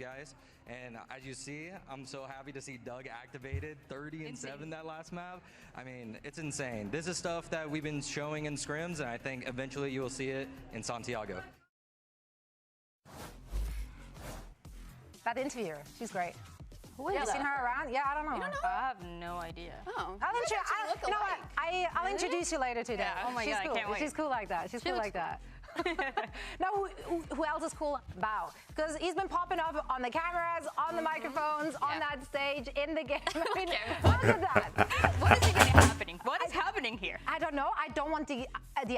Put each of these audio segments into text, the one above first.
guys. And as you see, I'm so happy to see Doug activated 30-7 that last map. I mean, it's insane. This is stuff that we've been showing in scrims, and I think eventually you will see it in Santiago. That interviewer, she's great. Who is you that? Seen her around? Yeah, I don't know. You don't know? I have no idea. Oh, you know what? I'll introduce you later today. Yeah. Oh my God, cool. I can't wait. She's cool like that. She's cool like that. No, who else is cool? Bao. Because he's been popping up on the cameras, on the microphones, on that stage, in the game. I mean, look at that. What is even happening? What is happening here? I don't know. I don't want the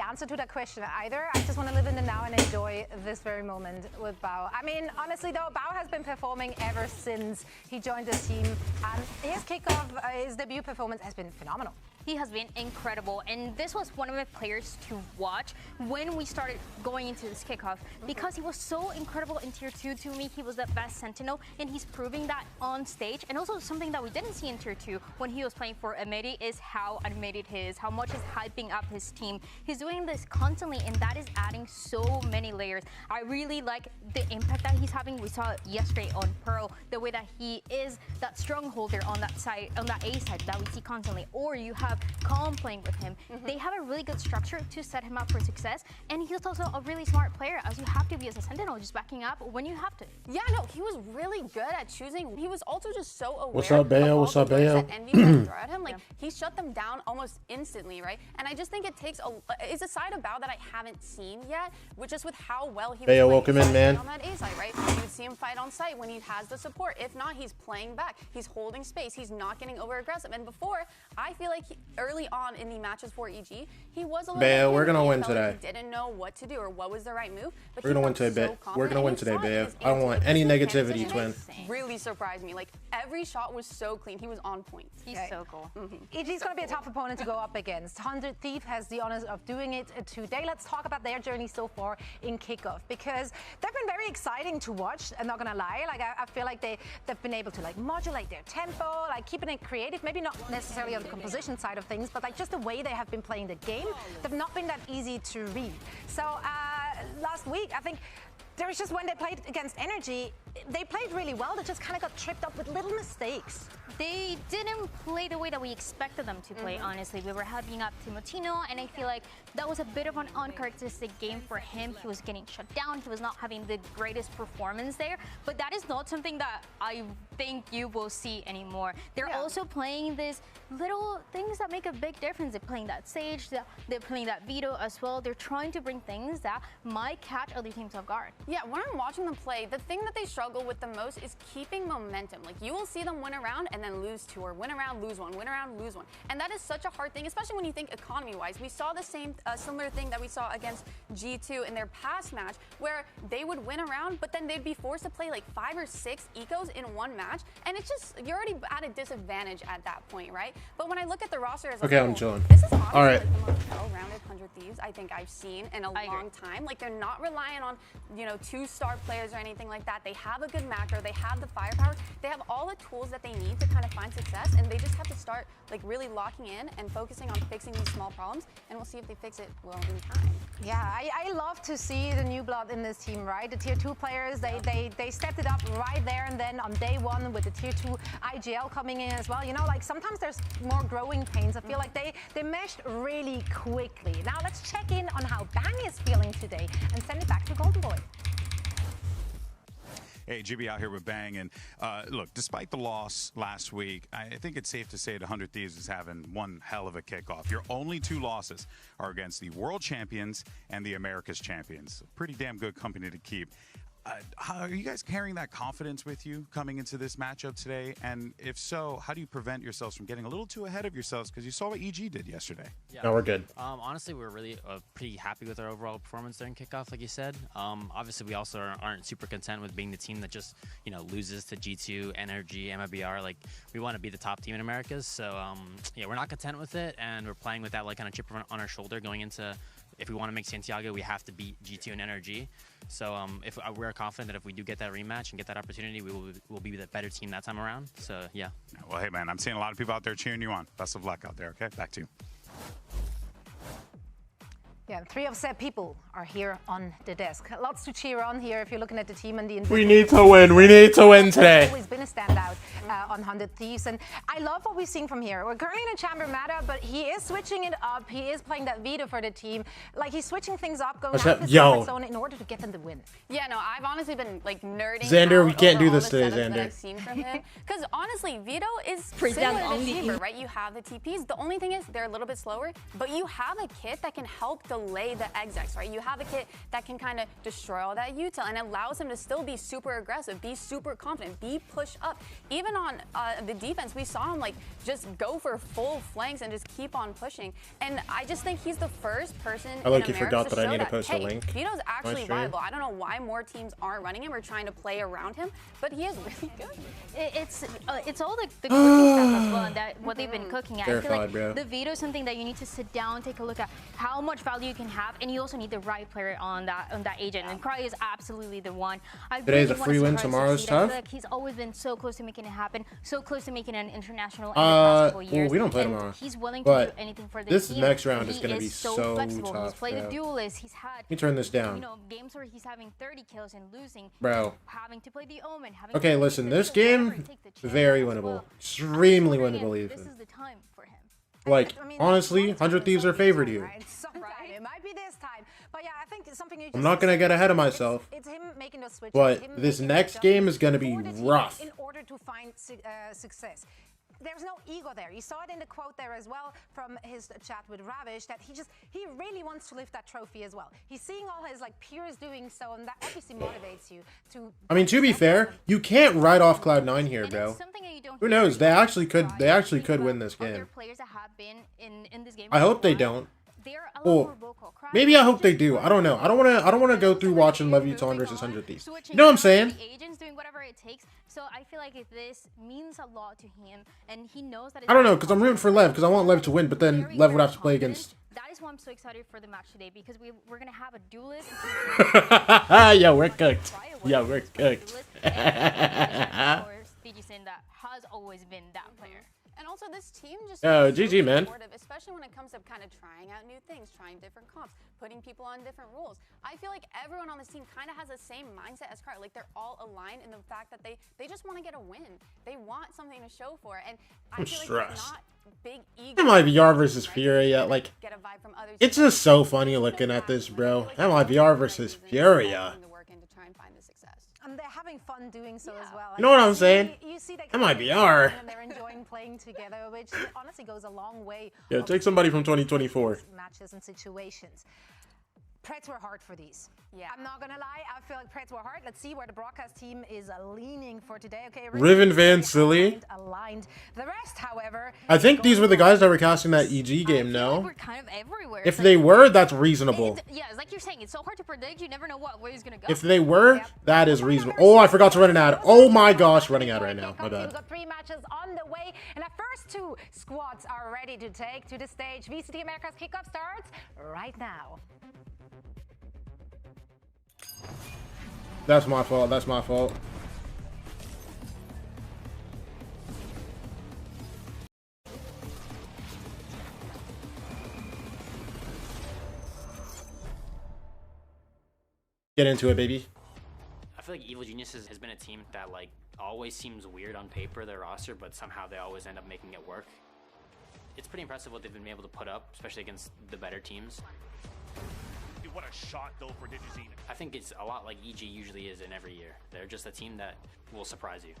answer to that question either. I just want to live in the now and enjoy this very moment with Bao. I mean, honestly though, Bao has been performing ever since he joined the team. And his kickoff, his debut performance has been phenomenal. He has been incredible, and this was one of my players to watch when we started going into this kickoff because he was so incredible in Tier 2. To me, he was the best Sentinel, and he's proving that on stage. And also something that we didn't see in Tier 2 when he was playing for Amiri is how animated he is, how much he's hyping up his team. He's doing this constantly, and that is adding so many layers. I really like the impact that he's having. We saw it yesterday on Pearl, the way that he is that strongholder on that side, on that A side that we see constantly. Or you have Calm playing with him. They have a really good structure to set him up for success, and he's also a really smart player, as you have to be as a Sentinel, just backing up when you have to. Yeah, no, he was really good at choosing. He was also just so aware. What's up, Bayo? What's up, Bayo? Envy throw at him, like he shut them down almost instantly, right? And I just think it takes it's a side of Bao that I haven't seen yet, which is with how well he was Bayo, welcome in, man. On that A side, right? You would see him fight on site when he has the support. If not, he's playing back. He's holding space. He's not getting over aggressive. And before, I feel like early on in the matches for EG, he was a little Bayo, we're gonna win today. Like he didn't know what to do or what was the right move. But we're gonna win today, We're gonna win today, Bayo. I don't want any negativity, twin. Really surprised me. Like every shot was so clean. He was on point. He's so cool. EG's going to be a tough opponent to go up against. 100 Thief has the honors of doing it today. Let's talk about their journey so far in kickoff, because they've been very exciting to watch. I'm not going to lie. Like I feel like they've been able to like modulate their tempo, like keeping it creative. Maybe not necessarily on the composition side of things, but like just the way they have been playing the game. They've not been that easy to read. So last week, I think. There was just when they played against NRG, they played really well. They just kind of got tripped up with little mistakes. They didn't play the way that we expected them to play, honestly. We were hyping up Timotino, and I feel like that was a bit of an uncharacteristic game for him. He was getting shut down. He was not having the greatest performance there. But that is not something that I think you will see anymore. They're also playing these little things that make a big difference. They're playing that Sage, they're playing that Vito as well. They're trying to bring things that might catch other teams off guard. Yeah, when I'm watching them play, the thing that they struggle with the most is keeping momentum. Like, you will see them win a round and then lose two, or win a round, lose one, win a round, lose one. And that is such a hard thing, especially when you think economy-wise. We saw the same similar thing that we saw against G2 in their past match, where they would win a round, but then they'd be forced to play like 5 or 6 ecos in one match. And it's just, you're already at a disadvantage at that point, right? But when I look at the roster as a whole, I'm chilling. this is honestly All right. like the most well-rounded 100 Thieves I think I've seen in a long time. Like, they're not relying on, you know, 2-star players or anything like that. They have a good macro, they have the firepower, they have all the tools that they need to kind of find success, and they just have to start like really locking in and focusing on fixing these small problems, and we'll see if they fix it well in time. Yeah, I love to see the new blood in this team, right? The Tier 2 players, they stepped it up right there and then on day one with the Tier 2 IGL coming in as well. You know, like sometimes there's more growing pains. I feel like they meshed really quickly. Now let's check in on how Bang is feeling today and send it back to Golden Boy. Hey, Jibby out here with Bang, and look, despite the loss last week, I think it's safe to say that 100 Thieves is having one hell of a kickoff. Your only 2 losses are against the World Champions and the Americas Champions. Pretty damn good company to keep. How are you guys carrying that confidence with you coming into this matchup today? And if so, how do you prevent yourselves from getting a little too ahead of yourselves? Because you saw what EG did yesterday. Yeah. No, we're good. Honestly, we're really pretty happy with our overall performance during kickoff, like you said. Obviously, we also aren't super content with being the team that just, you know, loses to G2, NRG, MIBR. Like, we want to be the top team in Americas. So, yeah, we're not content with it, and we're playing with that like kind of chip on our shoulder going into. If we want to make Santiago, we have to beat G2 and NRG. So if we're confident that if we do get that rematch and get that opportunity, we'll be the better team that time around. So, yeah. Well, hey, man, I'm seeing a lot of people out there cheering you on. Best of luck out there, okay? Back to you. Yeah, 3 upset people are here on the desk. Lots to cheer on here if you're looking at the team and the We need to win. We need to win today. It's always been a standout on 100 Thieves, and I love what we've seen from here. We're currently in a chamber meta, but he is switching it up. He is playing that Vito for the team. Like, he's switching things up, going out of his comfort zone in order to get them the win. Yeah, no, I've honestly been like nerding Xander, out we can't over do this all the today, setups that Xander. I've seen from him. Because honestly, Vito is Freeze similar down to only. Chamber, right? You have the TPs. The only thing is they're a little bit slower, but you have a kit that can help delay the execs, right? You have a kit that can kind of destroy all that util and allows him to still be super aggressive, be super confident, be push up. Even on the defense, we saw him like just go for full flanks and just keep on pushing. And I just think he's the first person I in like you America forgot to that I show need to that, post a hey, link. Vito's actually stream. viable. I don't know why more teams aren't running him or trying to play around him, but he is really good. It's all the cooking stuff as well, and that what they've been cooking at. I feel Verified, like bro. the Vito is something that you need to sit down, take a look at how much value you can have, and you also need the right player on that agent. And Cry is absolutely the one. Today's a free win, tomorrow's I tough. feel like he's always been so close to making it happen, so close to making an international in the past couple years. Well, we don't play and tomorrow. He's willing to But do anything for the this team. next round is He gonna be so flexible. He's tough, played bro. the duelist. He's had Let me turn this down. games where he's having 30 kills and losing, Bro. having to play the Omen. Having Okay, to listen, take this the whatever, game, take the chance very as winnable. well. Extremely I'm wondering winnable, if even. This is the time for him. Like, I mean, honestly, sometime 100 Thieves are it's always favored time, you. right? Sometime. It might be this time. But yeah, I think it's something you I'm just not gonna said. get ahead of myself. It's him making those switches. But him this making next those game is gonna adjustments be for the team rough. in order to find success. There's no ego there. You saw it in the quote there as well from his chat with Ravish that he really wants to lift that trophy as well. He's seeing all his like peers doing so, and that obviously motivates you to. I mean, to be fair, you can't write off Cloud9 here, And bro. it's something that you don't Who hear knows? very They much actually could. from They Cry. actually Think could about win this other game. players that have been in this game. I hope they for a while. don't. They're a lot Well, more vocal. Cry maybe I hope just they do. I don't know. I don't want to go through watching Love Uton moving versus on, 100 Thieves. switching You know what I'm out, saying? The agents doing whatever it takes. So I feel like if this means a lot to him, and he knows that. I don't know, because I'm rooting for Lev, because I want Lev to win, but then Lev would have to play against. That is why I'm so excited for the match today, because we're gonna have a duelist. Yeah, we're cooked. Yeah, we're cooked. Digicin that has always been that player. And also this team just Oh, feels GG, man. supportive, especially when it comes to kind of trying out new things, trying different comps, putting people on different rules. I feel like everyone on this team kind of has the same mindset as Cry. Like they're all aligned in the fact that they just want to get a win. They want something to show for it. And I feel like it's not big ego. MIVR versus Furia, like, Get a vibe from others. it's just so funny looking at this, bro. MIVR versus Furia. The work in to try and find the success. And they're having fun doing so as well. You know what I'm saying? You see that MIVR. and they're enjoying playing together, which honestly goes a long way. Yeah, take somebody from 2024. Matches and situations. Preds were hard for these. Yeah. I'm not gonna lie, I feel like Preds were hard. Let's see where the broadcast team is leaning for today. Okay, Riven Van Silly. aligned. The rest, however, I think these were the guys that were casting that EG game, no? We're kind of everywhere. If It's they like- were, that's reasonable. Yeah, it's like you're saying, it's so hard to predict. You never know where he's gonna go. If they were, that is reasonable. Oh, I forgot to run an ad. Oh my gosh, running ad right now. My We've bad. got 3 matches on the way, and the first 2 squads are ready to take to the stage. VCT Americas Kickoff starts right now. That's my fault. That's my fault. Get into it, baby. I feel like Evil Geniuses has been a team that like always seems weird on paper, their roster, but somehow they always end up making it work. It's pretty impressive what they've been able to put up, especially against the better teams. Dude, what a shot though for Digicin. I think it's a lot like EG usually is in every year. They're just a team that will surprise you.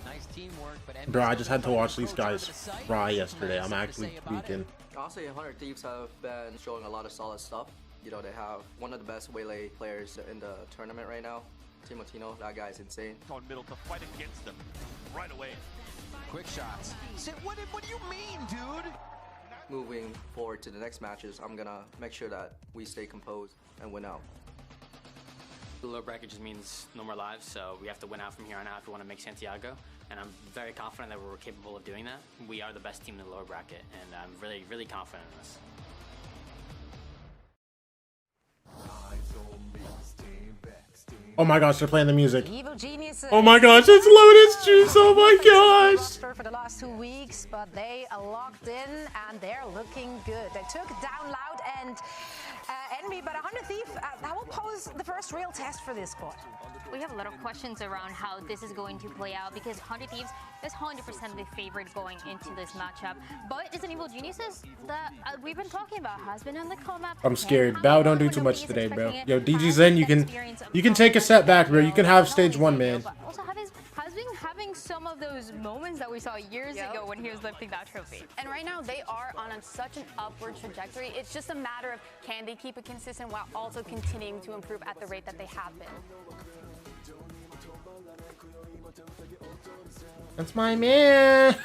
Nice teamwork, but Bro, I just had to watch these guys fry yesterday. I'm actually tweaking. Honestly, 100 Thieves have been showing a lot of solid stuff. You know, they have one of the best Waylay players in the tournament right now. Timotino, that guy's insane. On middle to fight against them right away. quick shots. What do you mean, dude? Moving forward to the next matches, I'm gonna make sure that we stay composed and win out. The low bracket just means no more lives, so we have to win out from here on out if we want to make Santiago. And I'm very confident that we're capable of doing that. We are the best team in the lower bracket, and I'm really, really confident in this. Oh my gosh, they're playing the music. Evil Geniuses. Oh my gosh, it's Lotus Juice. Oh my gosh. For the last 2 weeks, but they are locked in and they're looking good. They took down Loud, and Envy, but 100 Thief, that will pose the first real test for this squad. We have a lot of questions around how this is going to play out because 100 Thieves is 100% the favorite going into this matchup. But it's an Evil Geniuses that we've been talking about has been on the co-map. I'm scared. Bao, don't do too much today, bro. Yo, DG Zen, you can take a step back, bro. You can have stage 1, man. Also has been having some of those moments that we saw years ago when he was lifting that trophy. And right now they are on such an upward trajectory. It's just a matter of can they keep it consistent while also continuing to improve at the rate that they have been. That's my man.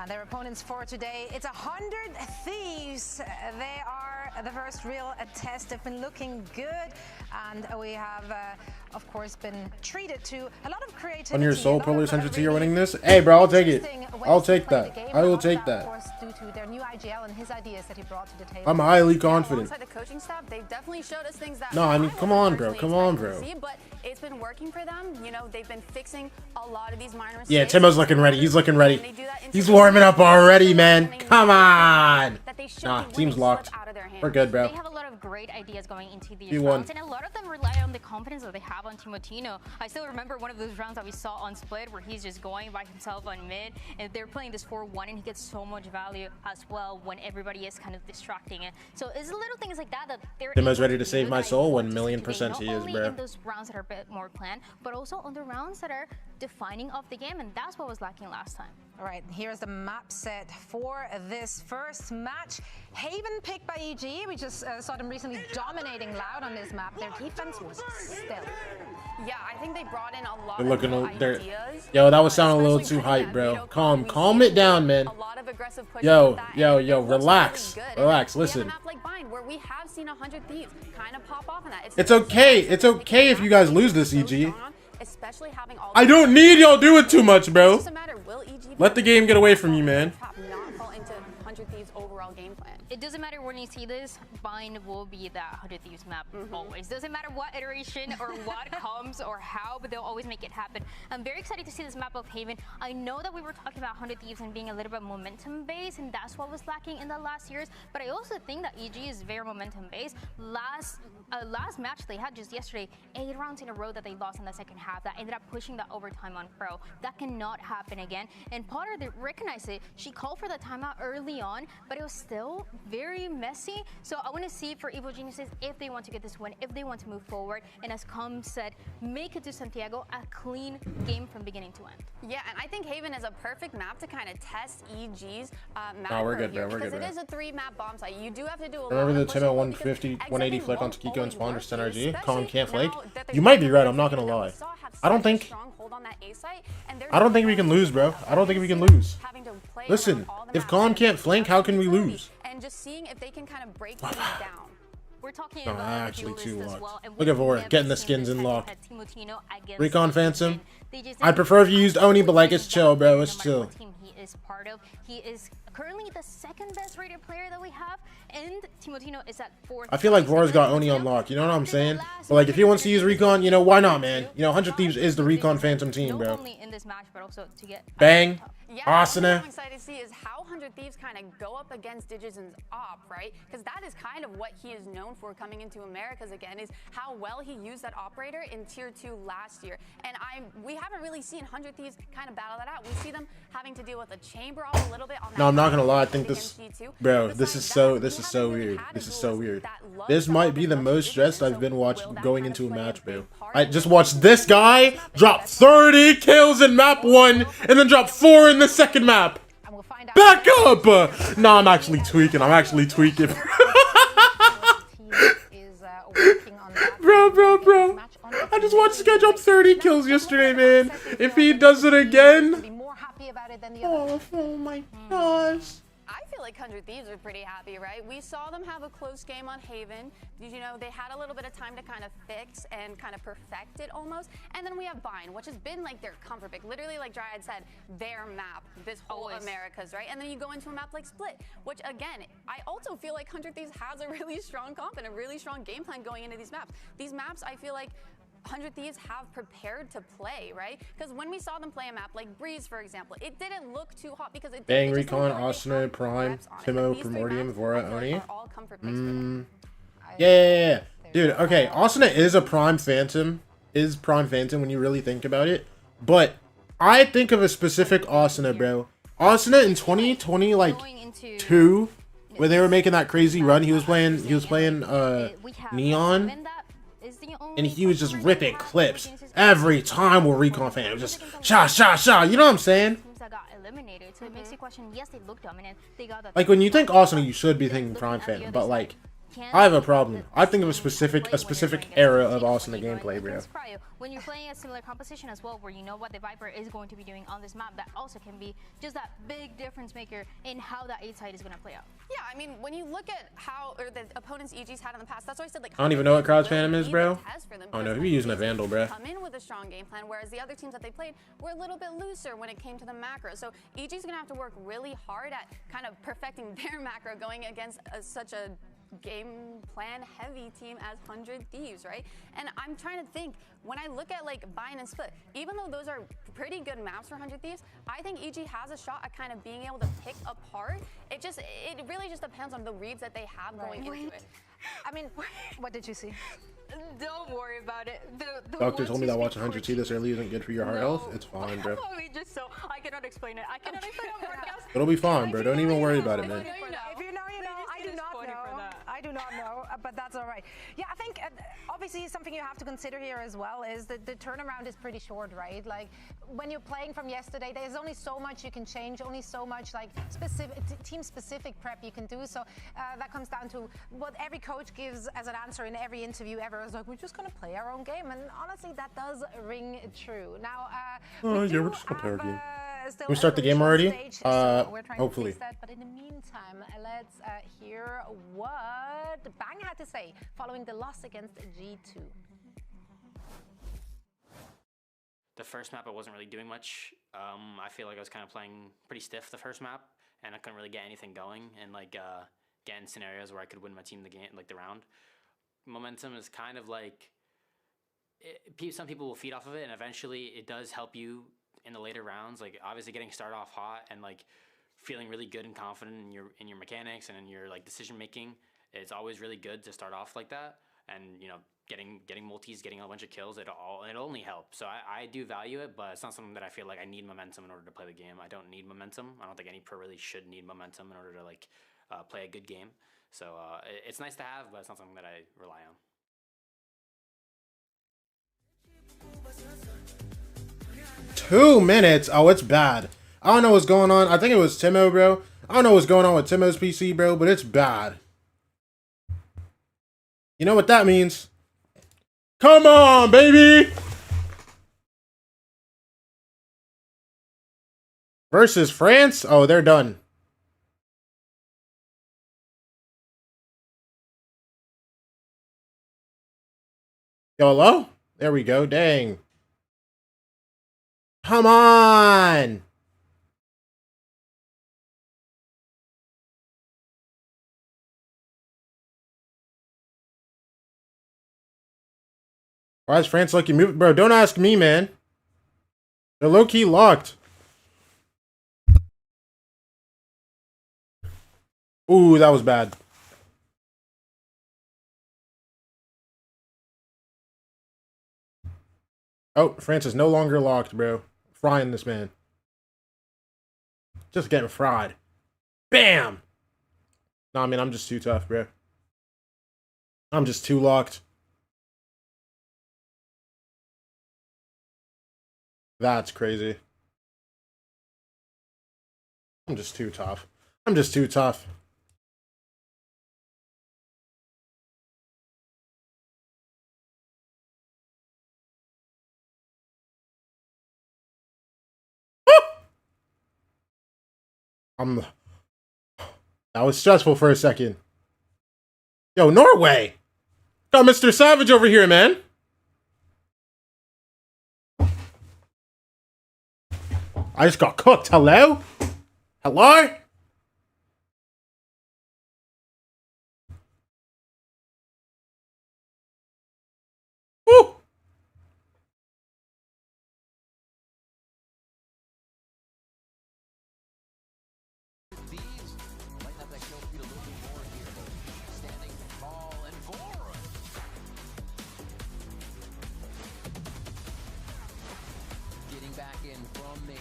Their opponents for today, it's 100 Thieves. They are the first real test. They've been looking good, and we have, of course, been treated to a lot of creativity. On your soul, Polar Century, you're winning this? Hey, bro, I'll take it. I'll take that. I will take that. Of course, due to their new IGL and his ideas that he brought to the table. I'm highly confident. Alongside the coaching staff, they've definitely showed us things that No, I mean, come on, bro. Come on, bro. But it's been working for them. You know, they've been fixing a lot of these minor mistakes. Yeah, Timo's looking ready. He's looking ready. He's warming up already, man. Come on. Nah, team's locked. We're good, bro. They have a lot of great ideas going into these rounds, and a lot of them rely on the confidence that they have on Timotino. I still remember one of those rounds that we saw on Split where he's just going by himself on mid, and they're playing this 4-1, and he gets so much value as well when everybody is kind of distracting it. So it's little things like that they're Timo's ready to save my soul. 1,000,000% he is, not bro. only in those rounds that are a bit more planned, but also on the rounds that are defining of the game, and that's what was lacking last time. All right, here's the map set for this first match. Haven picked by EG. We just saw them recently dominating Loud on this map. Their defense was stellar. Yeah, I think they brought in a lot They're looking of ideas. Yo, that was sounding a little too hype, bro. Calm it down, man. Yo, relax. Relax, listen. It's okay. It's okay if you guys lose this, EG. I don't need y'all doing too much, bro. Let the game get away from you, man. It doesn't matter when you see this, Bind will be that 100 Thieves map always. Doesn't matter what iteration or what comes or how, but they'll always make it happen. I'm very excited to see this map of Haven. I know that we were talking about 100 Thieves and being a little bit momentum based, and that's what was lacking in the last years, but I also think that EG is very momentum based. Last match they had just yesterday, 8 rounds in a row that they lost in the second half, that ended up pushing the overtime on Pro. That cannot happen again, and Potter, they recognized it. She called for the timeout early on, but it was still very messy. So I want to see for Evil Geniuses if they want to get this win, if they want to move forward, and as Com said, make it to Santiago a clean game from beginning to end. Yeah, and I think Haven is a perfect map to kind of test EG's map. Oh, we're good, bro. We're good, bro. It is a 3-map bomb site. You do have to do a lot. Remember the Timo 150, 180 flick on Kiko and Spawn versus NRG? Colin can't flake? You might be right. I'm not gonna lie. I don't think we can lose, bro. I don't think we can lose. Listen, if Colin can't flank, how can we lose? And just seeing if they can kind of break things down. We're talking No, about actually too as locked. well. Look at Vora getting the skins in lock. Recon Phantom. I'd prefer if you used Oni, but like it's chill, bro. It's chill. He is part of. He is currently the second best rated player that we have, and Timotino is at 4th. I feel like Vora's got Oni on lock. You know what I'm saying? But like if he wants to use Recon, you know why not, man? You know, 100 Thieves is the Recon Phantom team, bro. Not only in this match, but also to get Bang. Yeah, Asuna. what I'm excited to see is how 100 Thieves kind of go up against Digizen's op, right? Because that is kind of what he is known for coming into Americas again, is how well he used that operator in Tier 2 last year. And we haven't really seen 100 Thieves kind of battle that out. We see them having to deal with a chamber op a little bit on that. No, I'm not gonna lie. I think this, bro, this is so weird. This is so weird. This might be the most stressed I've been watching going into a match, bro. I just watched this guy drop 30 kills in map 1 and then drop 4 in the second map. Back up! Nah, I'm actually tweaking. I'm actually tweaking. Bro. I just watched this guy drop 30 kills yesterday, man. If he does it again. Oh my gosh. I feel like 100 Thieves are pretty happy, right? We saw them have a close game on Haven. You know, they had a little bit of time to kind of fix and kind of perfect it almost. And then we have Bind, which has been like their comfort pick. Literally, like Dryad said, their map, this whole Americas, right? And then you go into a map like Split, which again, I also feel like 100 Thieves has a really strong comp and a really strong game plan going into these maps. These maps, I feel like, 100 Thieves have prepared to play, right? Because when we saw them play a map like Breeze, for example, it didn't look too hot because it Bang, it just Recon, didn't look like they Asuna, had Prime, reps on it. Timo, But these 3 Primordium, maps, Vora, I feel like, Oni. are all comfort picks for them. Yeah. Dude, okay, Asuna is a Prime Phantom. Is Prime Phantom when you really think about it. But I think of a specific Asuna, bro. Asuna in 2020, like, 2, where they were making that crazy run, he was playing Neon, and he was just ripping clips every time we're Recon fan. It was just sha, you know what I'm saying? So it makes you question, yes, they look dominant. They got Like, when you think Asuna, you should be thinking Prime Phantom, but like, I have a problem. I think of a specific era of Asuna gameplay, bro. When you're playing a similar composition as well, where you know what the Viper is going to be doing on this map, that also can be just that big difference maker in how that 8 side is going to play out. Yeah, I mean, when you look at how or the opponents EG's had in the past, that's why I said like. I don't even know what Crowd's Phantom is, bro. Oh no, he's using a Vandal, bro. Come in with a strong game plan, whereas the other teams that they played were a little bit looser when it came to the macro. So EG's gonna have to work really hard at kind of perfecting their macro going against such a game plan heavy team as 100 Thieves, right? And I'm trying to think, when I look at like Bind and Split, even though those are pretty good maps for 100 Thieves, I think EG has a shot at kind of being able to pick apart. It really just depends on the reads that they have going into it. I mean, what did you see? Don't worry about it. The Doctor told me that watching 100T this early isn't good for your heart health. It's fine, bro. I cannot explain it. I cannot explain it on broadcast. It'll be fine, bro. Don't even worry about it, man. If you know, you know. I do not know. I do not know, but that's all right. Yeah, I think obviously something you have to consider here as well is that the turnaround is pretty short, right? Like when you're playing from yesterday, there's only so much you can change, only so much like team-specific prep you can do. So that comes down to what every coach gives as an answer in every interview ever. Is like, we're just gonna play our own game, and honestly, that does ring true. Now, we're just gonna play our game. Can we start the game already? Hopefully. But in the meantime, let's hear what Bang had to say following the loss against G2. The first map, I wasn't really doing much. I feel like I was kind of playing pretty stiff the first map, and I couldn't really get anything going and like get in scenarios where I could win my team the game, like the round. Momentum is kind of like some people will feed off of it, and eventually it does help you in the later rounds. Like obviously getting started off hot and like feeling really good and confident in your mechanics and in your like decision making. It's always really good to start off like that, and you know, getting multis, getting a bunch of kills, it only helps. So I do value it, but it's not something that I feel like I need momentum in order to play the game. I don't need momentum. I don't think any pro really should need momentum in order to like play a good game. So it's nice to have, but it's not something that I rely on. 2 minutes? Oh, it's bad. I don't know what's going on. I think it was Timo, bro. I don't know what's going on with Timo's PC, bro, but it's bad. You know what that means? Come on, baby! Versus France? Oh, they're done. YOLO? There we go. Dang. Come on! Why is France lucky move? Bro, don't ask me, man. They're low-key locked. Ooh, that was bad. Oh, France is no longer locked, bro. Frying this man. Just getting fried. Bam! No, I mean, I'm just too tough, bro. I'm just too locked. That's crazy. I'm just too tough. I'm just too tough. That was stressful for a second. Yo, Norway! Got Mr. Savage over here, man. I just got cooked. Hello? Hello? Woo! in from me.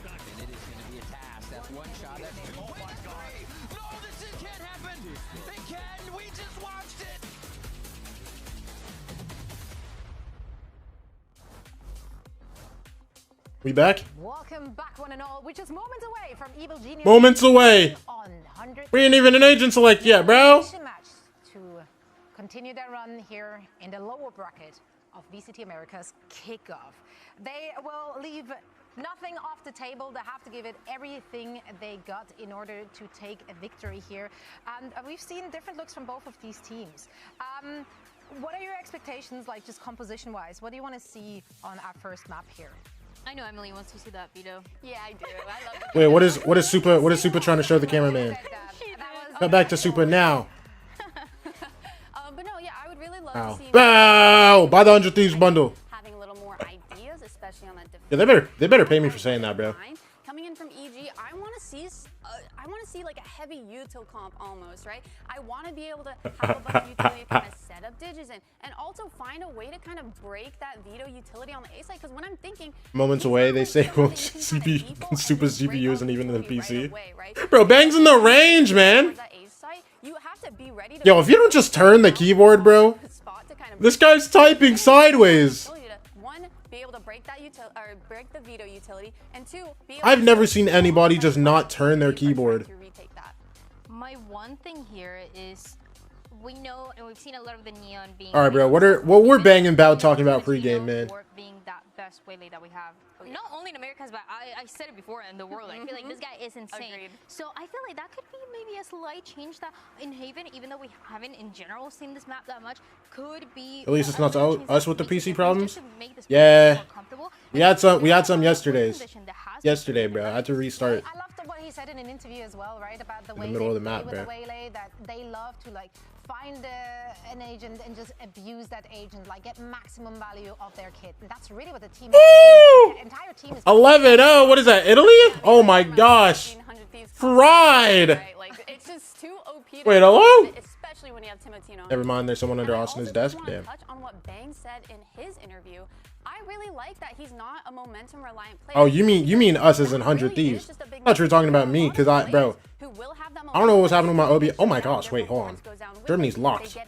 And it is going to be a task. That's one shot. That's two. Oh my God. No, this can't happen. It can. We just watched it. We back? Welcome back, one and all. We're just moments away from Evil Genius. Moments away. On 100. We ain't even an agent select yet, bro. Match to continue their run here in the lower bracket of VCT Americas Kickoff. They will leave nothing off the table. They have to give it everything they got in order to take a victory here. And we've seen different looks from both of these teams. What are your expectations, like just composition-wise? What do you want to see on our first map here? I know Emily wants to see that Vito. Yeah, I do. I love it. Wait, what is Super trying to show the cameraman? Cut back to Super now. But no, yeah, I would really love to see. Bow! Buy the 100 Thieves bundle. Having a little more ideas, especially on that. Yeah, they better pay me for saying that, bro. Coming in from EG, I want to see like a heavy util comp almost, right? I want to be able to have a bunch of utility to kind of set up Digis in, and also find a way to kind of break that Vito utility on the A side. Because when I'm thinking moments away, they say Super CPU isn't even in the PC. Bro, Bang's in the range, man. Yo, if you don't just turn the keyboard, bro, this guy's typing sideways. Be able to break that break the Vito utility, and two, I've never seen anybody just not turn their keyboard. My one thing here is we know, and we've seen a lot of the neon being. All right, bro. What we're banging about talking about pregame, man. Being that best waylay that we have, not only in Americas, but I said it before, in the world. I feel like this guy is insane. Agreed. So I feel like that could be maybe a slight change that in Haven, even though we haven't in general seen this map that much, could be. At least it's not us with the PC problems. Yeah, we had some yesterday, bro. I had to restart. I loved what he said in an interview as well, right? About the way in the middle of the map, bro. That they love to like find an agent and just abuse that agent, like get maximum value of their kit. And that's really what the team is doing. The entire team is 11-0. What is that? Italy? Oh my gosh. Fried. It's just too OP. Wait, hello? Especially when you have Timotino. Never mind. There's someone under Austin's desk. Damn. Touch on what Bang said in his interview. I really like that he's not a momentum reliant player. Oh, you mean us as in 100 Thieves? I thought you were talking about me, because I don't know what's happening with my OB. Oh my gosh, wait, hold on. Germany's locked.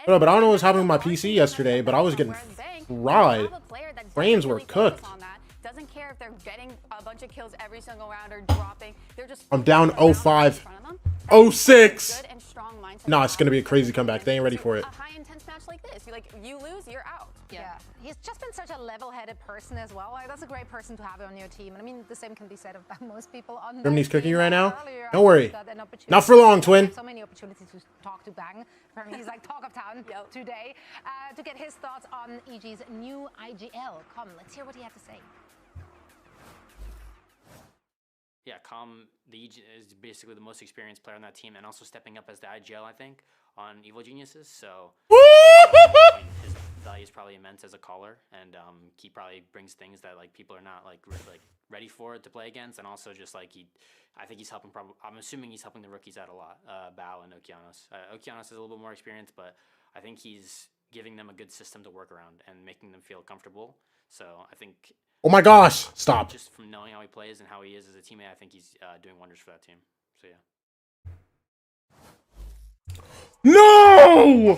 But I don't know what's happening with my PC yesterday, but I was getting fried. Frames were cooked. Doesn't care if they're getting a bunch of kills every single round or dropping. They're just I'm down 0-5. 0-6. Nah, it's gonna be a crazy comeback. They ain't ready for it. A high intense match like this, you lose, you're out. Yeah, he's just been such a level-headed person as well. Like, that's a great person to have on your team. And I mean, the same can be said about most people on. Germany's cooking you right now. Don't worry. Not for long, twin. So many opportunities to talk to Bang. He's like talk of town today to get his thoughts on EG's new IGL. Come, let's hear what he had to say. Yeah, is basically the most experienced player on that team, and also stepping up as the IGL, I think, on Evil Geniuses. So his value is probably immense as a caller, and he probably brings things that like people are not ready for to play against, and also just like I think he's helping. I'm assuming he's helping the rookies out a lot. Bao and Okeanos. Okeanos is a little bit more experienced, but I think he's giving them a good system to work around and making them feel comfortable. So I think. Oh my gosh! Stop. Just from knowing how he plays and how he is as a teammate, I think he's doing wonders for that team. So yeah. No!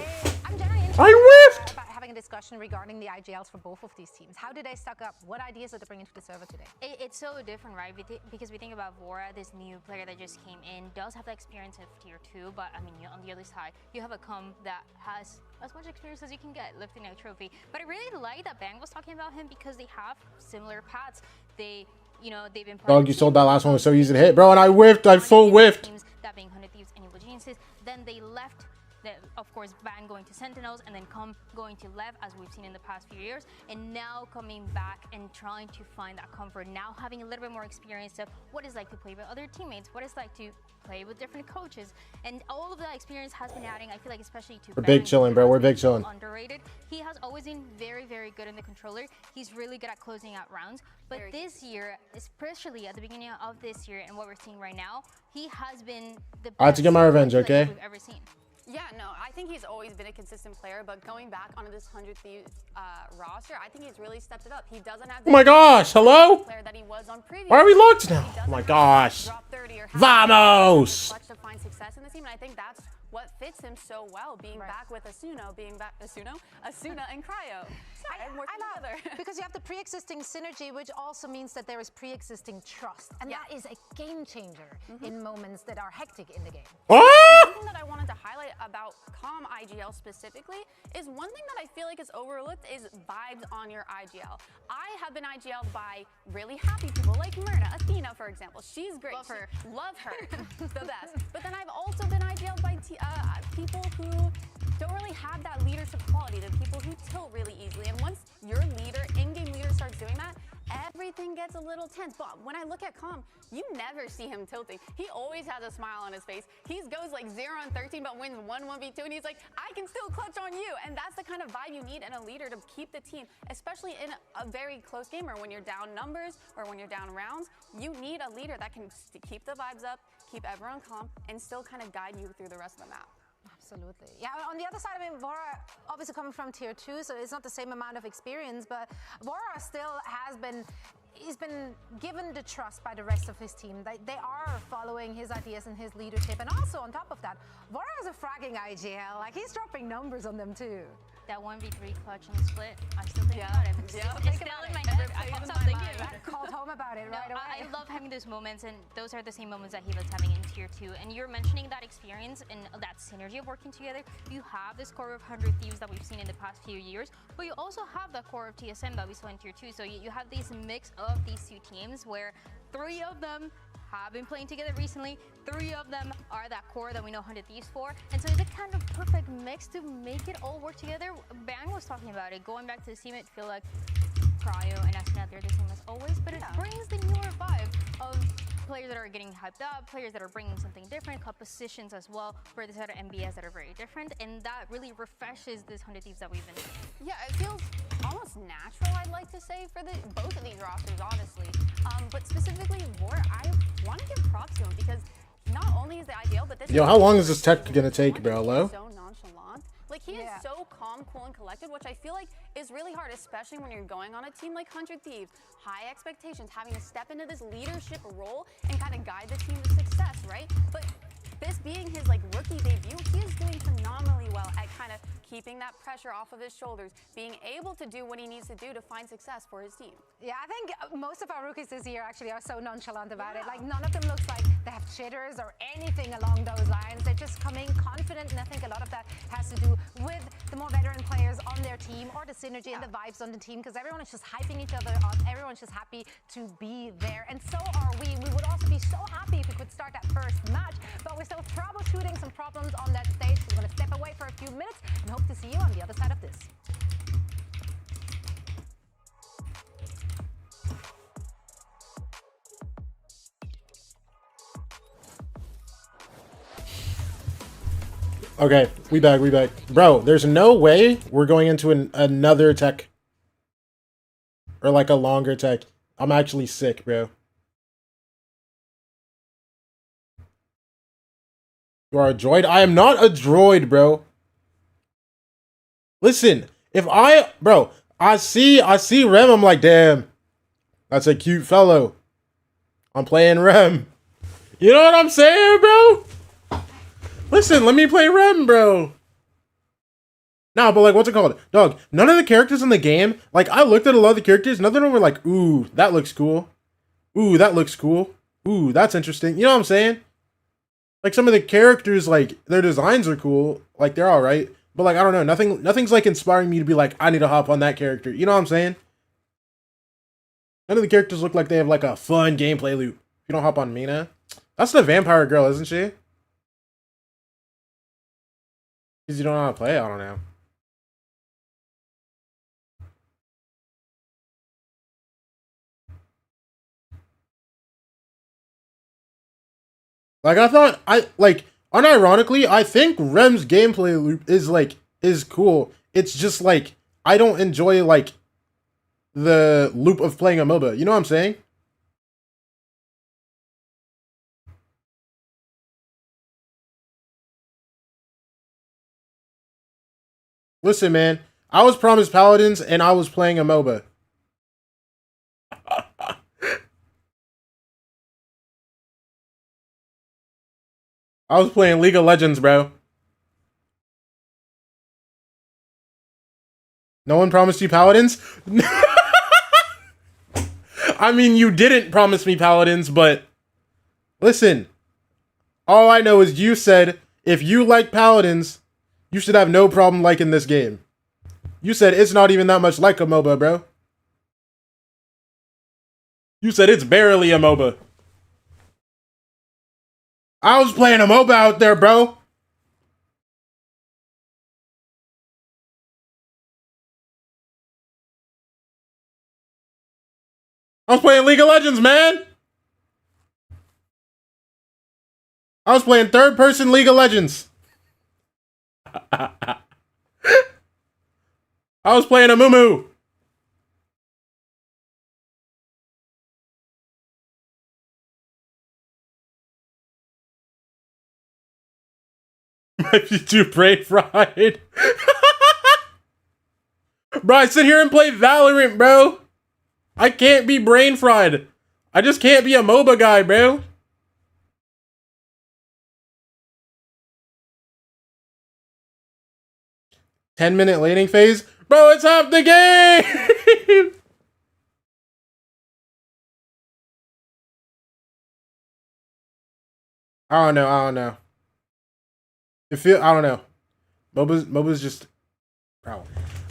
I whiffed! About having a discussion regarding the IGLs for both of these teams. How did they stack up? What ideas did they bring into the server today? It's so different, right? Because we think about Vora, this new player that just came in, does have the experience of tier 2, but I mean, on the other side, you have a comp that has as much experience as you can get lifting a trophy. But I really like that Bang was talking about him because they have similar paths. They've been Dog, you sold that last one was so easy to hit, bro, and I whiffed. I full whiffed. That being 100 Thieves and Evil Geniuses. Then they left. Of course, Bang going to Sentinels and then going to LEV, as we've seen in the past few years, and now coming back and trying to find that comfort. Now having a little bit more experience of what it's like to play with other teammates, what it's like to play with different coaches, and all of that experience has been adding. I feel like especially to we're big chilling, bro. We're big chilling. Underrated. He has always been very, very good in the controller. He's really good at closing out rounds. But this year, especially at the beginning of this year and what we're seeing right now, he has been the best I have to get my revenge, okay? we've ever seen. Yeah, no, I think he's always been a consistent player, but going back onto this 100 Thieves roster, I think he's really stepped it up. He doesn't have Oh my gosh, hello? player that he was on previous. Why are we locked now? Oh my gosh. Vamos! To find success in the team, and I think that's what fits him so well, being back with Asuna and Cryo. I love because you have the pre-existing synergy, which also means that there is pre-existing trust, and that is a game changer in moments that are hectic in the game. One thing that I wanted to highlight about Calm IGL specifically is one thing that I feel like is overlooked is vibes on your IGL. I have been IGL'd by really happy people like Myrna, Athena, for example. She's great. Love her. Love her. The best. But then I've also been IGL'd by people who don't really have that leadership quality, the people who tilt really easily. And once your leader, in-game leader, starts doing that, everything gets a little tense. But when I look at Calm, you never see him tilting. He always has a smile on his face. He goes like 0 on 13, but wins 1-1v2, and he's like, I can still clutch on you. And that's the kind of vibe you need in a leader to keep the team, especially in a very close game or when you're down numbers or when you're down rounds. You need a leader that can keep the vibes up, keep everyone calm, and still kind of guide you through the rest of the map. Absolutely. Yeah, on the other side, I mean, Vora obviously coming from tier 2, so it's not the same amount of experience, but Vora still he's been given the trust by the rest of his team. They are following his ideas and his leadership. And also on top of that, Vora is a fragging IGL. Like, he's dropping numbers on them too. That 1v3 clutch and split, I still think about it. It's still in my head. I kept on thinking about it. Called home about it right away. I love having those moments, and those are the same moments that he was having in tier 2. And you're mentioning that experience and that synergy of working together. You have this core of 100 Thieves that we've seen in the past few years, but you also have the core of TSM that we saw in tier 2. So you have this mix of these two teams where 3 of them have been playing together recently. 3 of them are that core that we know 100 Thieves for. And so it's a kind of perfect mix to make it all work together. Bang was talking about it. Going back to the team, it feel like Cryo and Asuna, they're the same as always, but it brings the newer vibe of players that are getting hyped up, players that are bringing something different, compositions as well for this other MBS that are very different, and that really refreshes this 100 Thieves that we've been seeing. Yeah, it feels almost natural, I'd like to say, for both of these rosters, honestly. But specifically, Vora, I want to give props to him because not only is the ideal, but this Yo, how long is this tech gonna take, bro? Low? So nonchalant. Like, he is so calm, cool, and collected, which I feel like is really hard, especially when you're going on a team like 100 Thieves. High expectations, having to step into this leadership role and kind of guide the team to success, right? But this being his rookie debut, he is doing phenomenally well at kind of keeping that pressure off of his shoulders, being able to do what he needs to do to find success for his team. Yeah, I think most of our rookies this year actually are so nonchalant about it. Like, none of them looks like they have jitters or anything along those lines. They just come in confident, and I think a lot of that has to do with the more veteran players on their team or the synergy and the vibes on the team, because everyone is just hyping each other up. Everyone's just happy to be there, and so are we. We would also be so happy if we could start that first match, but we're still troubleshooting some problems on that stage. We're going to step away for a few minutes and hope to see you on the other side of this. Okay, we back. Bro, there's no way we're going into another tech. Or like a longer tech. I'm actually sick, bro. You are a droid? I am not a droid, bro. Listen, if I see Rem, I'm like, damn, that's a cute fellow. I'm playing Rem. You know what I'm saying, bro? Listen, let me play Rem, bro. Nah, but like, what's it called? Dog, none of the characters in the game, like, I looked at a lot of the characters, none of them were like, ooh, that looks cool. Ooh, that looks cool. Ooh, that's interesting. You know what I'm saying? Like, some of the characters, like, their designs are cool. Like, they're alright. But, like, I don't know. Nothing's, like, inspiring me to be like, I need to hop on that character. You know what I'm saying? None of the characters look like they have, like, a fun gameplay loop. If you don't hop on Mina. That's the vampire girl, isn't she? Because you don't know how to play? I don't know. Like, unironically, I think Rem's gameplay loop is cool. It's just, like, I don't enjoy, like, the loop of playing a MOBA. You know what I'm saying? Listen, man. I was promised Paladins, and I was playing a MOBA. I was playing League of Legends, bro. No one promised you Paladins? I mean, you didn't promise me Paladins, but... Listen. All I know is you said, if you like Paladins, you should have no problem liking this game. You said it's not even that much like a MOBA, bro. You said it's barely a MOBA. I was playing a MOBA out there, bro. I was playing League of Legends, man. I was playing third-person League of Legends. I was playing a Mumu. Might be too brain fried. Bro, I sit here and play Valorant, bro. I can't be brain fried. I just can't be a MOBA guy, bro. "10-minute laning phase? Bro, it's half the game! I don't know. I don't know. MOBA's just... Bro,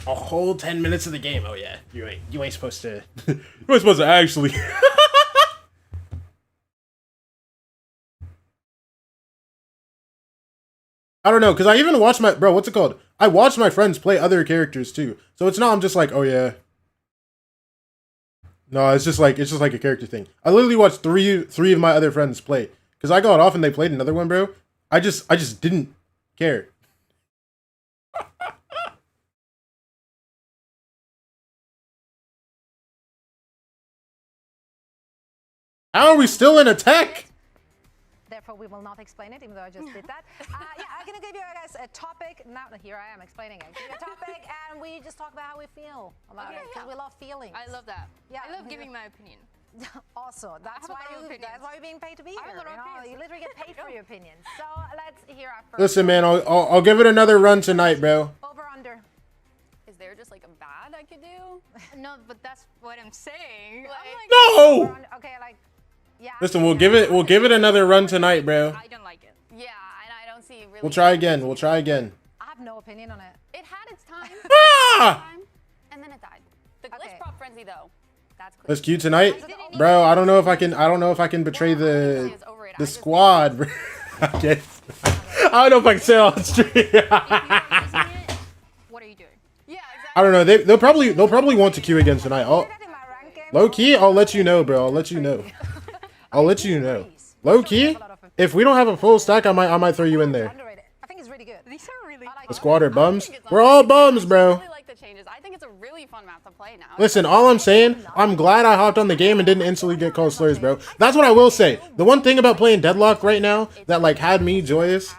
a whole 10 minutes of the game. Oh yeah, you ain't supposed to... you ain't supposed to actually... I don't know, because I even watch my... Bro, what's it called? I watch my friends play other characters, too. So it's not I'm just like, oh, yeah. No, it's just like a character thing. I literally watched three of my other friends play. Because I got off and they played another one, bro. I just didn't care. How are we still in attack? Therefore, we will not explain it, even though I just did that. Yeah, I'm going to give you guys a topic. Now, here I am explaining it. Give you a topic, and we just talk about how we feel about it. Because we love feelings. I love that. Yeah, I love giving my opinion. Also, that's why you're being paid to be here. You literally get paid for your opinions. So let's hear our first. Listen, man, I'll give it another run tonight, bro. Over under. Is there just like a bad I could do? No, but that's what I'm saying. No. Okay, like. Yeah, listen, we'll give it another run tonight, bro. I don't like it. Yeah, and I don't see really. We'll try again. We'll try again. I have no opinion on it. It had its time. Ah! And then it died. The glitch prop frenzy though. That's clear. Let's queue tonight, bro. I don't know if I can betray the squad. Bro. I don't know if I can say it on stream. What are you doing? Yeah, exactly. I don't know. They'll probably want to queue again tonight. Low key, I'll let you know, bro. I'll let you know. I'll let you know. Low key, if we don't have a full stack, I might throw you in there. I think it's really good. These are really. The squad are bums. We're all bums, bro. I really like the changes. I think it's a really fun map to play now. Listen, all I'm saying, I'm glad I hopped on the game and didn't instantly get called slurs, bro. That's what I will say. The one thing about playing Deadlock right now that like had me joyous,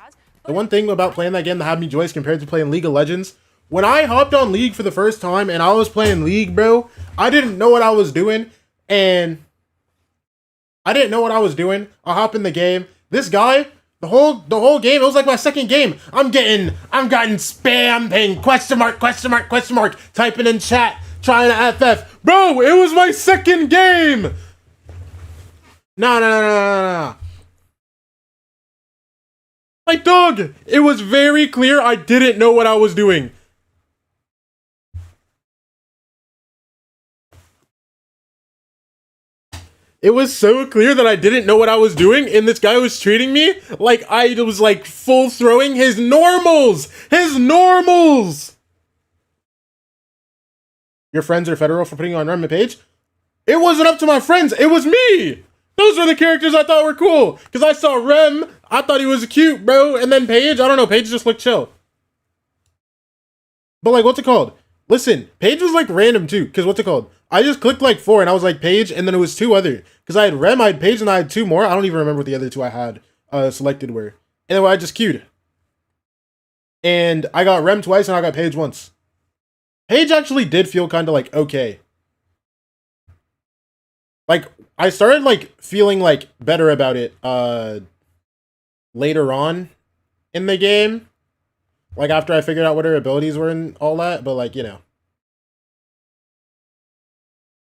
the one thing about playing that game that had me joyous compared to playing League of Legends, when I hopped on League for the first time and I was playing League, bro, I didn't know what I was doing, and I hop in the game. This guy, the whole game, it was like my second game. I'm getting spam ping, question mark, typing in chat, trying to FF. Bro, it was my second game. No. Like, dog, it was very clear I didn't know what I was doing. It was so clear that I didn't know what I was doing, and this guy was treating me like I was like full throwing his normals! Your friends are federal for putting you on Rem and Page? It wasn't up to my friends, it was me! Those were the characters I thought were cool. Because I saw Rem, I thought he was cute, bro. And then Paige, I don't know, Paige just looked chill. But like, what's it called? Listen, Paige was like random too. Because what's it called? I just clicked like 4 and I was like Paige, and then it was 2 other. Because I had Rem, I had Paige, and I had 2 more. I don't even remember what the other 2 I had selected were. Anyway, I just queued. And I got Rem twice and I got Paige once. Paige actually did feel kind of like okay. Like I started like feeling like better about it later on in the game. Like after I figured out what her abilities were and all that, but like, you know.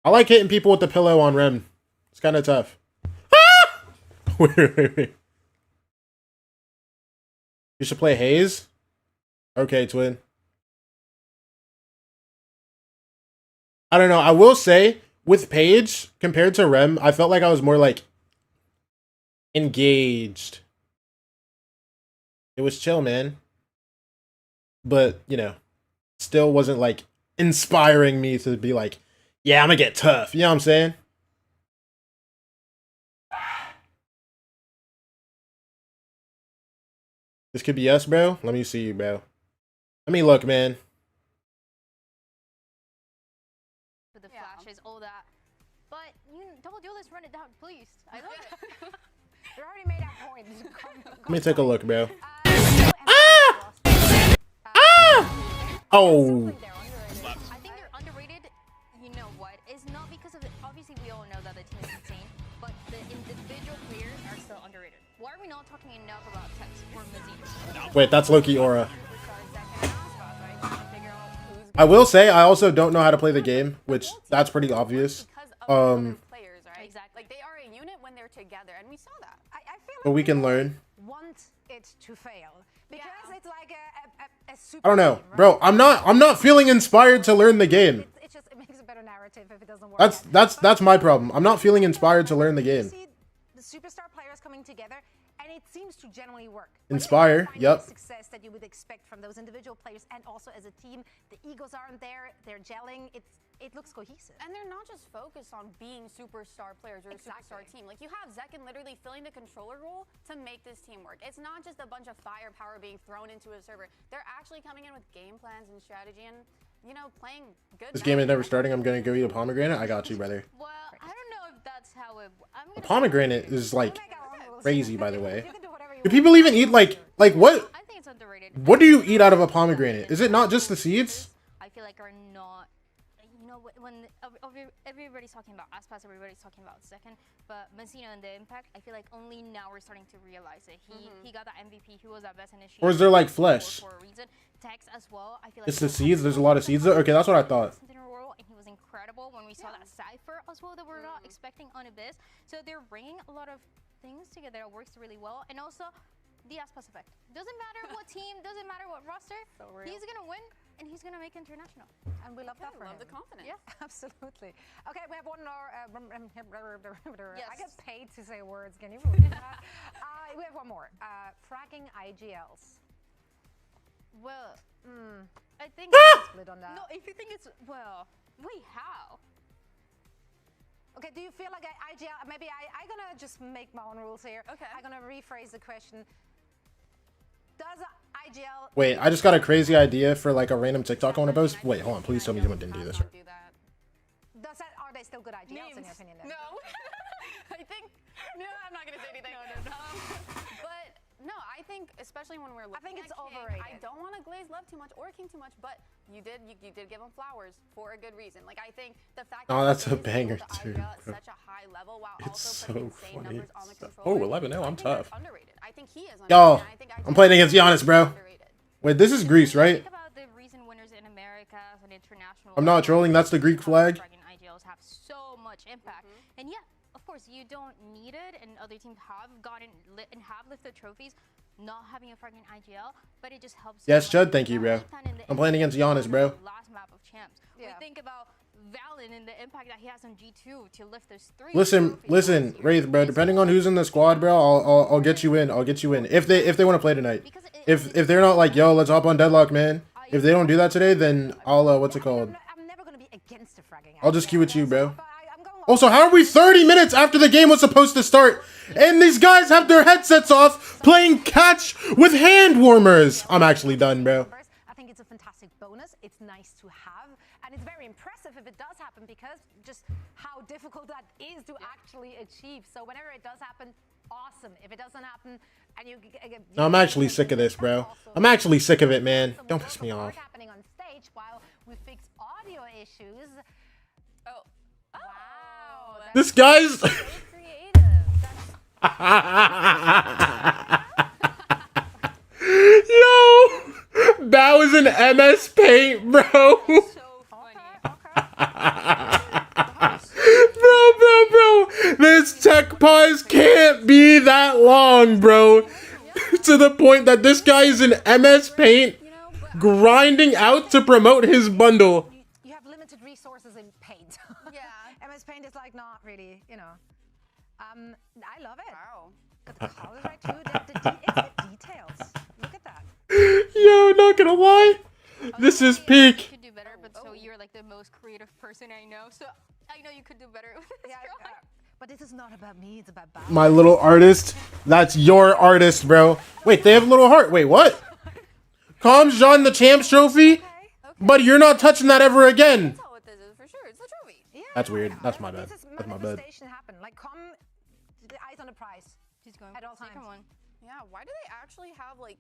I like hitting people with the pillow on Rem. It's kind of tough. Ah! Wait. You should play Haze? Okay, twin. I don't know. I will say, with Paige, compared to Rem, I felt like I was more, like, engaged. It was chill, man. But, you know, still wasn't, like, inspiring me to be like, yeah, I'm gonna get tough. You know what I'm saying? This could be us, bro. Let me see, bro. Let me look, man. With the flashes, all that. But you double duelist, run it down, please. I love it. They already made that point. Let me take a look, bro. Ah! Ah! Oh. I think they're underrated. You know what? It's not because of it. Obviously, we all know that the team is insane, but the individual players are still underrated. Why are we not talking enough about Tex or Mazine? Wait, that's Loki Aura. I will say I also don't know how to play the game, which that's pretty obvious. Players, right? Exactly. Like they are a unit when they're together, and we saw that. I feel like But we can learn. Want it to fail because it's like a super. I don't know, team, right? bro. I'm not feeling inspired to learn the game. It makes a better narrative if it doesn't work. That's my problem. I'm not feeling inspired to learn the game. See the superstar players coming together, and it seems to generally work. Inspire, yep. Success that you would expect from those individual players, and also as a team, the egos aren't there. They're gelling. It looks cohesive. And they're not just focused on being superstar players or a superstar team. Like you have Zekin literally filling the controller role to make this team work. It's not just a bunch of firepower being thrown into a server. They're actually coming in with game plans and strategy and, you know, playing good. This game is never starting. I'm gonna go eat a pomegranate. I got you, brother. Well, I don't know if that's how it. A pomegranate is like crazy, by the way. Do people even eat like what? I think it's underrated. What do you eat out of a pomegranate? Is it not just the seeds? I feel like are not. You know, when everybody's talking about Aspas, everybody's talking about Second, but Messina and the impact, I feel like only now we're starting to realize it. He got that MVP. He was that best initiator. Or is there like flesh? For a reason. Tex as well. I feel like It's the seeds. There's a lot of seeds there. Okay, that's what I thought. And he was incredible when we saw that cipher as well that we're not expecting on Abyss. So they're bringing a lot of things together that works really well, and also the Aspas effect. Doesn't matter what team, doesn't matter what roster, he's gonna win and he's gonna make international. And we love that for him. Love the confidence. Yeah, absolutely. Okay, we have one more. Yes. I get paid to say words. Can you believe that? We have one more. Fragging IGLs. Well, I think split on that. No, if you think it's wait, how? Okay, do you feel like IGL? Maybe I'm gonna just make my own rules here. Okay. I'm gonna rephrase the question. Does IGL? Wait, I just got a crazy idea for like a random TikTok I want to post. Wait, hold on. Please tell me someone didn't do this. Does that? Are they still good IGLs in your opinion? Then? No. I think. No, I'm not gonna say anything. No. But no, I think especially when we're looking. I think it's at King, overrated. I don't want to glaze Love too much or King too much, but you did give him flowers for a good reason. Like I think the fact. Oh, that's a he's banger able to too. IGL at such a high level while It's also putting so insane funny. numbers on the Oh, controller. 11-0. I'm I think tough. that's underrated. I think he is underrated. Yo, and I think I'm playing against Giannis, bro. underrated. Wait, this is Greece, right? Think about the recent winners in America and international. I'm not trolling. That's the Greek flag. IGLs have so much impact, and yeah, of course you don't need it, and other teams have gotten lit and have lifted trophies. Not having a fucking IGL, but it just helps. Yes, Chud, thank you, bro. I'm playing against Giannis, bro. Last map of champs. Yeah. We think about Valen and the impact that he has on G2 to lift those 3. Listen, Wraith, bro. Depending on who's in the squad, bro, I'll get you in. I'll get you in if they want to play tonight. If they're not like, yo, let's hop on Deadlock, man. If they don't do that today, then I'll what's it called? I'm never gonna be against the fragging. I'll just queue with you, bro. I'm going Also, how are we 30 minutes after the game was supposed to start? And these guys have their headsets off playing catch with hand warmers. I'm actually done, bro. I think it's a fantastic bonus. It's nice to have, and it's very impressive if it does happen because just how difficult that is to actually achieve. So whenever it does happen, awesome. If it doesn't happen, and No, I'm actually sick of this, bro. I'm actually sick of it, man. Don't piss me off. Happening on stage, stage while we fix audio issues. Oh. Wow. This guy's. So creative. Yo, that was an MS Paint, bro. So funny. Bro. This tech pause can't be that long, bro. To the point that this guy is in MS Paint grinding out to promote his bundle. You have limited resources in Paint. Yeah. MS Paint is like not really, you know. I love it. Wow. Got the colors right too. It's the details. Look at that. Yo, not gonna lie. This is You peak. could do better, but so you're like the most creative person I know. So I know you could do better with this drawing. But this is not about me. It's about Bao. My little artist. That's your artist, bro. Wait, they have a little heart. Wait, what? Comms John the Champs trophy? But you're not touching that ever again. That's not what this is for sure. It's a trophy. Yeah, That's weird. That's my bad. This is That's my bad. manifestation happen. Like, come, the eyes on the prize. She's going At for all the second times. one. Yeah. Why do they actually have like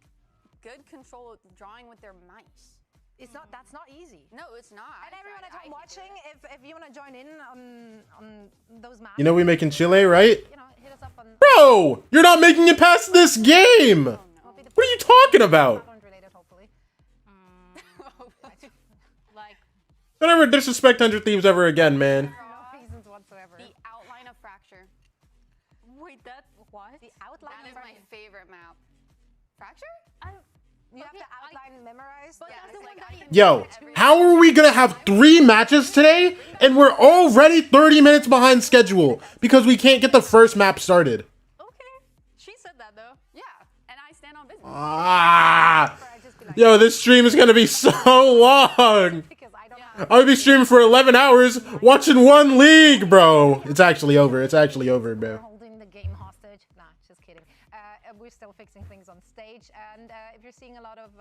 good control of drawing with their mice? It's not. That's not easy. No, it's not. And everyone at home watching, if you want to join in on those maps, You know we making Chile, right? you know, hit us up on. Bro, you're not making it past this game. What are you talking about? Related, hopefully. Like, Don't ever disrespect 100 Thieves ever again, man. No reasons whatsoever. The outline of Fracture. wait, that what? The outline. That is my favorite map. Fracture? You have the outline memorized. But Yeah, that's the it's one like that I you Yo, how are we gonna have 3 matches today and we're already 30 minutes behind schedule because we can't get the first map started? Okay. She said that though. Yeah. And I stand on business. Ah, yo, this stream is gonna be so long. Because I don't have. I'll be streaming for 11 hours watching one league, bro. It's actually over. It's actually over, bro. Holding the game hostage. Nah, just kidding. We're still fixing things on stage, and if you're seeing a lot of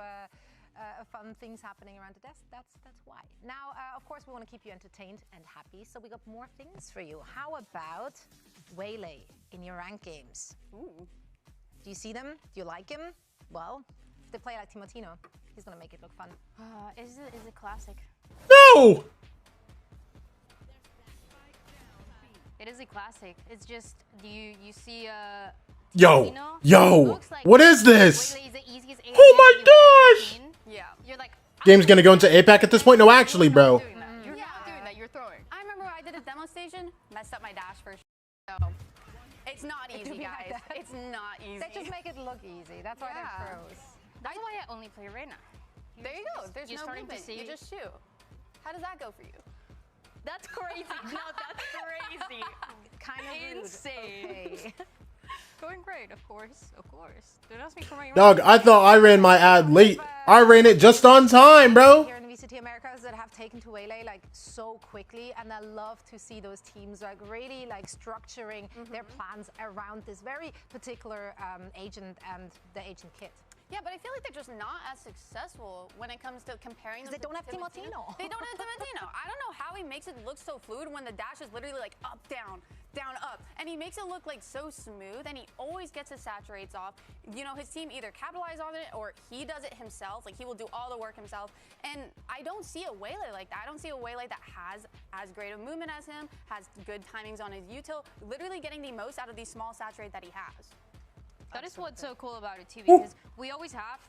fun things happening around the desk, that's why. Now, of course, we want to keep you entertained and happy, so we got more things for you. How about Waylay in your ranked games? Ooh. Do you see them? Do you like him? Well, if they play like Timotino, he's gonna make it look fun. Is it classic? No! It is a classic. It's just you see Yo, Timotino, yo, looks like what is this? Waylay is the easiest AIM Oh my you've ever gosh! seen. Yeah. You're like Game's gonna go into APAC at this point? No, actually, bro. You're not doing that. You're throwing. I remember I did a demo station, messed up my dash first. So it's not do easy, be like guys. that. It's not easy. They just make it look easy. That's why Yeah. they're pros. That's why I only play Reina. There you go. There's You're no starting to movement. see. You just shoot. How does that go for you? That's crazy. No, that's crazy. Kind of Insane. Okay. Going great, of course. Don't ask me for my Dog, I thought I ran my ad late. I ran it just on time, bro. Here in VCT Americas that have taken to Waylay like so quickly, and I love to see those teams like really like structuring their plans around this very particular agent and the agent kit. Yeah, but I feel like they're just not as successful when it comes to comparing them. They don't have Timotino. They don't have Timotino. I don't know how he makes it look so fluid when the dash is literally like up, down, down, up. And he makes it look like so smooth, and he always gets his saturates off. You know, his team either capitalize on it or he does it himself. Like, he will do all the work himself. And I don't see a Waylay like that. I don't see a Waylay that has as great a movement as him, has good timings on his util, literally getting the most out of the small saturate that he has. That is what's so cool about it too, because we always have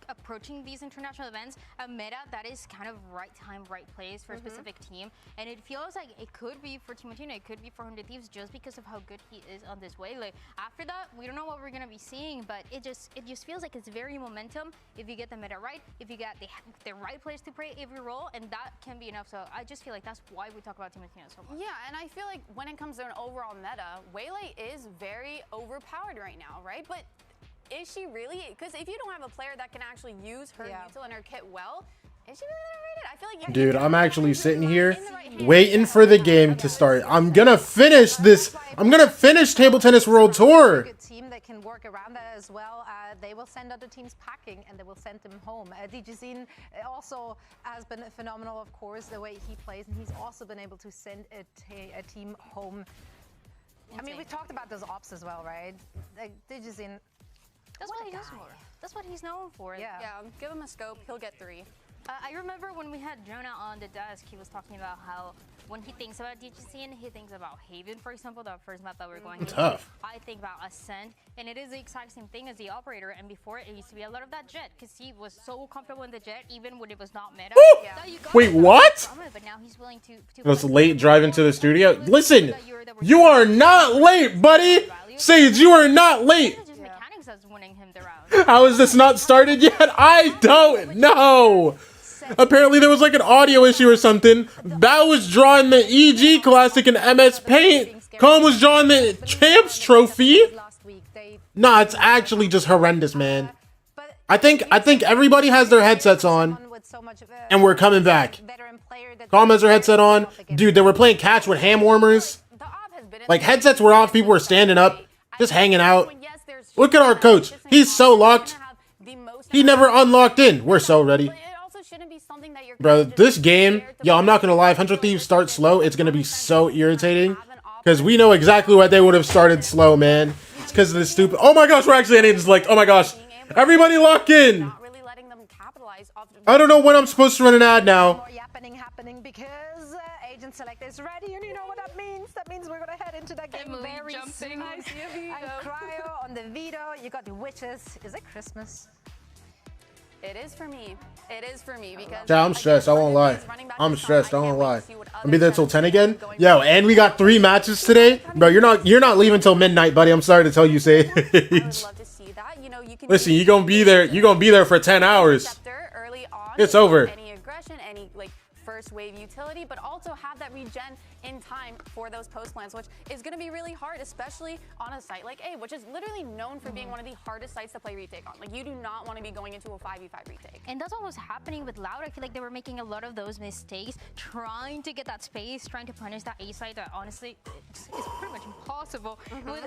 approaching these international events a meta that is kind of right time, right place for a specific team, and it feels like it could be for Timotino, it could be for 100 Thieves just because of how good he is on this way. Like, after that, we don't know what we're gonna be seeing, but it just feels like it's very momentum if you get the meta right, if you get the right place to play every role, and that can be enough. So I just feel like that's why we talk about Timotino so much. Yeah, and I feel like when it comes to an overall meta, Waylay is very overpowered right now, right? But is she really? Because if you don't have a player that can actually use her util and her kit well, is she really underrated? I feel like you Dude, I'm actually sitting here waiting for the game to start. I'm gonna finish this. I'm gonna finish Table Tennis World Tour. Good team that can work around that as well. They will send other teams packing and they will send them home. DJZine also has been phenomenal, of course, the way he plays, and he's also been able to send a team home. I mean, we talked about those ops as well, right? Like, DJZine. That's what he does for. That's what he's known for. Yeah. Yeah, give him a scope, he'll get 3. I remember when we had Jonah on the desk, he was talking about how when he thinks about DGC and he thinks about Haven, for example, the first map that we're going into, Tough. I think about Ascent, and it is the exact same thing as the operator. And before, it used to be a lot of that Jet, because he was so comfortable in the Jet, even when it was not meta. Wait, what? But now he's willing to Was late driving to the studio. Listen, you are not late, buddy. Sage, you are not late. Just mechanics that's winning him the round. How is this not started yet? I don't know. Apparently there was like an audio issue or something. Bao was drawing the EG Classic in MS Paint. Cohn was drawing the Champs Trophy. Nah, it's actually just horrendous, man. I think everybody has their headsets on, and we're coming back. Calm has their headset on. Dude, they were playing catch with hand warmers. Like, headsets were off, people were standing up, just hanging out. Look at our coach. He's so locked. He never unlocked in. We're so ready. Bro, this game, yo, I'm not gonna lie, if 100 Thieves start slow, it's gonna be so irritating. Because we know exactly why they would have started slow, man. It's because of this stupid... Oh my gosh, we're actually ending this like, oh my gosh. Everybody lock in. I don't know when I'm supposed to run an ad now. Happening because Agent Select is ready, and you know what that means. That means we're gonna head into that game very soon. And Cryo on the Vito. You got the witches. Is it Christmas? It is for me. It is for me because Yeah, I'm stressed. I won't lie. I'm stressed. I won't lie. I'll be there till 10 again. Yo, and we got 3 matches today, bro. You're not leaving till midnight, buddy. I'm sorry to tell you, Sage. Listen, you're gonna be there. You're gonna be there for 10 hours. It's over. Any aggression, any like first wave utility, but also have that regen in time for those post plans, which is going to be really hard, especially on a site like A, which is literally known for being one of the hardest sites to play retake on. Like, you do not want to be going into a 5v5 retake. And that's what was happening with Loud. I feel like they were making a lot of those mistakes, trying to get that space, trying to punish that A site that honestly it's pretty much impossible.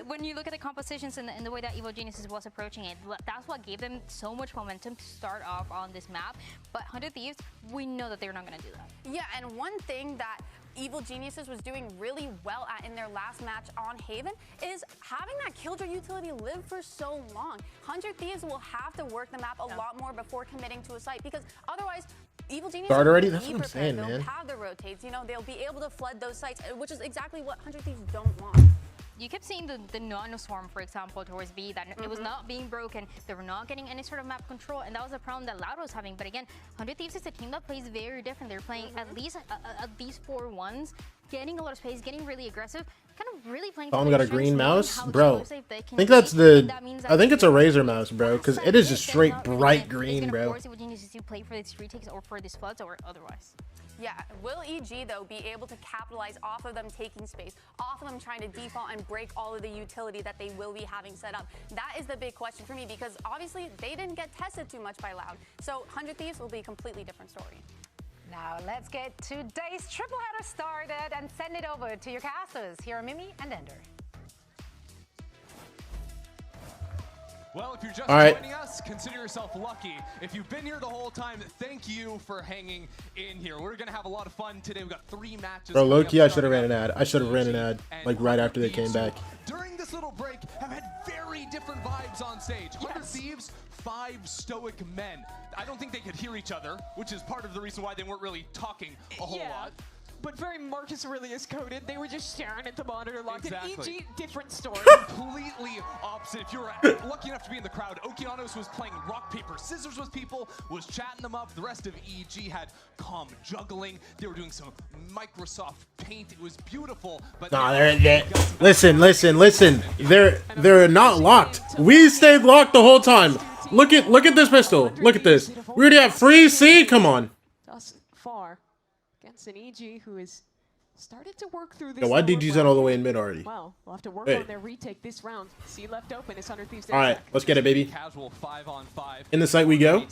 When you look at the compositions and the way that Evil Geniuses was approaching it, that's what gave them so much momentum to start off on this map. But 100 Thieves, we know that they're not going to do that. Yeah, and one thing that Evil Geniuses was doing really well at in their last match on Haven is having that Killjoy utility live for so long. 100 Thieves will have to work the map a lot more before committing to a site, because otherwise Evil Geniuses start already? That's what I'm saying, man. They'll have the rotates, you know, they'll be able to flood those sites, which is exactly what 100 Thieves don't want. You kept seeing the Nano Swarm, for example, towards B, that it was not being broken. They were not getting any sort of map control, and that was a problem that Loud was having. But again, 100 Thieves is a team that plays very different. They're playing at least these 4-1s, getting a lot of space, getting really aggressive, kind of really playing. Tom got a green mouse, bro. I think that's the. I think it's a Razor mouse, bro, because it is just straight bright green, bro. It's going to play for these retakes or for these floods or otherwise. Yeah, will EG, though, be able to capitalize off of them taking space, off of them trying to default and break all of the utility that they will be having set up? That is the big question for me, because obviously they didn't get tested too much by Loud. So 100 Thieves will be a completely different story. Now let's get today's triple header started and send it over to your casters. Here are Mimi and Ender. Well, if you're just joining us, consider yourself lucky. If you've been here the whole time, thank you for hanging in here. We're going to have a lot of fun today. We've got 3 matches. Bro, low-key, I should have ran an ad. I should have ran an ad, like, right after they came back. During this little break, have had very different vibes on stage. 100 Thieves, 5 stoic men. I don't think they could hear each other, which is part of the reason why they weren't really talking a whole lot. But very Marcus Aurelius coded. They were just staring at the monitor locked in. EG, different story. Completely opposite. If you were lucky enough to be in the crowd, Okeanos was playing rock, paper, scissors with people, was chatting them up. The rest of EG had calm juggling. They were doing some Microsoft Paint. It was beautiful. But nah, listen. They're not locked. We stayed locked the whole time. Look at this pistol. Look at this. We already have free C. Come on. Thus far. Against an EG who has started to work through this. Yo, why DG's on all the way in mid already? Well, we'll have to work on their retake this round. C left open. It's 100 Thieves. All right, let's get it, baby. Casual 5-on-5. In the site we go.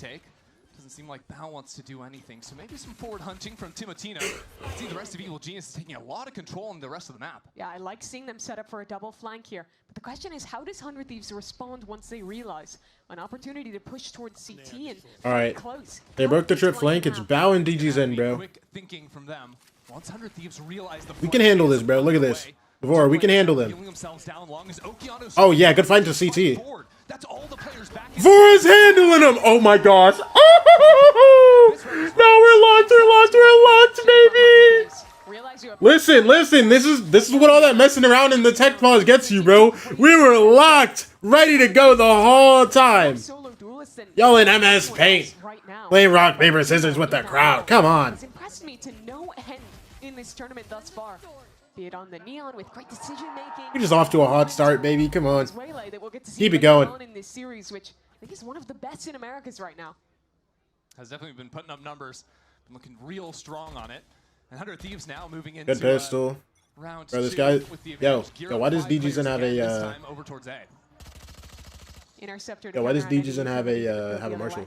Doesn't seem like Bao wants to do anything, so maybe some forward hunting from Timotino. I see the rest of Evil Genius is taking a lot of control on the rest of the map. Yeah, I like seeing them set up for a double flank here. But the question is, how does 100 Thieves respond once they realize an opportunity to push towards CT and all right, close? They broke the trip flank. It's Bao and DG's in, bro. Quick thinking from them. Once 100 Thieves realize the we can handle this, bro. Look at this. Before we can handle them. Down long as Oh yeah, good fight to CT. That's all the players back. Vora's handling him. Oh my gosh. Oh, now we're locked, baby. Listen. This is what all that messing around in the tech pause gets you, bro. We were locked, ready to go the whole time. Y'all in MS Paint, playing rock paper scissors with the crowd. Come on. It's impressed me to no end in this tournament thus far. Be it on the Neon with great decision making. You're just off to a hot start, baby. Come on. Keep it going. In this series, which I think is one of the best in Americas right now. Has definitely been putting up numbers, been looking real strong on it. And 100 Thieves now moving into good pistol. Round bro, this 2 guy. with the Yo, why does DGZN have a over towards A. Interceptor. Yo, why does DGZN have a Marshall?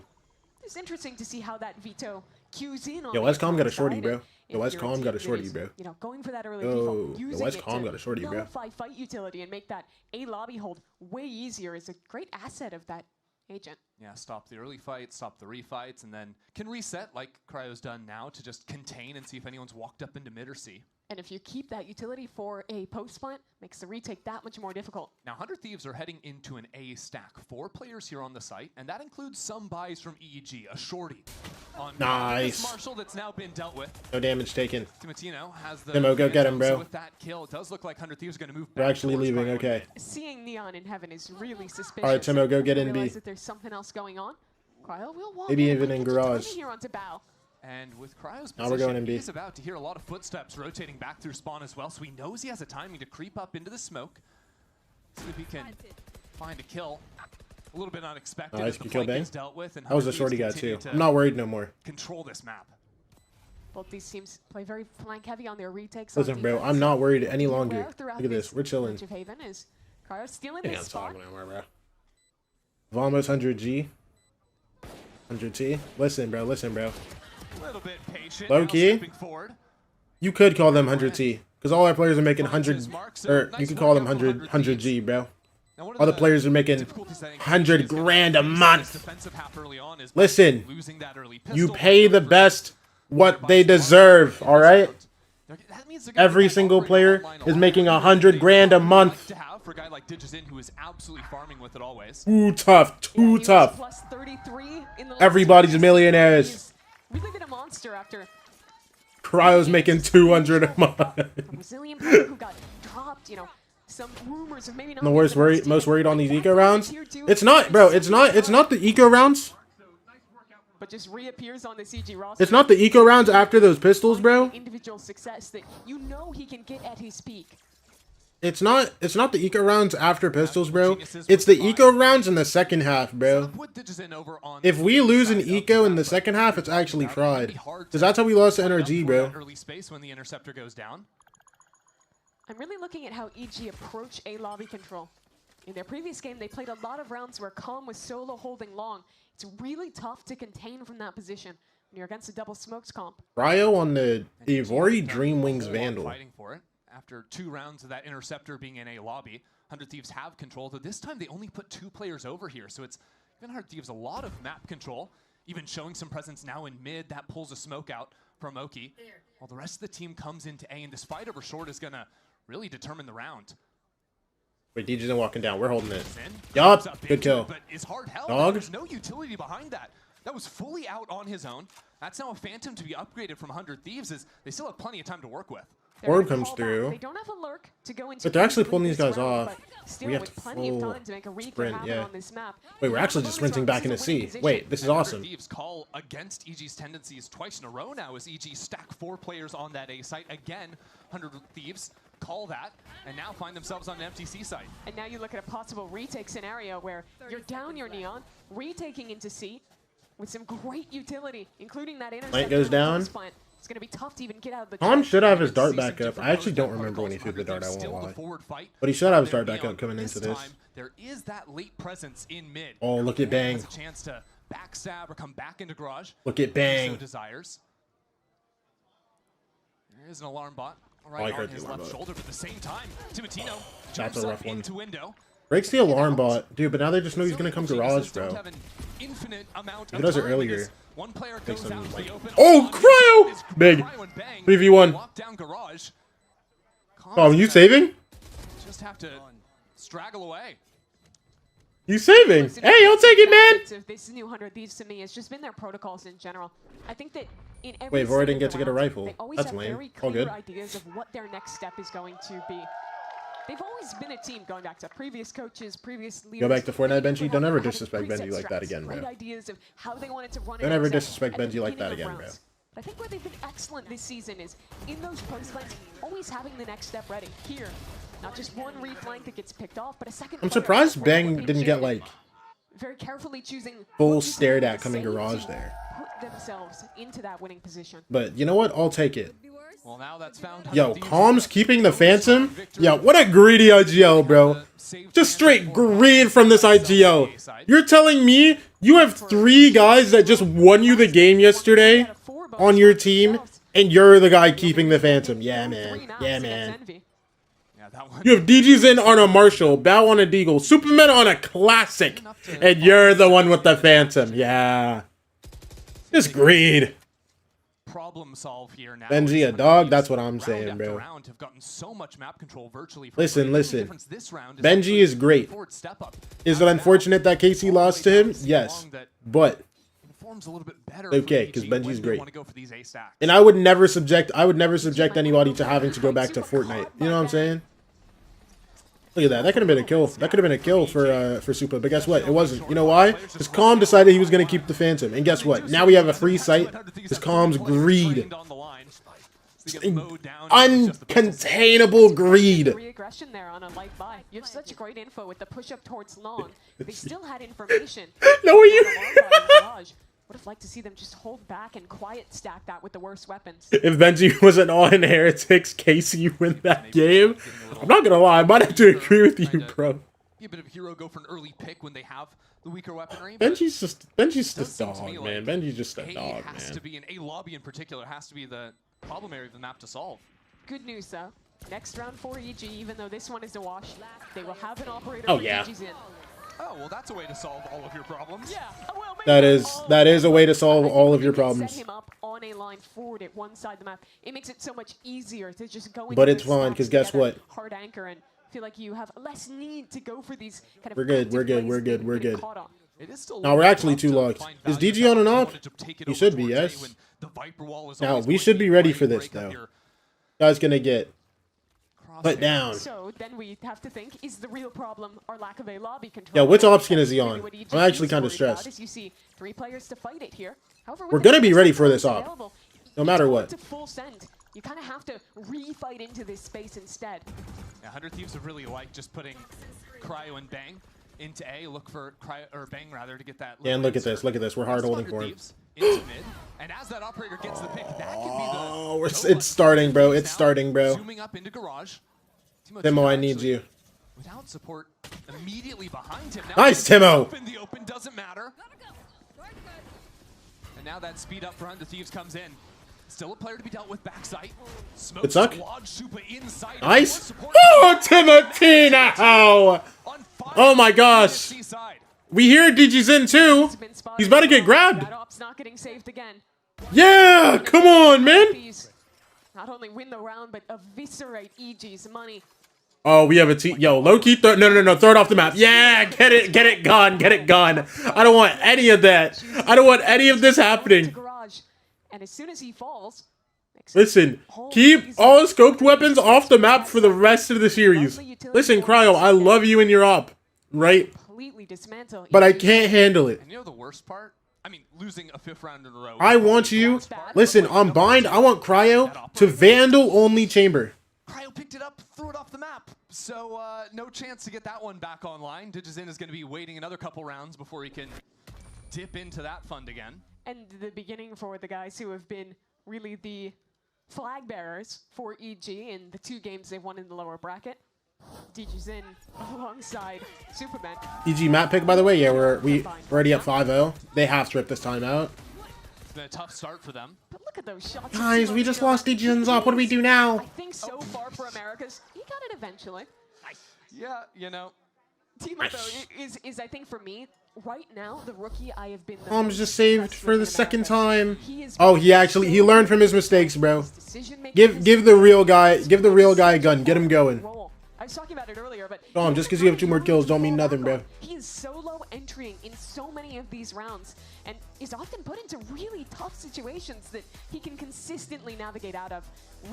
It's interesting to see how that veto cues in on. Yo, Westcom got a shorty, bro. Yo, Westcom got a shorty, bro. You know, going for that early Yo, using Westcom got a shorty, bro. Nullify fight utility and make that A lobby hold way easier is a great asset of that agent. Yeah, stop the early fights, stop the refights, and then can reset like Cryo's done now to just contain and see if anyone's walked up into mid or C. And if you keep that utility for a post plant, makes the retake that much more difficult. Now, 100 Thieves are heading into an A stack. 4 players here on the site, and that includes some buys from EEG, a shorty. On nice. Marshall that's now been dealt with. No damage taken. Timotino has the Timo, go get him, bro. So with that kill, it does look like 100 Thieves are going to move back. We're actually leaving, okay. Seeing Neon in heaven is really suspicious. All right, Timo, go get in B. That there's something else going on. Cryo will walk maybe even in garage. Here onto Bow. And with Cryo's position, now we're going in B. He's about to hear a lot of footsteps rotating back through spawn as well, so he knows he has a timing to creep up into the smoke. See if he can find a kill. A little bit unexpected. Nice, as the kill bang. dealt with, and That was a shorty guy too. I'm not worried no more. Control this map. Both these teams play very flank heavy on their retakes. Listen, bro, I'm not worried any longer. Look at this, we're chilling. Is Cryo stealing this spot? Vamos 100G. 100T. Listen, bro. A little bit patient. Low key. You could call them 100T. Because all our players are making 100, or you could call them 100G, bro. All the players are making 100 grand a month. Listen, you pay the best what they deserve, all right? Every single player is making 100 grand a month. For a guy like DigiZin, who is absolutely farming with it always. Too tough, too tough. Everybody's millionaires. Really been a monster after. Cryo's making 200 a month. A Brazilian player who got dropped, you know, some rumors of maybe not. The most worried on these eco rounds? It's not, bro. It's not the eco rounds. But just reappears on the CG roster. It's not the eco rounds after those pistols, bro. Individual success that you know he can get at his peak. It's not the eco rounds after pistols, bro. It's the eco rounds in the second half, bro. If we lose an eco in the second half, it's actually fraud. Because that's how we lost to NRG, bro. Early space when the interceptor goes down. I'm really looking at how EG approach A lobby control. In their previous game, they played a lot of rounds where Calm was solo holding long. It's really tough to contain from that position when you're against a double smokes comp. Cryo on the Ivory Dreamwings Vandal. Fighting for it. After 2 rounds of that interceptor being in a lobby, 100 Thieves have control. Though this time they only put 2 players over here, so it's given 100 Thieves a lot of map control, even showing some presence now in mid. That pulls a smoke out from Oki. While the rest of the team comes into A, and this fight over short is going to really determine the round. Wait, DJ's walking down. We're holding it. Yup, good kill. But is hard held. Dog. There's no utility behind that. That was fully out on his own. That's now a Phantom to be upgraded from 100 Thieves, as they still have plenty of time to work with. Orb comes through. They don't have a lurk to go into, but they're actually pulling these guys off. Still, we have with to plenty of time to make a sprint, yeah. on this map. Wait, we're actually just sprinting back into C. Wait, this is awesome. Thieves call against EG's tendencies twice in a row now as EG stack 4 players on that A site. Again, 100 Thieves call that and now find themselves on an empty C site. And now you look at a possible retake scenario where you're down your Neon, retaking into C with some great utility, including that interceptor. Light goes down. It's going to be tough to even get out of the Tom should have his dart back up. I actually don't remember when he threw the dart, I won't lie. But he should have his dart back up coming into this. There is that late presence in mid. Oh, look at Bang. Has a chance to backstab or come back into garage. Look at Bang. So desires. There is an alarm bot right on his left shoulder, but at the same time, Timotino jumps up into window. Breaks the alarm bot. Dude, but now they just know he's going to come garage, bro. He does it earlier. One player goes out to the open. Oh, Cryo! Big. 3v1. Oh, are you saving? Just have to straggle away. He's saving. Hey, I'll take it, man. Of this new 100 Thieves to me has just been their protocols in general. I think that in every Wait, Vora didn't single get to get a round, rifle. they always That's have lame. very All clear good. ideas of what their next step is going to be. They've always been a team going back to previous coaches, previous leaders. Go back to Fortnite, Benji. Don't ever Having disrespect preset Benji like that strats, again, bro. great ideas of how they wanted to run Don't it ever at the disrespect Benji like that beginning of again, bro. rounds. But I think where they've been excellent this season is in those post lanes, always having the next step ready. Here, not just one reflank that gets picked off, but a second. I'm player surprised for Bang what didn't they get did. like Very carefully choosing full what you stared can at coming say garage to there. Put themselves into that winning position. But you know what? I'll take it. Well, now that's found. Yo, Calm's keeping the Phantom. Yo, what a greedy IGL, bro. Just straight greed from this IGL. You're telling me you have 3 guys that just won you the game yesterday on your team, and you're the guy keeping the Phantom. Yeah, man. Yeah, man. You have DG's in on a Marshall, Bow on a Deagle, Superman on a Classic, and you're the one with the Phantom. Yeah. Just greed. Problem solve here now. Benji a dog? That's what I'm saying, bro. Have gotten so much map control virtually from Listen. this round Benji is great. Is it unfortunate that KC lost to him? Yes. But okay, because Benji's great. And I would never subject anybody to having to go back to Fortnite. You know what I'm saying? Look at that. That could have been a kill. That could have been a kill for Super. But guess what? It wasn't. You know why? Because Calm decided he was going to keep the Phantom. And guess what? Now we have a free site. Because Calm's greed. Uncontainable greed. Re-aggression there on a light buy. You have such great info with the push up towards long. They still had information. No, you. Would have liked to see them just hold back and quiet stack that with the worst weapons. If Benji wasn't on Heretics, Casey win that game. I'm not gonna lie, I might have to agree with you, bro. Be a bit of hero, go for an early pick when they have the weaker weaponry. Benji's just a dog, man. Benji's just a dog, has man. to be, and A lobby in particular has to be the problem area of the map to solve. Good news though. Next round for EG, even though this one is a wash, they will have an operator Oh, for yeah. EG's in. Oh, well, that's a way to solve all of your problems. Yeah. Well, That is a way to solve all of your problems. Set him up on a line forward at one side of the map. It makes it so much easier to just go into But it's those fine, stacks because guess together, what? hard anchor, and feel like you have less need to go for these kind of. We're good, active we're good, plays we're that good, you we're get good. caught on. It is still Now we're actually 2 locked. Is DG on and off? He should be, yes. Now we should be ready for this though. Guy's gonna get put down. So then we have to think: is the real problem our lack of a lobby control? Yeah, which op skin is he on? What EG I'm actually is kind of worried about stressed. is you see 3 players to fight it here. However, We're with the gonna be best ready for this players op, available, no it's matter going what. to full send. You kind of have to re-fight into this space instead. Yeah, 100 Thieves would really like just putting Cryo and Bang into A. Look for Cryo or Bang rather to get that. And look at this, look at this. We're hard holding for him. Into mid, and as that operator gets the pick, that could be the. Oh, it's starting, bro. It's starting, bro. Zooming up into garage. Timo, I need you. Without support immediately behind him. Nice, Timo. The open doesn't matter. And now that speed up for 100 Thieves comes in. Still a player to be dealt with backside. Good suck. Super inside. Nice. Oh, Timotino! Oh my gosh. We hear DG's in too. He's about to get grabbed. That op's not getting saved again. Yeah, come on, man. Not only win the round, but eviscerate EG's money. Oh, we have a team. Yo, low-key, no, throw it off the map. Yeah, get it gone. I don't want any of that. I don't want any of this happening. And as soon as he falls, listen, keep all scoped weapons off the map for the rest of the series. Listen, Cryo, I love you in your op, right? But I can't handle it. And you know the worst part? I mean, losing a 5th round in a row. I want you. Listen, on Bind, I want Cryo to Vandal only chamber. Cryo picked it up, threw it off the map. So no chance to get that one back online. Digizin is going to be waiting another couple rounds before he can dip into that fund again. And the beginning for the guys who have been really the flag bearers for EG in the 2 games they've won in the lower bracket. DG's in alongside Superman. EG map pick, by the way. Yeah, we're already at 5-0. They have stripped this time out. It's been a tough start for them. But look at those shots. Guys, we just lost DG's op. What do we do now? I think so far for Americas, he got it eventually. Yeah, you know. Timo, though, is I think for me, right now, the rookie I have been. Mom's just saved for the 2nd time. Oh, he learned from his mistakes, bro. Give the real guy a gun. Get him going. I was talking about it earlier, but Just because you have 2 more kills don't mean nothing, bro. He is solo entering in so many of these rounds and is often put into really tough situations that he can consistently navigate out of.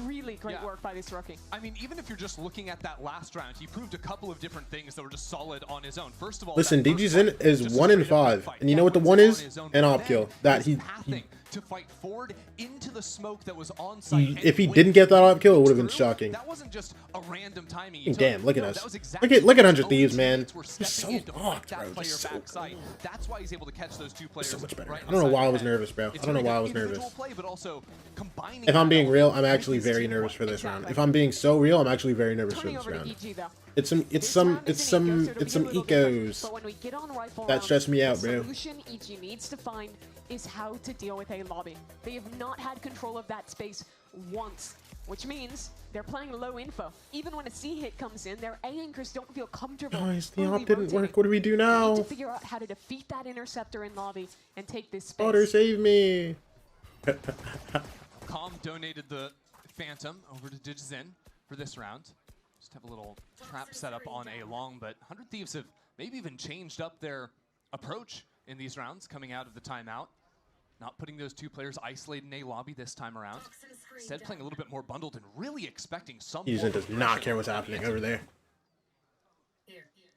Really great work by this rookie. I mean, even if you're just looking at that last round, he proved a couple of different things that were just solid on his own. First of all, Listen, DGZin is 1 in 5, and you know what the 1 is? An op kill. That he to fight forward into the smoke that was on site. if he didn't get that op kill, it would have been shocking. That wasn't just a random timing. Damn, look at us. Look at 100 Thieves, man. We're so locked, bro. Just so cool. That's why he's able to catch those 2 players. So much better. Right I don't know why I was nervous, bro. I don't know why I was nervous. Play, but also if I'm being real, I'm actually very nervous for this round. If I'm being so real, I'm actually very nervous for this round. It's some ecos that stress me out, bro. The solution EG needs to find is how to deal with a lobby. They have not had control of that space once, which means they're playing low info. Even when a C hit comes in, their A anchors don't feel comfortable. Guys, the op didn't work. What do we do now? We need to figure out how to defeat that interceptor in lobby and take this space. Otter, save me. Com donated the Phantom over to DigZin for this round. Just have a little trap set up on A long, but 100 Thieves have maybe even changed up their approach in these rounds coming out of the timeout. Not putting those 2 players isolated in A lobby this time around. Instead playing a little bit more bundled and really expecting some. DigZin does not care what's happening over there.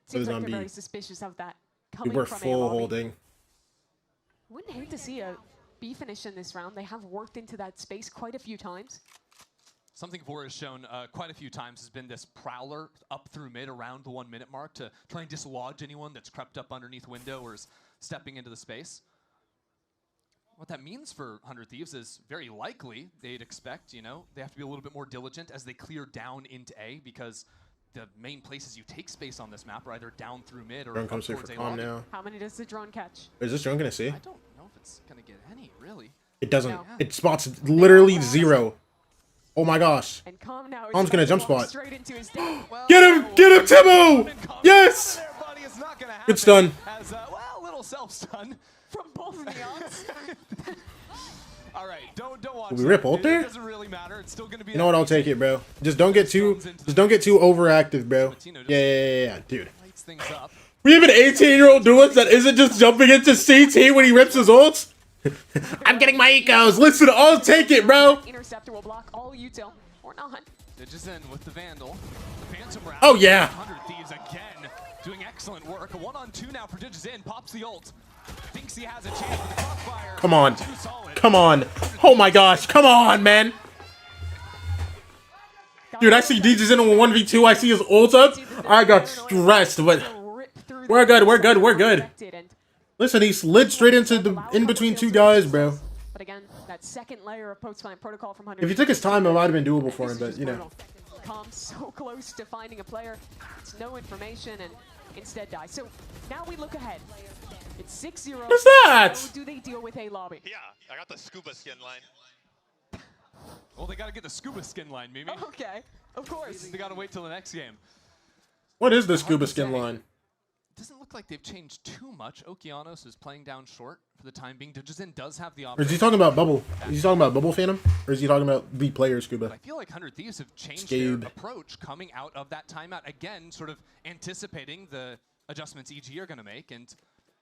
Seems like they're very suspicious of that coming We're from full A lobby. holding. Wouldn't hate to see a B finish in this round. They have worked into that space quite a few times. Something Vor has shown quite a few times has been this prowler up through mid around the 1 minute mark to try and dislodge anyone that's crept up underneath window or is stepping into the space. What that means for 100 Thieves is very likely they'd expect, you know, they have to be a little bit more diligent as they clear down into A, because the main places you take space on this map are either down through mid or Drone comes through towards for A Com lobby. now. How many does the drone catch? Is this drone gonna see? I don't know if it's gonna get any, really. It doesn't. No. It spots literally 0. Oh my gosh. And Com now Com's gonna jump spot. straight into his death. Get him, Timo! Yes! Good stun. As, well, little self-stun from both of the odds. All right, don't watch. Did we rip ult there? It doesn't really matter. It's still gonna be. You know what? I'll take it, bro. Just don't get too overactive, bro. Yeah, dude. We have an 18-year-old duelist that isn't just jumping into CT when he rips his ults. I'm getting my ecos. Listen, I'll take it, bro. Interceptor will block all util or not. DigZin with the Vandal. The Phantom round. Oh yeah. 100 Thieves again doing excellent work. A 1-on-2 now for DigZin. Pops the ult. Thinks he has a chance with the crossfire. Come on. Come on. Oh my gosh. Come on, man. Dude, I see DGZin on 1v2. I see his ult up. I got stressed, but we're good. We're good. We're good. Listen, he slid straight into the in between 2 guys, bro. But again, that second layer of post-fight protocol from 100. If he took his time, it might have been doable for him, but you know. Com so close to finding a player. It's no information and instead dies. So now we look ahead. It's 6-0. What's that? How do they deal with A lobby? Yeah, I got the scuba skin line. Well, they got to get the scuba skin line, Mimi. Okay, of course. They got to wait till the next game. What is the scuba skin line? Doesn't look like they've changed too much. Okeanos is playing down short for the time being. DigZin does have the option. Or is he talking about Bubble? Is he talking about Bubble Phantom? Or is he talking about the player scuba? I feel like 100 Thieves have changed their approach coming out of that timeout. Again, sort of anticipating the adjustments EG are going to make and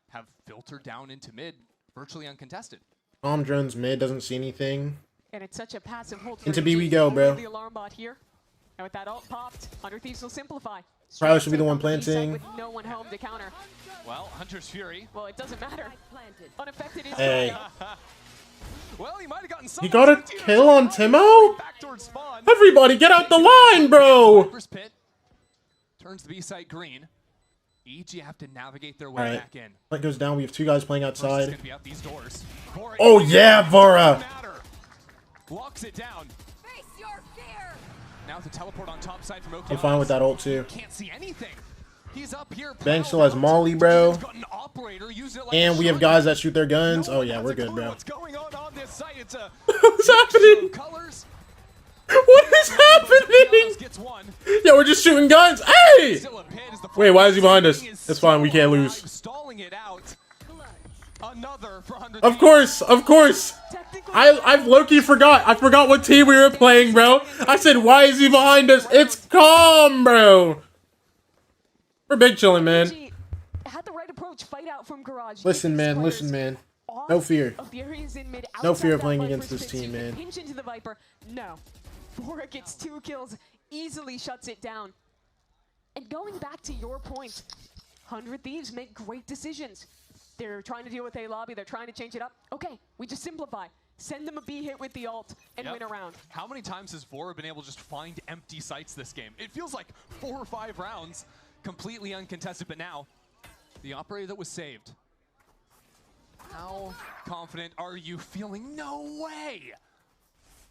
have filtered down into mid virtually uncontested. Drones mid, doesn't see anything. And it's such a passive hold. Into B we go, bro. The alarm bot here. And with that ult popped, 100 Thieves will simplify. Probably should be the one planting. With no one home to counter. Well, Hunter's Fury. Well, it doesn't matter. Unaffected is Hey. Well, he might have gotten You got a kill on Timo? Everybody get out the line, bro! Turns the B site green. EG have to navigate their way back in. Light goes down. We have 2 guys playing outside. Out these doors. Oh yeah, Vora! Locks it down. Face your fear. Now the teleport on top side from I'm fine with that ult too. Can't see anything. He's up here. Bang still has Molly, bro. And we have guys that shoot their guns. Oh yeah, we're good, bro. What's going on this site? It's a What's happening? What is happening? Yeah, we're just shooting guns. Hey! Wait, why is he behind us? It's fine, we can't lose. Stalling it out. Another for 100. Of course, of course. I've low-key forgot. I forgot what team we were playing, bro. I said, why is he behind us? It's calm, bro. We're big chilling, man. Had the right approach, fight out from Garage. Listen, man. Listen, man. No fear. No fear of playing against this team, man. Pinch into the Viper. No. Bora gets 2 kills, easily shuts it down. And going back to your point, 100 Thieves make great decisions. They're trying to deal with a lobby. They're trying to change it up. Okay, we just simplify. Send them a B hit with the ult and win a round. How many times has Bora been able to just find empty sites this game? It feels like 4 or 5 rounds, completely uncontested, but now the operator that was saved. How confident are you feeling? No way!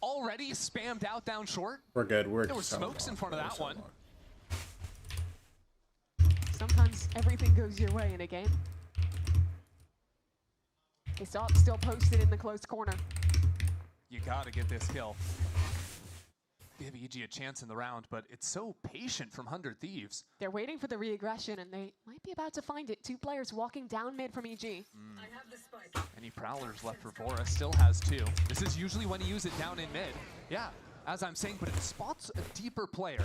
Already spammed out down short? We're good. There were smokes in front of that one. Sometimes everything goes your way in a game. It's still posted in the close corner. You gotta get this kill. Give EG a chance in the round, but it's so patient from 100 Thieves. They're waiting for the re-aggression, and they might be about to find it. 2 players walking down mid from EG. I have the spike. Any prowlers left for Bora? Still has 2. This is usually when you use it down in mid. Yeah, as I'm saying, but it spots a deeper player.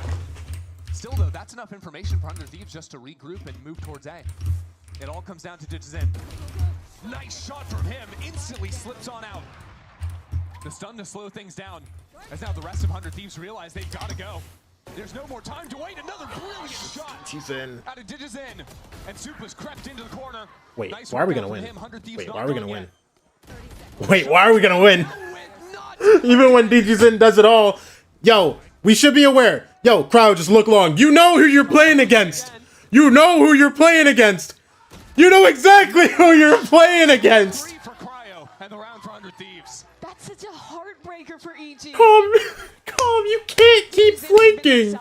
Still, though, that's enough information for 100 Thieves just to regroup and move towards A. It all comes down to Digizin. Nice shot from him. Instantly slips on out. The stun to slow things down. As now the rest of 100 Thieves realize they've got to go. There's no more time to wait. Another brilliant shot. He's in. Out of Digizin. And Supa's crept into the corner. Wait, Nice why are we work going to out win? from him. Wait, why are we going to win? Wait, why are we going to win? Even when DGZin does it all. Yo, we should be aware. Yo, crowd, just look long. You know who you're playing against. You know who you're playing against. You know exactly who you're playing against. For Cryo and the round for 100 Thieves. That's such a heartbreaker for EG. Calm, you can't keep flanking.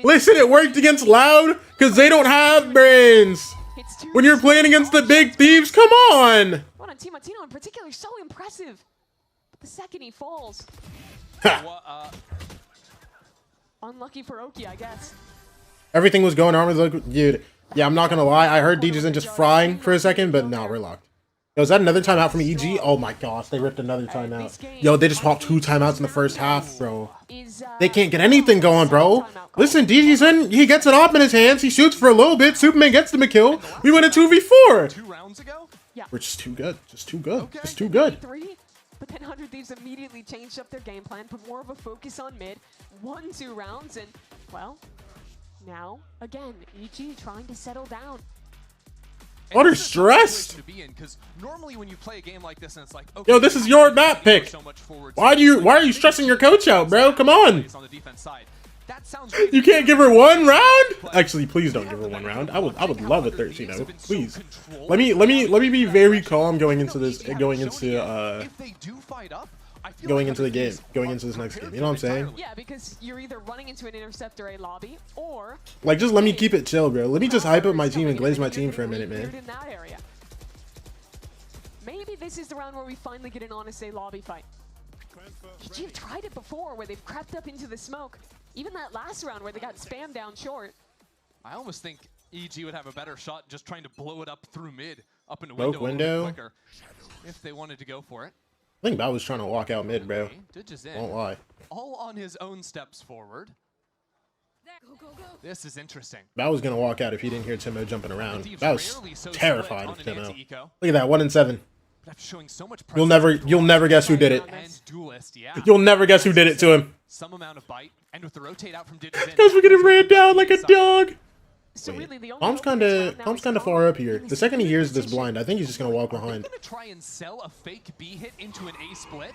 Listen, it worked against Loud because they don't have brains. When you're playing against the big thieves, come on. One on Team Latino in particular, so impressive. But the second he falls. Unlucky for Oki, I guess. Everything was going on with the dude. Yeah, I'm not gonna lie. I heard DJ's just frying for a second, but no, we're locked. Yo, is that another timeout from EG? Oh my gosh, they ripped another timeout. Yo, they just popped 2 timeouts in the first half, bro. They can't get anything going, bro. Listen, DJ's he gets an op in his hands. He shoots for a little bit. Superman gets them a kill. We win a 2v4. 2 rounds ago? Yeah. We're just too good. Just too good. Just too good. But then 100 Thieves immediately changed up their game plan, put more of a focus on mid, won 2 rounds, and, well, now, again, EG trying to settle down. Utter stress. Because normally when you play a game like this and it's like, okay, yo, this is your map pick. Why are you stressing your coach out, bro? Come on. You can't give her 1 round? Actually, please don't give her 1 round. I would love a 13-0. Please. Let me be very calm going into this the game, going into this next game. You know what I'm saying? Yeah, because you're either running into an interceptor A lobby or like just let me keep it chill, bro. Let me just hype up my team and glaze my team for a minute, man. In that area. Maybe this is the round where we finally get an honest A lobby fight. You've tried it before where they've crept up into the smoke. Even that last round where they got spammed down short. I almost think EG would have a better shot just trying to blow it up through mid, up in a window quicker, if they wanted to go for it. I think Bao was trying to walk out mid, bro. Won't lie. All on his own steps forward. This is interesting. Bao was gonna walk out if he didn't hear Timo jumping around. Bao was terrified of Timo. Look at that, 1 and 7. You'll never guess who did it. You'll never guess who did it to him. Some amount of bite, and with the rotate out from Digizin. Guys, we're getting ran down like a dog. So really, Palm's kind of far up here. The second he hears this blind, I think he's just gonna walk behind. Gonna try and sell a fake B hit into an A split.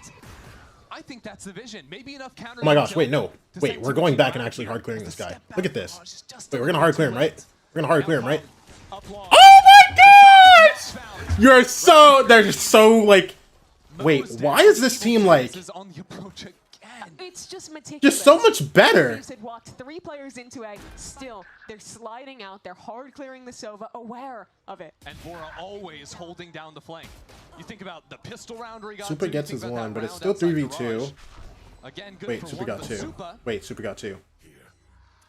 I think that's the vision. Maybe enough counter. Oh my gosh! Wait, no. Wait, we're going back and actually hard clearing this guy. Look at this. Wait, we're gonna hard clear him, right? We're gonna hard clear him, right? Oh my gosh! You're so. They're just so like. Wait, why is this team like? It's just meticulous. Just so much better. Had walked 3 players into A. Still, they're sliding out. They're hard clearing the Sova, aware of it. And Bora always holding down the flank. You think about the pistol round where he got Super gets his 1, but it's still 3v2. Again, good wait, Super got 2. Wait, Super got 2.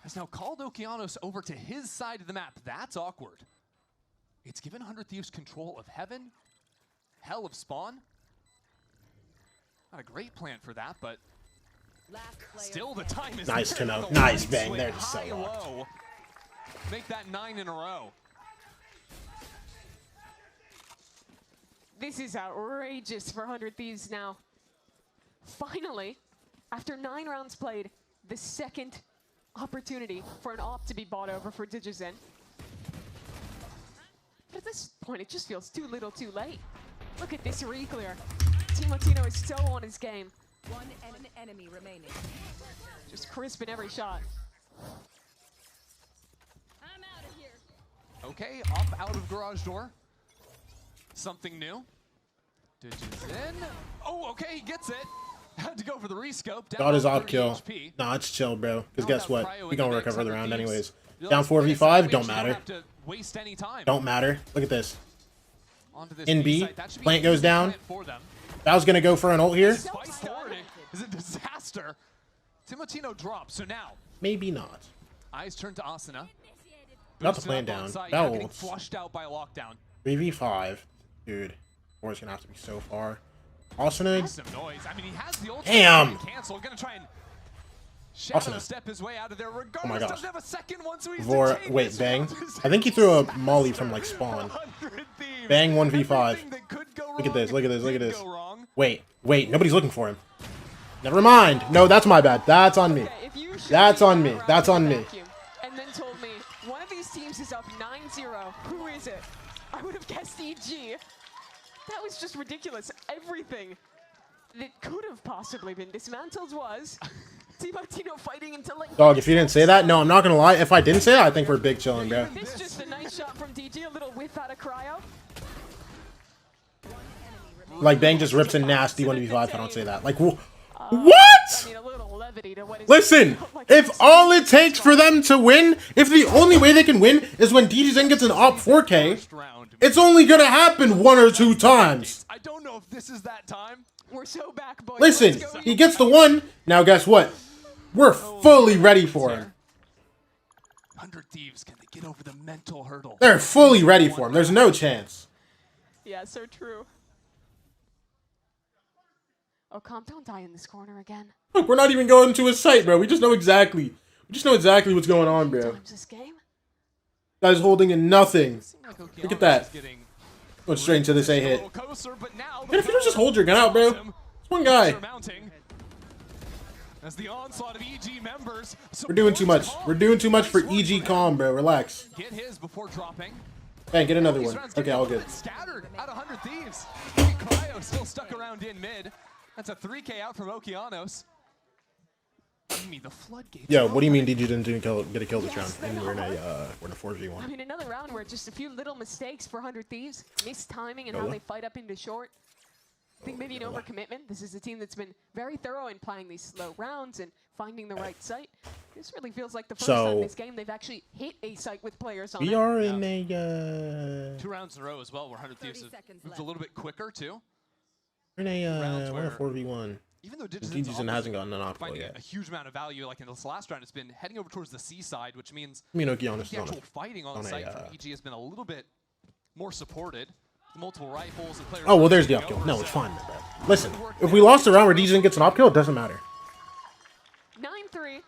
Has now called Okeanos over to his side of the map. That's awkward. It's given 100 Thieves control of Heaven, Hell of Spawn. Not a great plan for that, but still the time is Nice, there. Timo. The Nice, light Bang. swing They're just so high locked. low. Make that 9 in a row. This is outrageous for 100 Thieves now. Finally, after 9 rounds played, the second opportunity for an op to be bought over for Digizen. But at this point, it just feels too little too late. Look at this re-clear. Timotino is so on his game. One enemy remaining. Just crisp in every shot. I'm out of here. Okay, up out of garage door. Something new. Digizen. Oh, okay, he gets it. Had to go for the rescope. Got his op 30 kill. HP. Nah, it's chill, bro. Because Now guess that what? Cryo We in gonna the recover the mix, round 100 anyways. Thieves. Down Like I 4v5, said, we don't actually matter. have to waste any time. Don't matter. Look at this. Onto this In B, site. That should be plant an goes easy down. plant for them. I was gonna go for an ult here. Spike forward is a disaster. Timotino drops, so now Maybe not. eyes turn to Asuna. Got the Boosted plant up on down. site, That now getting ults. flushed out by lockdown. 3v5. Dude. Or it's gonna have to be so far. Asuna. Some noise. I mean, he has the ult. Damn. Cancel. Gonna try and shadow Asuna. step his way out of there. Regardless, Oh my gosh. doesn't have a second one, so he's Vor, detained wait, this Bang. round. I think he threw a molly from like spawn. 100 Thieves. Bang 1v5. Everything that could go Look at this, wrong look at this, look at did this. go wrong. Wait, nobody's looking for him. Never mind. No, that's my bad. That's on me. Okay, if you showed That's me on that me. round That's in a on me. vacuum And then told me one of these teams is up 9-0. Who is it? I would have guessed EG. That was just ridiculous. Everything that could have possibly been dismantled was Timotino fighting until like. Dog, if you didn't say that, no, I'm not gonna lie. If I didn't say that, I think we're big chilling, bro. This is just a nice shot from DG, a little whiff out of cryo. Like, Bang just rips a nasty 1v5 if I don't say that. Like, I what? mean, a little levity to what is Listen, if all it takes for them to win, if the only way they can win is when DGZen gets an op 4K, it's only gonna happen 1 or 2 times. I don't know if this is that time. We're so back, boys. Listen, Let's go. he gets the 1. Now, guess what? We're fully ready for him. 100 Thieves, can they get over the mental hurdle? They're fully ready for him. There's no chance. Yeah, so true. Oh, Calm, don't die in this corner again. Look, we're not even going to his site, bro. We just know exactly. We just know exactly what's going on, bro. Times this game. Guy's holding in nothing. Like Look at that. Okeano's getting Going straight into this A a hit. little closer, but now And if you don't just hold your gun out, bro. It's one guy. mounting. As the onslaught of EG members. We're doing too much. support We're doing too much for Nice work EG him. Calm, bro. Relax. Get his before dropping. Bang, get another These one. rounds getting Okay, a all little good. bit scattered out of 100 Thieves. Cryo still stuck around in mid. That's a 3K out from Okeanos. Give me the floodgates. Yo, what do you mean DG didn't get a kill this round? And we're in a 4v1. I mean, another round where just a few little mistakes for 100 Thieves, missed timing and how Nola. they fight up into short. I think maybe an overcommitment. This is a team that's been very thorough in playing these slow rounds and finding the right site. This really feels like the first time in this game they've actually hit a site with players on We it. are in a 2 rounds in a row as well, where 100 Thieves have moved a little bit quicker too. we're in rounds a where 4v1. Even though DGZen hasn't gotten an op kill finding yet. a huge amount of value, like in this last round, it's been heading over towards the C side, which means I mean, Okeanos is the on actual a, fighting on on a, site from EG has been a little bit more supported. Multiple rifles and players. Oh, well, there's the op kill. No, it's fine, bro. Listen, if we lost a round where DGZen gets an op kill, it doesn't matter. 9-3.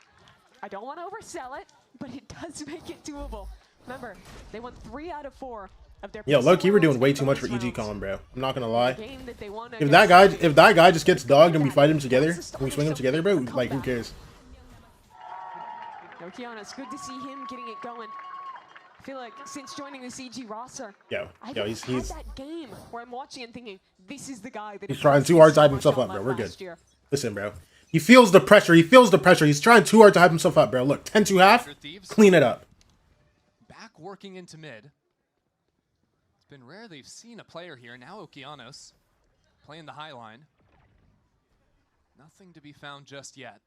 I don't want to oversell it, but it does make it doable. Remember, they won 3 out of 4 of their. Yo, low-key, we're doing way too much for EG Calm, bro. I'm not gonna lie. If that guy just gets dogged and we fight him together, and we swing him together, bro, like, who cares? Okeanos, good to see him getting it going. I feel like since joining the CG roster, Yo, he's had that game where I'm watching and thinking, this is the guy that he's trying too hard to hype himself up, bro. We're good. Listen, bro. He feels the pressure. He feels the pressure. He's trying too hard to hype himself up, bro. Look, 10-2 half. Clean it up. Back working into mid. It's been rare they've seen a player here. Now Okeanos playing the high line. Nothing to be found just yet.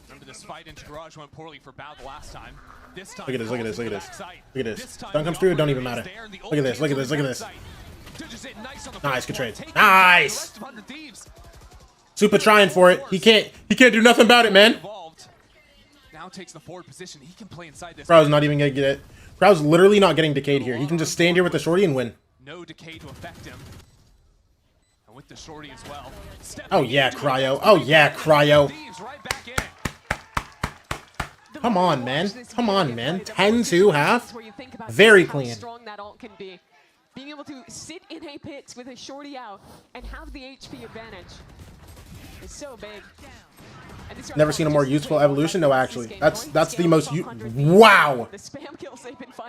Remember this fight into garage went poorly for Bao the last time. This time, Look at this, look at this, look at this. backside. Look at This this. time Don't come the through, it don't operator even is matter. there, and the Look at this, look at this, look at this. Dodges it nice on the Nice, first good one, trade. taking Nice. the rest of 100 Thieves. Super trying for it. He can't do nothing about it, man. Involved. Now takes the forward position. He can play inside this. Crow's not even gonna get it. Crow's literally not getting decayed here. He can just stand here with the shorty and win. No decay to affect him. with the shorty as well. Oh yeah, Cryo. Oh yeah, Cryo. Come on, man. Come on, man. 10-2 half. Very clean. Strong that ult can be. Being able to sit in a pit with a shorty out and have the HP advantage is so big. Never seen a more useful evolution. No, actually, that's the most wow.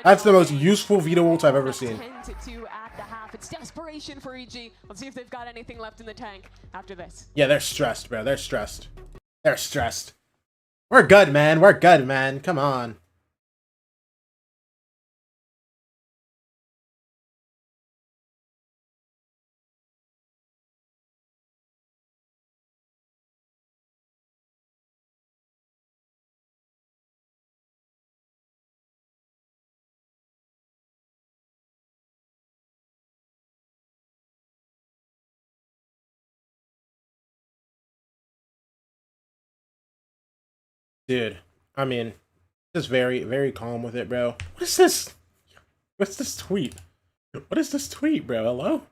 That's the most useful Vito ult I've ever seen. 10-2 at the half. It's desperation for EG. Let's see if they've got anything left in the tank after this. Yeah, they're stressed, bro. They're stressed. They're stressed. We're good, man. We're good, man. Come on. Dude, I mean, just very, very calm with it, bro. What is this? What's this tweet? What is this tweet, bro? Hello?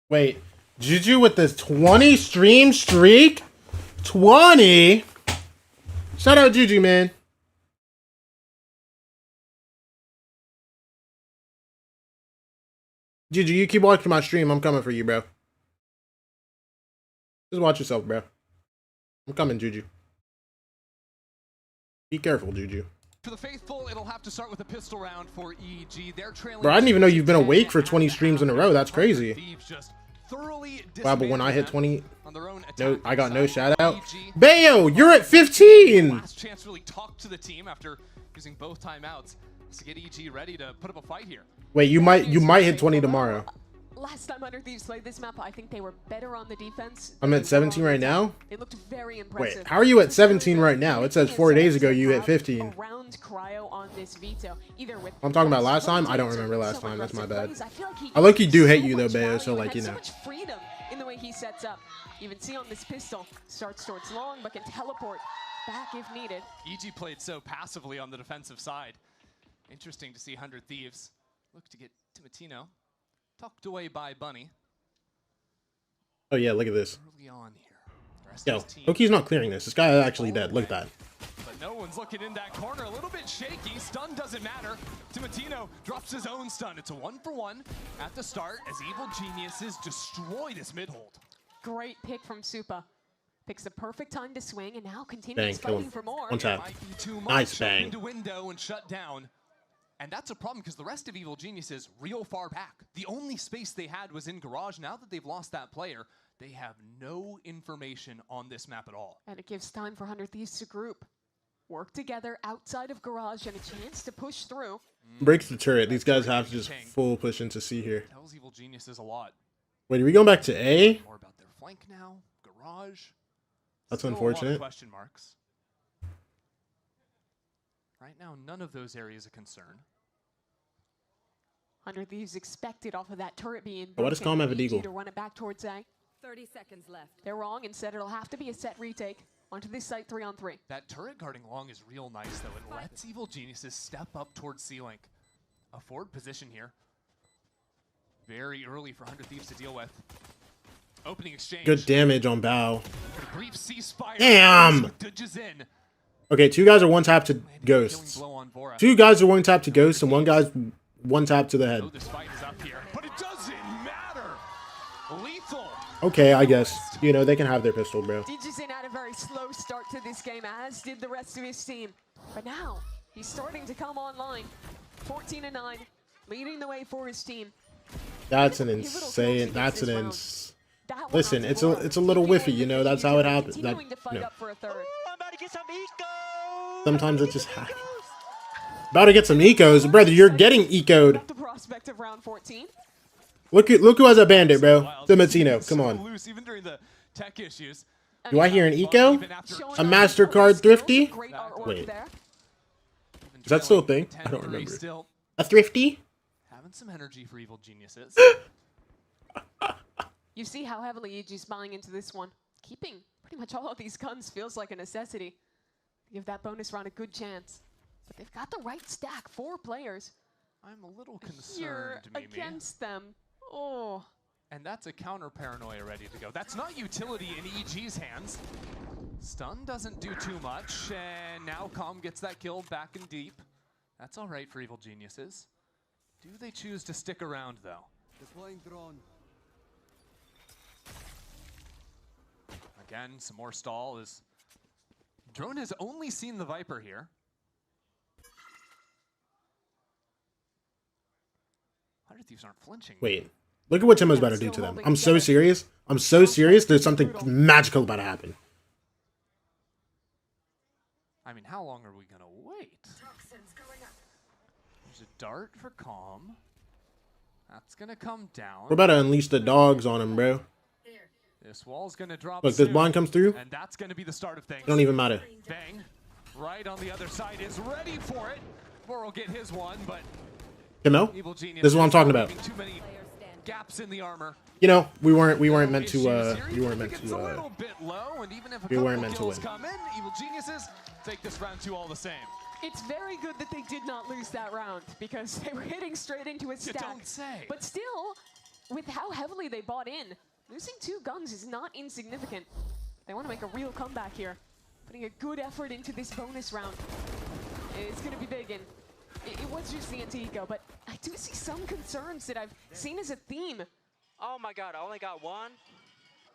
Wait, Juju with this 20 stream streak? 20? Shout out Juju, man. Juju, you keep watching my stream. I'm coming for you, bro. Just watch yourself, bro. I'm coming, Juju. Be careful, Juju. For the faithful, it'll have to start with a pistol round for EG. They're trailing. Bro, I didn't even know you've been awake for 20 streams in a row. That's crazy. Wow, but when I hit 20, no, I got no shout out. Bayo, you're at 15. Last chance to really talk to the team after using both timeouts to get EG ready to put up a fight here. Wait, you might hit 20 tomorrow. Last time Under Thieves played this map, I think they were better on the defense. I'm at 17 right now. It looked very impressive. Wait, how are you at 17 right now? It says 4 days ago you hit 15. Around Cryo on this veto, either with I'm talking about last time. I don't remember last time. That's my bad. I look, you do hate you though, Bayo. So like, you know. So much freedom in the way he sets up. You can see on this pistol, starts long, but can teleport back if needed. EG played so passively on the defensive side. Interesting to see 100 Thieves look to get Timotino tucked away by Bunny. Oh yeah, look at this. Early on here. Yo, Oki's not clearing this. This guy is actually dead. Look at that. But no one's looking in that corner. A little bit shaky. Stun doesn't matter. Timotino drops his own stun. It's a 1-for-1 at the start as Evil Geniuses destroy this mid-hold. Great pick from Supa. Picks the perfect time to swing and now continues fighting for more. One tap. Nice bang. Into window and shut down. And that's a problem because the rest of Evil Geniuses real far back. The only space they had was in Garage. Now that they've lost that player, they have no information on this map at all. And it gives time for 100 Thieves to group. Work together outside of Garage and a chance to push through. Breaks the turret. These guys have to just full push into C here. Tells Evil Geniuses a lot. Wait, are we going back to A? More about their flank now. Garage. That's Still unfortunate. A lot of question marks. Right now, none of those areas a concern. 100 Thieves expected off of that turret being Why does Calm have a deagle? to run it back towards A. 30 seconds left. They're wrong. Instead, it'll have to be a set retake onto this site 3-on-3. That turret guarding long is real nice, though. It lets Evil Geniuses step up towards C-Link. A forward position here. Very early for 100 Thieves to deal with. Opening exchange. Good damage on Bow. Brief ceasefire. Damn! Okay, 2 guys are 1 tap to Ghosts. 2 guys are 1 tap to Ghosts, and 1 guy's 1 tap to the head. This fight is up here, but it doesn't matter. Lethal. Okay, I guess. You know, they can have their pistol, bro. DJZin had a very slow start to this game, as did the rest of his team. But now, he's starting to come online. 14-9, leading the way for his team. That's an insane. That's an Listen, it's a little whiffy, you know. That's how it happens. That, you know. Sometimes it just happens. About to get some ecos, brother. You're getting ecoed. The prospect of round 14. Look who has a bandit, bro. Timotino, come on. Loose even during the tech issues. Do I hear an eco? A MasterCard Thrifty? Wait. Is that still a thing? I don't remember. A Thrifty? Having some energy for Evil Geniuses. You see how heavily EG's buying into this one. Keeping pretty much all of these guns feels like a necessity. Give that bonus round a good chance. But they've got the right stack, 4 players. I'm a little concerned, Here Mimi. against them. Oh. And that's a counter paranoia ready to go. That's not utility in EG's hands. Stun doesn't do too much, and now Calm gets that kill back and deep. That's all right for Evil Geniuses. Do they choose to stick around, though? Deploying drone. Again, some more stall as Drone has only seen the Viper here. Hundred Thieves aren't flinching. Wait. Look at what Timo's about to do to them. I'm so serious. I'm so serious. There's something magical about to happen. I mean, how long are we gonna wait? There's a dart for Calm. That's gonna come down. We're about to unleash the dogs on him, bro. This wall's gonna drop. Look, this blind comes through. And that's gonna be the start of things. It don't even matter. Bang. Right on the other side is ready for it. Bor will get his one, but Timo, Evil Genius this is what I'm talking about. too many gaps in the armor. You know, we weren't meant to we weren't meant It's a little bit low, and even if a we weren't couple meant to kills win. come in, Evil Geniuses take this round 2 all the same. It's very good that they did not lose that round because they were hitting straight into a stack. don't say. But still, with how heavily they bought in, losing 2 guns is not insignificant. They want to make a real comeback here. Putting a good effort into this bonus round. It's going to be big, and it was just the anti-eco, but I do see some concerns that I've seen as a theme. Oh my god, I only got one?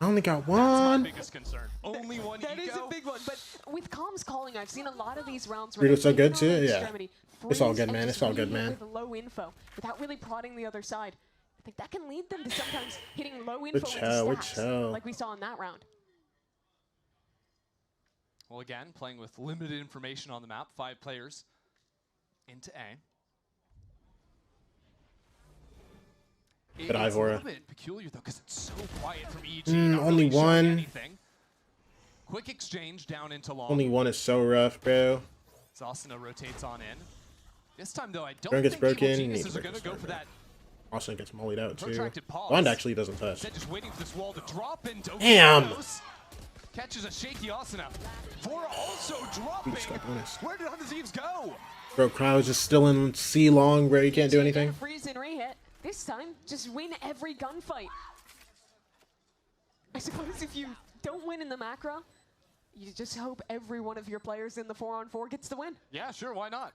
I only got That's one. my biggest concern. Only one That is eco. a big one, but with Calm's calling, I've seen a lot of these rounds Read where it so they good lean too? on the Yeah. extremity, It's all freeze, good, and man. just It's all good, lead man. With low info, without really prodding the other side. I think that can lead them to sometimes hitting low info We're with chill, we're stacks, chill. like we saw in that round. Well, again, playing with limited information on the map, 5 players into A. Good It's a Ivora. little bit peculiar though, because it's so quiet from EG. not Only really showing one. anything. Quick exchange down into long. Only one is so rough, bro. Zasana rotates on in. This time though, I don't Drone gets think Evil broken. Geniuses Needs are to going to go for that. Austin gets mollied out too. Protracted pause. Bond actually doesn't touch. Instead, just waiting for this wall to drop into. Damn. Catches a shaky Asuna. Vora also dropping. just got bonus. Where did Hunter Thieves go? Bro, Crowd's just still in C long, bro. You can't do anything. Freeze and rehit. This time, just win every gunfight. I suppose if you don't win in the macro, you just hope every one of your players in the 4-on-4 gets the win. Yeah, sure, why not?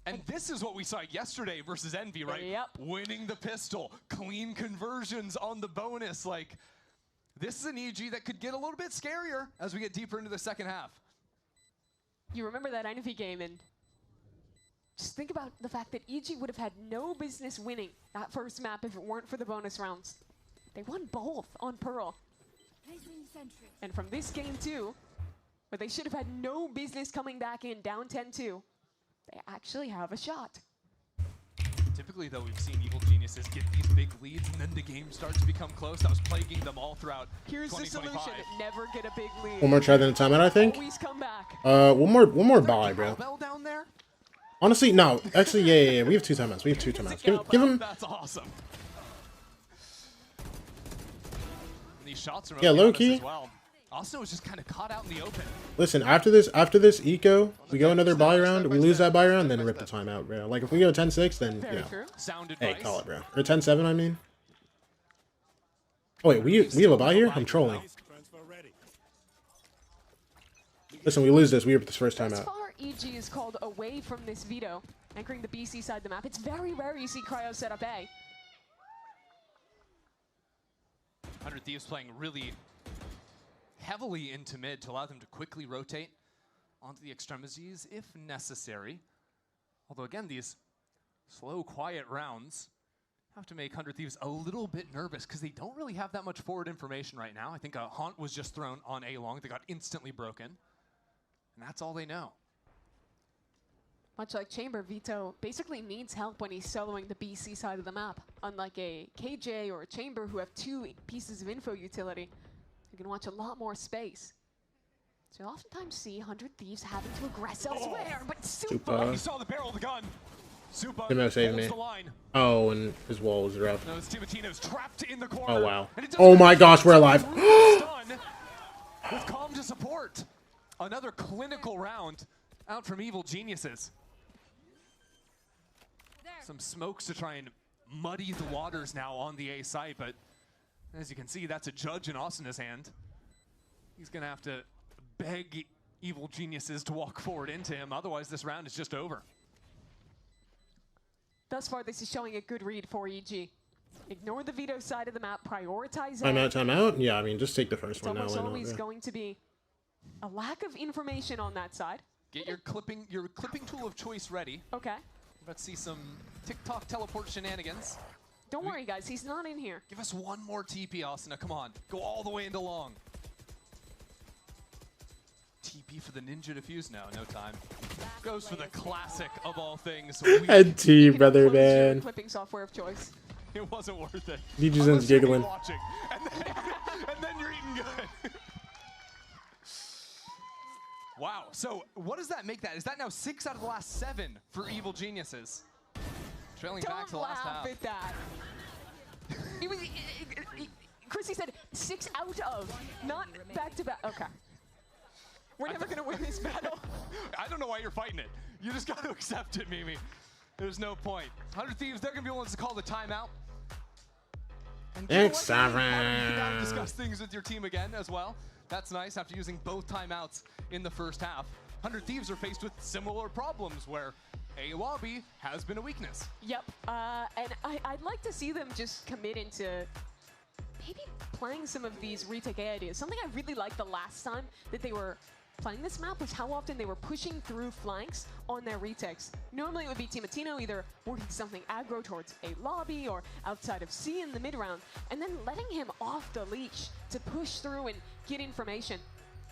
And this is what we saw yesterday versus Envy, right? Yep. Winning the pistol, clean conversions on the bonus. Like, this is an EG that could get a little bit scarier as we get deeper into the second half. You remember that Envy game, and just think about the fact that EG would have had no business winning that first map if it weren't for the bonus rounds. They won both on Pearl. And from this game too, where they should have had no business coming back in down 10-2, they actually have a shot. Typically, though, we've seen Evil Geniuses get these big leads, and then the game starts to become close. That was plaguing them all throughout Here's the 2025. solution: never get a big lead. One more try than a timeout, I think. Always come back. One more buy, bro. Bell down there? Honestly, no. Actually, yeah. We have 2 timeouts. We have 2 timeouts. Give him. That's awesome. And these shots are Yeah, low key. as well. Austin was just kind of caught out in the open. Listen, after this eco, we go another buy round. We lose that buy round, then rip the timeout, bro. Like if we go 10-6, then you know. Sound Hey, advice. call it, bro. Or 10-7, I mean. Oh wait, we have a buy here. I'm trolling. Listen, we lose this. We rip this first time As out. far EG is called away from this veto, anchoring the BC side of the map. It's very rare you see Cryo set up A. 100 Thieves playing really heavily into mid to allow them to quickly rotate onto the extremities if necessary. Although again, these slow, quiet rounds have to make 100 Thieves a little bit nervous because they don't really have that much forward information right now. I think a haunt was just thrown on A long. They got instantly broken. And that's all they know. Much like Chamber, Vito basically needs help when he's soloing the BC side of the map. Unlike a KJ or a Chamber who have 2 pieces of info utility, you can watch a lot more space. So you oftentimes see 100 Thieves having to aggress elsewhere, but Supa. He saw the barrel of the gun. Supa Demo saved holds me. the line. Oh, and his wall was rough. No, Timatino's trapped in the corner. Oh, wow. And it Oh my gosh, we're alive. Stun with Calm to support. Another clinical round out from Evil Geniuses. Some smokes to try and muddy the waters now on the A site, but as you can see, that's a judge in Austin's hand. He's gonna have to beg Evil Geniuses to walk forward into him, otherwise this round is just over. Thus far, this is showing a good read for EG. Ignore the Vito side of the map, prioritize Timeout. Yeah, I mean, just take the first It's one now. almost Why not? always Yeah. going to be a lack of information on that side. Get your clipping tool of choice ready. Okay. Let's see some TikTok teleport shenanigans. Don't worry, guys. He's not in here. Give us one more TP, Austin. Come on. Go all the way into long. TP for the Ninja Defuse? No time. Goes for the classic of all things. And T, brother, man. Clipping software of choice. It wasn't worth it. DJ's giggling. Watching. And then you're eating good. Wow. So what does that make that? Is that now 6 out of the last 7 for Evil Geniuses? Trailing back to the last half. Don't laugh at that. Chrissy said 6 out of, not back to back. Okay. We're never going to win this battle. I don't know why you're fighting it. You just got to accept it, Mimi. There's no point. 100 Thieves, they're going to be the ones to call the timeout. And Thanks, you gotta Savran. discuss things with your team again as well. That's nice after using both timeouts in the first half. 100 Thieves are faced with similar problems where a lobby has been a weakness. Yep. And I'd like to see them just commit into maybe playing some of these retake A ideas. Something I really liked the last time that they were playing this map was how often they were pushing through flanks on their retakes. Normally it would be Timatino either working something aggro towards A lobby or outside of C in the mid round, and then letting him off the leash to push through and get information.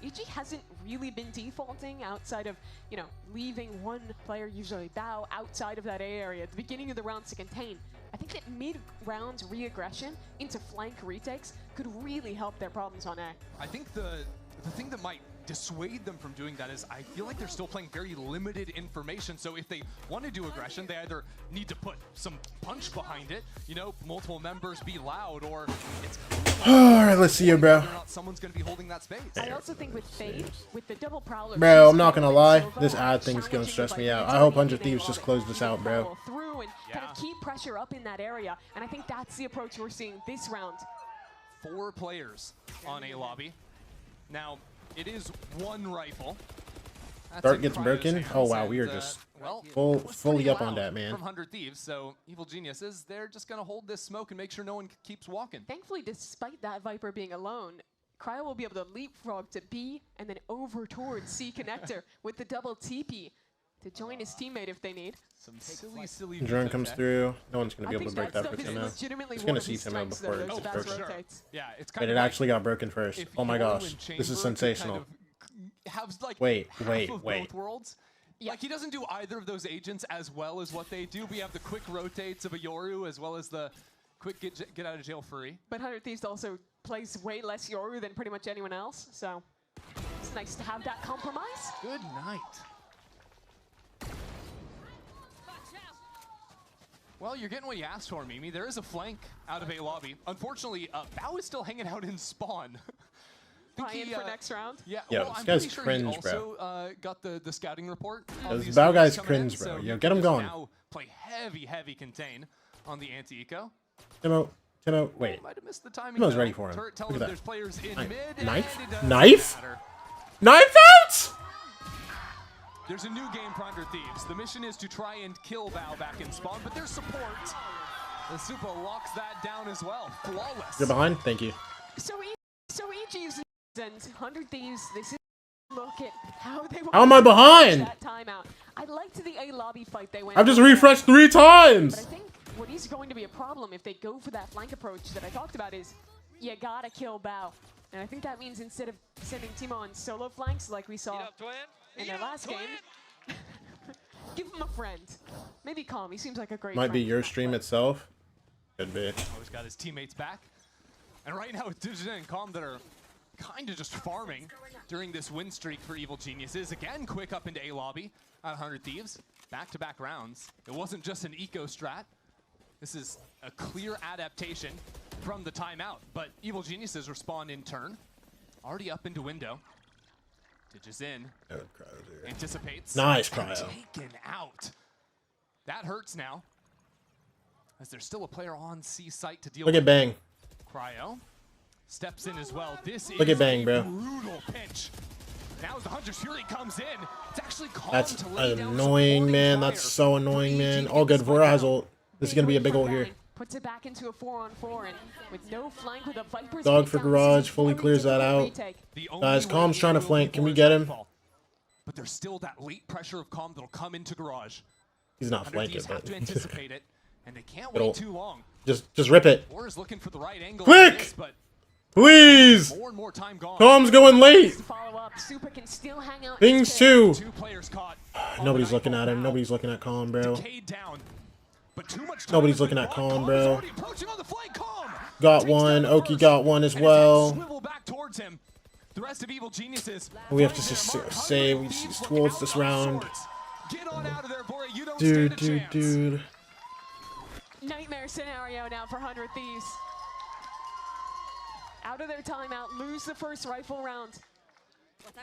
EG hasn't really been defaulting outside of, you know, leaving one player, usually Bao, outside of that A area at the beginning of the rounds to contain. I think that mid-round re-aggression into flank retakes could really help their problems on A. I think the thing that might dissuade them from doing that is I feel like they're still playing very limited information. So if they want to do aggression, they either need to put some punch behind it, you know, multiple members be loud, or it's Alright, let's see you, bro. someone's going to be holding that space. I also think with Fade, with the double prowler, Bro, I'm not gonna lie. This ad thing's gonna stress me out. I hope 100 Thieves just close this out, bro. Through and kind of keep pressure up in that area, and I think that's the approach we're seeing this round. 4 players on A lobby. Now, it is one rifle. That's Dart in gets Cryo's broken. hands, Oh wow, we are and, just well, fully pretty up on loud that, man. From 100 Thieves, so Evil Geniuses, they're just gonna hold this smoke and make sure no one keeps walking. Thankfully, despite that Viper being alone, Cryo will be able to leapfrog to B and then over towards C connector with the double TP to join his teammate if they need. Some silly Drone comes through. No one's gonna be I able to think break that that for stuff is Timo. legitimately Just one gonna of see his Timo strengths, before though, it's those fast broken. rotates. Yeah, it's kind But of it like actually got broken first. if Oh my Yoru gosh, and this is Chamber could sensational. kind of have like Wait, half wait, of wait. both worlds. Yeah. Like he doesn't do either of those agents as well as what they do. We have the quick rotates of a Yoru as well as the quick get out of jail free. But 100 Thieves also plays way less Yoru than pretty much anyone else, so it's nice to have that compromise. Good night. Well, you're getting what you asked for, Mimi. There is a flank out of A lobby. Unfortunately, Bao is still hanging out in spawn. Buy-in for next round? Yeah, Yo, well, this I'm guy's pretty sure cringe, he bro. also got the scouting report. Yo, on this these Bao screens guy's coming cringe, in, bro. so Yo, he get him can going. Now play heavy contain on the anti-eco. Timo, wait. Might have missed the timing. Timo's though. ready for him. Turret tells Look him at there's that. players in mid. Knife? and it doesn't Knife? matter. Knife out! There's a new game for 100 Thieves. The mission is to try and kill Bao back in spawn, but there's support. The Super locks that down as well. Flawless. You're behind? Thank you. So EG's and 100 Thieves, this is look at how they How am I behind? that timeout. I liked the A lobby fight they went I've just on. refreshed 3 times! But I think what is going to be a problem if they go for that flank approach that I talked about is you gotta kill Bao. And I think that means instead of sending Timo on solo flanks like we saw in their last game, Give him a friend. Maybe Calm. He seems like a great Might friend. be your stream itself. Could be. Always got his teammates back. And right now it's Digital and Calm that are kind of just farming during this win streak for Evil Geniuses. Again, quick up into A lobby at 100 Thieves. Back-to-back rounds. It wasn't just an eco strat. This is a clear adaptation from the timeout. But Evil Geniuses respond in turn. Already up into window. Digis in. Anticipates. Nice cryo. Taken out. That hurts now. As there's still a player on C site to deal Look with. at Bang. Cryo steps in as well. This Look is at Bang, a bro. brutal pinch. Now as the Hunter's Fury comes in, it's actually Calm That's to lay down annoying, man. That's so annoying, man. All good. Vora has ult. This is gonna be a big ult here. Puts it back into a 4-on-4 and with no flank with a Viper's Dog pick for down, this Garage is fully very clears that difficult out. retake. Guys, Calm's trying to flank. Can we get him? But there's still that late pressure of Calm that'll come into Garage. He's not 100 flanking, Thieves have but to anticipate it, and they can't It'll- wait too long. just rip it. Vora's looking for the right angle. Quick! on this, but Please! more and more time gone. Calm's going late. Follow up. Super can still hang out. Things too. Two players caught. Nobody's looking at him. Nobody's looking at Calm, bro. Decayed down. But too much time Nobody's has looking been at bought. Calm, Calm is bro. already approaching on the flank. Calm Got takes one. down the Oki first, got one as and his head well. swivel back towards him. The rest of Evil Geniuses. We have to find just their mark. say 100 we Thieves look towards out this of round. sorts. Get on out of there, Vora. You don't Dude, stand a chance. dude. Nightmare scenario now for 100 Thieves. Out of their timeout, lose the first rifle round.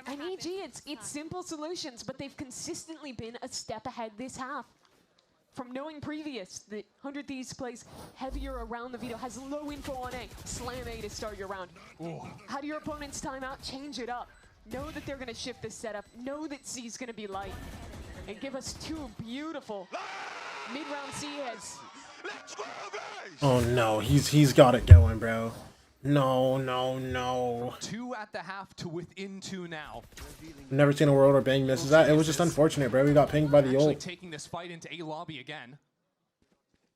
And EG, it's simple solutions, but they've consistently been a step ahead this half. From knowing previous that 100 Thieves plays heavier around the veto, has low info on A, slam A to start your round. How do your opponent's timeout change it up? Know that they're going to shift this setup. Know that C's going to be light. And give us two beautiful mid-round C heads. Oh no, he's got it going, bro. No, no, no. 2 at the half to within 2 now. I've never seen a world where Bang misses that. It was just unfortunate, bro. We got pinged by the Actually ult. taking this fight into A lobby again.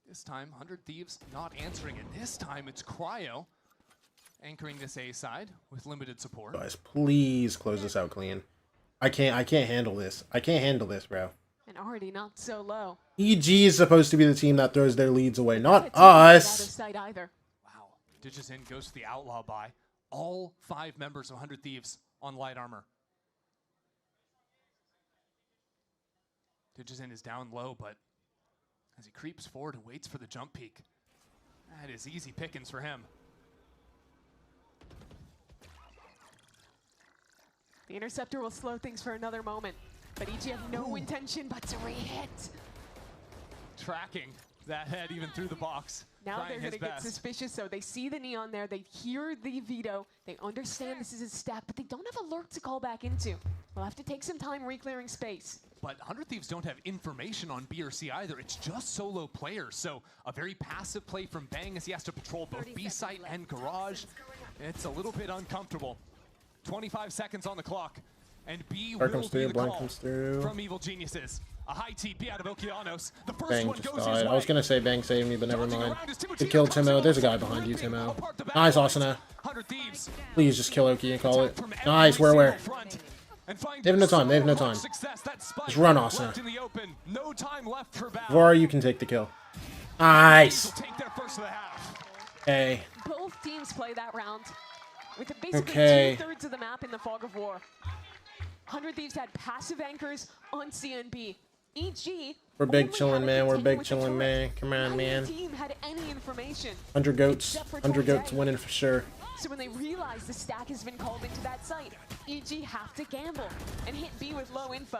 This time, 100 Thieves not answering it. This time, it's Cryo anchoring this A side with limited support. Guys, please close this out clean. I can't handle this. I can't handle this, bro. And already not so low. EG is supposed to be the team that throws their leads away, not Out of us. sight either. Wow. Digis in goes to the outlaw buy. All 5 members of 100 Thieves on light armor. Digis in is down low, but as he creeps forward and waits for the jump peak, that is easy pickings for him. The interceptor will slow things for another moment, but EG have no intention but to re-hit. Tracking that head even through the box. Now trying they're going his to get best. suspicious, so they see the neon there, they hear the veto, they understand this is his step, but they don't have a lurk to call back into. We'll have to take some time re-clearing space. But 100 Thieves don't have information on B or C either. It's just solo players. So a very passive play from Bang as he has to patrol both B site and garage. It's a little bit uncomfortable. 25 seconds on the clock. And B Fire will comes be through, the blind call comes through. from Evil Geniuses. A high TP out of Okeanos. The first Bang one just goes died. his I was way. gonna say Bang saved me, but never mind. Good kill, Timo. There's a guy behind you, Timo. Nice, Asuna. 100 Thieves. Please just kill Oki and call it. Nice, we're. They have no time. They have no time. Just run, Asuna. No time left for Val. Vora, you can take the kill. Nice. Take their first of the half. Hey. Both teams play that round with basically Okay. 2/3 of the map in the fog of war. 100 Thieves had passive anchors on CNB. EG We're big only chillin', had a man. We're container big with the chillin', turret. man. Come on, Neither man. team had any information. 100 goats. Except for 100 goats Torte. winning for sure. So when they realize the stack has been called into that site, EG have to gamble and hit B with low info.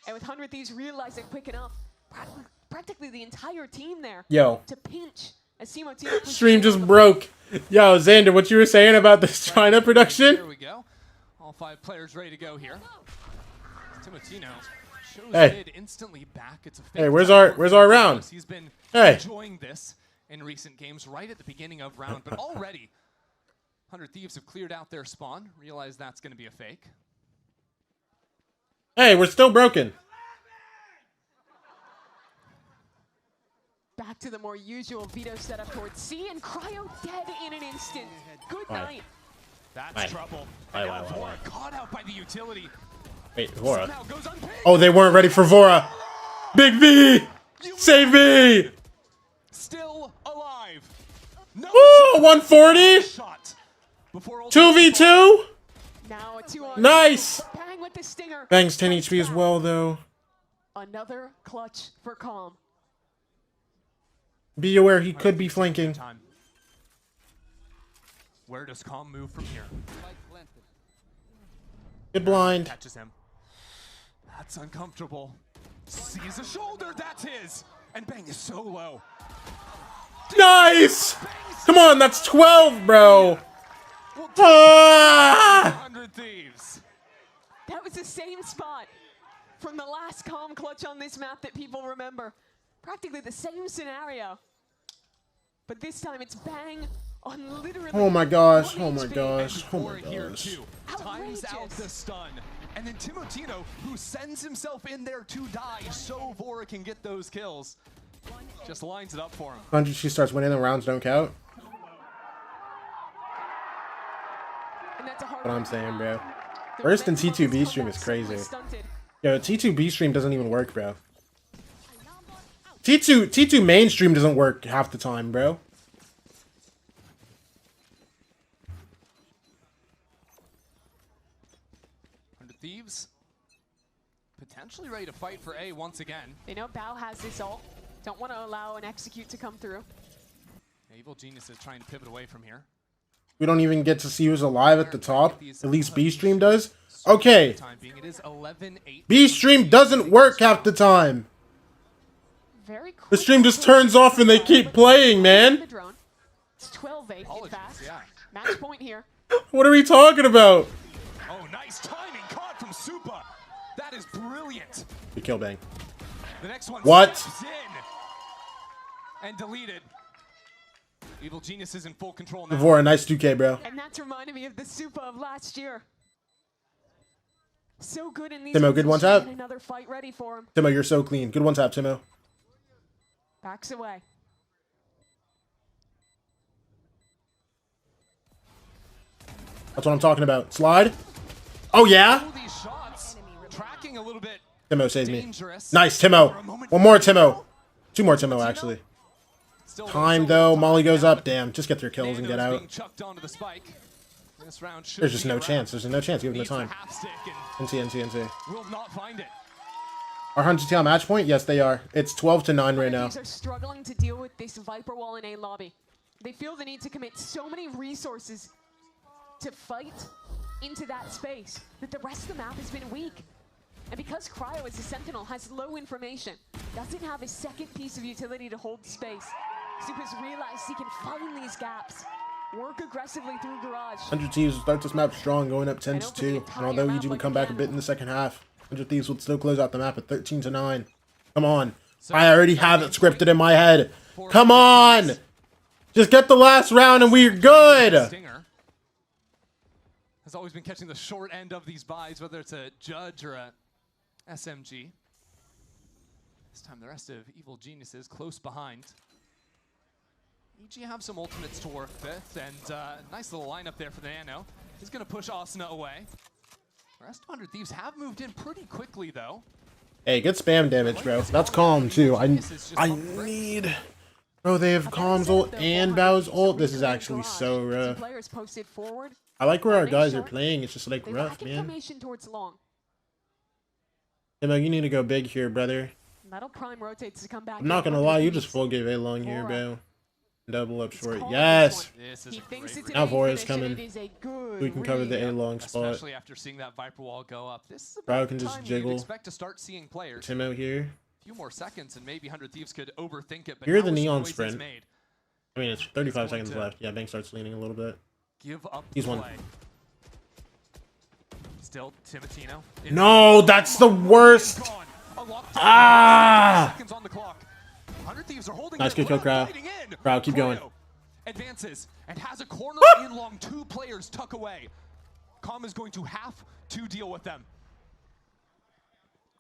And with 100 Thieves realizing quick enough, practically the entire team there Yo. to pinch as Simotino Stream just broke. Yo, Xander, what you were saying about this China production? There we go. All 5 players ready to go here. Timotino shows Hey. mid instantly back. It's a fake Hey, where's time our round? He's been Hey. enjoying this in recent games right at the beginning of round, but already 100 Thieves have cleared out their spawn, realize that's going to be a fake. Hey, we're still broken. back to the more usual veto setup towards C, and Cryo dead in an instant. Good Why? night. That's Why? trouble. Why, And why, now why, Vora caught out by the utility. Wait, Vora. Somehow goes unpicked. Oh, they weren't ready for Vora. Big V! Save me! Still alive. No Woo! 140? shot. 2v2? Now a 2-on-2. Nice! Bang with the stinger. Bang's 10 HP as well, though. Another clutch for Calm. Be aware he could be flanking. Where does Calm move from here? Get blind. Catches him. That's uncomfortable. Sees a shoulder. That's his. And Bang is so low. Nice! Come on, that's 12, bro. Ah! 100 Thieves. That was the same spot from the last Calm clutch on this map that people remember. Practically the same scenario. But this time it's Bang on literally. Oh my gosh, oh my gosh, oh my Here gosh. too. Times out the stun. And then Timotino, who sends himself in there to die so Vora can get those kills. Just lines it up for him. 100, she starts winning, the rounds don't count. What I'm saying, bro. Worse than T2B stream is crazy. Yo, T2B stream doesn't even work, bro. T2 mainstream doesn't work half the time, bro. Thieves potentially ready to fight for A once again. They know Bao has this ult. Don't want to allow an execute to come through. Evil Genius is trying to pivot away from here. We don't even get to see who's alive at the top. At least B stream does. Okay. B stream doesn't work half the time. The stream just turns off and they keep playing, man. It's 12-8 in fast. Match point here. What are we talking about? Oh, nice timing caught from Supa. That is brilliant. We kill Bang. The next one What? steps in and deleted. Evil Genius is in full control now. Vora, nice 2K, bro. And that's reminding me of the Supa of last year. So good in these. Timo, good one tap. Another fight ready for him. Timo, you're so clean. Good one tap, Timo. Backs away. That's what I'm talking about. Slide. Oh, yeah? These shots, tracking a little bit Timo saves me. dangerous. Nice, Timo. One more, Timo. Two more, Timo, actually. Time, though. Molly goes up. Damn, just get their kills and get out. There's just no chance. There's no chance. Give him the time. NC. Will not find it. Are 100 TL match point? Yes, they are. It's 12-9 right now. These are struggling to deal with this Viper wall in A lobby. They feel the need to commit so many resources to fight into that space that the rest of the map has been weak. And because Cryo as a Sentinel has low information, doesn't have a second piece of utility to hold space, Supa's realized he can find these gaps, work aggressively through Garage. 100 Thieves will start this map strong, going up 10-2. And although EG would come back a bit in the second half, 100 Thieves would still close out the map at 13-9. Come on. I already have it scripted in my head. Come on! Just get the last round and we're good! Stinger has always been catching the short end of these buys, whether it's a Judge or a SMG. This time the rest of Evil Geniuses close behind. EG have some ultimates to work with, and nice little lineup there for the Nano. He's going to push Asuna away. The rest of 100 Thieves have moved in pretty quickly, though. Hey, good spam damage, bro. That's calm, too. I need... Bro, they have Calm's ult and Bao's ult. This is actually so rough. I like where our guys are playing. It's just, like, rough, man. Timo, you need to go big here, brother. Metal Prime rotates to come back. I'm not gonna lie, you just full gave A long here, bro. Double up short. Yes! Now Vora's coming. We can cover the A long spot. Especially after seeing that Viper wall go up. This is Bro can just jiggle. Expect to start seeing players. Timo here. A few more seconds and maybe 100 Thieves could overthink it. But Here the neon sprint. I mean, it's 35 seconds left. Yeah, Bang starts leaning a little bit. Give up He's one. Still Timotino. No, that's the worst. Ah! Seconds on the clock. 100 Thieves are holding Nice good kill, Crowd. Crowd, keep going. Advances and has a corner in long. Two players tuck away. Calm is going to have to deal with them.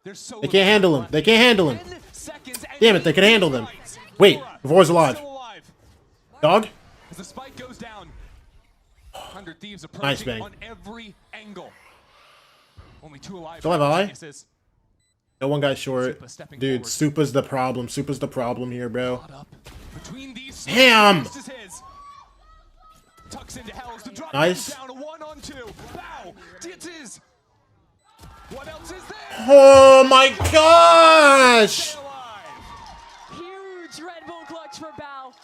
There's so they can't handle him. They can't handle him. Damn it, they can handle them. Wait, Vora's alive. Dog? As the spike goes down, 100 Thieves Nice approaching bang. on every angle. Only two alive. Still have eye? No one got short. Dude, Supa's the problem. Supa's the problem here, bro. Damn! Nice. Oh my gosh! Huge Red Bull clutch for Bao.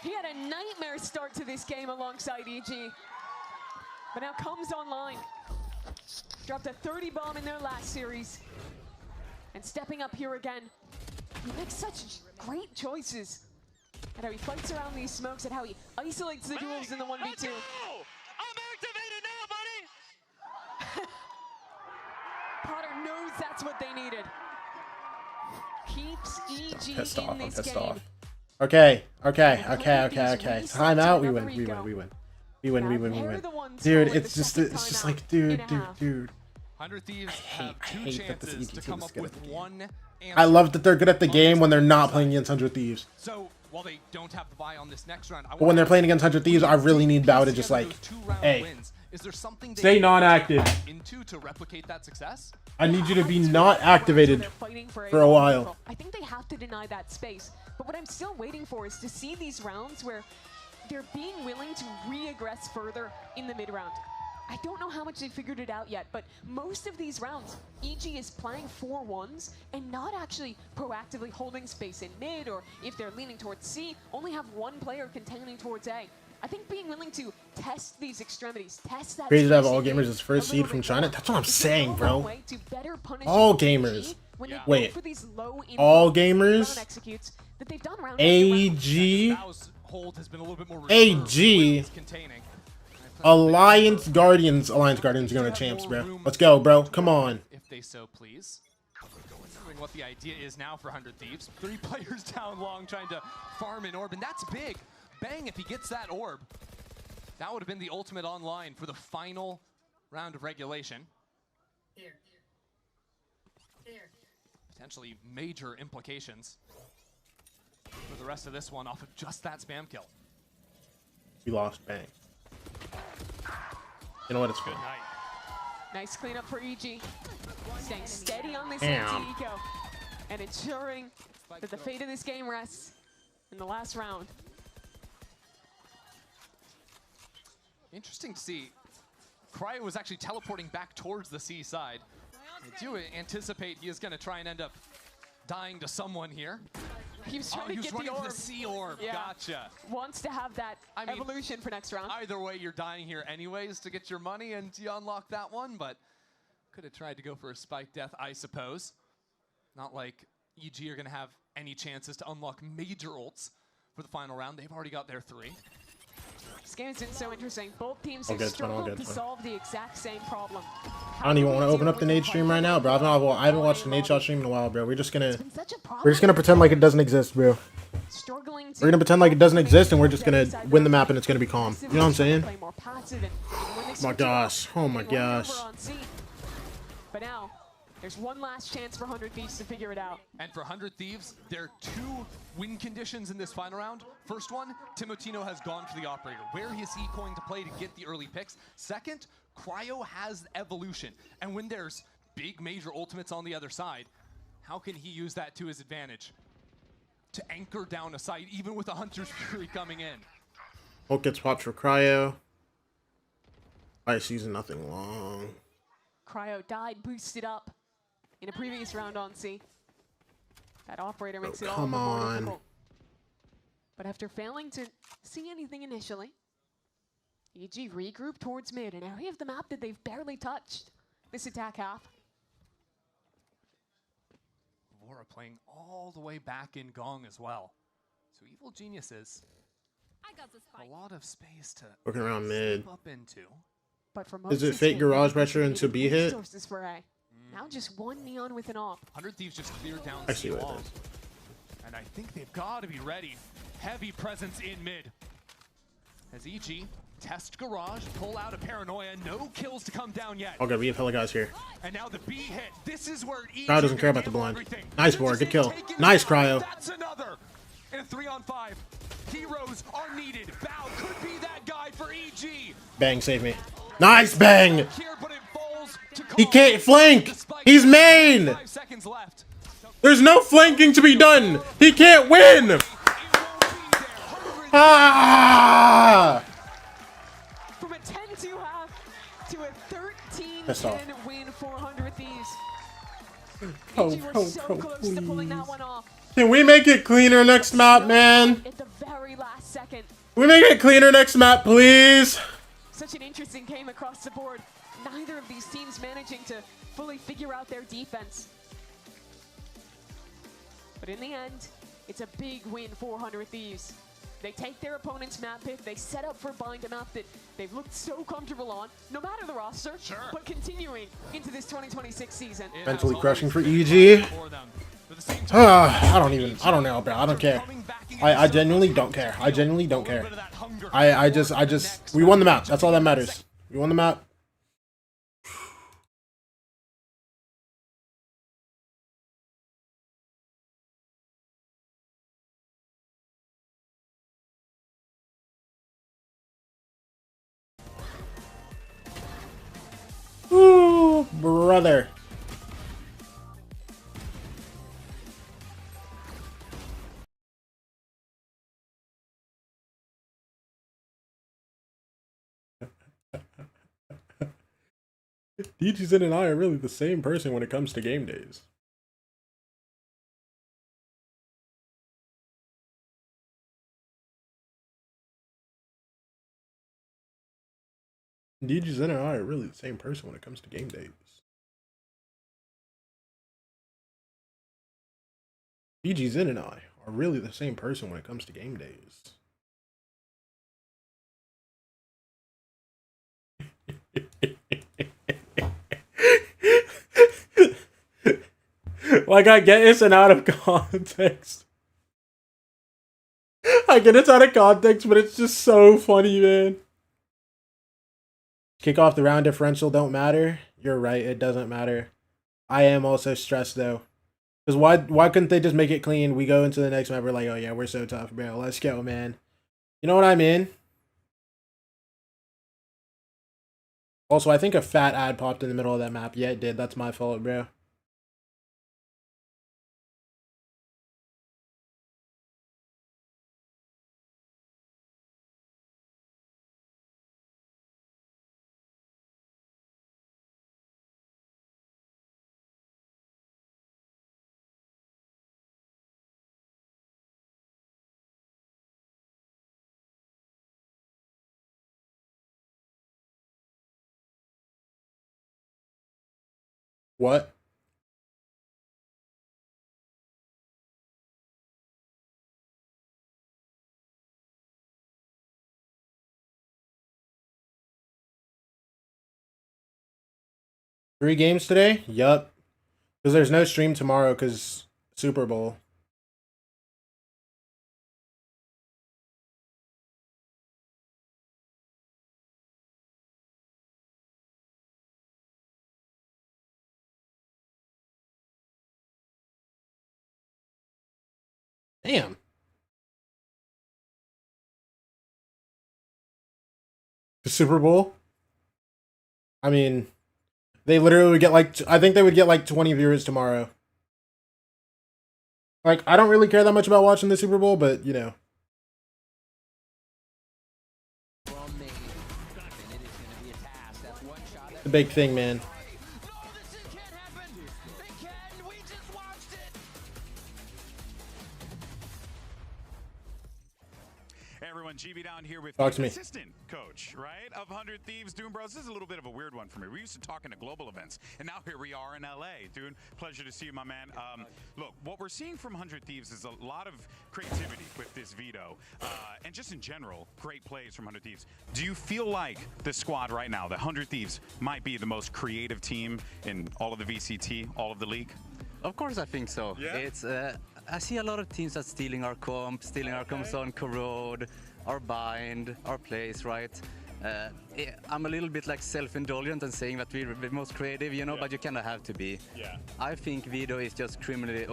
He had a nightmare start to this game alongside EG. But now comes online. Dropped a 30 bomb in their last series. And stepping up here again. He makes such great choices. And how he fights around these smokes and how he isolates the duels in the 1v2. I'm activated now, buddy! Potter knows that's what they needed. Keeps EG Pissed in off. I'm this pissed game. off. Okay. Time out. We win. Dude, it's just like, dude. 100 Thieves have two chances to come up with one answer. I love that they're good at the game when they're not playing against 100 Thieves. So while they don't have the buy on this next round, But when they're playing against 100 Thieves, I really need Bao to just like, hey, stay non-active. To replicate that success? I need you to be not activated for a while. I think they have to deny that space. But what I'm still waiting for is to see these rounds where they're being willing to re-aggress further in the mid-round. I don't know how much they figured it out yet, but most of these rounds, EG is playing 4-1s and not actually proactively holding space in mid, or if they're leaning towards C, only have one player containing towards A. I think being willing to test these extremities, test that. Crazy to have all gamers as first seed from China. That's what I'm saying, bro. All gamers. Wait. All gamers. AG. AG. Alliance Guardians are going to champs, bro. Let's go, bro. Come on. If they so please. Considering what the idea is now for 100 Thieves. 3 players down long trying to farm an orb, and that's big. Bang, if he gets that orb, that would have been the ultimate online for the final round of regulation. Potentially major implications for the rest of this one off of just that spam kill. We lost Bang. You know what? It's good. Nice cleanup for EG. Staying steady on this anti-eco and ensuring that the fate of this game rests in the last round. Interesting to see. Cryo was actually teleporting back towards the C side. I do anticipate he is going to try and end up dying to someone here. He was trying to get the orb. The C orb. Yeah. Gotcha. Wants to have that evolution for next round. Either way, you're dying here anyways to get your money and you unlock that one, but could have tried to go for a spike death, I suppose. Not like EG are going to have any chances to unlock major ults for the final round. They've already got their 3. This game has been so interesting. Both teams have struggled to solve the exact same problem. I don't even want to open up the Nate stream right now, bro. I haven't watched the Nate shot stream in a while, bro. We're just gonna pretend like it doesn't exist, bro. We're gonna pretend like it doesn't exist, and we're just gonna win the map, and it's gonna be calm. You know what I'm saying? Oh my gosh. Oh my gosh. But now, there's one last chance for 100 Thieves to figure it out. And for 100 Thieves, there are 2 win conditions in this final round. First one, Timotino has gone for the operator. Where is he going to play to get the early picks? Second, Cryo has evolution. And when there's big major ultimates on the other side, how can he use that to his advantage? To anchor down a site, even with a Hunter's Fury coming in. Ult gets popped for Cryo. Ice season, nothing long. Cryo died, boosted up in a previous round on C. That operator makes it all the more difficult. But after failing to see anything initially, EG regroup towards mid, an area of the map that they've barely touched this attack half. Vora playing all the way back in Gong as well. So Evil Geniuses, a lot of space to looking around mid. Up into. But for Is it fake garage pressure into B hit? Now just one neon with an op. 100 Thieves just cleared down I see what it is. And I think they've got to be ready. Heavy presence in mid. As EG test garage, pull out a paranoia, no kills to come down yet. Oh god, we have hella guys here. And now the B hit. This is where EG Cryo doesn't care about the blind. Nice board, good kill. Nice Cryo. That's another. In a 3-on-5. Heroes are needed. Bao could be that guy for EG. Bang, save me. Nice Bang! He can't flank! He's main! seconds left. There's no flanking to be done. He can't win. Ah! From a 10-2 half to a 13-10 win for 100 Thieves. EG were so close to pulling that one off. Can we make it cleaner next map, man? At the very last second. Can we make it cleaner next map, please? Such an interesting game across the board. Neither of these teams managing to fully figure out their defense. But in the end, it's a big win for 100 Thieves. They take their opponent's map pick, they set up for bind a map that they've looked so comfortable on, no matter the roster, but continuing into this 2026 season. Mentally crushing for EG. I don't know, bro. I don't care. I genuinely don't care. I genuinely don't care. We won the map. That's all that matters. We won the map. Ooh, brother. DGZ and I are really the same person when it comes to game days. DGZ and I are really the same person when it comes to game days. DGZ and I are really the same person when it comes to game days. Like, I get it's an out of context. I get it's out of context, but it's just so funny, man. Kickoff, the round differential don't matter. You're right, it doesn't matter. I am also stressed though. Because why couldn't they just make it clean? We go into the next map, we're like, oh yeah, we're so tough, bro. Let's go, man. You know what I mean? Also, I think a fat ad popped in the middle of that map. Yeah, it did. That's my fault, bro. What? Three games today? Yup. Because there's no stream tomorrow because Super Bowl. Damn. The Super Bowl? I mean, they literally would get like, I think they would get like 20 viewers tomorrow. Like, I don't really care that much about watching the Super Bowl, but, you know. The big thing, man. GB down here with Talk to the me. assistant coach, right, of 100 Thieves. Doom Bros, this is a little bit of a weird one for me. We're used to talking to global events, and now here we are in LA. Dude, pleasure to see you, my man. Look, what we're seeing from 100 Thieves is a lot of creativity with this veto, and just in general, great plays from 100 Thieves. Do you feel like the squad right now, the 100 Thieves, might be the most creative team in all of the VCT, all of the league? Of course, I think so. Yeah? It's I see a lot of teams that's stealing our comps on Corrode, our bind, our plays, right? I'm a little bit like self-indulgent and saying that we're the most creative, you know, but you kind of have to be. Yeah. I think Vido is just criminally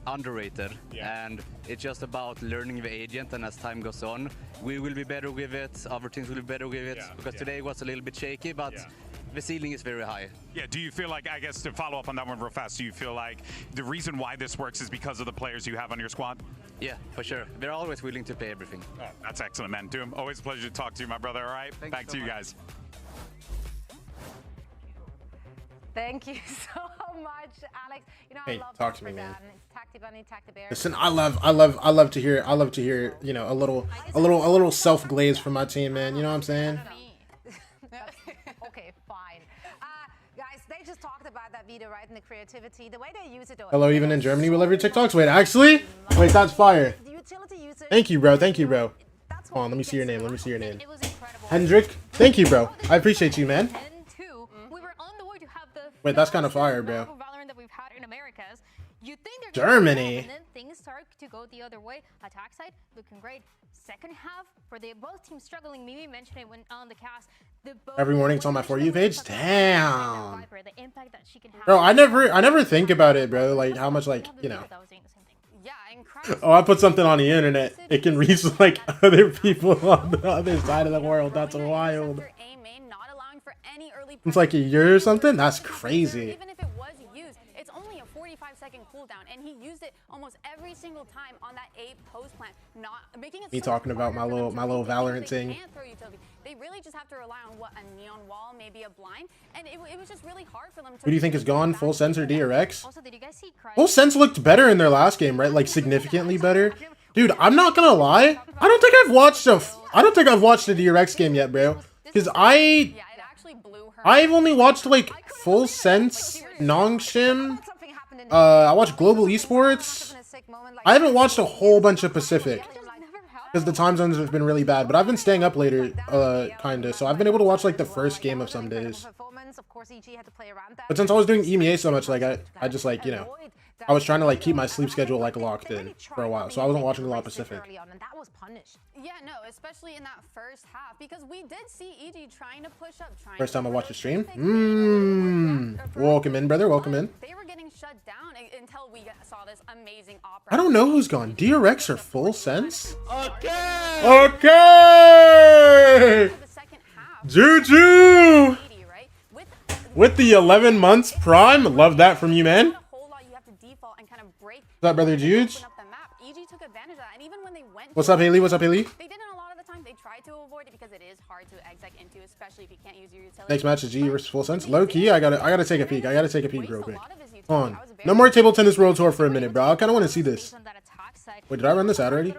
underrated, and it's just about learning the agent, and as time goes on, we will be better with it, other teams will be better with it, because today was a little bit shaky, but the ceiling is very high. Yeah, do you feel like, I guess to follow up on that one real fast, do you feel like the reason why this works is because of the players you have on your squad? Yeah, for sure. They're always willing to pay everything. Oh, that's excellent, man. Doom, always a pleasure to talk to you, my brother, all right? Back to you guys. Thank you so much, Alex. You know, Hey, I love talk to me, man. Tacti Bunny, Tacti Bear. Listen, I love to hear, you know, a little self-glaze from my team, man. You know what I'm saying? Okay, fine. Guys, they just talked about that video, right? And the creativity, the way they use it. Hello, even in Germany, we love your TikToks. Wait, actually? Wait, that's fire. Thank you, bro. Thank you, bro. Hold on, let me see your name. Let me see your name. Hendrik. Thank you, bro. I appreciate you, man. Wait, that's kind of fire, bro. Germany. And then things start to go the other way. Attack side looking great. Second half for both teams struggling. Mimi mentioned it when on the cast. Every morning it's on my For You page. Damn. Bro, I never think about it, bro. Like how much, like, you know. Oh, I put something on the internet. It can reach like other people on the other side of the world. That's wild. It's like a year or something. That's crazy. Even if it was used, it's only a 45-second cooldown, and he used it almost every single time on that A post plant, not making it. Me talking about my little Valorant thing. They really just have to rely on what a neon wall, maybe a blind, and it was just really hard for them to. Who do you think is gone? Full Sense or DRX? Also, did you guys see Full Sense looked better in their last game, right? Like significantly better. Dude, I'm not gonna lie. I don't think I've watched the DRX game yet, bro. Because I've only watched like Full Sense, Nongshim. I watched Global Esports. I haven't watched a whole bunch of Pacific because the time zones have been really bad. But I've been staying up later, kinda. So I've been able to watch like the first game of some days. But since I was doing EMEA so much, like I just like, you know, I was trying to like keep my sleep schedule like locked in for a while, so I wasn't watching a lot of Pacific. Yeah, no, especially in that first half, because we did see EG trying to push up. First time I watched the stream. Welcome in, brother. Welcome in. They were getting shut down until we saw this amazing opera. I don't know who's gone. DRX or Full Sense? Okay. Okay. Juju. With the 11 months prime. Love that from you, man. What's up, brother Juge? What's up, Haley? What's up, Haley? They didn't a lot of the time. They tried to avoid it because it is hard to exec into, especially if you can't use your utility. Next match is G versus Full Sense. Low key, I gotta take a peek. I gotta take a peek real quick. Hold on. No more Table Tennis World Tour for a minute, bro. I kind of want to see this. Wait, did I run this out already?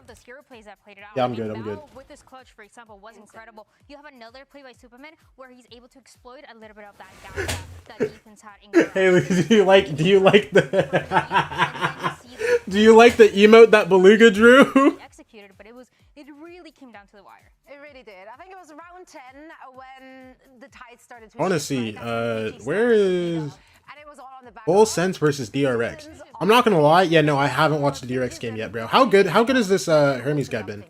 Yeah, I'm good. I'm good. With this clutch, for example, was incredible. You have another play by Superman where he's able to exploit a little bit of that gap that Ethan's had in Haley, do you like the do you like the emote that Beluga drew? Executed, but it really came down to the wire. It really did. I think it was round 10 when the tide started to. I want to see. Where is Full Sense versus DRX? I'm not gonna lie. Yeah, no, I haven't watched the DRX game yet, bro. How good has this Hermes guy been?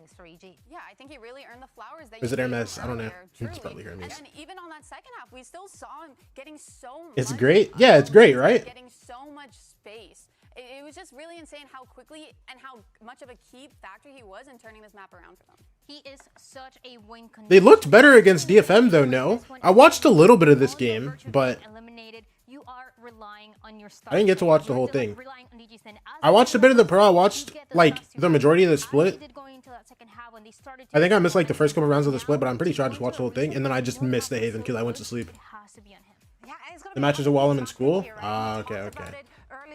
Yeah, I think he really earned the flowers. Is it Hermes? I don't know. It's probably Hermes. And even on that second half, we still saw him getting so much. It's great. Yeah, it's great, right? Getting so much space. It was just really insane how quickly and how much of a key factor he was in turning this map around for them. He is such a win condition. They looked better against DFM though, no? I watched a little bit of this game, but you are relying on your I didn't get to watch the whole thing. I watched a bit of the pro. I watched like the majority of the split. I think I missed like the first couple rounds of the split, but I'm pretty sure I just watched the whole thing, and then I just missed the Haven because I went to sleep. The matches are while I'm in school? Ah, okay.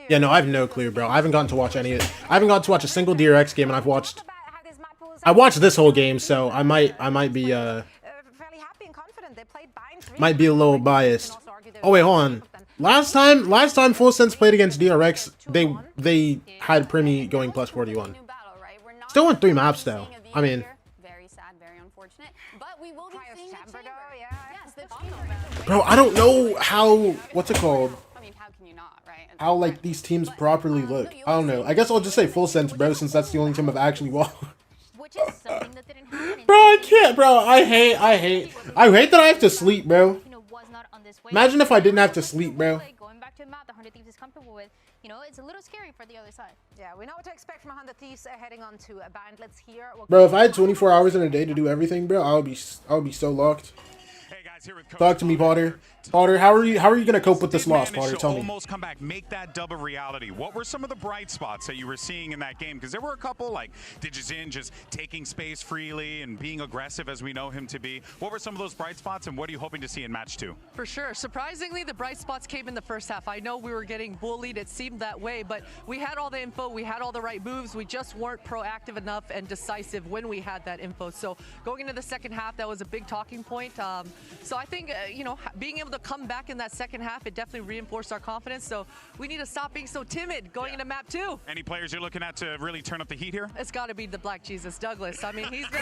Yeah, no, I have no clue, bro. I haven't gotten to watch any of it. I haven't gotten to watch a single DRX game, and I watched this whole game, so I might be might be a little biased. Oh wait, hold on. Last time Full Sense played against DRX, they had Primi going plus 41. Still won 3 maps though. I mean, very sad, very unfortunate. But we will be seeing the chamber. bro, I don't know how, what's it called? I mean, how can you not, right? How like these teams properly look. I don't know. I guess I'll just say Full Sense, bro, since that's the only team I've actually watched. which is something that didn't happen. Bro, I can't, bro. I hate that I have to sleep, bro. Imagine if I didn't have to sleep, bro. Going back to a map that 100 Thieves is comfortable with, you know, it's a little scary for the other side. Yeah, we know what to expect from 100 Thieves heading on to a bind. Let's hear what Bro, if I had 24 hours in a day to do everything, bro, I would be so locked. Talk to me, Potter. Potter, how are you gonna cope with this loss, Potter? Tell me. Almost come back, make that dub a reality. What were some of the bright spots that you were seeing in that game? Because there were a couple, like Digizin just taking space freely and being aggressive as we know him to be. What were some of those bright spots, and what are you hoping to see in match 2? For sure. Surprisingly, the bright spots came in the first half. I know we were getting bullied. It seemed that way, but we had all the info. We had all the right moves. We just weren't proactive enough and decisive when we had that info. So going into the second half, that was a big talking point. So I think, you know, being able to come back in that second half, it definitely reinforced our confidence. So we need to stop being so timid going into map 2. Any players you're looking at to really turn up the heat here? It's got to be the Black Jesus, Douglas. I mean, he's been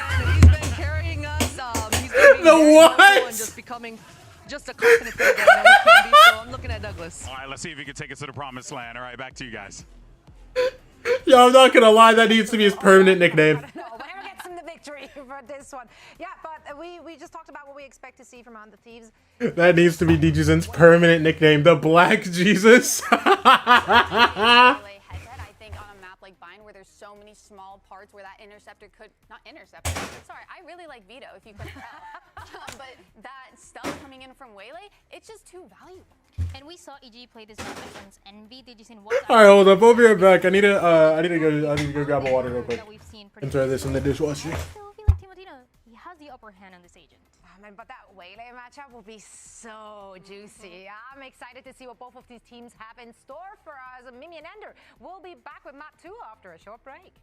carrying us. He's been being the what? And just becoming just a confident player that I know he can be. So I'm looking at Douglas. All right, let's see if he can take us to the promised land. All right, back to you guys. Yo, I'm not gonna lie, that needs to be his permanent nickname. Whatever gets him the victory for this one. Yeah, but we just talked about what we expect to see from 100 Thieves. That needs to be DJzin's permanent nickname, the Black Jesus. I think on a map like Bind where there's so many small parts where that interceptor could not intercept. Sorry, I really like Vito if you couldn't tell. But that stuff coming in from Waylay, it's just too valuable. And we saw EG play this map against Envy. Digizin was Alright, hold up, we'll be right back. I need to go grab a water real quick. And throw this in the dishwasher. I feel like Timotino, he has the upper hand on this agent. But that Waylay matchup will be so juicy. I'm excited to see what both of these teams have in store for us. Mimi and Ender will be back with map 2 after a short break.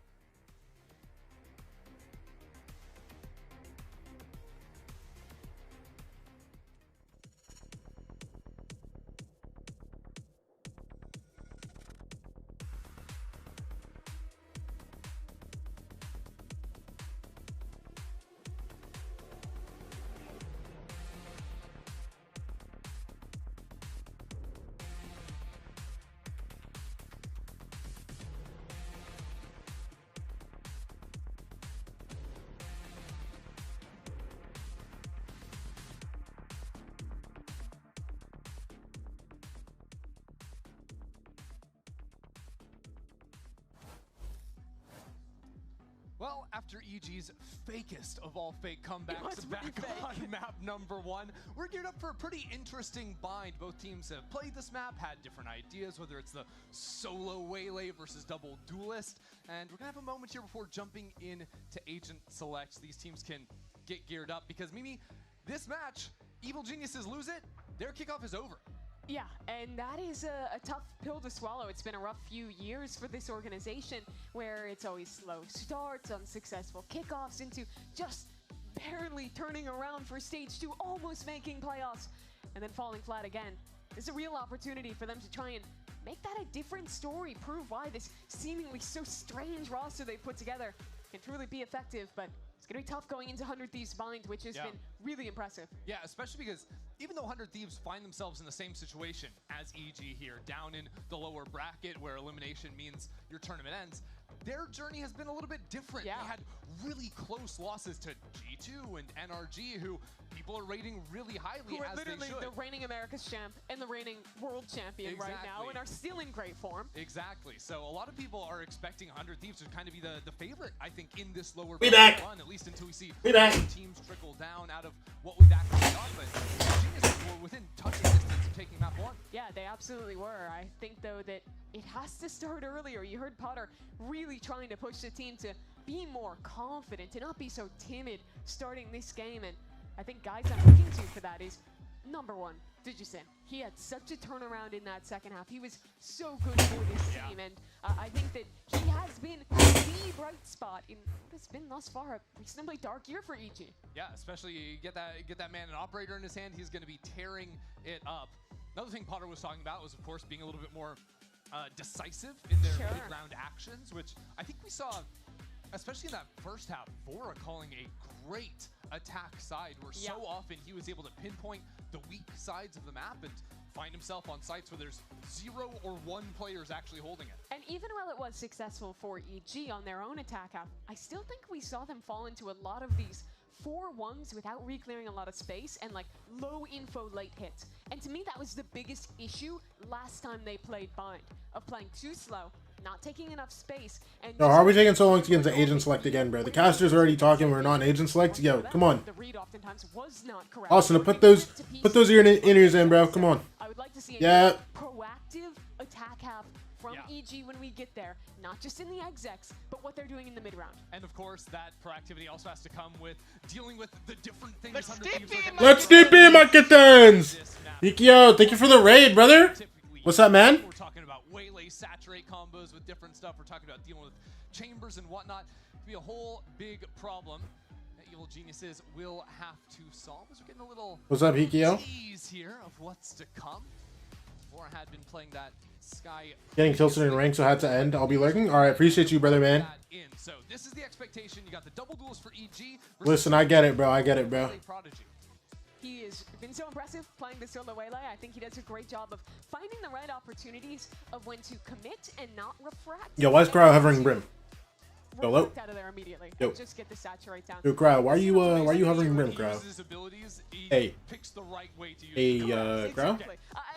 Well, after EG's fakest of all fake comebacks back on map number 1, we're geared up for a pretty interesting bind. Both teams have played this map, had different ideas, whether it's the solo Waylay versus double duelist. And we're going to have a moment here before jumping in to agent select. These teams can get geared up because, Mimi, this match, Evil Geniuses lose it, their kickoff is over. Yeah, and that is a tough pill to swallow. It's been a rough few years for this organization where it's always slow starts, unsuccessful kickoffs into just barely turning around for stage 2, almost making playoffs, and then falling flat again. It's a real opportunity for them to try and make that a different story, prove why this seemingly so strange roster they put together can truly be effective, but it's going to be tough going into 100 Thieves Bind, which has been really impressive. Yeah, especially because even though 100 Thieves find themselves in the same situation as EG here, down in the lower bracket where elimination means your tournament ends, their journey has been a little bit different. They had really close losses to G2 and NRG, who people are rating really highly, who are as literally they should. the reigning America's champ and the reigning world champion right now and are still in great form. Exactly. So a lot of people are expecting 100 Thieves to kind of be the favorite, I think, in this lower We bracket back. run, at least until we see teams trickle down out of what we've actually done. But Geniuses were within touching distance of taking map 1. Yeah, they absolutely were. I think, though, that it has to start earlier. You heard Potter really trying to push the team to be more confident, to not be so timid starting this game. And I think guys I'm looking to for that is, number 1, Digizin. He had such a turnaround in that second half. He was so good for this team. And I think that he has been the bright spot in what has been thus far a reasonably dark year for EG. Yeah, especially you get that man an operator in his hand, he's going to be tearing it up. Another thing Potter was talking about was, of course, being a little bit more decisive in their mid-round actions, which I think we saw, especially in that first half, Vora calling a great attack side where so often he was able to pinpoint the weak sides of the map and find himself on sites where there's 0 or 1 players actually holding it. And even while it was successful for EG on their own attack half, I still think we saw them fall into a lot of these 4-1s without re-clearing a lot of space and like low info late hits. And to me, that was the biggest issue last time they played Bind, of playing too slow, not taking enough space. And Yo, how are we taking so long to get into agent select again, bro? The caster's already talking. We're not in agent select. Yo, come on. The read oftentimes was not correct. Austin, put those ears in, bro. Come on. I would like to see Yeah. a proactive attack half from EG when we get there, not just in the execs, but what they're doing in the mid round. And of course, that proactivity also has to come with dealing with the different things. Let's DP, my kittens! Ikio, thank you for the raid, brother. What's up, man? We're talking about waylay, saturate combos with different stuff. We're talking about dealing with chambers and whatnot. It'll be a whole big problem that Evil Geniuses will have to solve. As we're getting a little What's up, Ikio? tease here of what's to come. Or had been playing that Sky. Getting tilted in rank, so I had to end. I'll be lurking. All right, appreciate you, brother, man. So this is the expectation. You got the double duels for EG. Listen, I get it, bro. I get it, bro. He has been so impressive playing the solo waylay. I think he does a great job of finding the right opportunities of when to commit and not refract. Yo, why is Cryo hovering Brim? Hello? Out of there immediately. Yo. Just get the saturate down. Yo, Cryo, why are you hovering Brim, Cryo? Hey. Hey, Cryo?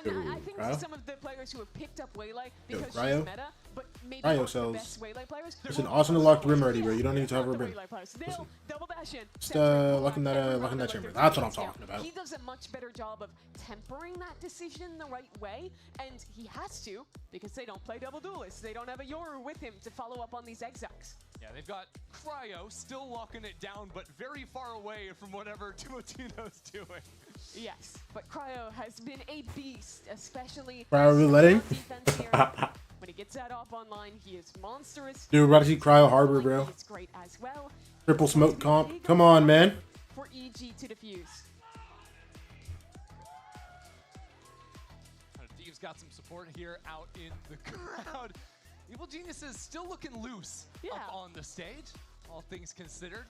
I think some of the players who have picked up waylay because she's Cryo? meta, but maybe Cryo not the sells. best waylay players. Listen, Austin unlocked Brim already, bro. You don't need to hover Brim. They'll double dash in. Just locking that chamber. That's what I'm talking about. He does a much better job of tempering that decision the right way, and he has to because they don't play double duelists. They don't have a Yoru with him to follow up on these execs. Yeah, they've got Cryo still locking it down, but very far away from whatever Timotino's doing. Yes, but Cryo has been a beast, especially Cryo reletting? when he gets that off online, he is monstrous. Dude, we're about to see Cryo Harbor, bro. It's great as well. Triple smoke comp. Come on, man. For EG to defuse. Thieves got some support here out in the crowd. Evil Geniuses still looking loose up on the stage, all things considered.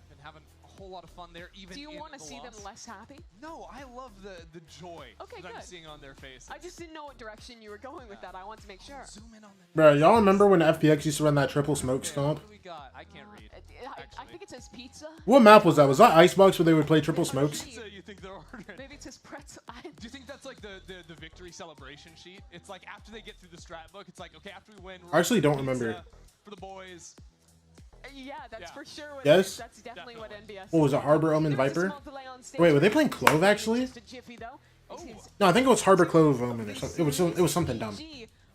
Been having a whole lot of fun there, even Do you want to see them less happy? No, I love the joy that I'm seeing on their faces. I just didn't know what direction you were going with that. I want to make sure. Zoom in on them. Bro, y'all remember when FPX used to run that triple smoke stomp? What do we got? I can't read. I think it says pizza. What map was that? Was that Icebox where they would play triple smokes? Pizza, you think they're ordering? Maybe it says pretzel. Do you think that's like the victory celebration sheet? It's like after they get through the strat book, it's like, okay, after we win, I actually don't remember. For the boys. Yeah, that's for sure what Yes? That's definitely what NBS. What was it, Harbor Omen Viper? Wait, were they playing Clove actually? No, I think it was Harbor Clove Omen or something. It was something dumb.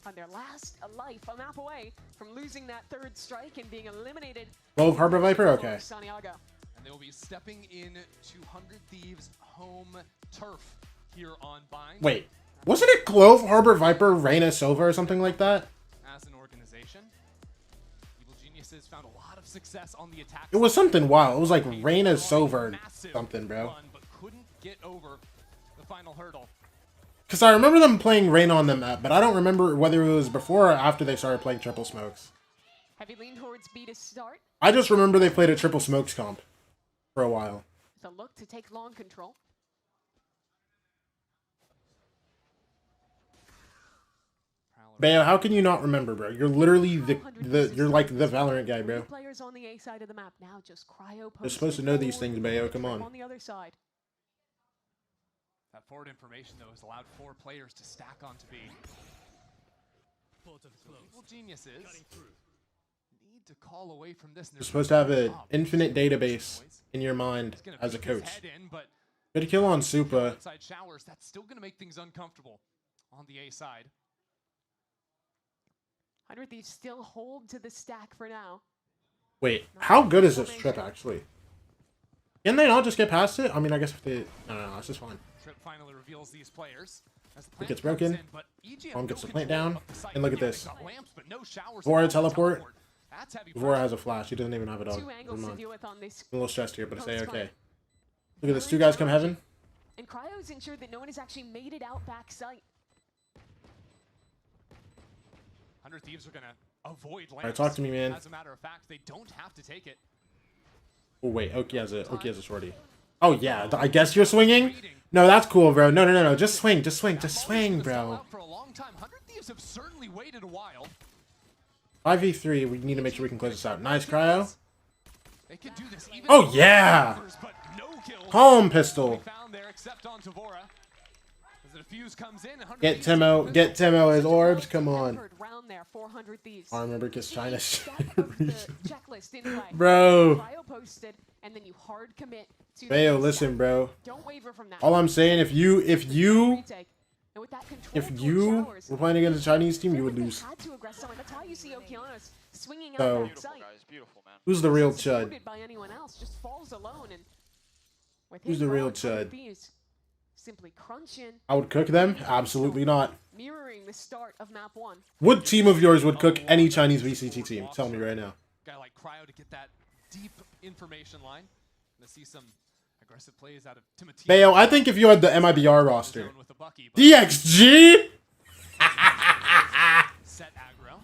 On their last life, a map away from losing that third strike and being eliminated. Clove Harbor Viper? Okay. And they will be stepping in 200 Thieves home turf here on Bind. Wait, wasn't it Clove Harbor Viper Reina Silva or something like that? As an organization, Evil Geniuses found a lot of success on the attack. It was something wild. It was like Reina Silva or something, bro. Run, but couldn't get over the final hurdle. Because I remember them playing Reina on the map, but I don't remember whether it was before or after they started playing triple smokes. Have you leaned towards B to start? I just remember they played a triple smokes comp for a while. The look to take long control. Bayo, how can you not remember, bro? You're literally you're like the Valorant guy, bro. Players on the A side of the map now, just Cryo. You're supposed to know these things, Bayo. Come on. On the other side. That forward information, though, has allowed 4 players to stack onto B. Evil Geniuses need to call away from this. You're supposed to have an infinite database in your mind as a coach. Good kill on Supa. Outside showers, that's still going to make things uncomfortable on the A side. 100 Thieves still hold to the stack for now. Wait, how good is this trip, actually? Can they not just get past it? I mean, I guess if they... No, it's just fine. Trip finally reveals these players. It gets broken. Bomb gets the plant down. And look at this. Vora teleport. Vora has a flash. He doesn't even have a dog. I'm a little stressed here, but it's A-okay. Look at this. 2 guys come heaven. And Cryo's ensured that no one has actually made it out back site. 100 Thieves are going to avoid lamps. Alright, talk to me, man. As a matter of fact, they don't have to take it. Oh, wait. Oki has a shorty. Oh yeah, I guess you're swinging? No, that's cool, bro. No. Just swing, bro. For a long time. 100 Thieves have certainly waited a while. 5v3, we need to make sure we can close this out. Nice, Cryo. They could do this even Oh yeah! but no kills. Calm pistol. Found there except on Tavora. As the defuse comes in, Get Timo his orbs, come on. Round there, 400 Thieves. Armor because China. Checklist in play. Bro. Cryo posted, and then you hard commit to Bayo, listen, bro. Don't waver from that. All I'm saying, if you were playing against a Chinese team, you would lose. That's why you see Okeanos swinging So, out that site. who's the real chud? By anyone else, just falls alone, and with Who's him the real gone, chud? Thieves simply crunch in, I would cook them? Absolutely not. mirroring the start of map 1. What team of yours would cook any Chinese VCT team? Tell me right now. Guy like Cryo to get that deep information line. To see some aggressive plays out of Timothy. Bayo, I think if you had the MIBR roster. DXG? Set aggro.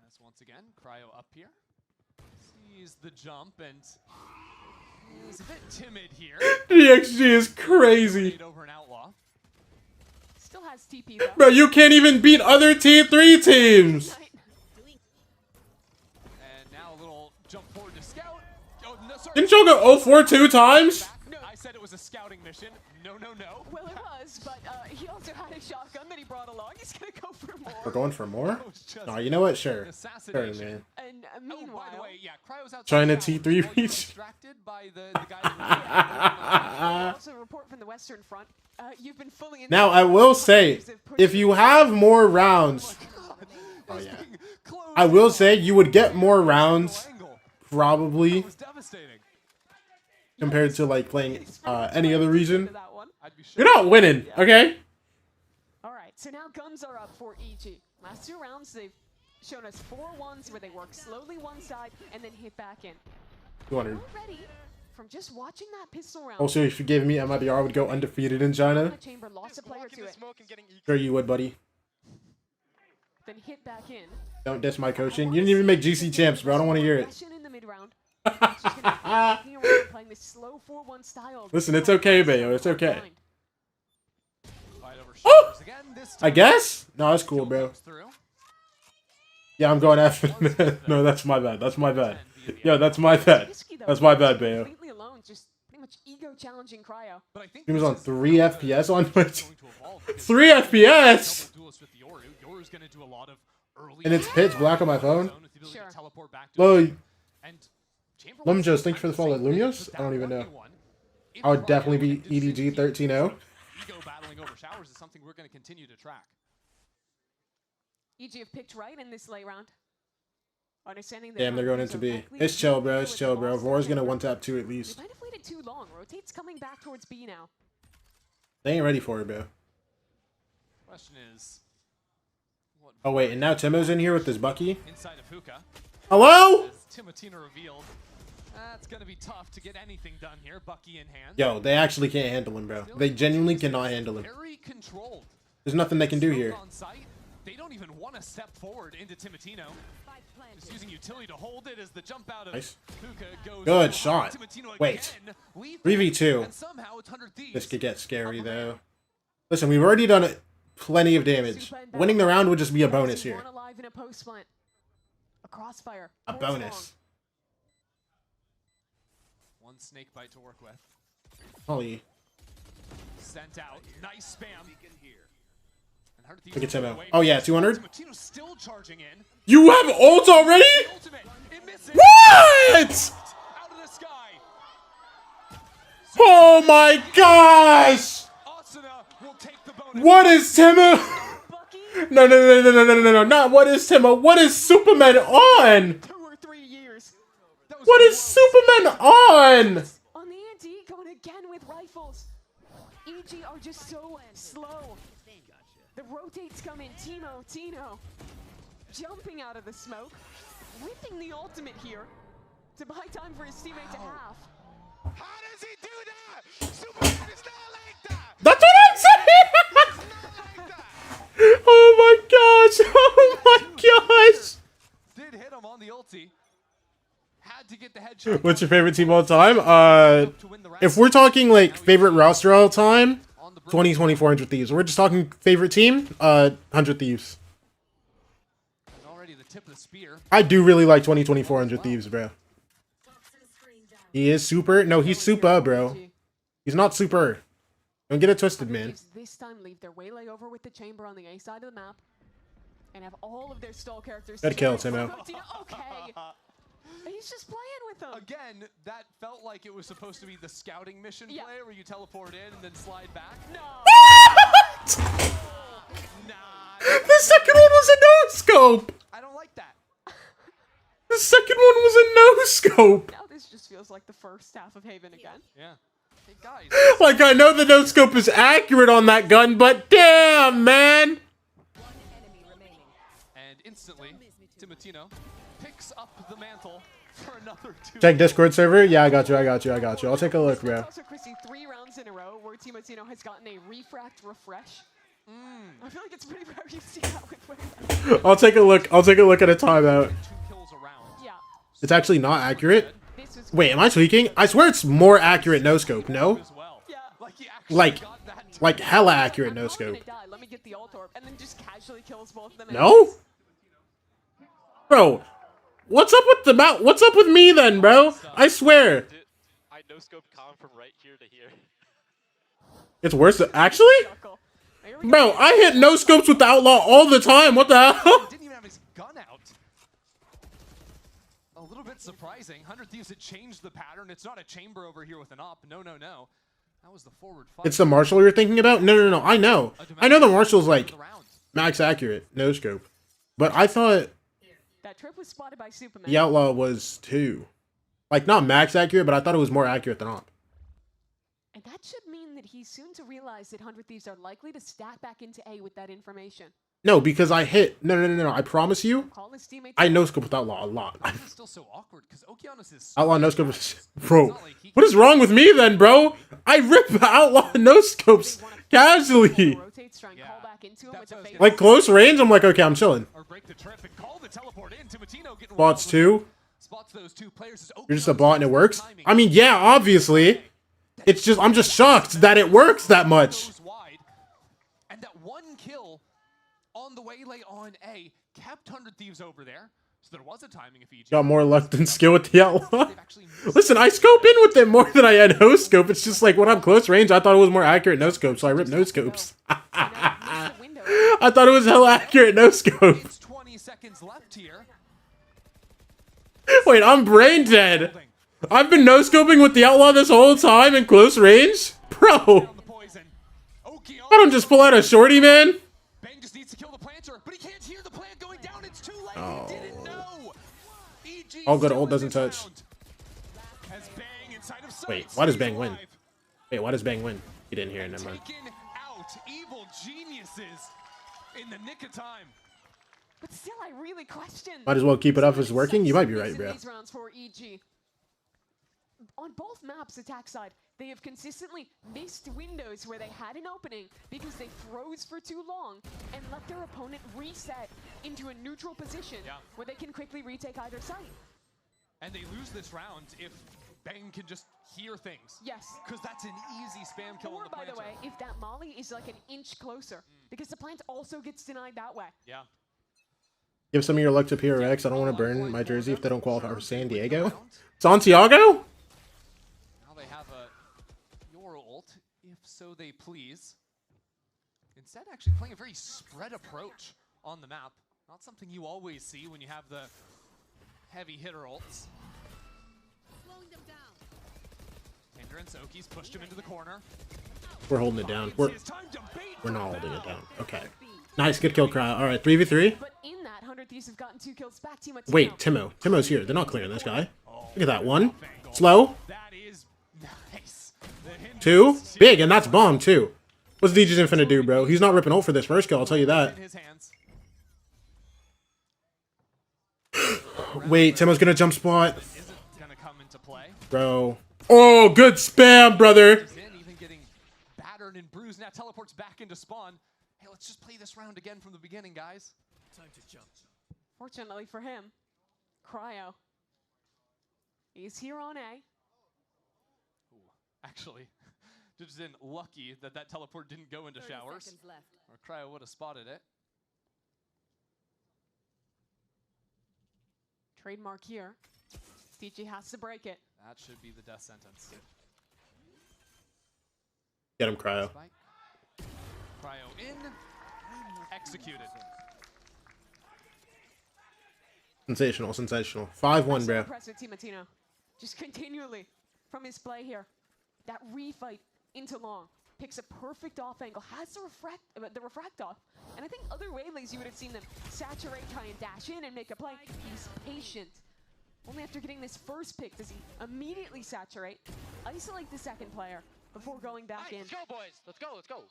As once again, Cryo up here. Sees the jump and is a bit timid here. DXG is crazy. Over an outlaw. Still has TP though. Bro, you can't even beat other T3 teams. And now a little jump forward to scout. Oh, no, sorry. Didn't you go 0-4 2 times? No, I said it was a scouting mission. No. Well, it was, but he also had a shotgun that he brought along. He's gonna go for more. We're going for more? Nah, you know what? Sure. Sure, man. And meanwhile, by the way, yeah, Cryo's outside. Trying to T3 reach. By the guy also a report from the Western Front. You've been fully Now, I will say, if you have more rounds, oh yeah, I will say you would get more rounds, probably, compared to like playing any other region. You're not winning, okay? All right, so now guns are up for EG. Last 2 rounds, they've shown us 4 ones where they work slowly one side and then hit back in. 200. Already, from just watching that pistol round. Also, if you gave me MIBR, I would go undefeated in China. Chamber lost a player to it. Sure you would, buddy. Then hit back in. Don't diss my coaching. You didn't even make GC champs, bro. I don't want to hear it. In the mid-round. Playing this slow 4-1 style. Listen, it's okay, Bayo. It's okay. Oh! I guess? No, that's cool, bro. Yeah, I'm going F. No, that's my bad. That's my bad. Yo, that's my bad. That's my bad, Bayo. Completely alone, just pretty much ego challenging Cryo. He was on 3 FPS on Twitch. 3 FPS? And it's pitch black on my phone? Well, Lumjos, thank you for the follow. Lumios? I don't even know. I would definitely be EDG 13-0. Ego battling over showers is something we're going to continue to track. EG have picked right in this late round. Understanding that Damn, they're going into B. It's chill, bro. It's chill, bro. Vor's going to 1-tap 2 at least. They might have waited too long. Rotate's coming back towards B now. They ain't ready for it, bro. Question is, oh, wait. And now Timo's in here with this Bucky. Inside of Hookah. Hello? As Timotina revealed, it's going to be tough to get anything done here. Bucky in hand. Yo, they actually can't handle him, bro. They genuinely cannot handle him. Very controlled. There's nothing they can do here. They don't even want to step forward into Timotino. Just using utility to hold it as the jump out of Nice. Hookah goes. Good shot. Wait. 3v2. And somehow it's 100 Thieves. This could get scary, though. Listen, we've already done plenty of damage. Winning the round would just be a bonus here. A crossfire. A bonus. One snake bite to work with. Holy. Sent out. Nice spam. Look at Timo. Oh, yeah, 200? Still charging in. You have ult already? What? Oh my gosh! What is Timo? No, not what is Timo. What is Superman on? 2 or 3 years. What is Superman on? On the ante, going again with rifles. EG are just so slow. The rotates come in. Tino. Jumping out of the smoke. Whipping the ultimate here. To buy time for his teammate to have. How does he do that? Superman is not like that. That's what I'm saying! Oh my gosh! Oh my gosh! Did hit him on the ulti. Had had to get the headshot. What's your favorite team all time? If we're talking like favorite roster all time, 2024 100 Thieves. We're just talking favorite team, 100 Thieves. Already the tip of the spear. I do really like 2024 100 Thieves, bro. He is super. No, he's super, bro. He's not super. Don't get it twisted, man. This time leave their waylay over with the chamber on the A side of the map and have all of their stall characters. Good kill, Timo. Okay. He's just playing with them. Again, that felt like it was supposed to be the scouting mission play where you teleport in and then slide back. No. The second one was a no-scope. I don't like that. The second one was a no-scope. Now this just feels like the first half of Haven again. Yeah. Hey, guys. Like, I know the no-scope is accurate on that gun, but damn, man. And instantly, Timotino picks up the mantle for another 2. Check Discord server. Yeah, I got you. I'll take a look, bro. Also, Chrissy, 3 rounds in a row where Timotino has gotten a refract refresh. I feel like it's pretty rare you see that with I'll take a look. I'll take a look at a timeout. 2 kills around. Yeah. It's actually not accurate. Wait, am I tweaking? I swear it's more accurate no scope. No. Like hella accurate no scope. Let me get the ult orb and then just casually kills both of them. No. Bro, what's up with the mount? What's up with me then, bro? I swear. I no scope Khan from right here to here. It's worse. Actually, bro, I hit no scopes with the outlaw all the time. What the hell? Didn't even have his gun out. A little bit surprising. 100 Thieves had changed the pattern. It's not a chamber over here with an op. No. That was the forward fight. It's the Marshall you're thinking about? No. I know the Marshall's like max accurate no scope, but I thought that trip was spotted by Superman. the outlaw was too, like not max accurate, but I thought it was more accurate than op. And that should mean that he's soon to realize that 100 Thieves are likely to stack back into A with that information. No, because I hit. No. I promise you, I no scope with outlaw a lot. It's still so awkward because Okeanos is Outlaw no scope, bro. What is wrong with me then, bro? I rip outlaw no scopes casually. Like close range, I'm like, okay, I'm chilling. Bots 2. You're just a bot and it works. I mean, yeah, obviously. It's just I'm just shocked that it works that much. And that one kill on the waylay on A kept 100 Thieves over there. So there was a timing of EG. Got more luck than skill with the outlaw. Listen, I scope in with it more than I had no scope. It's just like when I'm close range, I thought it was more accurate no scope, so I ripped no scopes. I thought it was hella accurate no scope. 20 seconds left here. Wait, I'm brain dead. I've been no scoping with the outlaw this whole time in close range, bro. I don't just pull out a shorty, man. Bang just needs to kill the planter, but he can't hear the plant going down. It's too late. Oh. He didn't know. All good. Ult doesn't touch. As Bang inside of sight. Wait, why does Bang win? Wait, why does Bang win? He didn't hear it. Never mind. Taken out evil geniuses in the nick of time. But still, I really question. Might as well keep it up if it's working. You might be right, bro. These rounds for EG. On both maps, attack side, they have consistently missed windows where they had an opening because they froze for too long and let their opponent reset into a neutral position where they can quickly retake either side. And they lose this round if Bang can just hear things. Yes. Because that's an easy spam kill on the planter. By the way, if that molly is like an inch closer, because the plant also gets denied that way. Yeah. Give some of your luck to PRX. I don't want to burn my jersey if they don't qualify for San Diego. Santiago? They have your ult, if so they please. Instead, actually playing a very spread approach on the map. Not something you always see when you have the heavy hitter ults. Kendra and Soki's pushed him into the corner. We're holding it down. We're not holding it down. Okay. Nice, good kill, Cry. All right, 3v3. But in that, 100 Thieves have gotten 2 kills back. Wait, Timo. Timo's here. They're not clearing this guy. Look at that one. Slow. 2. Big, and that's bomb, too. What's DJ's Infinite do, bro? He's not ripping ult for this first kill, I'll tell you that. Wait, Timo's gonna jump spot. Bro. Oh, good spam, brother. Even getting battered and bruised. Now teleports back into spawn. Hey, let's just play this round again from the beginning, guys. Time to jump. Fortunately for him, Cryo He's here on A. Actually, just in lucky that that teleport didn't go into showers. Or Cryo would have spotted it. Trademark here. DG has to break it. That should be the death sentence. Get him, Cryo. Cryo in. Executed. Sensational, sensational. 5-1, bro. Impressive, Timotino. Just continually from his play here. That refight into long. Picks a perfect off angle. Has the refract off. And I think other waylays you would have seen them saturate, try and dash in and make a play. He's patient. Only after getting this first pick does he immediately saturate, isolate the second player before going back in. Let's go, boys. Let's go, let's go.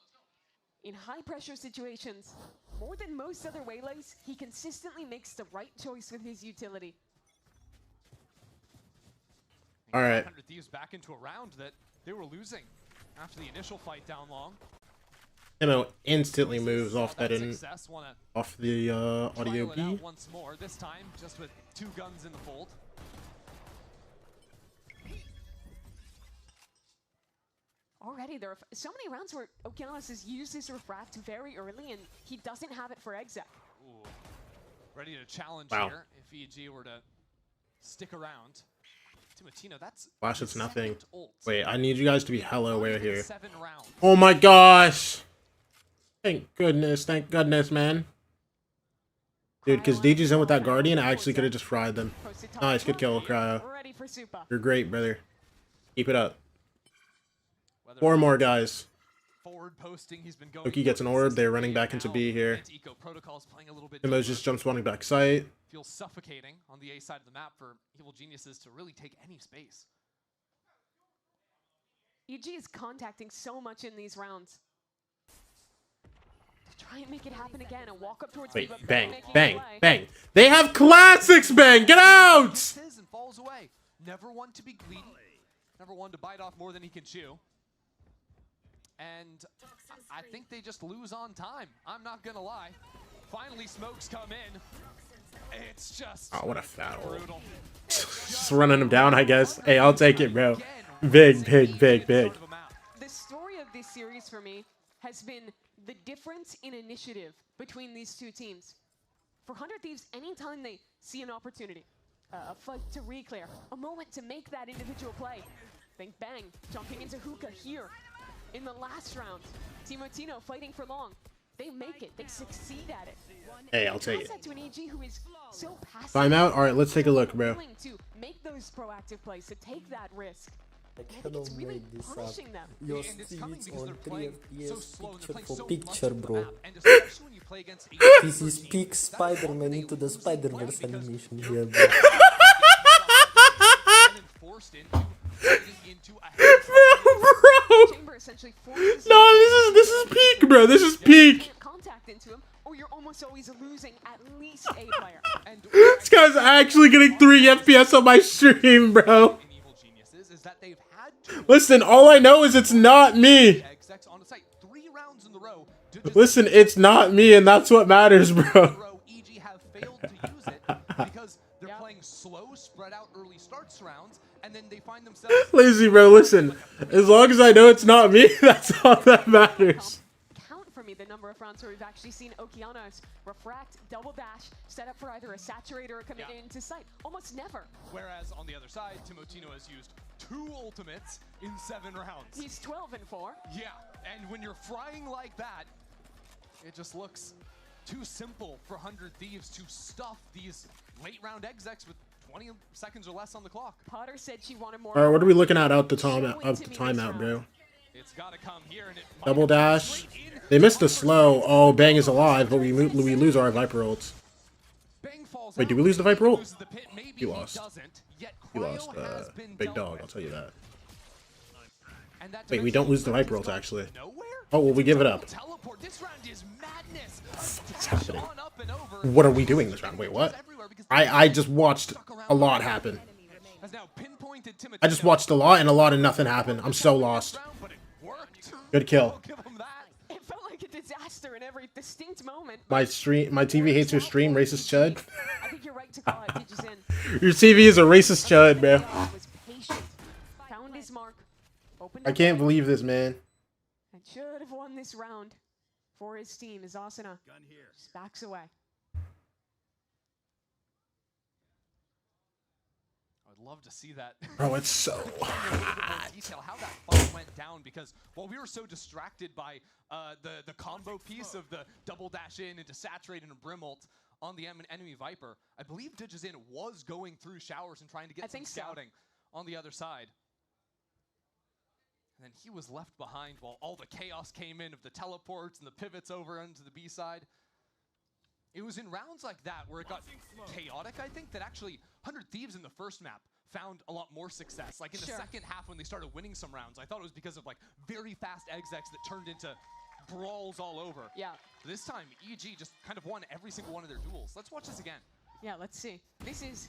In high pressure situations, more than most other waylays, he consistently makes the right choice with his utility. All right. 100 Thieves back into a round that they were losing after the initial fight down long. Emo instantly moves off that off the audio B. Once more, this time just with 2 guns in the fold. Already, there are so many rounds where Okeanos has used his refract very early, and he doesn't have it for Exec. Ooh. Ready to challenge Wow. here if EG were to stick around. Timotino, that's Flash, it's nothing. ult. Wait, I need you guys to be hella aware here. 7 rounds. Oh my gosh! Thank goodness, man. Dude, because DG's in with that Guardian, I actually could have just fried them. Nice, good kill, Cryo. You're great, brother. Keep it up. 4 more guys. Forward posting, he's been going. Loki gets an orb. They're running back into B here. Eco Protocol's playing a little bit. Emos just jumps running back site. Feels suffocating on the A side of the map for Evil Geniuses to really take any space. EG is contacting so much in these rounds. To try and make it happen again and walk up towards Wait, me, bang, making bang, a play. bang. They have classics, bang! Get out! Misses and falls away. Never one to be greedy. Never one to bite off more than he can chew. And I think they just lose on time. I'm not gonna lie. Finally, smokes come in. It's just Oh, what a foul. brutal. Just running him down, I guess. Hey, I'll take it, bro. Big. The story of this series for me has been the difference in initiative between these two teams. For 100 Thieves, anytime they see an opportunity, a fight to reclear, a moment to make that individual play, think bang, jumping into hookah here. In the last round, Timotino fighting for long. They make it. They succeed at it. Hey, I'll take it. To an EG who is so passive. Timeout? Alright, let's take a look, bro. Willing to make those proactive plays, to take that risk. I cannot really make this up. punishing them. Your And it's speed coming is because on they're 3 playing so FPS slow and they're picture playing for so picture, much of the bro. map. And especially when you play against This is peak Spider-Man into the Spider-Verse animation here, bro. forced into a Chamber essentially No, this is peak, bro. This is peak. contact into him, or you're almost always losing at least a player. And This guy's actually getting 3 FPS on my stream, bro. is that they've had to Listen, all I know is it's not me. execs on the site 3 rounds in the row. Listen, it's not me, and that's what matters, bro. EG have failed to use it because they're playing slow, spread out early starts rounds, and then they find themselves Lazy, bro. Listen, as long as I know it's not me, that's all that matters. Count for me the number of rounds where we've actually seen Okeanos refract, double dash, set up for either a saturator or coming into sight. Almost never. Whereas on the other side, Timotino has used 2 ultimates in 7 rounds. He's 12-4. Yeah, and when you're frying like that, it just looks too simple for 100 Thieves to stuff these late round execs with 20 seconds or less on the clock. Potter said she wanted more. All right, what are we looking at out the timeout, bro? It's gotta come here, and it Double dash. They missed the slow. Oh, Bang is alive, but we lose our Viper ults. Wait, did we lose the Viper ult? He lost. He lost. Big dog, I'll tell you that. Wait, we don't lose the Viper ult, actually. Oh, well, we give it up. What's happening? What are we doing this round? Wait, what? I just watched a lot happen. I just watched a lot and nothing happened. I'm so lost. Good kill. It felt like a disaster. disaster in every distinct moment. My TV hates your stream, racist chud. I think you're right to call it Digizin. Your TV is a racist chud, bro. Was patient, found his mark, opened I can't believe this, man. and should have won this round for his team as Asuna just backs away. I'd love to see that. Bro, it's so hot. Detail how that fight went down, because while we were so distracted by the combo piece of the double dash in into saturate and a brim ult on the enemy Viper, I believe Digizin was going through showers and trying to get some scouting on the other side. And then he was left behind while all the chaos came in of the teleports and the pivots over into the B side. It was in rounds like that where it got chaotic, I think, that actually 100 Thieves in the first map found a lot more success. Like in the second half when they started winning some rounds, I thought it was because of like very fast execs that turned into brawls all over. Yeah. This time, EG just kind of won every single one of their duels. Let's watch this again. Yeah, let's see. This is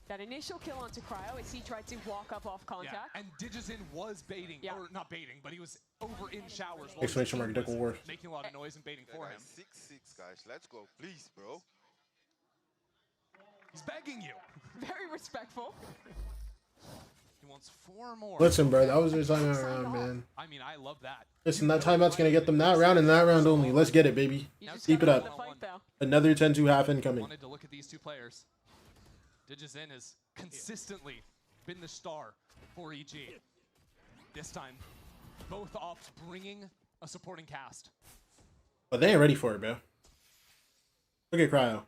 that initial kill onto Cryo as he tried to walk up off contact. Yeah, and Digizin was baiting, or not baiting, but he was over in showers. Exclamation mark, Dickle War. Making a lot of noise and baiting for him. 6-6, guys. Let's go, please, bro. He's begging you. Very respectful. He wants 4 more. Listen, bro, that was their timeout round, man. I mean, I love that. Listen, that timeout's gonna get them that round and that round only. Let's get it, baby. Keep it up. Another 10-2 half incoming. Wanted to look at these two players. Digizin has consistently been the star for EG. This time, both ops bringing a supporting cast. But they ain't ready for it, bro. Look at Cryo.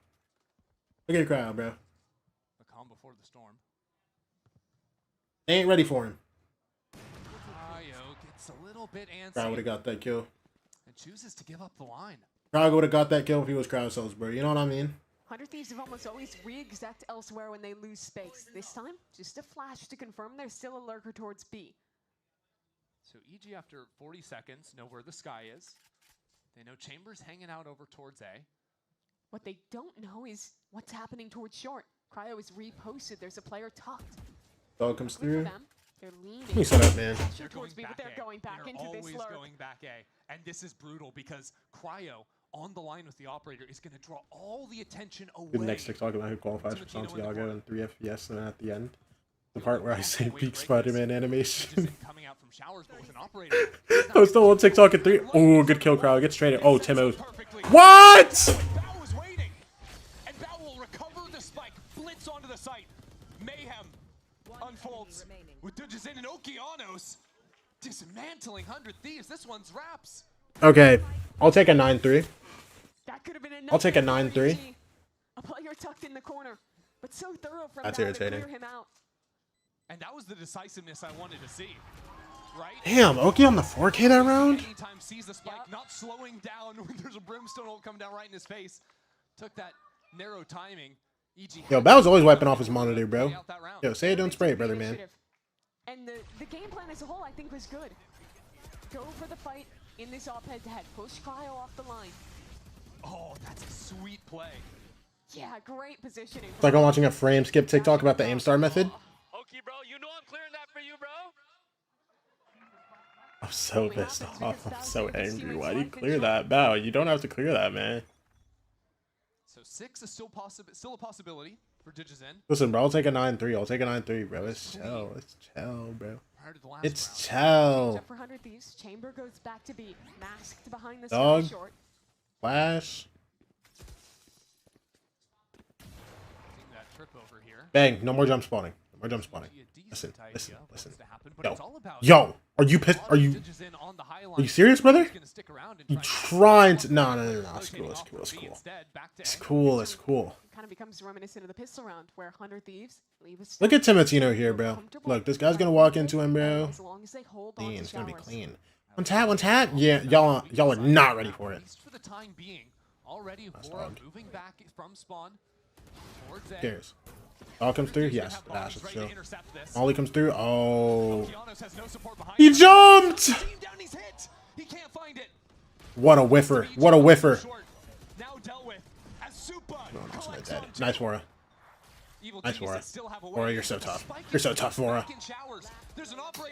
Look at Cryo, bro. The calm before the storm. They ain't ready for him. Cryo gets a little bit antsy. Cryo would have got that kill. And chooses to give up the line. Cryo would have got that kill if he was Cryo Cells, bro. You know what I mean? 100 Thieves have almost always re-exec elsewhere when they lose space. This time, just a flash to confirm there's still a lurker towards B. So EG, after 40 seconds, know where the sky is. They know Chambers hanging out over towards A. What they don't know is what's happening towards short. Cryo is reposted. There's a player tucked. Dog comes through. They're leaning. Let me set up, man. They're towards B, but they're going back into this lurk. Always going back A. And this is brutal because Cryo on the line with the operator is going to draw all the attention away. The next TikTok about who qualifies for Santiago and 3 FPS, and then at the end, the part where I say peak Spider-Man animation. Coming out from showers, but with an operator. I was still on TikTok at 3. Oh, good kill, Crowd. Gets traded. Oh, Timo. What? Bao was waiting, and Bao will recover the spike. Blitz onto the site. Mayhem unfolds with Digizin and Okeanos dismantling 100 Thieves. This one's wraps. Okay, I'll take a 9-3. That could have been enough. I'll take a 9-3. A player tucked in the corner, but so thorough from That's Bao irritating. to clear him out. And that was the decisiveness I wanted to see, right? Damn, Oki on the 4K that round? Anytime sees the spike, not slowing down when there's a brimstone ult come down right in his face. Took that narrow timing. EG. Yo, Bao's always wiping off his monitor, bro. Yo, say it, don't spray it, brother, man. And the game plan as a whole, I think, was good. Go for the fight in this op head-to-head. Push Cryo off the line. Oh, that's a sweet play. Yeah, great positioning. It's like I'm watching a frame skip TikTok about the aim star method. Okay, bro, you know I'm clearing that for you, bro. I'm so pissed off. I'm so angry. Why do you clear that, Bao? You don't have to clear that, man. So 6 is still a possibility for Digizin. Listen, bro, I'll take a 9-3. I'll take a 9-3, bro. It's chill. It's chill, bro. It's chill. For 100 Thieves, Chamber goes back to B, masked behind the Dog. short. Flash. That trip over here. Bang. No more jump spawning. No more jump spawning. Listen. Yo, are you pissed? Are you serious, brother? You trying to? No. It's cool. It's cool. It's cool. It's cool. It's cool. Kind of becomes reminiscent of the pistol round where 100 Thieves leave a Look at Timotino here, bro. Look, this guy's gonna walk into him, bro. Clean. It's gonna be clean. One tap. Yeah, y'all are not ready for it. For the time being, already Vora moving back from spawn towards A. Cares. All comes through? Yes. Dash is chill. Ollie comes through. Oh. He jumped! What a whiffer. What a whiffer. Nice, Vora. Nice, Vora. Vora, you're so tough. You're so tough, Vora.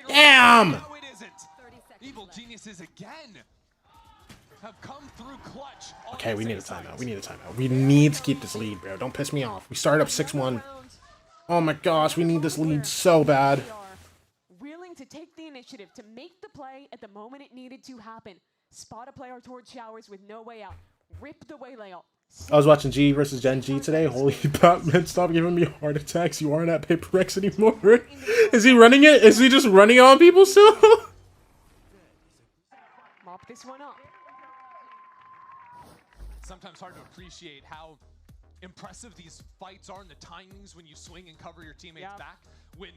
Damn! Evil geniuses again. have come through clutch. Okay, we need a timeout. We need a timeout. We need to keep this lead, bro. Don't piss me off. We started up 6-1. Oh my gosh, we need this lead so bad. Willing to take the initiative to make the play at the moment it needed to happen. Spot a player towards showers with no way out. Rip the waylay up. I was watching G versus Gen G today. Holy Batman, stop giving me heart attacks. You aren't at Paper X anymore. Is he running it? Is he just running on people still? Mop this one up. Sometimes hard to appreciate how impressive these fights are and the timings when you swing and cover your teammates back. When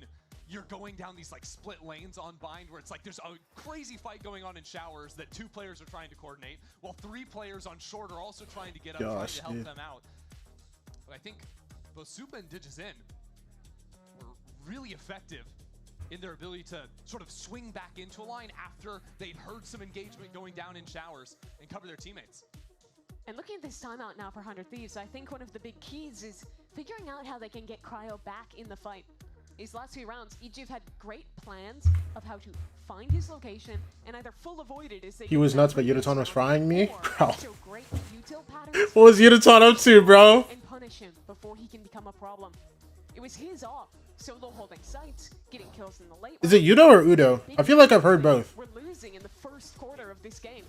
you're going down these like split lanes on bind where it's like there's a crazy fight going on in showers that 2 players are trying to coordinate while 3 players on short are also trying to get up, trying to help them out. But I think both Supa and Digizin were really effective in their ability to sort of swing back into a line after they'd heard some engagement going down in showers and cover their teammates. And looking at this timeout now for 100 Thieves, I think one of the big keys is figuring out how they can get Cryo back in the fight. These last few rounds, EG have had great plans of how to find his location and either full avoid it as they He was nuts, but Yudaton was frying me? Bro. great util patterns. What was Yudaton up to, bro? And punish him before he can become a problem. It was his off. Solo holding sights, getting kills in the late. Is it Udo or Udo? I feel like I've heard both. We're losing in the first quarter of this game.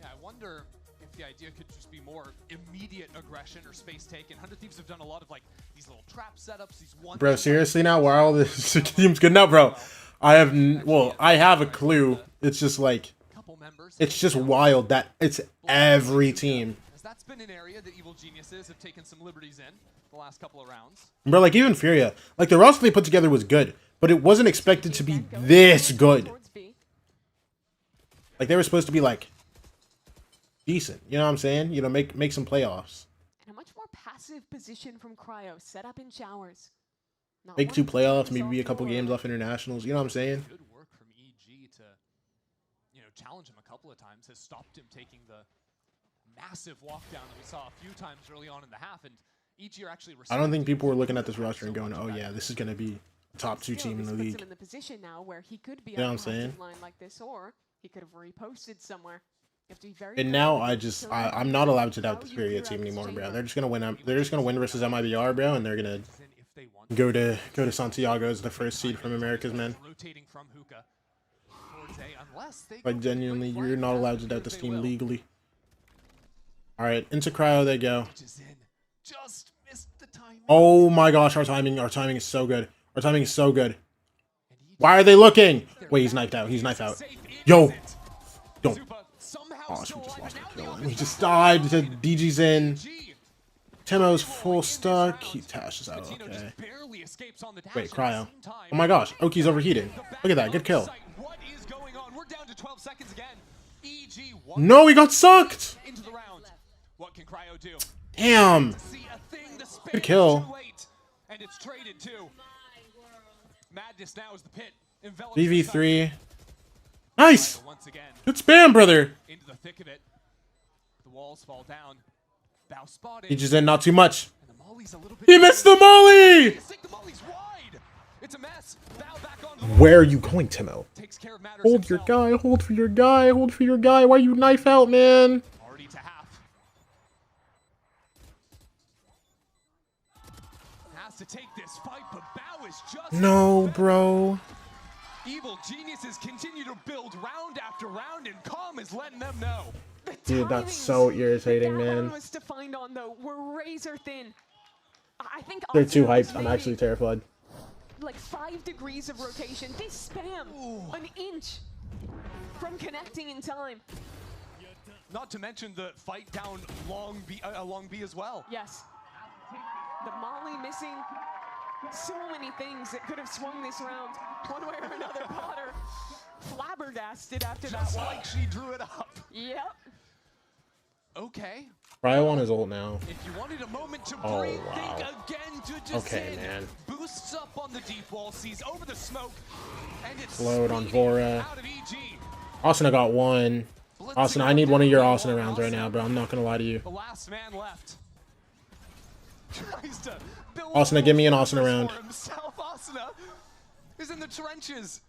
Yeah, I wonder if the idea could just be more immediate aggression or space taken. 100 Thieves have done a lot of like these little trap setups, these one. Bro, seriously now? Why are all this teams good now, bro? I have a clue. It's just like, it's just wild that it's every team. That's been an area that Evil Geniuses have taken some liberties in the last couple of rounds. Bro, like even Furia, like the roster they put together was good, but it wasn't expected to be this good. Like they were supposed to be like decent, you know what I'm saying? You know, make some playoffs. And a much more passive position from Cryo, set up in showers. Make 2 playoffs, maybe be a couple games off internationals. You know what I'm saying? Good work from EG to, you know, challenge him a couple of times, has stopped him taking the massive walk down that we saw a few times early on in the half, and EG are actually. I don't think people were looking at this roster and going, "Oh yeah, this is gonna be a top 2 team in the league." In the position now where he could be you know what I'm saying? Line like this, or he could have reposted somewhere. You have to be very and now I'm not allowed to doubt this Furia team anymore, bro. They're just gonna win. They're just gonna win versus MIBR, bro, and they're gonna go to Santiago as the first seed from Americas, man. Like genuinely, you're not allowed to doubt this team legally. All right, into Cryo they go. Oh my gosh, our timing is so good. Our timing is so good. Why are they looking? Wait, he's knifed out. He's knifed out. Yo, don't. Oh, we just lost a kill. We just died to DG's in. Temo's full stuck. He tashes out. Okay. Wait, Cryo. Oh my gosh, Oki's overheating. Look at that. Good kill. No, he got sucked. What can Cryo do? Damn. Good kill. And it's traded too. Madness now is the pit. VV3. Nice. Good spam, brother. Into the thick of it. The walls fall down. Bow spotted. He just in not too much. He missed the molly. It's a mess. Bow back on Where are you going, Timo? Hold your guy. Hold for your guy. Hold for your guy. Why you knife out, man? Already to half. Has to take this fight, but Bow is just no, bro. Evil Geniuses continue to build round after round, and Calm is letting them know. Dude, that's so irritating, man. To find on though, we're razor thin. I think they're too hyped. I'm actually terrified. Like 5 degrees of rotation. They spam an inch from connecting in time. Not to mention the fight down long B as well. Yes. The molly missing. So many things that could have swung this round one way or another. Potter flabbergasted after that. Just like she drew it up. Yep. Okay. Cryo on his ult now. If you wanted a moment to breathe, wow. think again to just okay, man. Boosts up on the deep wall, sees over the smoke, and it's load on Vora. Asuna got one. Asuna, I need one of your Asuna rounds right now, bro. I'm not gonna lie to you. The last man left. Asuna, give me an Asuna round. Himself, Asuna is in the trenches.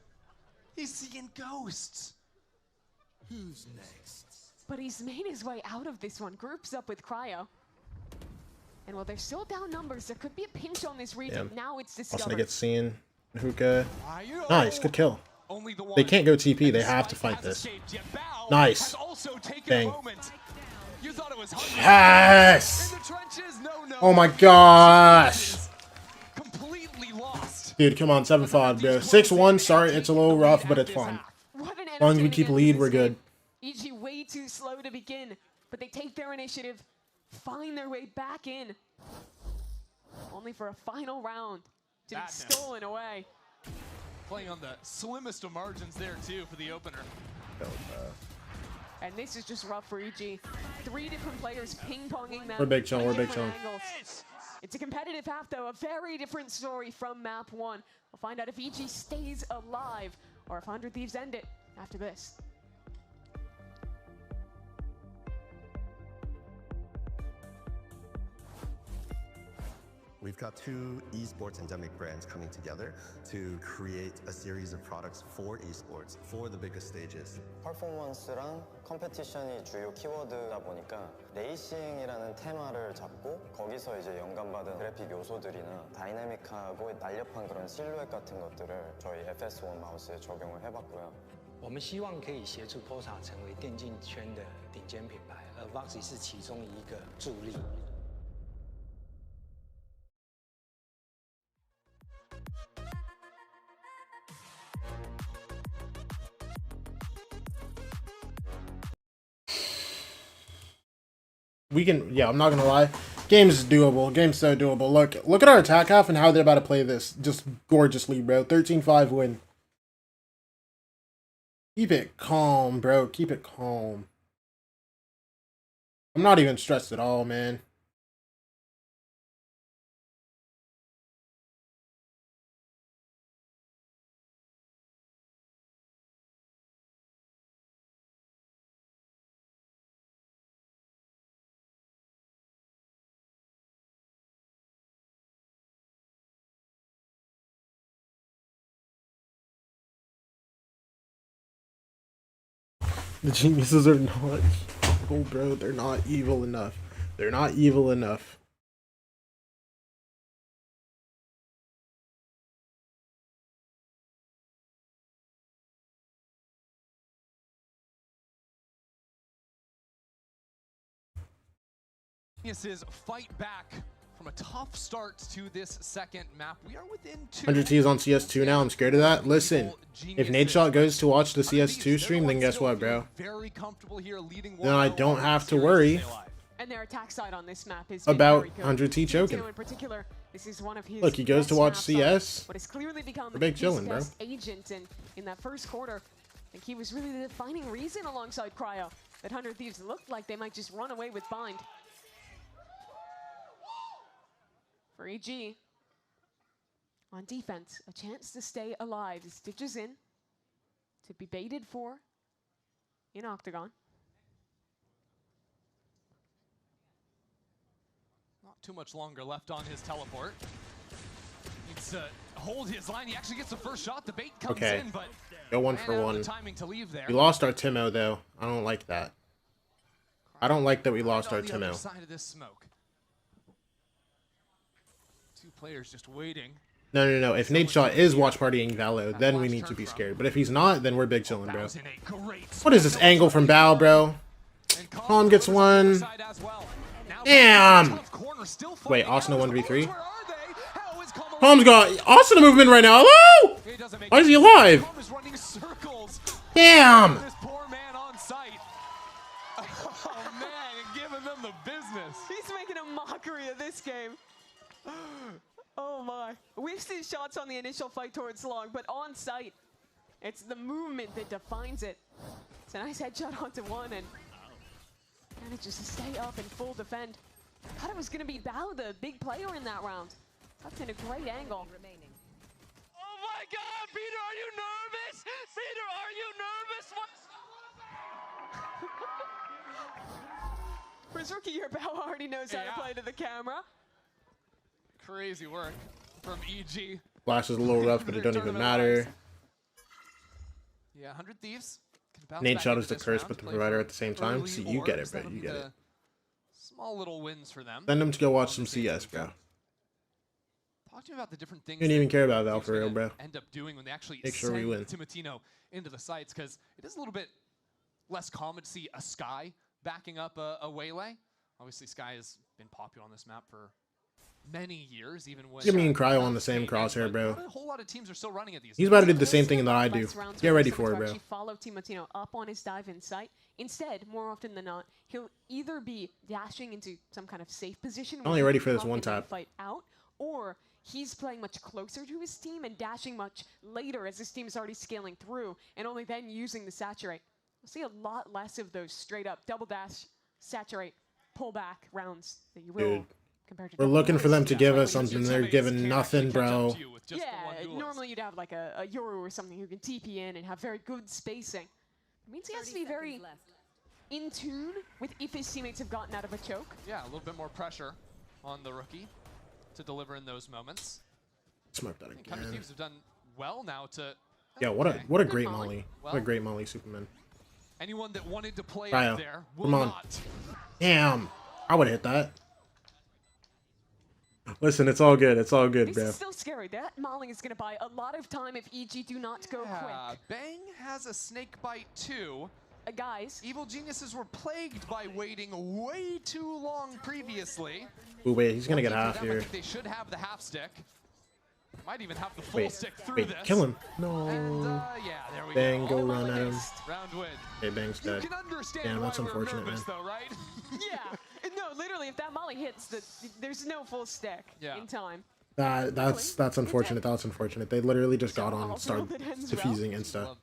He's seeing ghosts. Who's next? but he's made his way out of this one. Groups up with Cryo. And while they're still down numbers, there could be a pinch on this region. Now it's discovered. Also, get seen. Hookah. Nice, good kill. They can't go TP. They have to fight this. Nice. Dang. Yes. Oh my gosh. Dude, come on, 7-5, bro. 6-1. Sorry, it's a little rough, but it's fine. As long as we keep lead, we're good. EG way too slow to begin, but they take their initiative, find their way back in, only for a final round to be stolen away. Playing on the slimmest of margins there too for the opener. And this is just rough for EG. 3 different players ping-ponging them. We're big chillin', we're big chillin'. It's a competitive half though, a very different story from map 1. We'll find out if EG stays alive or if 100 Thieves end it after this. We've got 2 esports endemic brands coming together to create a series of products for esports, for the biggest stages. 퍼포먼스랑 컴페티션이 주요 키워드다 보니까 레이싱이라는 테마를 잡고 거기서 이제 영감받은 그래픽 요소들이나 다이나믹하고 날렵한 그런 실루엣 같은 것들을 저희 FS1 마우스에 적용을 해봤고요. 我们希望可以协助 POSA 成为电竞圈的顶尖品牌，而 VCT 是其中一个助力。 We can, yeah, I'm not gonna lie. Game's doable. Game's so doable. Look at our attack half and how they're about to play this. Just gorgeously, bro. 13-5 win. Keep it calm, bro. Keep it calm. I'm not even stressed at all, man. The geniuses are not evil, bro. They're not evil enough. They're not evil enough. Geniuses fight back from a tough start to this second map. We are within 2. 100 T is on CS2 now. I'm scared of that. Listen, if Nadeshot goes to watch the CS2 stream, then guess what, bro? Then I don't have to worry And their attack side on this map is about 100 T choking. in particular, this is one of his Look, he goes to best watch maps CS. but it's clearly become We're big his chillin', bro. best agent in that first quarter. I think he was really the defining reason alongside Cryo that 100 Thieves looked like they might just run away with Bind. For EG, on defense, a chance to stay alive. Stitches in to be baited for in Octagon. Not too much longer left on his teleport. Needs to hold his line. He actually gets the first shot. The bait comes in, but go 1 for 1. timing to leave there. We lost our Timo though. I don't like that. I don't like that we lost our On the other Timo. side of this smoke. 2 players just waiting. No. If Nadeshot is watch partying Valo, then we need to be scared. But if he's not, then we're big chillin', bro. What is this angle from Bao, bro? Calm gets 1. Damn! Wait, Austin 1v3? Calm's got Austin movement right now. Hello? Why is he alive? Damn! He's making a mockery of this game. Oh my. We've seen shots on the initial fight towards Long, but on site, it's the movement that defines it. It's a nice headshot onto one and manages to stay up and full defend. Thought it was going to be Bao, the big player in that round. Tucked in a great angle. Oh my God, Peter, are you nervous? Peter, are you nervous? For his rookie year, Bao already knows how to play to the camera. Crazy work from EG. Flash is a little rough, but it don't even matter. Yeah, 100 Thieves can Nate Shadow's the curse, but the provider at the same time. See, you get it, bro. You get it. Small little wins for them. Send him to go watch some CS, bro. Talk to me about the different things. You didn't even care about Val for real, bro. End up doing when they actually Make sure we send win. Timotino into the sites, because it is a little bit less common to see a Sky backing up a Waylay. Obviously, Sky has been popular on this map for many years, even when. Get me and Cryo on the same crosshair, bro. A whole lot of teams are still running at these. He's about to do the same thing that I do. Get ready for it, bro. Follow Timotino up on his dive in sight. Instead, more often than not, he'll either be dashing into some kind of safe position. Only ready for this one tap. Fight out, or he's playing much closer to his team and dashing much later as his team is already scaling through, and only then using the saturate. We'll see a lot less of those straight up double dash, saturate, pull back rounds that you will. Dude, compared to we're looking for them to give us something. They're giving nothing, bro. Yeah, normally you'd have like a Yoru or something who can TP in and have very good spacing. It means he has to be very in tune with if his teammates have gotten out of a choke. Yeah, a little bit more pressure on the rookie to deliver in those moments. Smoke that again. Thunder Thieves have done well now to. Yeah, what a great molly. What a great molly, Superman. Anyone that wanted to play Cryo, out there will come on. not. Damn, I would hit that. Listen, it's all good. It's all good, This bro. is still scary. That molly is going to buy a lot of time if EG do not go quick. Bang has a snake bite too. Guys, Evil Geniuses were plagued by waiting way too long previously. Ooh, wait, he's gonna get Lucky for half them, I here. think they should have the half stick. Might even have the full stick through this. Kill him. No. And, yeah, there we Bang, go All run at him. Round win. Okay, Bang's dead. You can understand Damn, that's why we're unfortunate, man. nervous, though, right? Yeah, no, literally, if that molly hits, there's no full stick in time. That's unfortunate. That's unfortunate. They literally just got on and started defusing insta.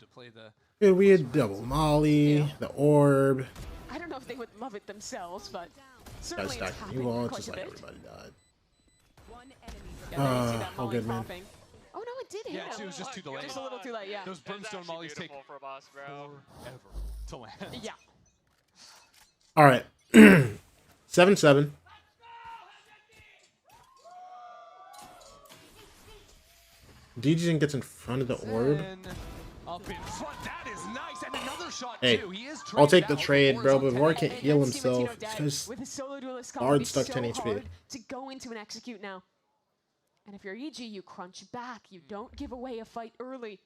Yeah, we had double molly, the orb. I don't know if they would love it themselves, but Guys certainly it's stacked new happening wall, quite just a like bit. everybody died. Yeah, all good, man. popping. Oh no, it did hit him. It was just too delayed. Just a little too late, yeah. Those brimstone mollies take for a boss, bro. forever to land. Yeah. All right, 7-7. DJN gets in front of the orb. Up in front, that is nice, and another shot Hey, too. He is I'll take the traded out. trade, bro. But Vor And can't that's heal Timotino himself. dead. Just With his solo duelist hard combo, it's stuck so 10 HP. hard to go into and execute now. And if you're EG, you crunch back. You don't give away a fight early.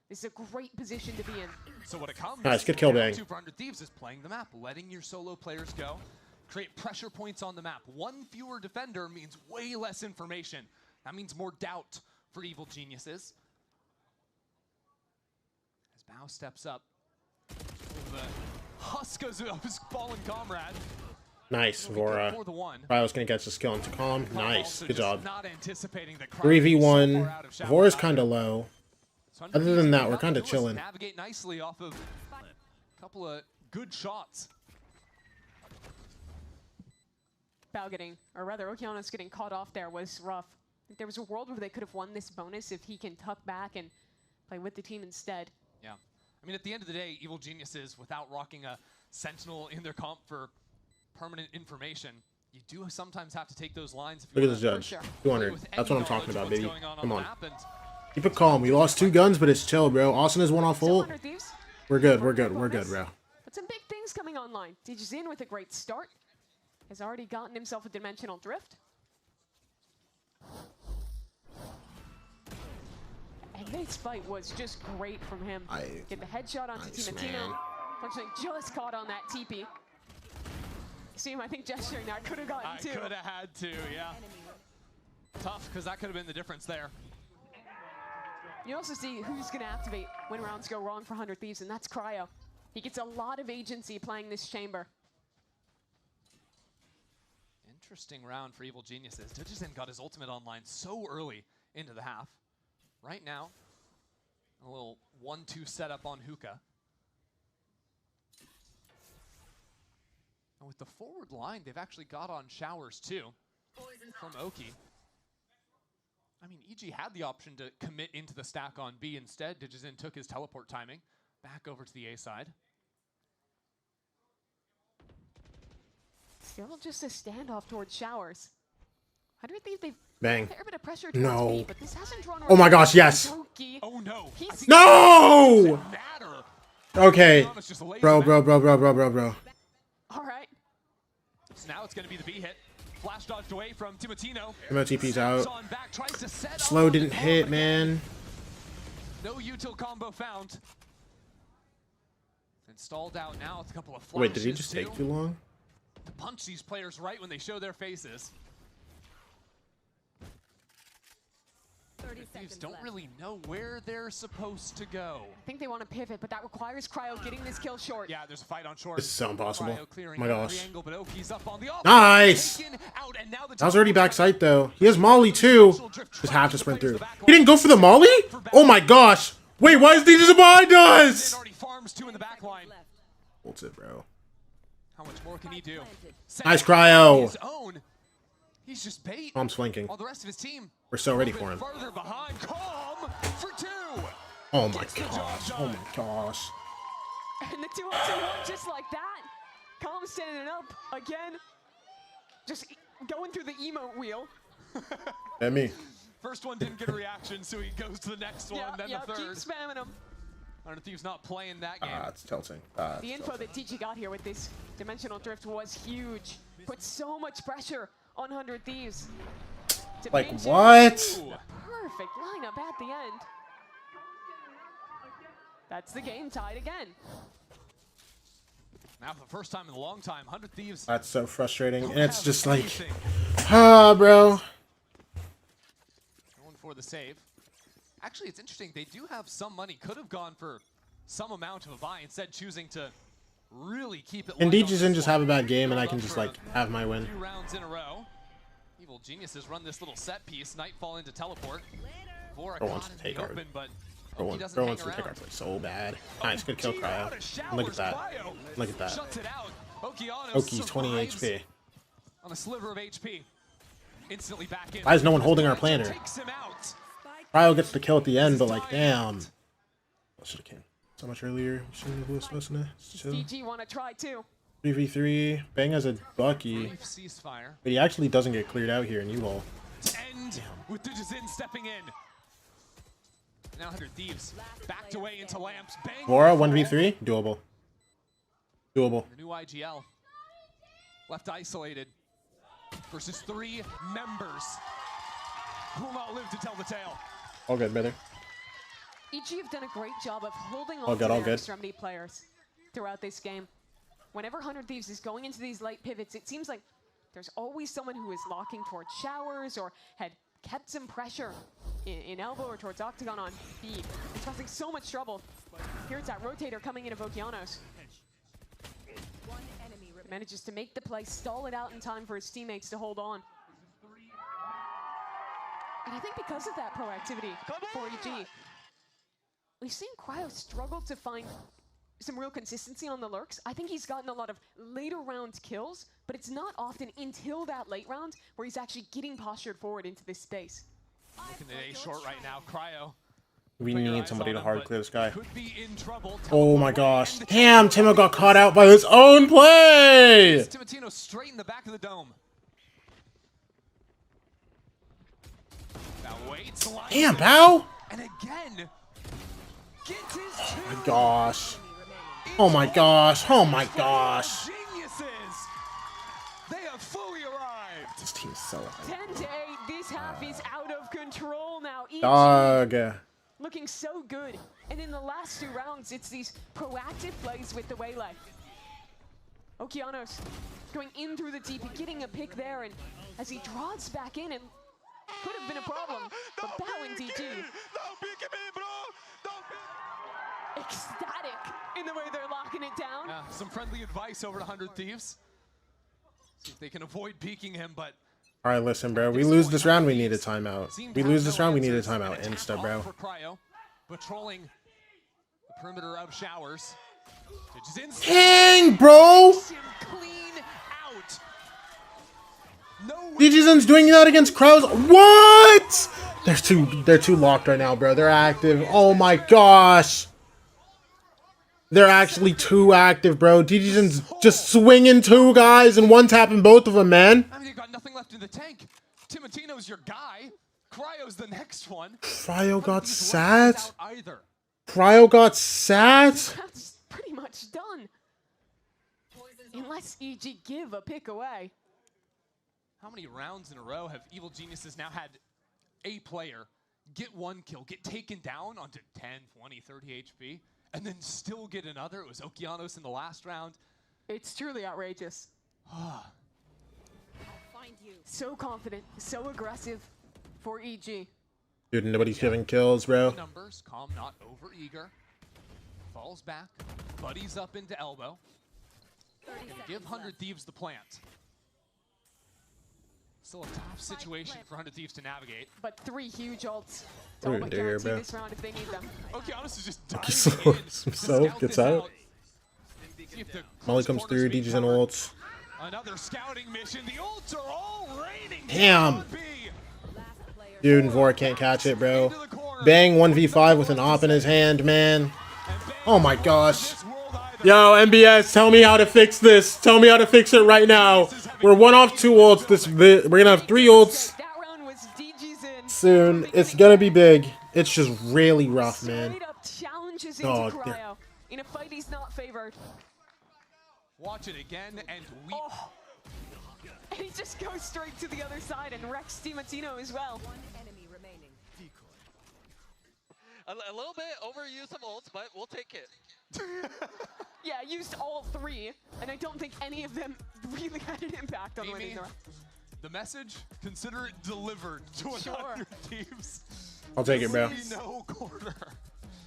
This is a great position to be in. So what it comes Nice, good kill, down Bang. to for 100 Thieves is playing the map, letting your solo players go, create pressure points on the map. One fewer defender means way less information. That means more doubt for Evil Geniuses. As Bao steps up, the husk of his fallen comrade. nice, Vora. For the one. Cryo's gonna catch the skill into calm. Nice, Also good just job. Not anticipating that 3v1. Vora's kind of low. Other than that, we're kind of chilling. Navigate nicely off of a couple of good shots. Bao getting, or rather, Okeanos getting caught off there was rough. I think there was a world where they could have won this bonus if he can tuck back and play with the team instead. Yeah. I mean, at the end of the day, Evil Geniuses, without rocking a Sentinel in their comp for permanent information, you do sometimes have to take those lines. If you Look at this wanna judge. 200. with That's what I'm any talking knowledge about, of what's baby. going on Come the on. map, and Keep it calm. We lost 2 guns, but it's chill, bro. Austin is 1 off full. We're good. We're good. We're good, bro. But some big things coming online. DJ's with a great start. Has already gotten himself a dimensional drift. And this fight was just great from him. Get the headshot onto Timotino. Unfortunately, just caught on that TP. See him, I think, gesturing that. Could have gotten I two. could have had to, yeah. Tough, because that could have been the difference there. You also see who's going to activate when rounds go wrong for 100 Thieves, and that's Cryo. He gets a lot of agency playing this chamber. Interesting round for Evil Geniuses. Dudgeson got his ultimate online so early into the half. Right now, a little 1-2 setup on Hookah. And with the forward line, they've actually got on Showers too from Oki. I mean, EG had the option to commit into the stack on B. Instead, Dudgeson took his teleport timing back over to the A side. Still just a standoff towards Showers. 100 Thieves, they've Bang. a fair bit of pressure towards No. B, but this hasn't drawn Oh my gosh, yes. Oh no. He's No! Okay. Bro. All right. So now it's going to be the B hit. Flash dodged away from Timotino. MOTP's out. Slow didn't hit, man. No util combo found. And stalled out now with a couple of flashes. Wait, did he just take too long? To punch these players right when they show their faces. Thieves don't really know where they're supposed to go. I think they want to pivot, but that requires Cryo getting this kill short. Yeah, there's a fight on short. This is so impossible. Oh my gosh. Nice! Nice! That was already backside though. He has Molly too. Just have to sprint through. He didn't go for the Molly? Oh my gosh. Wait, why is DJ behind us? Holds it, bro. How much more can he do? Nice Cryo. He's just bait. Mom's flanking. While the rest of his team We're so ready for him. further behind. Calm for 2. Oh my gosh. Oh my gosh. And the 2-on-2-1 just like that. Calm standing up again. Just going through the emote wheel. At me. First one didn't get a reaction, so he goes to the next one, then the third. Keep spamming him. Thieves not playing that game. It's tilting. The info that DG got here with this dimensional drift was huge. Put so much pressure on 100 Thieves. Like what? Perfect lineup at the end. That's the game tied again. Now for the first time in a long time, 100 Thieves. That's so frustrating. And it's just like, bro. Going for the save. Actually, it's interesting. They do have some money. Could have gone for some amount of a buy, instead choosing to really keep it. And DG's in just have a bad game, and I can just like have my win. 2 rounds in a row. Evil Geniuses run this little set piece. Nightfall into teleport. Bro wants to take our. Bro wants to take our play so bad. Nice, good kill, Cryo. Look at that. Look at that. Oki's 20 HP. On a sliver of HP. Instantly back in. Why is no one holding our planner? Cryo gets the kill at the end, but like, damn. I should have came so much earlier. Shouldn't have supposed to chill. DG want to try too. 3v3. Bang has a Bucky. But he actually doesn't get cleared out here, and you all. End with Digizin stepping in. Now 100 Thieves backed away into lamps. Bang. Vora 1v3. Doable. Doable. The new IGL left isolated versus 3 members who will not live to tell the tale. All good, brother. EG have done a great job of holding All on good, to all their good. extremity players throughout this game. Whenever 100 Thieves is going into these late pivots, it seems like there's always someone who is locking towards showers or had kept some pressure in elbow or towards octagon on B. It's causing so much trouble. Here it's that rotator coming in of Okeanos. Manages to make the play, stall it out in time for his teammates to hold on. And I think because of that proactivity for EG, we've seen Cryo struggle to find some real consistency on the lurks. I think he's gotten a lot of later round kills, but it's not often until that late round where he's actually getting postured forward into this space. Looking at A short right now, Cryo. We need somebody to hard clear this guy. Oh my gosh. Damn, Timo got caught out by his own play! Timotino straight in the back of the dome. Now waits. Damn, Bao! And again, gets his Oh my gosh. Oh my gosh. Oh my gosh. Geniuses. They have fully arrived. This team is so high. 10-8, this half is out of control now. EG Dog. looking so good. And in the last 2 rounds, it's these proactive plays with the waylay. Okeanos going in through the DP, getting a pick there, and as he draws back in, and could have been a problem, but Bao and DG. Ecstatic in the way they're locking it down. Some friendly advice over to 100 Thieves. See if they can avoid peeking him, but All right, listen, bro. We lose this round, we need a timeout. We lose this round, we need a timeout. Insta, bro. for Cryo, patrolling the perimeter of showers. Dang, bro! DGZen's doing that against Kraus. What? They're too locked right now, bro. They're active. Oh my gosh. They're actually too active, bro. DGZen's just swinging 2 guys and one tapping both of them, man. I mean, they've got nothing left in the tank. Timotino's your guy. Cryo's the next one. Cryo got sat. Cryo got sat. pretty much done. Unless EG give a pick away. How many rounds in a row have Evil Geniuses now had a player get one kill, get taken down onto 10, 20, 30 HP, and then still get another? It was Okeanos in the last round. It's truly outrageous. So confident, so aggressive for EG. Dude, nobody's giving kills, bro. Numbers, Calm not over eager. Falls back, buddies up into elbow. Gonna give 100 Thieves the plant. Still a tough situation for 100 Thieves to navigate. But 3 huge ults. We're Don't in there, guarantee bro. this round if they need them. Okeanos is just So, diving in to so scout gets this out. See if the Molly comes through, DJ's and ults. Another scouting mission. The ults are all raining. Damn. Dude, Vora can't catch it, bro. Bang 1v5 with an op in his hand, man. Oh my gosh. Yo, MBS, tell me how to fix this. Tell me how to fix it right now. We're 1 off 2 ults. We're gonna have 3 ults soon. It's gonna be big. It's just really rough, man. Oh, Cryo. In a fight he's not favored. Watch it again and we. Oh. And he just goes straight to the other side and wrecks DiMattino as well. One enemy remaining. A little bit overused some ults, but we'll take it. Yeah, I used all 3, and I don't think any of them really had an impact on winning the round. The message, consider it delivered to 100 Thieves. I'll take it, bro. No quarter.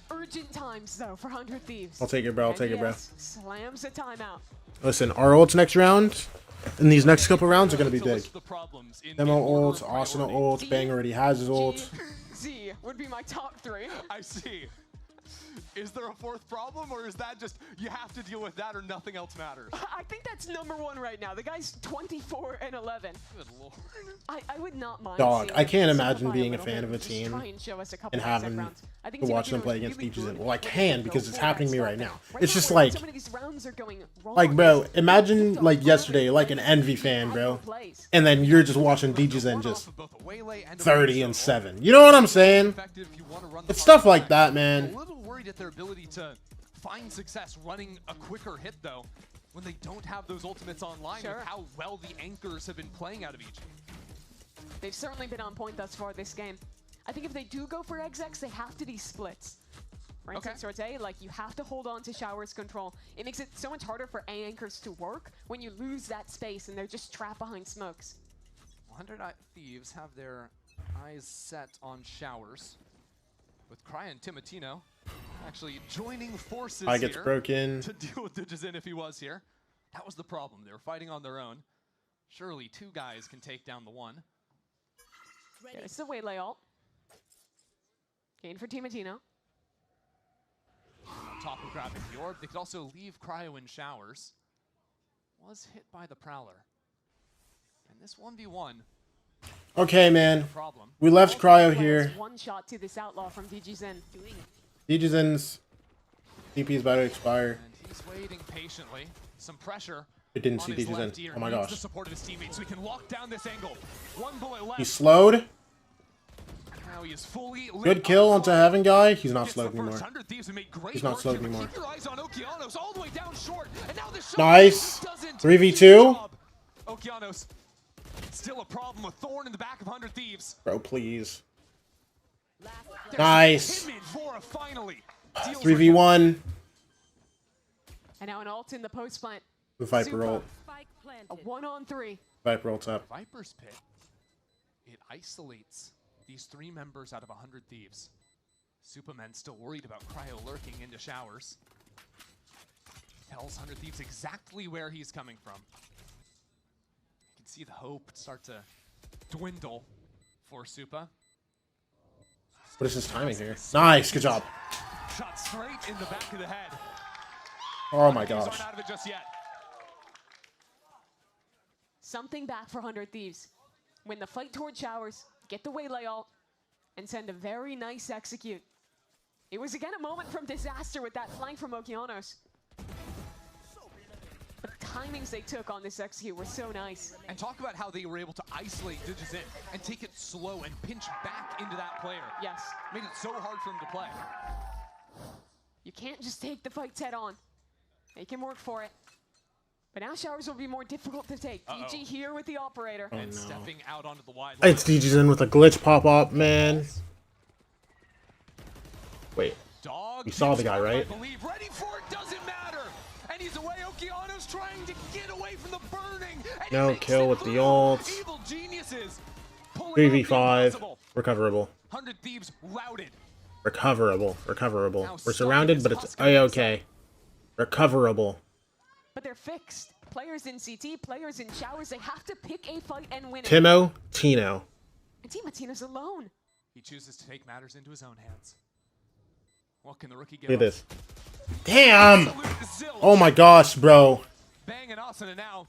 Urgent times, though, for 100 Thieves. I'll take it, bro. I'll take it, bro. Slams a timeout. Listen, our ults next round, and these next couple rounds are gonna be big. Demo ults, Asuna ults, Bang already has his ult. Z would be my top 3. I see. Is there a 4th problem, or is that just you have to deal with that or nothing else matters? I think that's #1 right now. The guy's 24 and 11. Good lord. I would not mind. Dog, I can't imagine simplify being a little fan bit of a just team try and show us a couple and of having rounds. I think to watch them DiMattino play is against really DJs. good Well, I can because it's happening to me right now. Right It's now, just where like, so many of these rounds are going wrong. bro, imagine like yesterday, like an Envy fan, bro, and then you're just watching DJs and just 30 and 7. You know what I'm saying? It's stuff like that, man. A little worried at their ability to find success running a quicker hit, though, when they don't have those ultimates online with how well the anchors have been playing out of each. They've certainly been on point thus far this game. I think if they do go for execs, they have to be splits. For instance, Sorte, like, you have to hold on to Shower's control. It makes it so much harder for A anchors to work when you lose that space and they're just trapped behind smokes. 100 Thieves have their eyes set on Showers, with Cryo and DiMattino actually joining forces Eye gets here broken. to deal with Digizin if he was here. That was the problem. They were fighting on their own. Surely 2 guys can take down the 1. There's the Waylay ult. Gain for DiMattino. On top of grabbing the orb, they could also leave Cryo in Showers. Was hit by the Prowler. And this 1v1. Okay, man. We left Cryo here. One shot to this outlaw from DigiZen. DJ's DP is about to expire. And he's waiting patiently. Some pressure. It didn't see DJ's in. Oh my gosh. The support of his teammates so he can lock down this angle. 1 bullet left. He's slowed. Now he is fully Good kill onto Heaven guy. He's not slowed anymore. He's not slowed anymore. Keep your eyes on Okeanos all the way down short. And now the shot Nice. doesn't 3v2. Okeanos still a problem with Thorn in the back of 100 Thieves. Bro, please. Nice. 3v1. And now an ult in the post plant. The Viper ult. A 1-on-3. Viper ult's up. Viper's Pit. It isolates these 3 members out of 100 Thieves. Superman still worried about Cryo lurking into Showers. Tells 100 Thieves exactly where he's coming from. You can see the hope start to dwindle for Supa. What is his timing here? Nice, good job. Shot straight in the back of the head. Oh my gosh. Not out of it just yet. Something back for 100 Thieves. Win the fight toward Showers, get the Waylay ult, and send a very nice execute. It was again a moment from disaster with that flank from Okeanos. The timings they took on this execute were so nice. And talk about how they were able to isolate DigiZen and take it slow and pinch back into that player. Yes. Made it so hard for him to play. You can't just take the fights head on. They can work for it. But now showers will be more difficult to take. DG here with the operator. And stepping out onto the wide It's DG's in with a glitch pop-up, man. Wait. You saw the guy, right? Ready for it, doesn't matter. And he's away. Okeano's trying to get away from the burning. No kill with the ult. Evil geniuses. 3v5. Recoverable. 100 Thieves routed. Recoverable. We're surrounded, but it's A-okay. Recoverable. But they're fixed. Players in CT, players in showers, they have to pick a fight and win it. Tino. And Tino's alone. He chooses to take matters into his own hands. What can the rookie get? Look at this. Damn! Oh my gosh, bro. Bang and Asuna now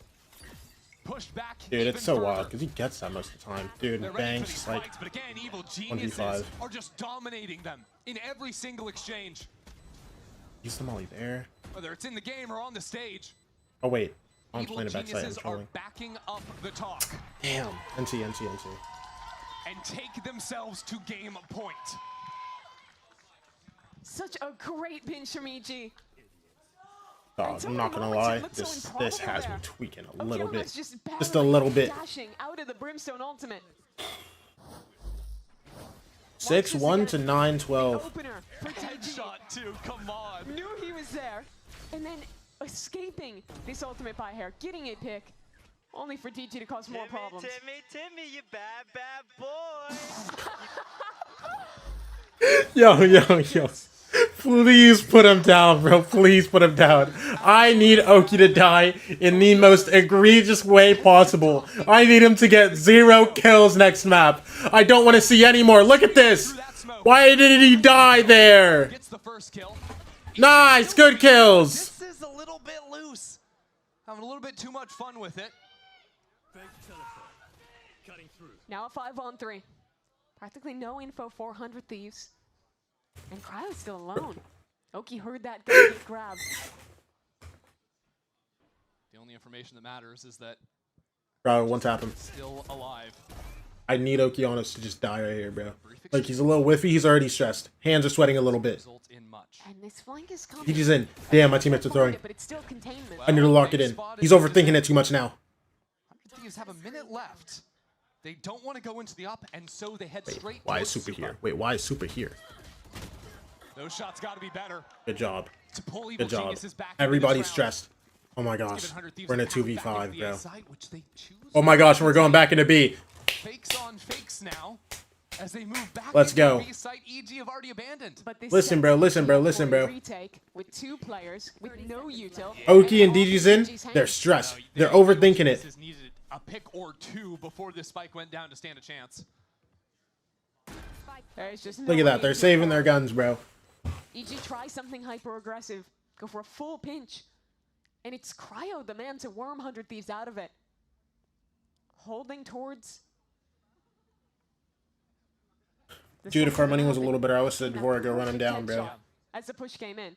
pushed back. Dude, it's so wild because he gets that most of the time. Dude, Bang's just like but again, evil 1v5. are just dominating them in every single exchange. Use the molly there. Whether it's in the game or on the stage. Oh wait, I'm Evil playing a backside. I'm geniuses are trolling. backing up the talk. Damn. NC. And take themselves to game point. Such a great pinch from EG. Oh, I'm not gonna lie, this has me tweaking a little bit. Just a little bit. Dashing out of the Brimstone ultimate. 6-1 to 9-12. Opener for Headshot too, come on. Knew he was there. And then escaping this ultimate by hair, getting a pick. Only for DG to cause more problems. Timmy, you bad boy. Yo. Please put him down, bro. Please put him down. I need Oki to die in the most egregious way possible. I need him to get 0 kills next map. I don't want to see any more. Look at this. Why did he die there? Nice, good kills. This is a little bit loose. Having a little bit too much fun with it. Now a 5-on-3. Practically no info for 100 Thieves. And Cryo's still alone. Oki heard that gun get grabbed. The only information that matters is that Bro, one tap him. Still alive. I need Okeanos to just die right here, bro. Like, he's a little whiffy. He's already stressed. Hands are sweating a little bit. And this flank is coming. DG's in. Damn, my teammates are throwing. But it's still containment. I need to lock it in. He's overthinking it too much now. 100 Thieves have a minute left. They don't want to go into the up, and so they head straight. Why is Super here? Wait, why is Super here? Those shots got to be better. Good job. To pull Evil Good job. Geniuses back Everybody's into this stressed. Oh my gosh. We're in a 2v5, bro. side, which they choose Oh my gosh, we're going back into B. fakes on fakes now as they move back. Let's into go. the B site. EG have already abandoned. But this Listen, bro. Listen, bro. Listen, bro. retake with 2 players with no util. Oki and DG's in. They're stressed. They're overthinking it. Needed a pick or 2 before this spike went down to stand a chance. There's just Look at that. They're saving their guns, bro. EG try something hyper aggressive. Go for a full pinch. And it's Cryo, the man to worm 100 Thieves out of it. Holding towards. Dude, if our money was a little better, I would have said before I go run him down, bro. As the push came in.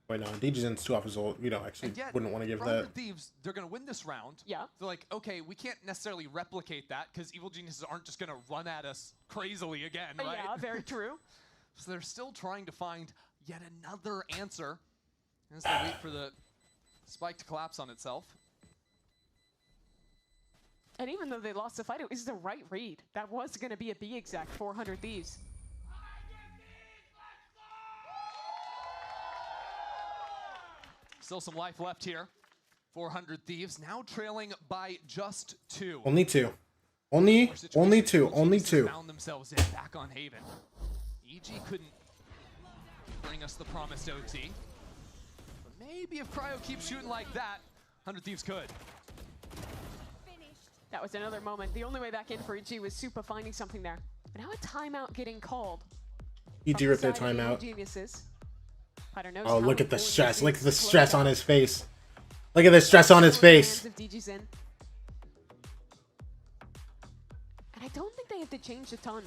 Wait, no. DG's in 2 off his ult. We don't actually wouldn't want to give that. Thieves, they're going to win this round. Yeah. They're like, okay, we can't necessarily replicate that because Evil Geniuses aren't just going to run at us crazily again, right? Yeah, very true. So they're still trying to find yet another answer as they wait for the spike to collapse on itself. And even though they lost the fight, it was the right read. That was going to be a B exact 400 Thieves. Still some life left here. 400 Thieves now trailing by just 2. Only 2. Only 2. Only 2. Found themselves in back on Haven. EG couldn't bring us the promised OT. But maybe if Cryo keeps shooting like that, 100 Thieves could. That was another moment. The only way back in for EG was Supa finding something there. But now a timeout getting called. EG ripped their timeout. Geniuses. Oh, look at the stress. Look at the stress on his face. Look at the stress on his face. And I don't think they have to change a ton.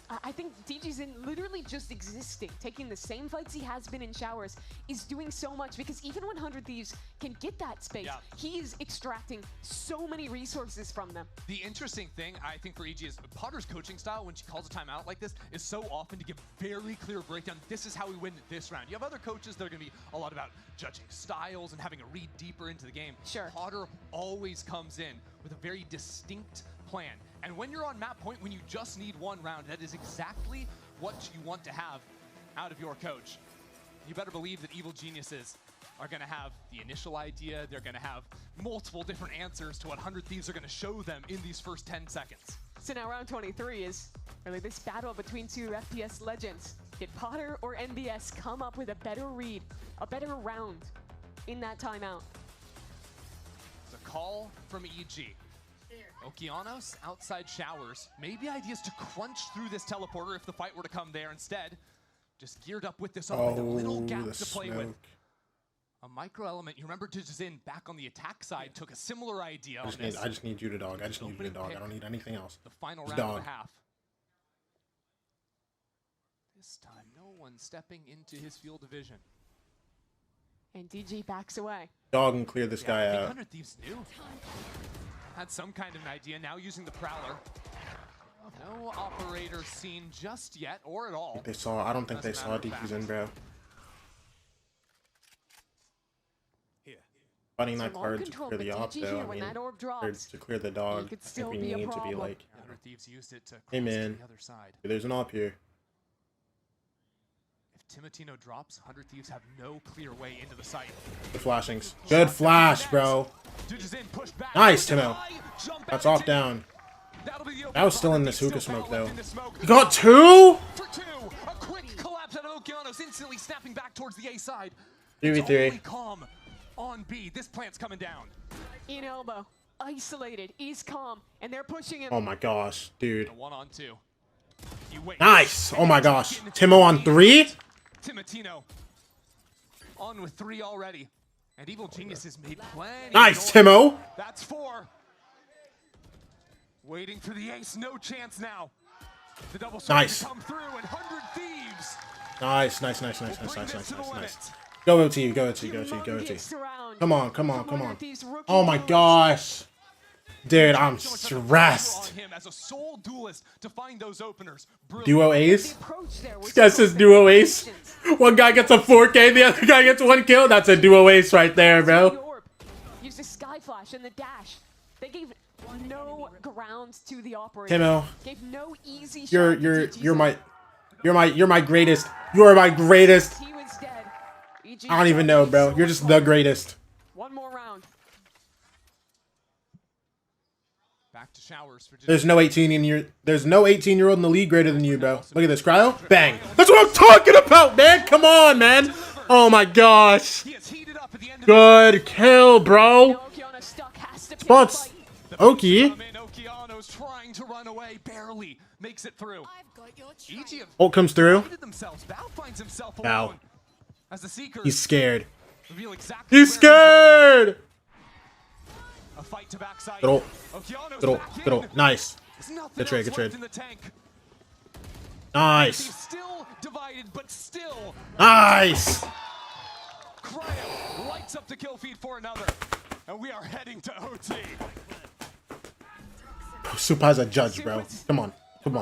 I think DG's literally just existing, taking the same fights he has been in Showers, is doing so much because even when 100 Thieves can get that space, he is extracting so many resources from them. The interesting thing, I think, for EG is Potter's coaching style when she calls a timeout like this is so often to give very clear breakdown. This is how we win this round. You have other coaches that are going to be a lot about judging styles and having to read deeper into the game. Sure. Potter always comes in with a very distinct plan. And when you're on map point, when you just need one round, that is exactly what you want to have out of your coach. You better believe that Evil Geniuses are going to have the initial idea. They're going to have multiple different answers to what 100 Thieves are going to show them in these first 10 seconds. So now round 23 is really this battle between two FPS legends. Did Potter or NBS come up with a better read, a better round in that timeout? It's a call from EG. Okeanos outside Showers. Maybe ideas to crunch through this teleporter if the fight were to come there instead. Just geared up with this with a little gap to play with. A micro element. You remember Dijizin back on the attack side took a similar idea on this. I just need you to dog. I just need you to dog. I don't need anything else. The final just round dog. of the half. This time, no one stepping into his field of vision. And DG backs away. Dog and clear this guy out. 100 Thieves knew. Had some kind of an idea, now using the Prowler. No operator seen just yet, or at all. They saw. I don't think they saw DQ's in, bro. Fighting that card to clear the op, though. I mean, to clear the dog, if we need to be like, hey man, there's an op here. If Timotino drops, 100 Thieves have no clear way into the site. The flashings. Good flash, bro. Nice, Timo. That's off down. That was still in this hookah smoke, though. You got two? For two, a quick collapse out of Okeanos, instantly snapping back towards the A side. 3v3. Calm on B. This plant's coming down. In elbow, isolated, is calm, and they're pushing him. Oh my gosh, dude. 1-on-2. Nice. Oh my gosh. Timo on 3? Timotino on with 3 already. And Evil Geniuses made plenty. Nice, Timo. That's 4. Waiting for the ace. No chance now. The double nice. Come through and 100 Thieves. Nice. Go OT, go OT, go OT, go OT. Come on. Oh my gosh. Dude, I'm stressed. Duo ace? This guy says duo ace. One guy gets a 4K, the other guy gets 1 kill. That's a duo ace right there, bro. Use the sky flash and the dash. They gave no grounds to the operator. Timo, gave no easy you're my greatest. You are my greatest. He was dead. I don't even know, bro. You're just the greatest. One more round. Back to Showers for There's no 18-year-old in the league greater than you, bro. Look at this, cryo. Bang. That's what I'm talking about, man. Come on, man. Oh my gosh. Good kill, bro. Spots. Oki. Okeanos trying to run away, barely makes it through. Ult comes through. Ow. He's scared. He's scared. A fight to backside. Good ult. Nice. Good trade. Nice. Still divided, but still. Nice. Cryo lights up the kill feed for another. And we are heading to OT. Supa's a judge, bro. Come on.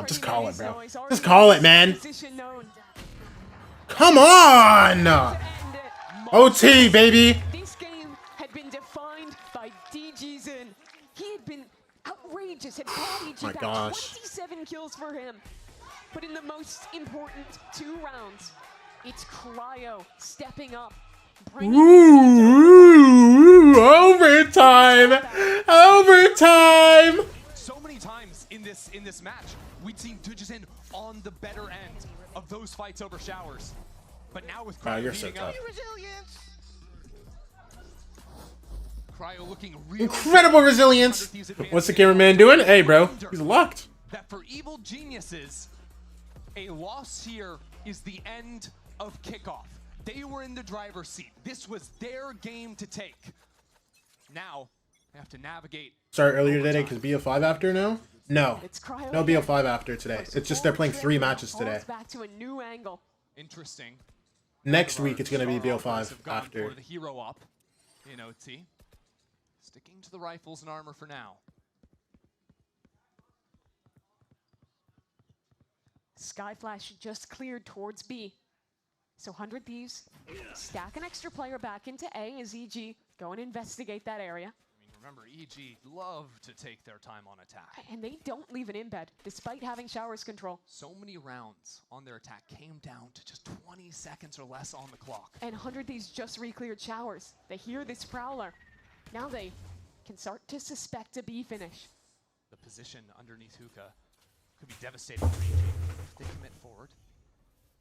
Just call it, bro. Just call it, man. Come on. OT, baby. This game had been defined by DG's in. He had been outrageous. Had bodied my gosh. 27 kills for him. But in the most important 2 rounds, it's Cryo stepping up. Ooh, overtime. So many times in this match, we'd seen Dijizin on the better end of those fights over Showers. But now with Cryo you're so tough. Cryo looking real incredible resilience. What's the cameraman doing? Hey, bro, he's locked. That for Evil Geniuses, a loss here is the end of kickoff. They were in the driver's seat. This was their game to take. Now, they have to navigate. Start earlier today because BO5 after now? No. It's Cryo No again. BO5 after today. It's just they're playing 3 matches today. Back to a new angle. Interesting. Next week it's going to be BO5 Have gone after. for the hero up in OT. Sticking to the rifles and armor for now. Sky Flash just cleared towards B. So 100 Thieves stack an extra player back into A as EG go and investigate that area. I mean, remember, EG love to take their time on attack. And they don't leave an embed, despite having showers control. So many rounds on their attack came down to just 20 seconds or less on the clock. And 100 Thieves just re-cleared showers. They hear this Prowler. Now they can start to suspect a B finish. The position underneath Hookah could be devastating for EG if they commit forward.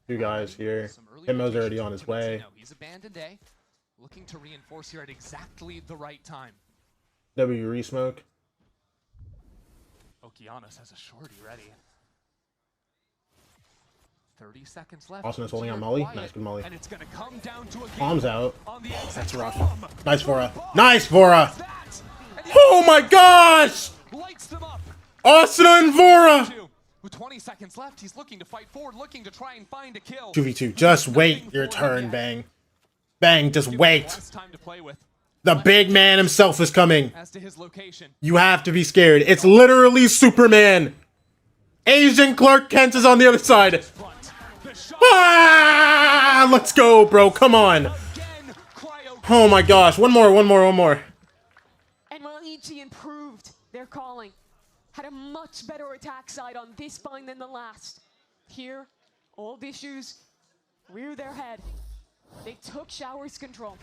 2 guys here. Himmo's already on his way. He's abandoned A, looking to reinforce here at exactly the right time. W resmoke. Okeanos has a shorty ready. 30 seconds left. Austin is holding on Molly. Nice, good Molly. And it's gonna come down to a Bomb's out. That's rough. Nice Vora. Nice Vora. Oh my gosh! Austin and Vora! With 20 seconds left, he's looking to fight forward, looking to try and find a kill. 2v2. Just wait your turn, Bang. Bang, just wait. The big man himself is coming. As to his location. You have to be scared. It's literally Superman. Asian Clark Kent is on the other side. Ah, let's go, bro. Come on. Oh my gosh. One more. And while EG improved their calling, had a much better attack side on this bind than the last. Here, old issues rear their head. They took showers control,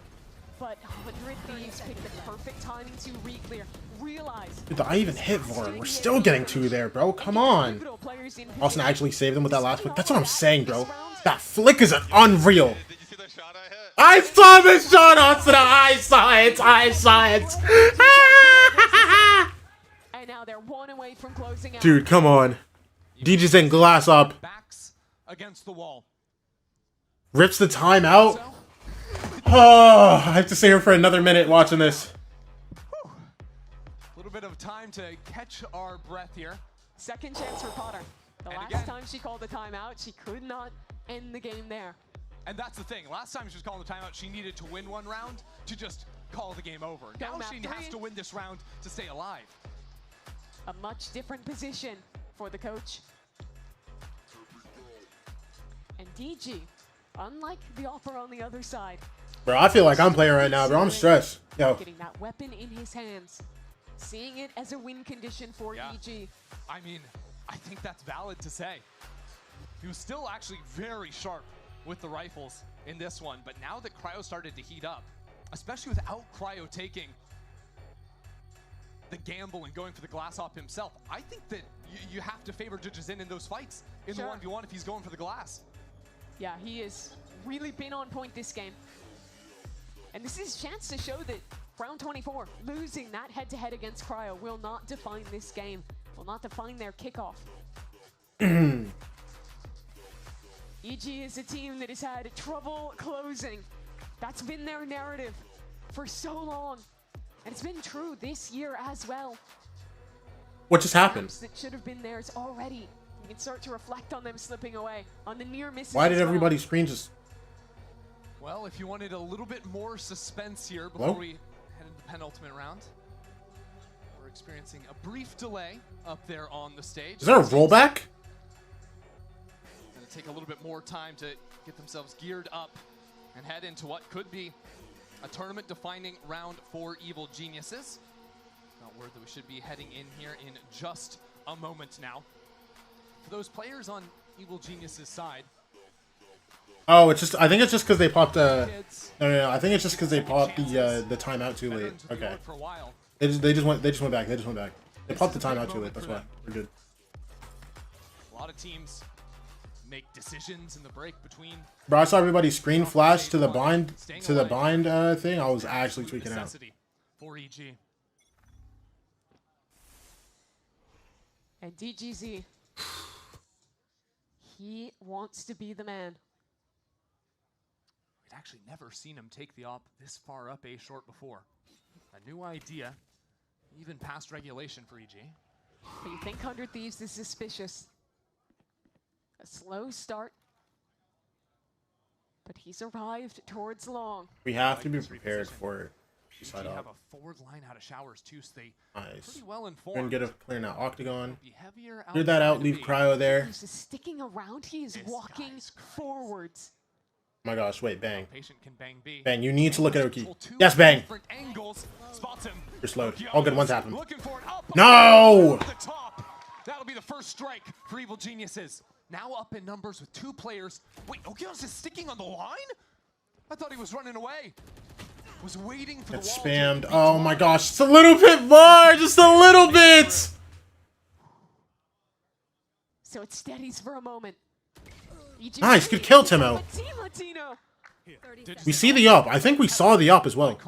but 100 Thieves picked the perfect timing to re-clear. Realize. Dude, I even hit Vora. We're still getting 2 there, bro. Come on. Austin actually saved him with that last flick. That's what I'm saying, bro. That flick is unreal. I saw this shot, Austin. I saw it. And now they're 1 away from closing out. Dude, come on. DJ's in glass up. Backs against the wall. Rips the timeout. Oh, I have to stay here for another minute watching this. A little bit of time to catch our breath here. Second chance for Potter. The last time she called the timeout, she could not end the game there. And that's the thing. Last time she was calling the timeout, she needed to win 1 round to just call the game over. Now she has to win this round to stay alive. A much different position for the coach. And DG, unlike the offer on the other side. Bro, I feel like I'm playing right now, bro. I'm stressed. Yo. Getting that weapon in his hands. Seeing it as a win condition for EG. I mean, I think that's valid to say. He was still actually very sharp with the rifles in this one, but now that Cryo started to heat up, especially without Cryo taking the gamble and going for the glass op himself, I think that you have to favor Judges in those fights in the 1v1 if he's going for the glass. Yeah, he has really been on point this game. And this is a chance to show that round 24, losing that head-to-head against Cryo will not define this game, will not define their kickoff. EG is a team that has had trouble closing. That's been their narrative for so long. And it's been true this year as well. What just happened? That should have been theirs already. You can start to reflect on them slipping away, on the near misses. Why did everybody's screen just... Well, if you wanted a little bit more suspense here before we head into the penultimate round, we're experiencing a brief delay up there on the stage. Is there a rollback? Gonna take a little bit more time to get themselves geared up and head into what could be a tournament-defining round for Evil Geniuses. Not word that we should be heading in here in just a moment now. For those players on Evil Geniuses' side. Oh, it's just. I think it's just because they popped. No. I think it's just because they popped the timeout too late. Okay. They just went back. They popped the timeout too late. That's why we're good. A lot of teams make decisions in the break between. Bro, I saw everybody's screen flash to the bind thing. I was actually tweaking out. For EG. And DGZ, he wants to be the man. We'd actually never seen him take the op this far up A short before. A new idea, even past regulation for EG. But you think 100 Thieves is suspicious. A slow start. But he's arrived towards long. We have to be prepared for it. They have a forward line out of showers too, so they Nice. pretty well We're informed. gonna get a clear now. Octagon. Be heavier Clear that out. outside Leave the B. cryo there. He's just sticking around. He is walking forwards. Oh my gosh, wait, Bang. Patient can bang B. Bang, you need to look at Oki. Yes, Bang. Different angles. Spots him. You're slowed. All good ones happen. Looking for an up. No! Over the top. That'll be the first strike for Evil Geniuses. Now up in numbers with 2 players. Wait, Okion's just sticking on the line? I thought he was running away. Was waiting for Get the wall spammed. to be Oh my gosh, just a little bit more, just a little bit. So it steadies for a moment. Nice, good kill, Timo. We see the up. I think we saw the up as well.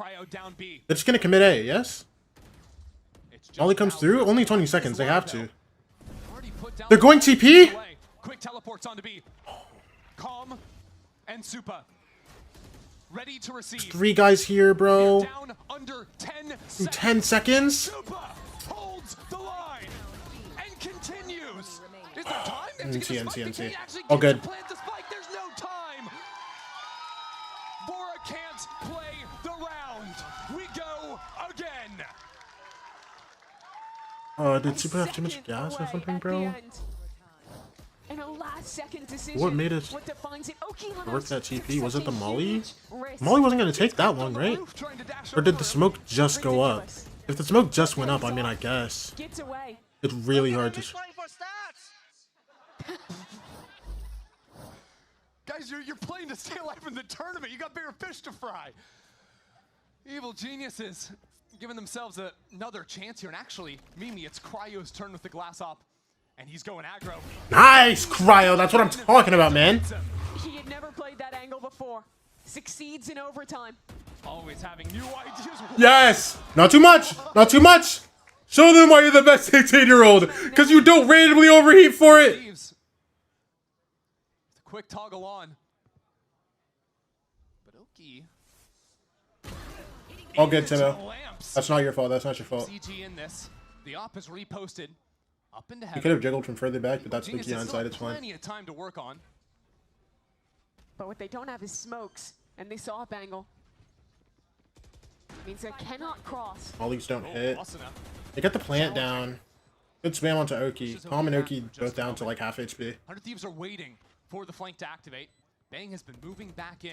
They're just gonna commit A, yes? Ollie comes through. Only 20 seconds. They have to. They're going TP. Quick teleports onto B. Calm and Supa. Ready to receive. 3 guys here, bro. Down under 10 In 10 seconds. Supa holds the line and continues. Is there time? NC. Oh, good. There's no time. Bora can't play the round. We go again. Did Super have too much gas or something, bro? And a last-second decision. What made it What defines it? work that TP? Was it the Molly? Molly wasn't gonna take that long, right? Or did the smoke just go up? If the smoke just went up, I mean, I guess. Gets away. It's really hard to... Guys, you're playing to stay alive in the tournament. You got bigger fish to fry. Evil Geniuses giving themselves another chance here. And actually, Mimi, it's Cryo's turn with the glass op. And he's going aggro. Nice, Cryo. That's what I'm talking about, man. He had never played that angle before. Succeeds in overtime. Always having new ideas. Yes. Not too much. Not too much. Show them why you're the best 16-year-old. Because you don't randomly overheat for it. Quick toggle on. But Oki. All good, Timo. That's not your fault. That's not your fault. CG in this. The op is reposted. Up into heaven. You could have jiggled from further back, but that's spooky onside. It's fine. Plenty of time to work on. But what they don't have is smokes, and they saw a angle. Means they cannot cross. All these don't hit. They got the plant down. Good spam onto Oki. Calm and Oki both down to like half HP. 100 Thieves are waiting for the flank to activate. Bang has been moving back in.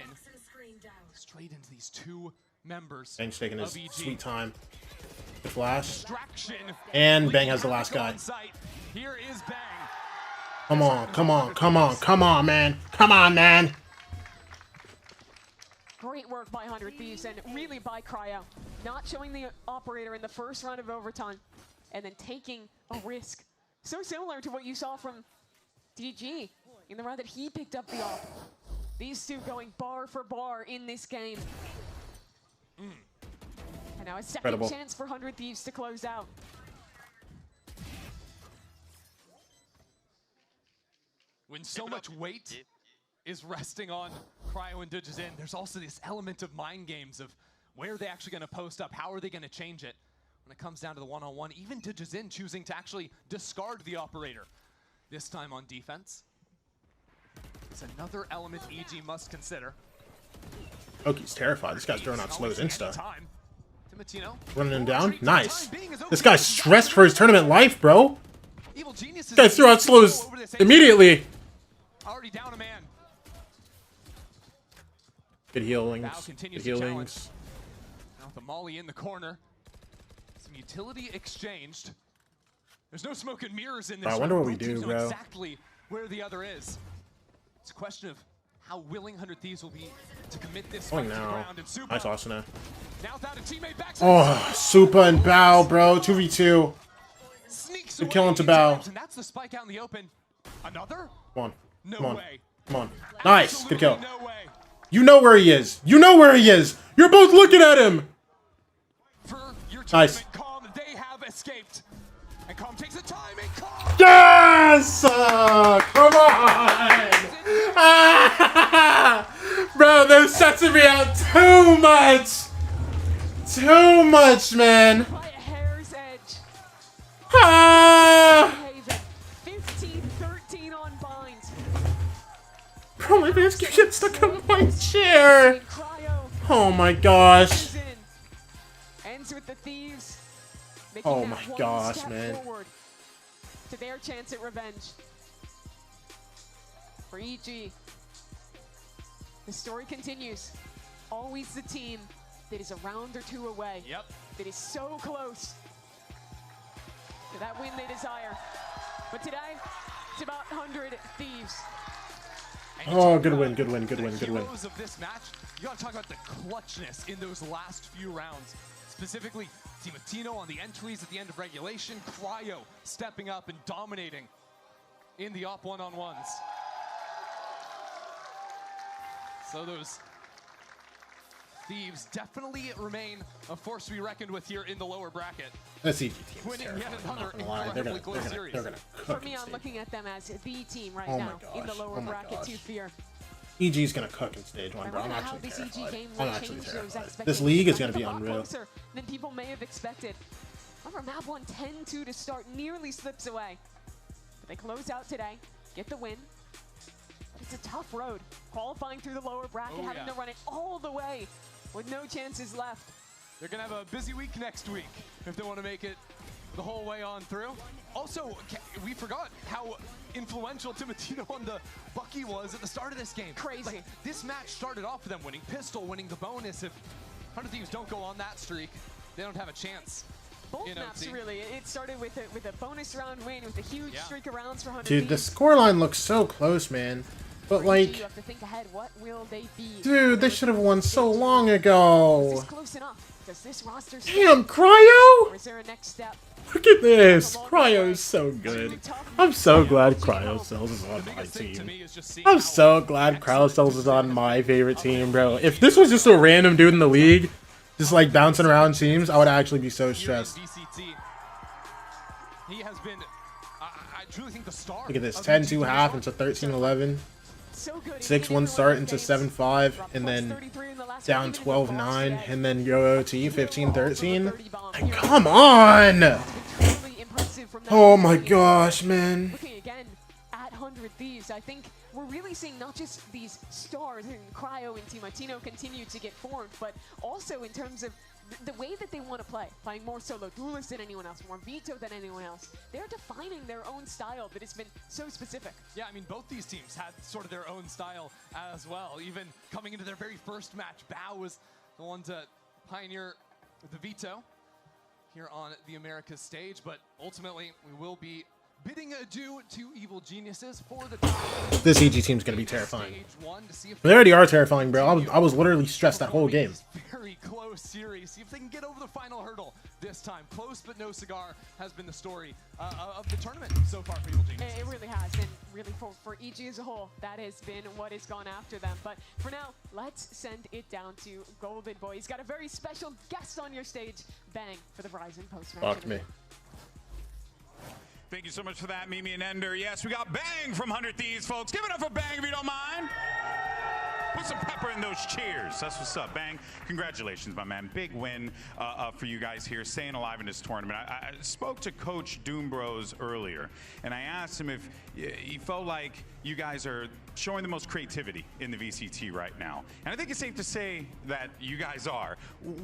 Straight into these 2 members. Bang's taking his of EG. sweet time. The flash. Distraction. And Bang has the last guy. Here is Bang. Come on, come on, come on, come on, man. Come on, man. Great work by 100 Thieves and really by Cryo. Not showing the operator in the first round of overtime and then taking a risk. So similar to what you saw from DG in the round that he picked up the op. These 2 going bar for bar in this game. And now a second Incredible. chance for 100 Thieves to close out. When so much weight is resting on Cryo and Dudges in, there's also this element of mind games of where are they actually going to post up? How are they going to change it? When it comes down to the one-on-one, even Dudges in choosing to actually discard the operator. This time on defense. It's another element EG must consider. Oki's terrified. This guy's throwing out slows insta. Timotino. Running him down. Nice. This guy's stressed for his tournament life, bro. This guy threw out slows immediately. Already down a man. Good healings. Good healings. Now with the Molly in the corner. Some utility exchanged. There's no smoke and mirrors in this. I wonder what we Both do, teams know bro. Exactly where the other is. It's a question of how willing 100 Thieves will be to commit this Oh, fight to the no. ground. And Supa, Nice Asuna. now without a teammate back. Oh, Supa and Bao, bro. 2v2. Good kill into Bao. And that's the spike out in the open. Another? Come on. No Come on. way. Come on. Nice. Good kill. No way. You know where he is. You know where he is. You're both looking at him. For your Nice. Calm, they have escaped. And Calm takes the time and Calm. Yes! Come on! Ah! Bro, they're stressing me out too much! Too much, man! Ah! 15-13 on bind. Bro, my fans keep getting stuck on my chair. Oh my gosh. Ends with the Thieves. Oh my gosh, man. To their chance at revenge. For EG, the story continues. Always the team that is a round or two away. Yep. That is so close to that win they desire. But today, it's about 100 Thieves. Oh, good win, good win, good win, good win. Heroes of this match, you gotta talk about the clutchness in those last few rounds. Specifically, Timatino on the entries at the end of regulation, Cryo stepping up and dominating in the op one-on-ones. So those Thieves definitely remain a force to be reckoned with here in the lower bracket. That's EG team. Winning yet another They're incredibly close series. gonna For me, I'm looking at them as the team right now in the lower bracket to fear. EG's gonna cook in stage 1, bro. I'm actually this EG terrified. game I'm will actually change those terrified. expectations. This league is gonna I think be a lot unreal. closer than people may have expected. However, map 1 10-2 to start nearly slips away. But they close out today, get the win. But it's a tough road. Qualifying through the lower bracket, having to run it all the way with no chances left. They're gonna have a busy week next week if they want to make it the whole way on through. Also, we forgot how influential Timatino on the Bucky was at the start of this game. Crazy. Like, this match started off with them winning pistol, winning the bonus. If 100 Thieves don't go on that streak, they don't have a chance. Both maps, really. It started with a bonus round win with a huge streak of rounds for 100 Dude, the Thieves. scoreline looks so close, man. But like, You have to think ahead. What will they be? dude, they should have won so long ago. Is this close enough? Does this roster Damn, Cryo! Or is there a next step? Look at this. Cryo is so good. I'm so glad Cryo Cells is on my team. I'm so glad Cryo Cells is on my favorite team, bro. If this was just a random dude in the league, just like bouncing around teams, I would actually be so stressed. VCT. He has been, I truly think, the star. Look at this, 10-2 half into 13-11. 6-1 start into 7-5, and then down 12-9, and then go OT 15-13. Like, come on! Oh my gosh, man. Looking again at 100 Thieves, I think we're really seeing not just these stars and Cryo and Timatino continue to get formed, but also in terms of the way that they want to play, playing more solo duelist than anyone else, more veto than anyone else. They're defining their own style that has been so specific. Yeah, I mean, both these teams had sort of their own style as well. Even coming into their very first match, Bao was the one to pioneer the veto here on the Americas stage, but ultimately we will be bidding adieu to Evil Geniuses for the This EG team's gonna be terrifying. They already are terrifying, bro. I was literally stressed that whole game. Very close series. See if they can get over the final hurdle this time. Close but no cigar has been the story of the tournament so far for Evil Geniuses. It really has, and really for EG as a whole, that has been what has gone after them. But for now, let's send it down to Golden Boy. He's got a very special guest on your stage. Bang for the Verizon post-match. Fuck me. Thank you so much for that, Mimi and Ender. Yes, we got Bang from 100 Thieves, folks. Give it up for Bang if you don't mind. Put some pepper in those cheers. That's what's up, Bang. Congratulations, my man. Big win for you guys here, staying alive in this tournament. I spoke to Coach Doombros earlier, and I asked him if he felt like you guys are showing the most creativity in the VCT right now. And I think it's safe to say that you guys are.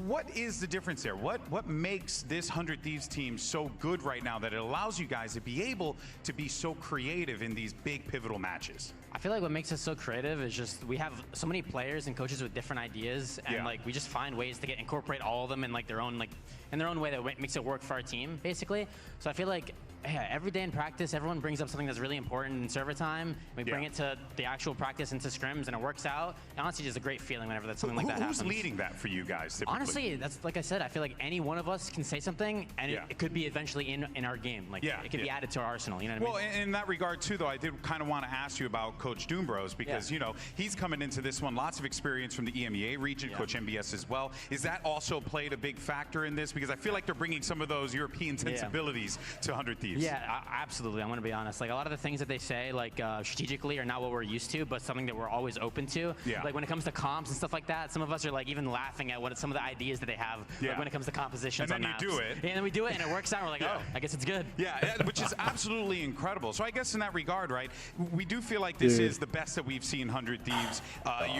What is the difference there? What makes this 100 Thieves team so good right now that it allows you guys to be able to be so creative in these big pivotal matches? I feel like what makes us so creative is just we have so many players and coaches with different ideas, and like we just find ways to incorporate all of them in like their own way that makes it work for our team, basically. So I feel like every day in practice, everyone brings up something that's really important in server time. We bring it to the actual practice into scrims, and it works out. And honestly, just a great feeling whenever something like that happens. Who's leading that for you guys, typically? Honestly, that's like I said, I feel like any one of us can say something, and it could be eventually in our game. Like it could be added to our arsenal. You know what I mean? Well, in that regard too, though, I did kind of want to ask you about Coach Doombros because you know he's coming into this one, lots of experience from the EMEA region. Coach MBS as well. Is that also played a big factor in this? Because I feel like they're bringing some of those European sensibilities to 100 Thieves. Thieves. Yeah, absolutely. I'm going to be honest. Like, a lot of the things that they say, like, strategically are not what we're used to, but something that we're always open to. Yeah. Like, when it comes to comps and stuff like that, some of us are, like, even laughing at what some of the ideas that they have, like, when it comes to compositions and then on maps. you do it. Yeah, and then we do it, and it works out. We're like, oh, I guess it's good. Yeah, which is absolutely incredible. So I guess in that regard, right, we do feel like this is the best that we've seen 100 Thieves.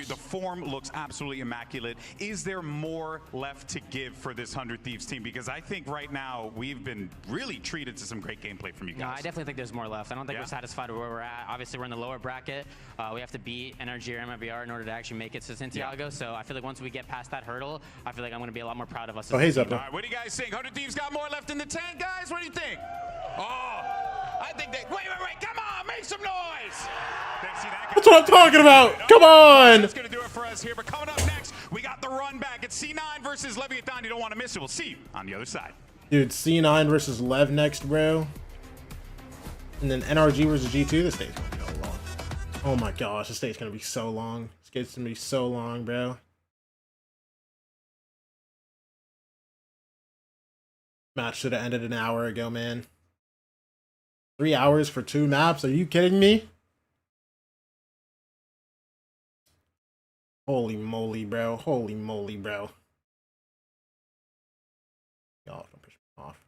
The form looks absolutely immaculate. Is there more left to give for this 100 Thieves team? Because I think right now we've been really treated to some great gameplay from you guys. No, I definitely think there's more left. I don't think we're satisfied with where we're at. Obviously, we're in the lower bracket. We have to beat NRG or MIBR in order to actually make it to Santiago. So I feel like once we get past that hurdle, I feel like I'm going to be a lot more proud of us. Oh, hey, Zeppo. All right, what do you guys think? 100 Thieves got more left in the tank, guys? What do you think? Oh, I think they... Wait, come on, make some noise! That's what I'm talking about. Come on. That's going to do it for us here. But coming up next, we got the run back. It's C9 versus Leviathan. You don't want to miss it. We'll see you on the other side. Dude, C9 versus LEV next, bro. And then NRG versus G2. This stage's going to be so long. Oh my gosh, this stage's going to be so long. This game's going to be so long, bro. Match should have ended an hour ago, man. 3 hours for 2 maps? Are you kidding me? Holy moly, bro. Holy moly, bro. Y'all don't push me off.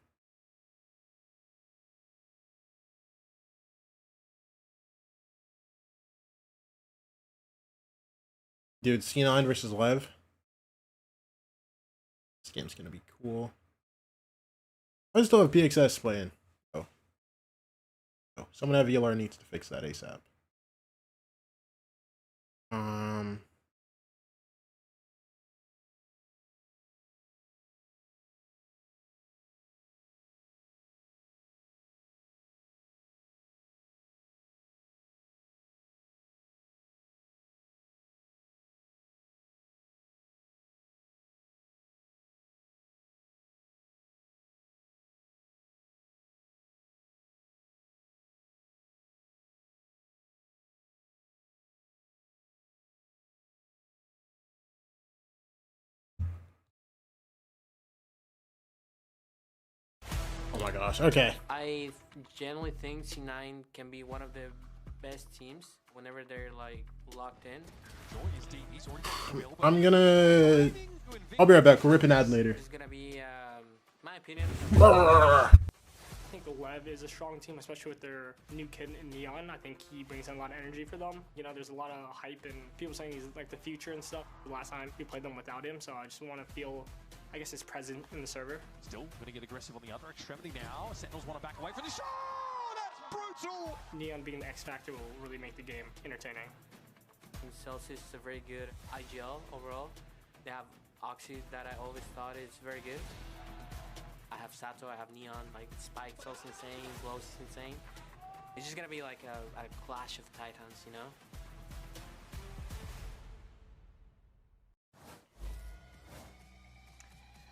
Dude, C9 versus LEV. This game's gonna be cool. I still have PXS playing. Oh. Someone at VLR needs to fix that ASAP. Oh my gosh, okay. I generally think C9 can be one of the best teams whenever they're like locked in. I'll be right back. We'll rip an ad later. It's gonna be, my opinion. I think the LEV is a strong team, especially with their new kid in Neon. I think he brings in a lot of energy for them. You know, there's a lot of hype and people saying he's like the future and stuff. The last time we played them without him, so I just want to feel, I guess, his presence in the server. Still going to get aggressive on the other extremity now. Sentinels want to back away from the shot. That's brutal. Neon being the X factor will really make the game entertaining. And Celsius is a very good IGL overall. They have Oxy that I always thought is very good. I have Sato, I have Neon, like Spike's also insane, Glow's insane. It's just gonna be like a clash of titans, you know?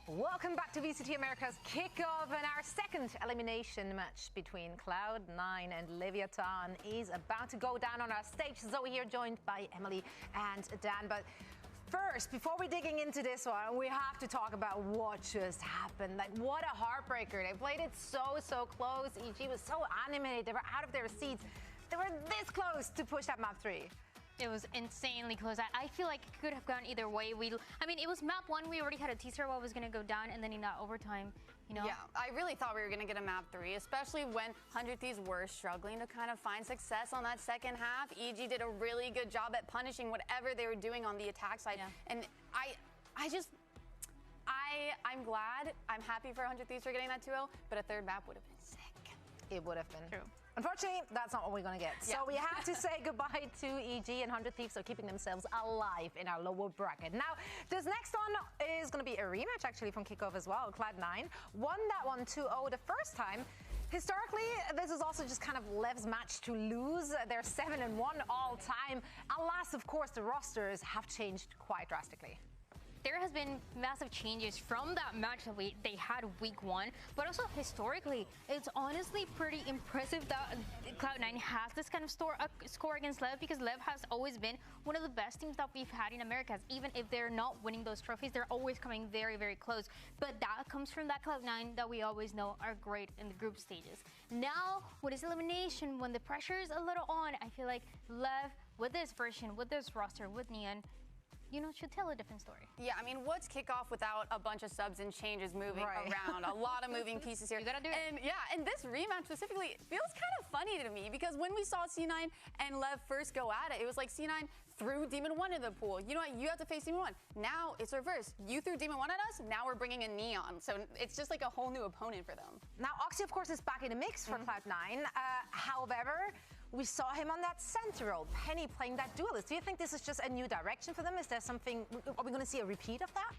Welcome back to VCT Americas Kickoff, and our second elimination match between Cloud9 and Leviathan is about to go down on our stage. Zoe here, joined by Emily and Dan. But first, before we're digging into this one, we have to talk about what just happened. Like, what a heartbreaker. They played it so close. EG was so animated. They were out of their seats. They were this close to push that map 3. It was insanely close. I feel like it could have gone either way. I mean, it was map 1. We already had a teaser what was going to go down, and then in that overtime, you know. Yeah, I really thought we were going to get a map 3, especially when 100 Thieves were struggling to kind of find success on that second half. EG did a really good job at punishing whatever they were doing on the attack side. Yeah. And I'm glad. I'm happy for 100 Thieves for getting that 2-0, but a third map would have been sick. It would have been. True. Unfortunately, that's not what we're going to get. So we have to say goodbye to EG, and 100 Thieves are keeping themselves alive in our lower bracket. Now, this next one is going to be a rematch, actually, from Kickoff as well. Cloud9 won that one 2-0 the first time. Historically, this is also just kind of LEV's match to lose. They're 7-1 all time. Alas, of course, the rosters have changed quite drastically. there has been massive changes from that match that they had week 1, but also historically, it's honestly pretty impressive that Cloud9 has this kind of score against LEV, because LEV has always been one of the best teams that we've had in Americas. Even if they're not winning those trophies, they're always coming very, very close. But that comes from that Cloud9 that we always know are great in the group stages. Now, with this elimination, when the pressure is a little on, I feel like LEV, with this version, with this roster, with Neon, you know, should tell a different story. Yeah, I mean, what's kickoff without a bunch of subs and changes moving around? A lot of moving pieces here. You gotta do it. And yeah, and this rematch specifically feels kind of funny to me, because when we saw C9 and LEV first go at it, it was like C9 threw Demon 1 in the pool. You know what? You have to face Demon 1. Now it's reversed. You threw Demon 1 at us, now we're bringing in Neon. So it's just like a whole new opponent for them. Now, Oxy, of course, is back in the mix for Cloud9. However, we saw him on that center role, Penny playing that duelist. Do you think this is just a new direction for them? Is there something, are we going to see a repeat of that?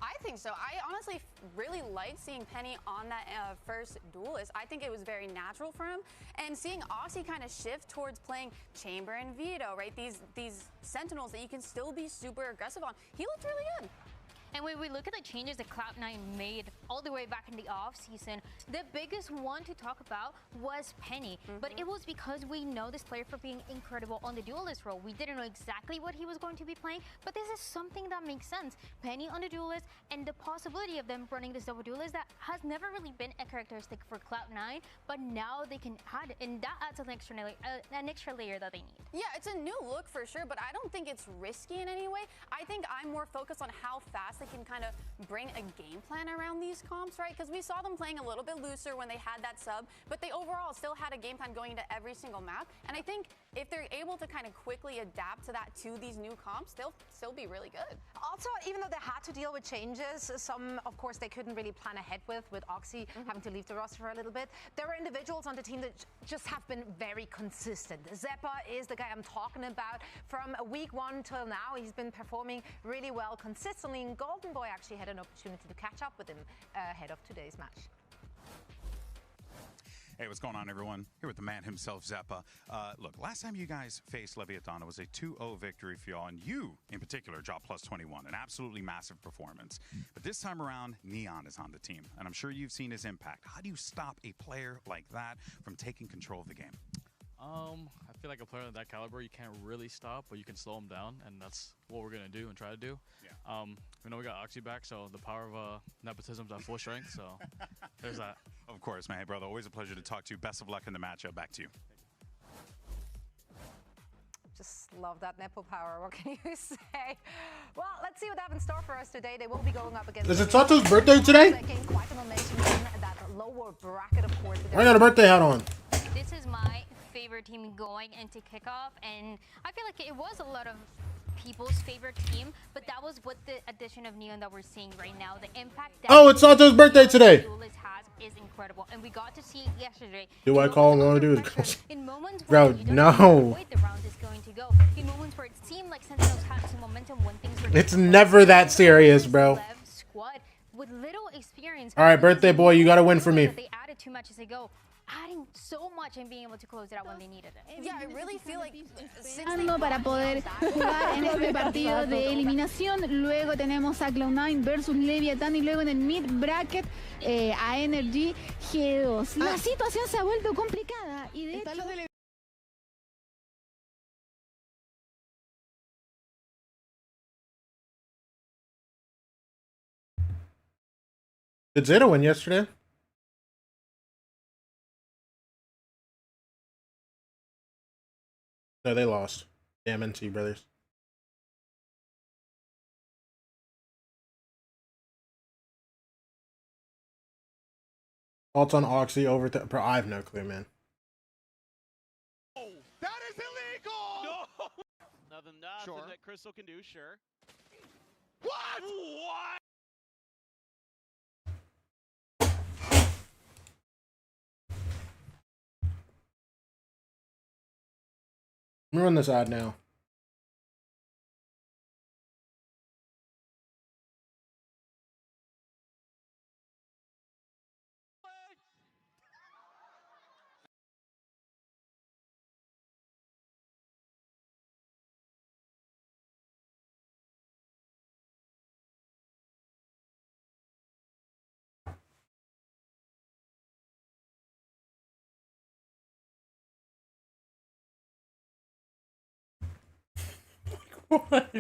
I think so. I honestly really liked seeing Penny on that first duelist. I think it was very natural for him. And seeing Oxy kind of shift towards playing Chamber and Vito, right? These Sentinels that you can still be super aggressive on. He looked really good. And when we look at the changes that Cloud9 made all the way back in the off-season, the biggest one to talk about was Penny. But it was because we know this player for being incredible on the duelist role. We didn't know exactly what he was going to be playing, but this is something that makes sense. Penny on the duelist, and the possibility of them running this double duelist that has never really been a characteristic for Cloud9, but now they can add it, and that adds an extra layer that they need. Yeah, it's a new look for sure, but I don't think it's risky in any way. I think I'm more focused on how fast they can kind of bring a game plan around these comps, right? Because we saw them playing a little bit looser when they had that sub, but they overall still had a game plan going into every single map. And I think if they're able to kind of quickly adapt to that to these new comps, they'll still be really good. Also, even though they had to deal with changes, some, of course, they couldn't really plan ahead with Oxy having to leave the roster for a little bit. There were individuals on the team that just have been very consistent. Zeppa is the guy I'm talking about. From week 1 till now, he's been performing really well consistently, and Golden Boy actually had an opportunity to catch up with him ahead of today's match. Hey, what's going on, everyone? Here with the man himself, Zeppa. Look, last time you guys faced Leviathan, it was a 2-0 victory for y'all, and you, in particular, dropped +21, an absolutely massive performance. But this time around, Neon is on the team, and I'm sure you've seen his impact. How do you stop a player like that from taking control of the game? I feel like a player of that caliber, you can't really stop, but you can slow him down, and that's what we're gonna do and try to do. Yeah. We know we got Oxy back, so the power of nepotism's at full strength. So there's that. Of course, man. Hey, brother, always a pleasure to talk to you. Best of luck in the matchup. Back to you. Just love that Nepo power. What can you say? Well, let's see what they have in store for us today. They will be going up against. Is it Sato's birthday today? Quite a momentum in that lower bracket, of course. I got a birthday hat on. This is my favorite team going into kickoff, and I feel like it was a lot of people's favorite team, but that was with the addition of Neon that we're seeing right now. The impact that Oh, it's Sato's birthday today. Duelist has is incredible, and we got to see yesterday. Do I call him on to do it? In moments Bro, where you don't no. know which way the round is going to go. In moments where it seemed like Sentinels had some momentum when things were It's never that serious, bro. squad with little experience. All right, birthday boy, you got to win for me. They added too much as they go, adding so much and being able to close it out when they needed it. Yeah, I really feel like para poder jugar en este partido de eliminación. Luego tenemos a Cloud9 versus Leviathan y luego en el mid bracket a NRG G2. La situación se ha vuelto complicada y de hecho... Did Zeta win yesterday? No, they lost. Damn NT brothers. Thoughts on Oxy over to I have no clue, man. That is illegal! No! Nothing that Crystal can do, sure. What? What? I'm gonna run this ad now. What?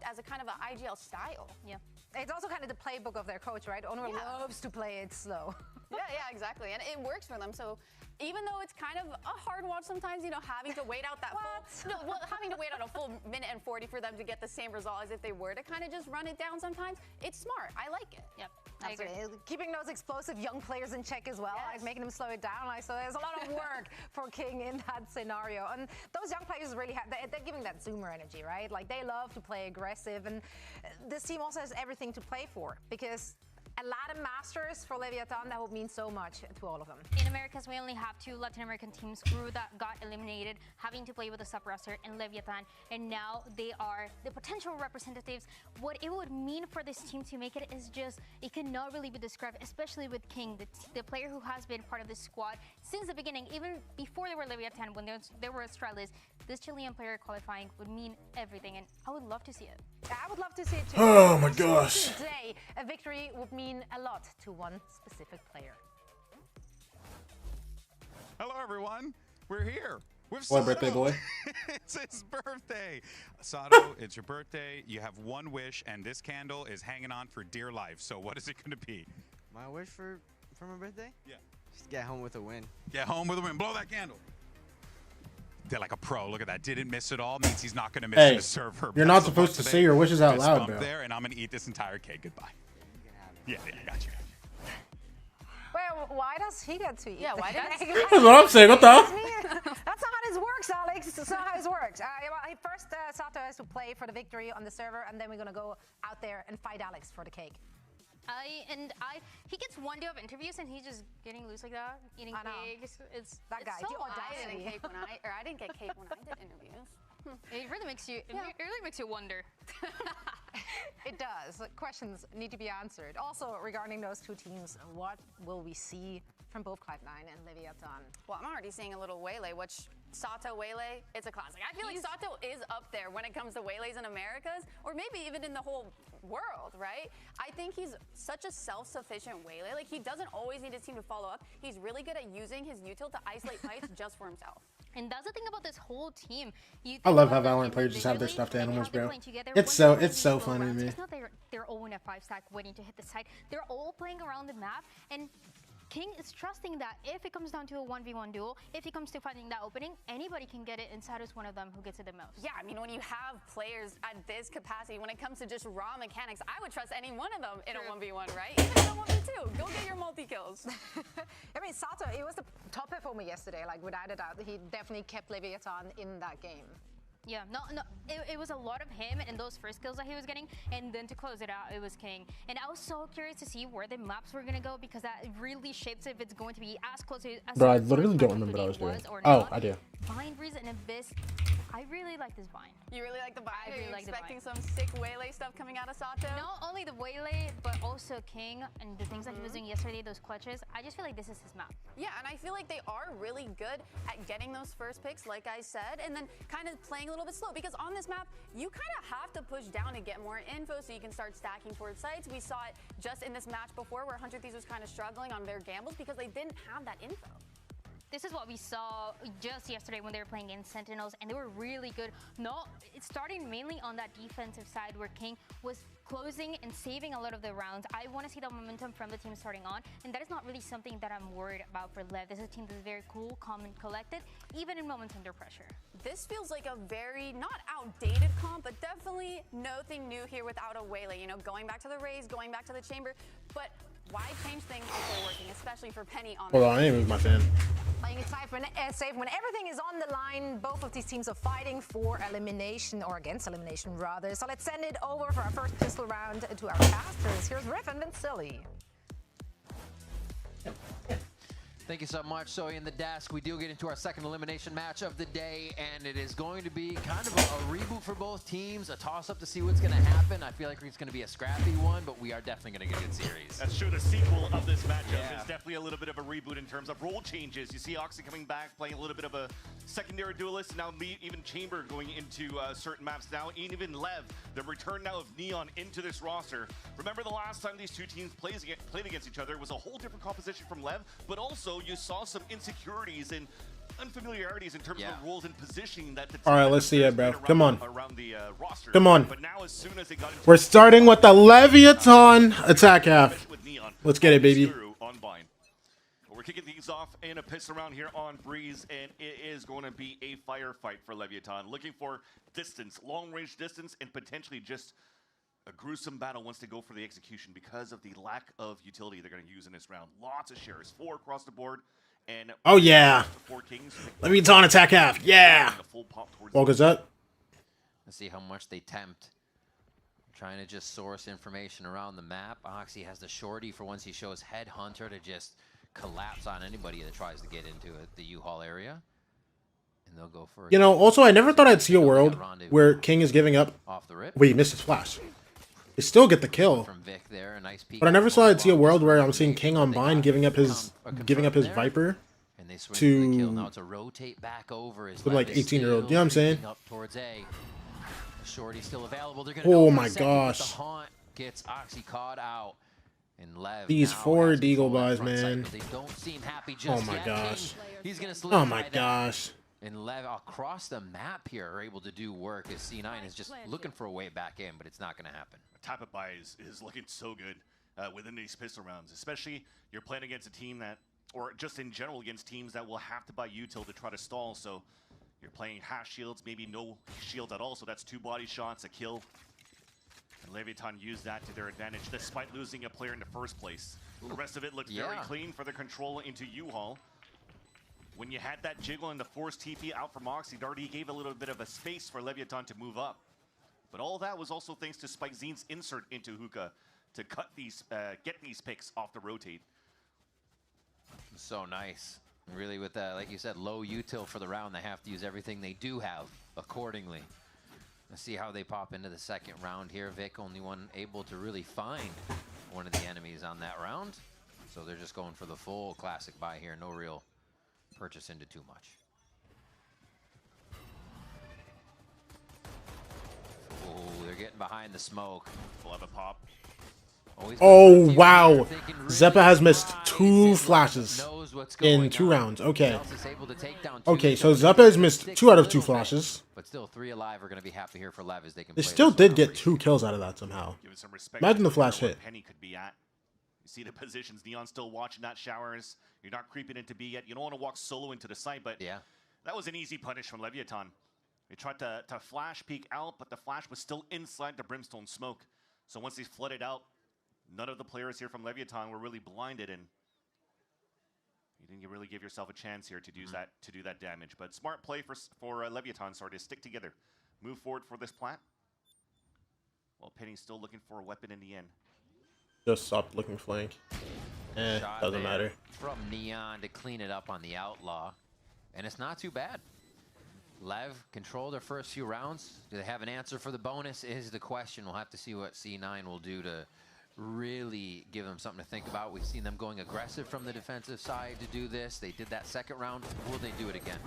As a kind of an IGL style. Yeah. It's also kind of the playbook of their coach, right? Honor loves to play it slow. Yeah, exactly. And it works for them. So even though it's kind of a hard watch sometimes, you know, having to wait out that having to wait out a full minute and 40 for them to get the same result as if they were to kind of just run it down sometimes, it's smart. I like it. Yep. Absolutely. Keeping those explosive young players in check as well, like making them slow it down. Like, so there's a lot of work for King in that scenario. And those young players really have, they're giving that Zoomer energy, right? Like they love to play aggressive. And this team also has everything to play for because a lot of masters for Leviathan, that would mean so much to all of them. In Americas, we only have 2 Latin American teams, Crew that got eliminated, having to play with a sub-roster, and Leviathan, and now they are the potential representatives. What it would mean for this team to make it is just, it cannot really be described, especially with King, the player who has been part of this squad since the beginning, even before they were Leviathan, when they were Astralis. This Chilean player qualifying would mean everything, and I would love to see it. I would love to see it too. Oh my gosh. Today, a victory would mean a lot to one specific player. Hello, everyone. We're here. With What birthday boy? It's his birthday. Sato, it's your birthday. You have one wish, and this candle is hanging on for dear life. So what is it going to be? My wish for my birthday? Yeah. Just get home with a win. Get home with a win. Blow that candle. Did like a pro. Look at that. Didn't miss it all. Means he's not going to miss Hey, his server. you're not supposed to say your wishes out loud, bro. There, and I'm going to eat this entire cake. Goodbye. Yeah, I got you. Well, why does he get to eat? Yeah, why does That's what I'm saying. What the hell? That's not how this works, Alex. That's not how this works. First, Sato has to play for the victory on the server, and then we're going to go out there and fight Alex for the cake. He gets one day of interviews and he's just getting loose like that, eating cakes. It's that guy. So I didn't get cake when I did interviews. It really makes you. It really makes you wonder. It does. Questions need to be answered. Also, regarding those two teams, what will we see from both Cloud9 and Leviathan? Well, I'm already seeing a little Waylay, which Sato Waylay, it's a classic. I feel like Sato is up there when it comes to Waylays in Americas, or maybe even in the whole world, right? I think he's such a self-sufficient Waylay. Like, he doesn't always need his team to follow up. He's really good at using his util to isolate fights just for himself. And that's the thing about this whole team. I love how Valorant players just have their stuffed animals, bro. It's so funny to me. It's not they're all in a 5-stack waiting to hit the site. They're all playing around the map, and King is trusting that if it comes down to a 1v1 duel, if he comes to finding that opening, anybody can get it, and Sato's one of them who gets it the most. Yeah, I mean, when you have players at this capacity, when it comes to just raw mechanics, I would trust any one of them in a 1v1, right? Even in a 1v2, go get your multi-kills. I mean, Sato, he was the top performer yesterday, like without a doubt. He definitely kept Leviathan in that game. Yeah, no, it was a lot of him and those first kills that he was getting, and then to close it out, it was King. And I was so curious to see where the maps were gonna go, because that really shapes if it's going to be as close as. Bro, I literally don't remember what I was doing. Oh, I do. Vine Breeze and Abyss. I really like this Vine. You really like the Vine? I really Are you like expecting the Vine. some sick Waylay stuff coming out of Sato? Not only the Waylay, but also King and the things that he was doing yesterday, those clutches. I just feel like this is his map. Yeah, and I feel like they are really good at getting those first picks, like I said, and then kind of playing a little bit slow, because on this map, you kind of have to push down to get more info so you can start stacking towards sites. We saw it just in this match before where 100 Thieves was kind of struggling on their gambles because they didn't have that info. This is what we saw just yesterday when they were playing in Sentinels, and they were really good. No, it's starting mainly on that defensive side where King was closing and saving a lot of the rounds. I want to see that momentum from the team starting on, and that is not really something that I'm worried about for LEV. This is a team that's very cool, calm, and collected, even in moments under pressure. This feels like a very, not outdated comp, but definitely nothing new here without a Waylay. You know, going back to the Raze, going back to the Chamber, but why change things if they're working, especially for Penny on Hold on, I need to move my fan. Playing it safe when everything is on the line. Both of these teams are fighting for elimination, or against elimination rather. So let's send it over for our first pistol round to our casters. Here's Riff and Vincili. Thank you so much. So in the desk, we do get into our second elimination match of the day, and it is going to be kind of a reboot for both teams, a toss-up to see what's going to happen. I feel like it's going to be a scrappy one, but we are definitely going to get a good series. That's true. The sequel of this matchup is definitely a little bit of a reboot in terms of role changes. You see Oxy coming back, playing a little bit of a secondary duelist. Now even Chamber going into certain maps now. Even LEV, the return now of Neon into this roster. Remember the last time these two teams played against each other, it was a whole different composition from LEV, but also though, you saw some insecurities and unfamiliarities in terms of the roles and positioning that the team. All right, let's see it, bro. Come on. Around the roster. Come on. But now, as soon as they got into We're starting with the Leviathan attack half. Let's get it, baby. on Vine. We're kicking things off in a piss around here on Breeze, and it is going to be a firefight for Leviathan. Looking for distance, long-range distance, and potentially just a gruesome battle once they go for the execution because of the lack of utility they're going to use in this round. Lots of shares, 4 across the board. And oh, yeah. Leviathan attack half. Yeah. What is that? Let's see how much they tempt. Trying to just source information around the map. Oxy has the shorty for once he shows Headhunter to just collapse on anybody that tries to get into it, the U-Haul area. And they'll go for You know, also, I never thought I'd see a world where King is giving up. Off the rip. Wait, he missed his flash. They still get the kill. From Vic there, a nice peek. But I never thought I'd see a world where I'm seeing King on Vine giving up his Viper to now it's a rotate back over some like 18-year-old. You know what I'm saying? Up towards A. Shorty still available. They're Oh go my second, gosh. the haunt gets Oxy caught out. And Lev These now 4 has Deagle control of buys, front side, man. but they don't seem happy just Oh my yet. gosh. King, he's gonna Oh my solidify that. gosh. And Lev across the map here are able to do work as C9 is just looking for a way back in, but it's not going to happen. Type of buy is looking so good within these pistol rounds, especially you're playing against a team that, or just in general against teams that will have to buy util to try to stall. So you're playing half shields, maybe no shield at all. So that's 2 body shots, a kill. And Leviathan used that to their advantage despite losing a player in the first place. The rest of it looked very clean for the control into U-Haul. When you had that jiggle and the forced TP out from Oxy, it already gave a little bit of a space for Leviathan to move up. But all that was also thanks to Spike Zeen's insert into Hookah to cut these, get these picks off the rotate. So nice. Really with that, like you said, low util for the round, they have to use everything they do have accordingly. Let's see how they pop into the second round here. Vic, only one able to really find one of the enemies on that round. So they're just going for the full classic buy here. No real purchase into too much. Oh, they're getting behind the smoke. We'll have a pop. Oh, wow. Zeppa has missed 2 flashes in 2 rounds. Okay. Okay, so Zeppa has missed 2 out of 2 flashes. But still, 3 alive are going to be happy here for Lev as they can They play still this did get 2 kills out of that somehow. Imagine the flash hit. Penny could be at. You see the positions. Neon still watching that showers. You're not creeping into B yet. You don't want to walk solo into the site, but that was an easy punish from Leviathan. They tried to flash peek out, but the flash was still inside the brimstone smoke. So once they flooded out, none of the players here from Leviathan were really blinded, and you didn't really give yourself a chance here to do that damage. But smart play for Leviathan, sorry, to stick together, move forward for this plat. Well, Penny's still looking for a weapon in the end. Just stopped looking flank. Doesn't matter. From Neon to clean it up on the Outlaw, and it's not too bad. Lev control their first few rounds. Do they have an answer for the bonus is the question. We'll have to see what C9 will do to really give them something to think about. We've seen them going aggressive from the defensive side to do this. They did that second round. Will they do it again?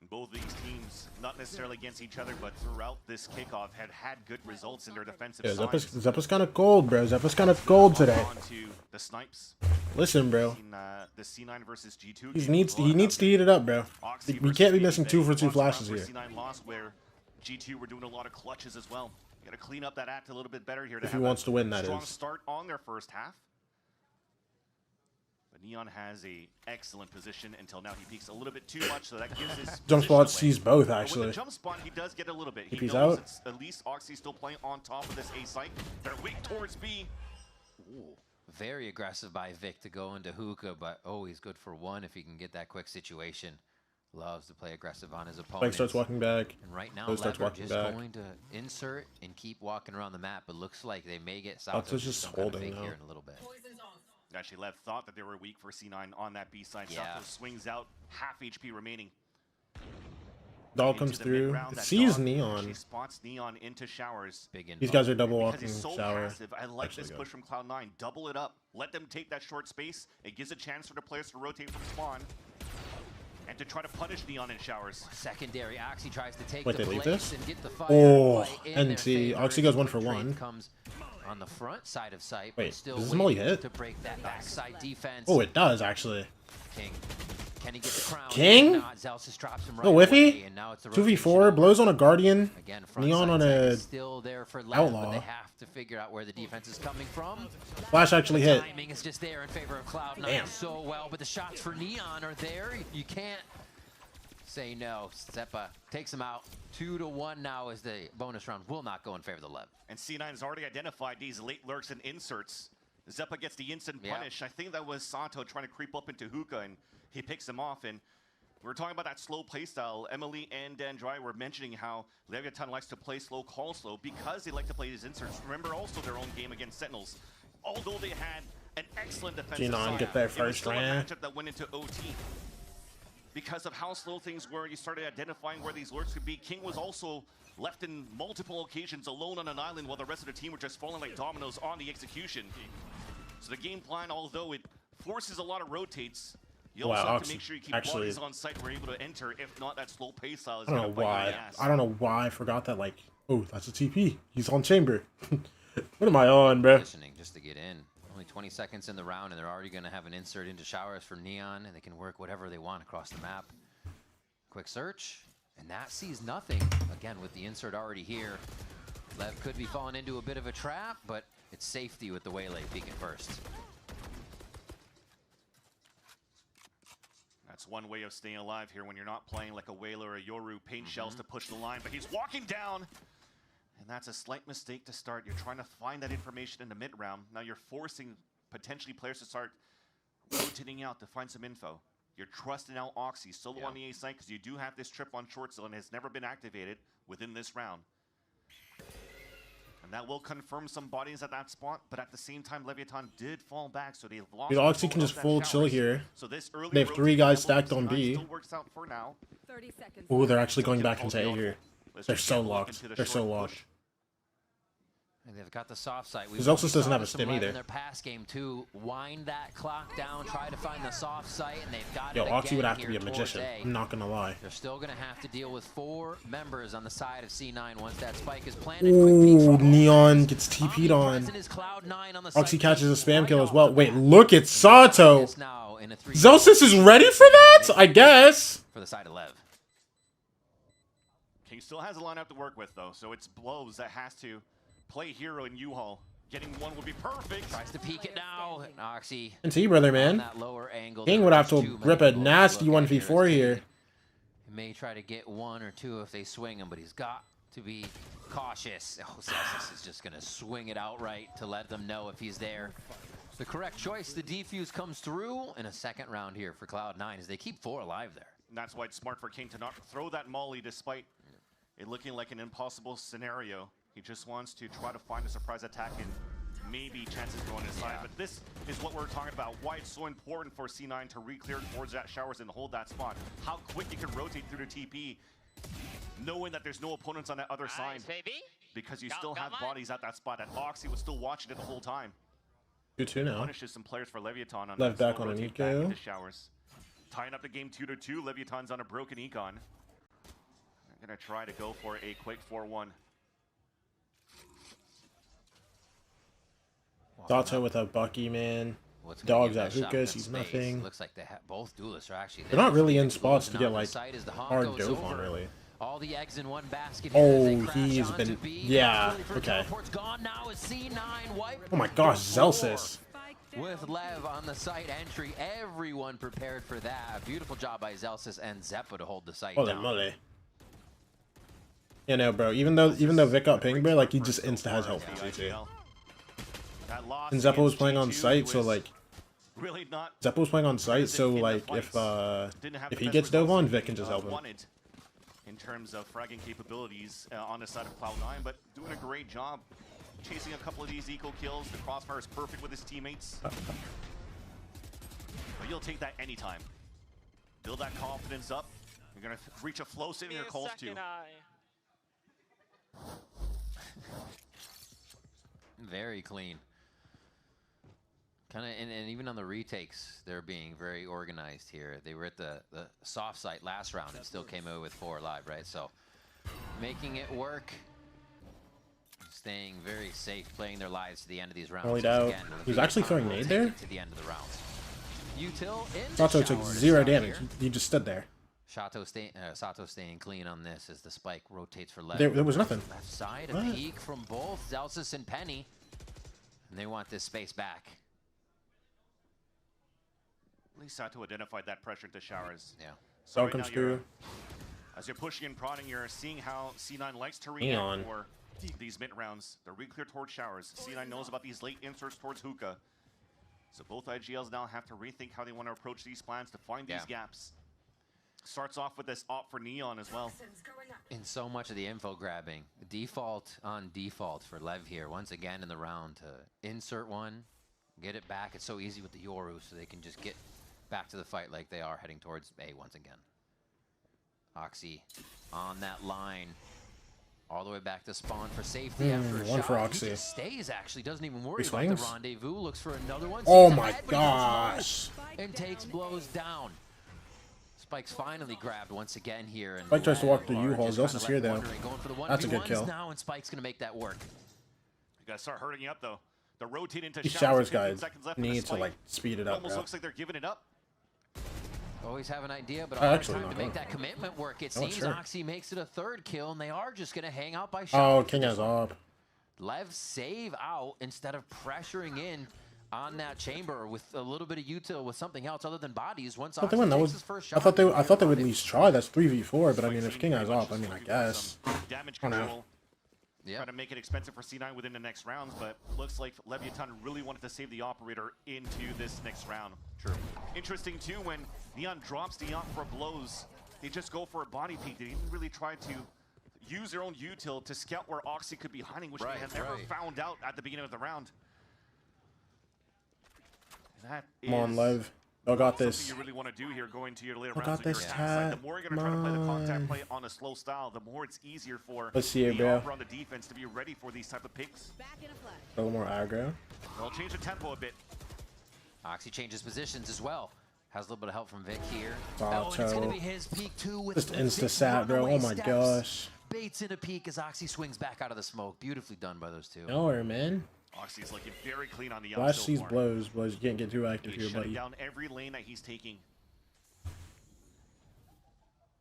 And both these teams, not necessarily against each other, but throughout this kickoff, had good results in their defensive sides. Zeppa's kind of cold, bro. Zeppa's kind of cold today. On to the snipes. Listen, bro. The C9 versus G2. He needs to heat it up, bro. We can't be missing 2 for 2 flashes here. C9 lost where G2 were doing a lot of clutches as well. You got to clean up that act a little bit better here. If he wants to win, that strong is. Start on their first half. But Neon has a excellent position until now. He peaks a little bit too much, so that gives his Jump spot sees both, actually. With the jump spot, he does get a little bit. He's knows out. It's at least Oxy still playing on top of this A site. They're weak towards B. Ooh, very aggressive by Vic to go into Hookah, but he's good for 1 if he can get that quick situation. Loves to play aggressive on his opponent. Spike starts walking back. And right now, starts walking just back. going to insert and keep walking around the map. It looks like they may get south. Octo's just holding here now. in a little bit. Actually, Lev thought that they were weak for C9 on that B side. Salto swings out, half HP remaining. Doll comes through. It sees Neon. She spots Neon into showers. These guys are double walking Because he's so shower. passive. I like this push from Cloud9. Double it up. Let them take that short space. It gives a chance for the players to rotate from spawn. And to try to punish Neon in showers. Secondary, Oxy tries to take Wait, the they leave place this? and get the fire Oh, play in their NT. favor. Oxy goes 1 for Trade 1. comes on the front side of site, Wait, but still does this molly waiting hit? to break that backside defense. Oh, it does actually. King. Can he get the crown? King? Not. Zelsis drops him right No whiffy. away, and now it's the 2v4 blows on a guardian. Again, front Neon side on side a is still there for LEV, outlaw. but they have to figure out where the defense is coming from. Flash actually hit. Timing is just there in favor of Cloud9 Damn. so well, but the shots for Neon are there. You can't say no. Zeppa takes him out. 2-1 now as the bonus round will not go in favor of the LEV. And C9 has already identified these late lurks and inserts. Zeppa gets the instant punish. I think that was Sato trying to creep up into Hookah, and he picks him off. And we're talking about that slow playstyle. Emily and Dan Dry were mentioning how Leviathan likes to play slow, call slow, because they like to play these inserts. Remember also their own game against Sentinels. Although they had an excellent defensive G9 side, get that it was first still a round. matchup that went into OT. Because of how slow things were, you started identifying where these lurks could be. King was also left in multiple occasions alone on an island while the rest of the team were just falling like dominoes on the execution. So the game plan, although it forces a lot of rotates, you also have to make sure you keep bodies on site where you're able to enter. If not, that slow pace style is I don't know why. I don't know why I forgot that. Like, oh, that's a TP. He's on chamber. What am I on, bro? Just to get in. Only 20 seconds in the round, and they're already going to have an insert into showers for Neon, and they can work whatever they want across the map. Quick search, and that sees nothing. Again, with the insert already here, LEV could be falling into a bit of a trap, but it's safety with the Waylay peeking first. That's one way of staying alive here when you're not playing like a Whaler or a Yoru. Paint shells to push the line, but he's walking down. And that's a slight mistake to start. You're trying to find that information in the mid-round. Now you're forcing potentially players to start rotating out to find some info. You're trusting out Oxy solo on the A site because you do have this trip on short zone and has never been activated within this round. And that will confirm some bodies at that spot, but at the same time, Leviathan did fall back, so they've lost. Dude, Oxy can just full chill here. So this early They have 3 guys stacked on B. still works out for now. Oh, they're actually going back into A here. They're so locked. They're so locked. And they've got the soft side. Zelsis doesn't have a stim either. In their pass game too, wind that clock down, try to find the soft site, and they've got Yo, it Oxy would again have to be a here magician. towards A. I'm not gonna lie. They're still gonna have to deal with 4 members on the side of C9 once that spike is planted. Ooh, Neon gets TP'd on. Oxy catches a spam kill as well. Wait, look at Sato. Zelsis is ready for that? I guess. For the side of LEV. King still has a lineup to work with though, so it's Blows that has to play hero in U-Haul. Getting one would be perfect. Tries to peek it now. And Oxy. And T brother, man. King would have to rip a nasty 1v4 here. He may try to get 1 or 2 if they swing him, but he's got to be cautious. Oh, Zelsis is just gonna swing it outright to let them know if he's there. The correct choice. The defuse comes through in a second round here for Cloud9 as they keep 4 alive there. And that's why it's smart for King to not throw that molly despite it looking like an impossible scenario. He just wants to try to find a surprise attack and maybe chances go on his side. But this is what we're talking about. Why it's so important for C9 to re-clear towards that showers and hold that spot. How quick you can rotate through the TP, knowing that there's no opponents on that other side. Because you still have bodies at that spot. And Oxy was still watching it the whole time. 2-2 now. Punishes some players for Leviathan on Left that back on an rotate eco. back into showers. Tying up the game 2-2. Leviathan's on a broken econ. They're gonna try to go for a quick 4-1. Sato with a Bucky, man. Dogs at hookah sees nothing. Looks like they have both duelists are actually They're not really in spots to get like hard dove on, really. All the eggs in one basket. Oh, he's been. Yeah, okay. Oh my gosh, Zelsis. With LEV on the site entry, everyone prepared for that. Beautiful job by Zelsis and Zeppa to hold the site down. Mole. You know, bro. Even though Vic got pinged, bro, like he just insta has health too. And Zeppa was playing on site, so like. Zeppa was playing on site, so like if he gets dove on, Vic can just help him. In terms of fragging capabilities on the side of Cloud9, but doing a great job chasing a couple of these eco kills. The crossfire is perfect with his teammates. But you'll take that anytime. Build that confidence up. You're going to reach a flow state in your calls too. Very clean. Kind of, and even on the retakes, they're being very organized here. They were at the soft site last round and still came out with 4 alive, right? So making it work. staying very safe, playing their lives to the end of these rounds. Only doubt. He was actually throwing nade there? To the end of the rounds. Util in Sato took 0 damage. He just stood there. Sato staying clean on this as the spike rotates for left. There was nothing. Left side, What? a peek from both Zelsis and Penny. And they want this space back. At least Sato identified that pressure into showers. Yeah. So Don't come through. As you're pushing and prodding, you're seeing how C9 likes to Neon. react for these mid rounds. They're re-clear towards showers. C9 knows about these late inserts towards hookah. So both IGLs now have to rethink how they want to approach these plans to find these gaps. Starts off with this op for Neon as well. In so much of the info grabbing, default on default for Lev here once again in the round to insert one, get it back. It's so easy with the Yoru, so they can just get back to the fight like they are heading towards A once again. Oxy on that line, all the way back to spawn for safety after a one shot. for He Oxy. just stays actually, doesn't even worry He about the swings. rendezvous. Looks for another one. Oh sees my ahead, but he goes gosh. low and takes blows down. Spike's finally grabbed once again here. And Spike tries to walk through Lar U-Haul. just Zelsis kinda here, left though. wondering, going for the That's a good 1v1s kill. now, and Spike's gonna make that work. You gotta start hurting you up though. The rotate into These showers. showers 15 guys seconds left in the need to spike. like speed it up, Almost bro. looks like they're giving it up. Always have an idea, but Oh, a hard actually, time to no. make that commitment work. It Oh, seems sure. Oxy makes it a third kill, and they are just gonna hang out by Oh, shot. King has op. Lev save out instead of pressuring in on that chamber with a little bit of util with something else other than bodies. Once I thought they Oxy won. That takes was. his first I shot, thought they would at least try. That's 3v4. But I mean, if King has op, I mean, I guess. Damage I don't know. control. Trying to make it expensive for C9 within the next rounds, but looks like Leviathan really wanted to save the operator into this next round. True. Interesting too, when Neon drops the op for blows, they just go for a body peek. They didn't really try to use their own util to scout where Oxy could be hiding, which they had never found out at the beginning of the round. That Come on, is Lev. Y'all got something this. you really want to do here going to your later I rounds. got with your this, attack side. Tat. The more you're going to try to play the Come contact on. play on a slow style, the more it's easier for Let's see it, the bro. offer on the defense to be ready for these type of picks. A little more aggro. They'll change the tempo a bit. Oxy changes positions as well. Has a little bit of help from Vic here. Sato. Oh, and it's going to be his peak too. With Just the insta Vic sat, bro. runaway Oh my steps. gosh. Baits in a peek as Oxy swings back out of the smoke. Beautifully done by those two. Nowhere, man. Oxy's looking very clean on the Flash so sees far. blows, blows. You can't get too active He's here, shutting buddy. down every lane that he's taking.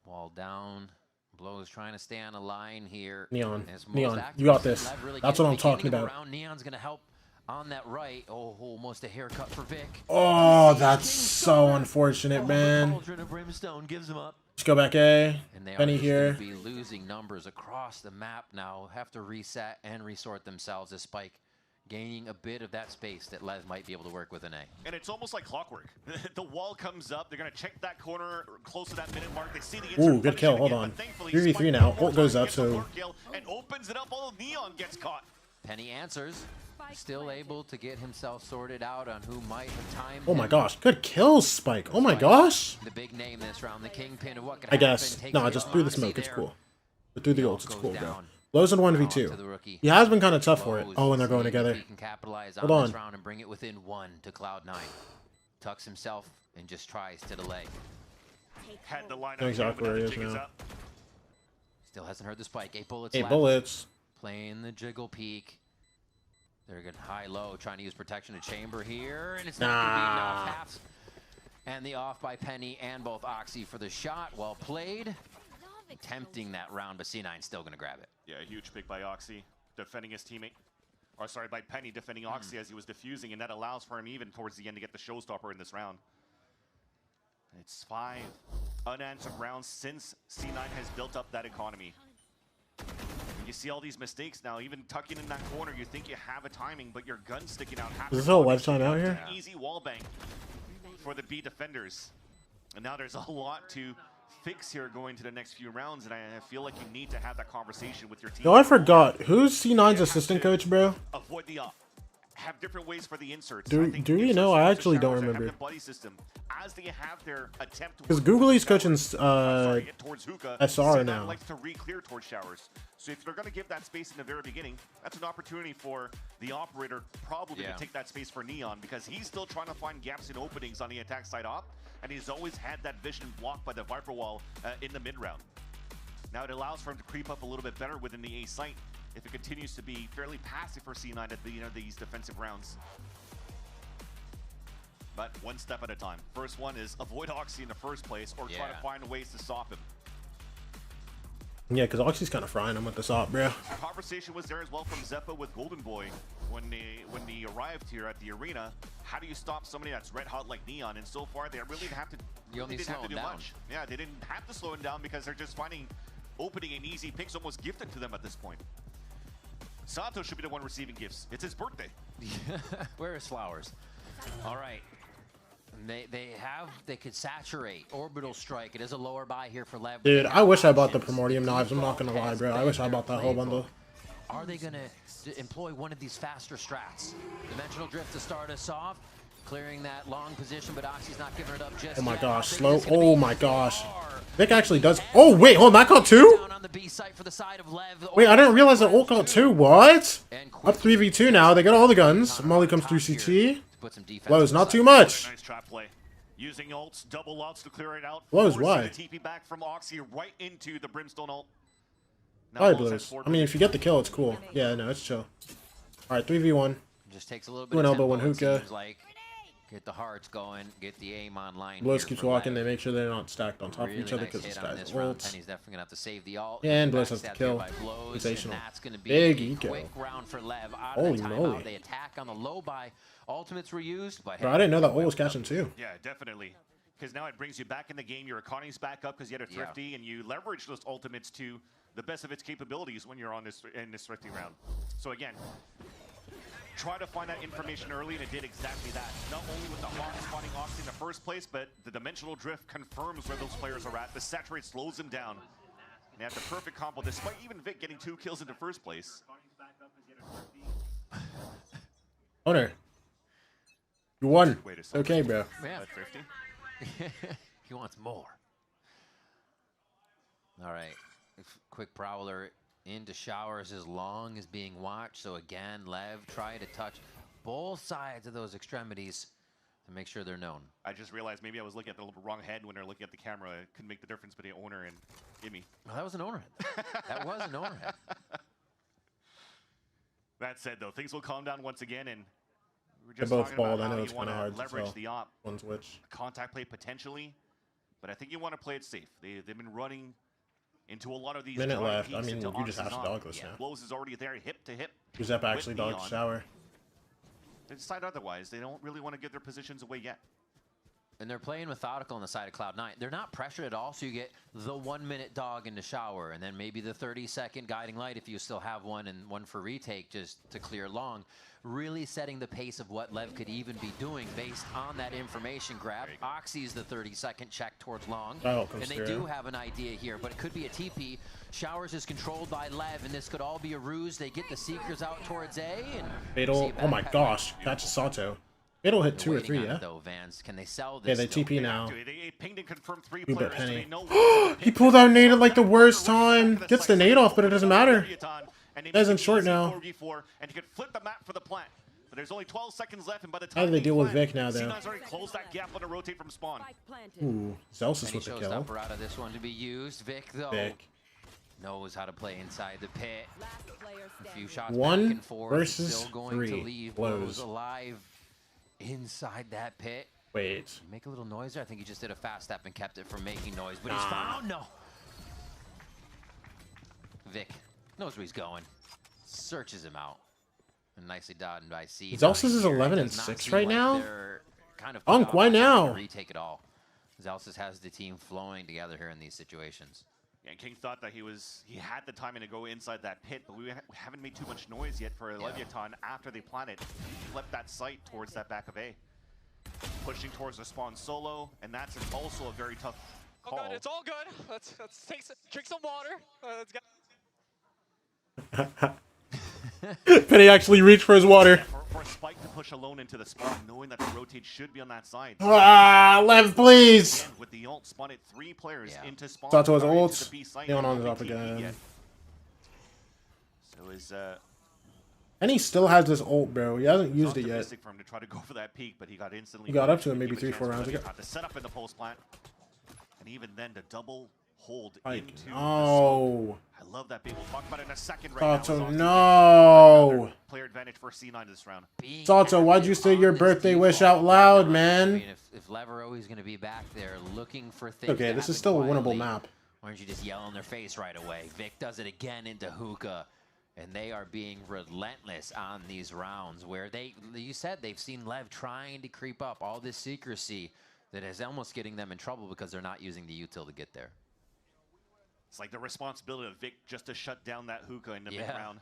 Wall down. Blows trying to stay on a line here. Neon. As most Neon. active You got see this. Lev really That's get what I'm the talking beginning of about. a round. Neon's going to help on that right. Oh, almost a haircut for Vic. Oh, that's so unfortunate, man. Cauldron of Brimstone gives him up. Let's go back A. And they Penny are just here. going to be losing numbers across the map now. Have to reset and resort themselves as Spike gaining a bit of that space that Lev might be able to work with an A. And it's almost like clockwork. The wall comes up. They're going to check that corner close to that minute mark. They see the insert Ooh, good punish kill. it Hold again, on. but thankfully 3v3 Spike now. one more Ult goes time up, gets the so. mark kill and opens it up while Neon gets caught. Penny answers. Still able to get himself sorted out on who might have timed Oh my him. gosh. Good kills, Spike. Oh my gosh. The big name this round, the kingpin of what could I guess. happen. Takes No, it just on through the Oxy smoke. It's there. cool. But through the Ult ults, it's goes cool, bro. down. Blows in To 1v2. the rookie. He has been kind of tough for it. Blows, Oh, and they're going seeing if together. He can capitalize Hold on this on. round and bring it within 1 to Cloud9. Tucks himself and just tries to delay. Had the line Know exactly where he is now. Still hasn't heard the spike. 8 bullets 8 left. bullets. Playing the jiggle peek. They're getting high-low, trying to use protection to chamber here, and it's not going to be enough. Halves. And the off by Penny and both Oxy for the shot. Well played. Tempting that round, but C9 still going to grab it. Yeah, a huge pick by Oxy, defending his teammate. Or sorry, by Penny defending Oxy as he was defusing, and that allows for him even towards the end to get the showstopper in this round. It's 5 unanswered rounds since C9 has built up that economy. And you see all these mistakes now, even tucking in that corner, you think you have a timing, but your gun's sticking out. Is this a lifetime out here? Easy wall bang for the B defenders. And now there's a lot to fix here going to the next few rounds, and I feel like you need to have that conversation with your team. Yo, I forgot. Who's C9's assistant coach, bro? Avoid the up. Have different ways for the inserts. Do you know? I actually don't remember. The buddy system as they have their attempt to Because Googly's coaching towards hookah, SR C9 now. likes to re-clear towards showers. So if they're going to give that space in the very beginning, that's an opportunity for the operator probably to take that space for Neon, because he's still trying to find gaps and openings on the attack side op, and he's always had that vision blocked by the Viper wall in the mid round. Now it allows for him to creep up a little bit better within the A site. if it continues to be fairly passive for C9 at the these defensive rounds. But one step at a time. First one is avoid Oxy in the first place, or try to find ways to stop him. Yeah, because Oxy's kind of frying him with this op, bro. The conversation was there as well from Zeppa with Golden Boy when they arrived here at the arena. How do you stop somebody that's red hot like Neon? And so far, they really didn't have to. You only didn't have to do down. much. Yeah, they didn't have to slow him down because they're just finding opening and easy picks almost gifted to them at this point. Sato should be the one receiving gifts. It's his birthday. Where is Flowers? All right. They could saturate orbital strike. It is a lower buy here for LEV. Dude, I wish I bought the Primordium knives. I'm not gonna lie, bro. I wish I bought that whole bundle. Are they gonna employ one of these faster strats? Dimensional drift to start us off, clearing that long position, but Oxy's not giving it up just Oh my yet. gosh, slow. Oh my gosh. Vic actually does. Oh wait, hold on, that got 2? On the B site for the side of LEV. Wait, I didn't realize that ult got 2. What? Up 3v2 now. They got all the guns. Molly comes through CT. Blows, not too much. Nice trap play. Using ults, double ults to clear it out. Blows, Forcing why? the TP back from Oxy right into the Brimstone ult. Now Probably Blows has blows. 4 I mean, if you get the kill, it's cool. Yeah, no, it's chill. Alright, 3v1. Just takes a little bit One of elbow, tempo, one it hookah. seems like. Get the hearts going, get the aim online. Blows here keeps for walking. LEV. They make sure they're not stacked on top Really of each other nice because hit this on guy's this round. ult. Penny's definitely gonna have to save the ult. And Blows has Backstab to kill. there by Blows, and Sensational. that's gonna be Big a eco. quick round for LEV. Out Holy of the timeout, moly. they attack on the low buy. Ultimates were used, but Bro, I didn't know that ult was catching too. Yeah, definitely. Because now it brings you back in the game. Your economy's back up because you had a Thrifty, and you leverage those ultimates to the best of its capabilities when you're on this in this Thrifty round. So again, try to find that information early, and it did exactly that. Not only with the Hawk spawning Oxy in the first place, but the Dimensional Drift confirms where those players are at. The Saturate slows them down. And they have the perfect combo, despite even Vic getting 2 kills in the first place. Owner. You won. Wait a It's second. okay, bro. Yeah. Thrifty? He wants more. All right. Quick prowler into Showers as long as being watched. So again, LEV try to touch both sides of those extremities to make sure they're known. I just realized maybe I was looking at the wrong head when they're looking at the camera. I couldn't make the difference between Owner and Gimme. Well, that was an owner head. That was an owner head. That said, though, things will calm down once again, and we're They're just both talking bald. about I how know you it's kind want of to hard to leverage tell. the op. One's which. Contact play potentially, but I think you want to play it safe. They've been running into a lot of these Minute giant left. I peaks mean, into you just have to Oxy's dog op. this now. Blows is already there, hip to hip. Giuseppe with actually dogged Neon. shower. They decide otherwise. They don't really want to give their positions away yet. And they're playing methodical on the side of Cloud9. They're not pressured at all, so you get the 1-minute dog in the shower, and then maybe the 30-second guiding light if you still have one, and one for retake just to clear long. Really setting the pace of what LEV could even be doing based on that information grab. Oxy's the 30-second check towards long, comes and they through. do have an idea here, but it could be a TP. Showers is controlled by LEV, and this could all be a ruse. They get the Seekers out towards A, and Fatal. Oh my gosh. Catches Sato. Fatal hit 2 or 3, yeah? Though, Vance. Can they sell Yeah, this? they TP now. They pinged and confirmed 3 Ooh, but players. So Penny. they know He pulled out nade at like the worst time. Gets the nade off, but it doesn't matter. Guy's in short now. 4v4, and he could flip the map for the plant. But there's only 12 seconds left, and by the How time do they deal with Vic now, though? C9's already closed that gap on a rotate from spawn. Ooh, Zelsus And he with the shows kill. upper out of this one to be used. Vic, though, Vic. knows how to play inside the pit. A few shots One back and forth. versus Still going 3. to leave Blows. Blows alive inside that pit. Wait. Make a little noise there. I think he just did a fast step and kept it from making noise, but he's found. No. Vic knows where he's going. Searches him out. And nicely done by C. Zelsus is 11 and 6 right now? Unk, why now? Retake it all. Zelsus has the team flowing together here in these situations. Yeah, King thought that he had the timing to go inside that pit, but we haven't made too much noise yet for Leviathan after they planted. Flipped that site towards that back of A. Pushing towards the spawn solo, and that's also a very tough call. Oh God, it's all good. Let's drink some water. Let's go. Penny actually reached for his water. For Spike to push alone into the spawn, knowing that the rotate should be on that side. Ah, Lev, please. Again, with the ult, spotted 3 players into spawn. Sato has into ult. the B site, Neon on and his up TP again. yet. So is And he still has this ult, bro. He hasn't used it yet. optimistic for him to try to go for that peak, but he got instantly. He got up to it gave maybe a 3-4 chance for rounds ago. Leviathan to set up in the post plant, and even then the double hold Like, into the no. smoke. I love that bait. We'll talk about it in a second right Sato, now. no. Player advantage for C9 this round. Sato, why'd you say your birthday wish out loud, man? I mean, if Levero is going to be back there looking for things. Okay, this is still a winnable map. Why don't you just yell in their face right away? Vic does it again into Hookah, and they are being relentless on these rounds where you said they've seen Lev trying to creep up all this secrecy that is almost getting them in trouble because they're not using the util to get there. It's like the responsibility of Vic just to shut down that Hookah in the mid-round.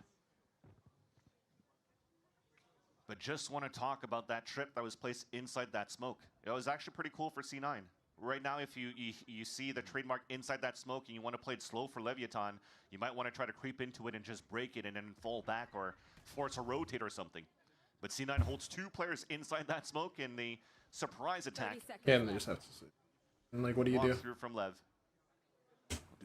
But just want to talk about that trip that was placed inside that smoke. It was actually pretty cool for C9. Right now, if you see the trademark inside that smoke and you want to play it slow for Leviathan, you might want to try to creep into it and just break it and then fall back or force a rotate or something. But C9 holds 2 players inside that smoke in the surprise attack. Yeah, and they just have to see. And like, what do you do? Through from Lev.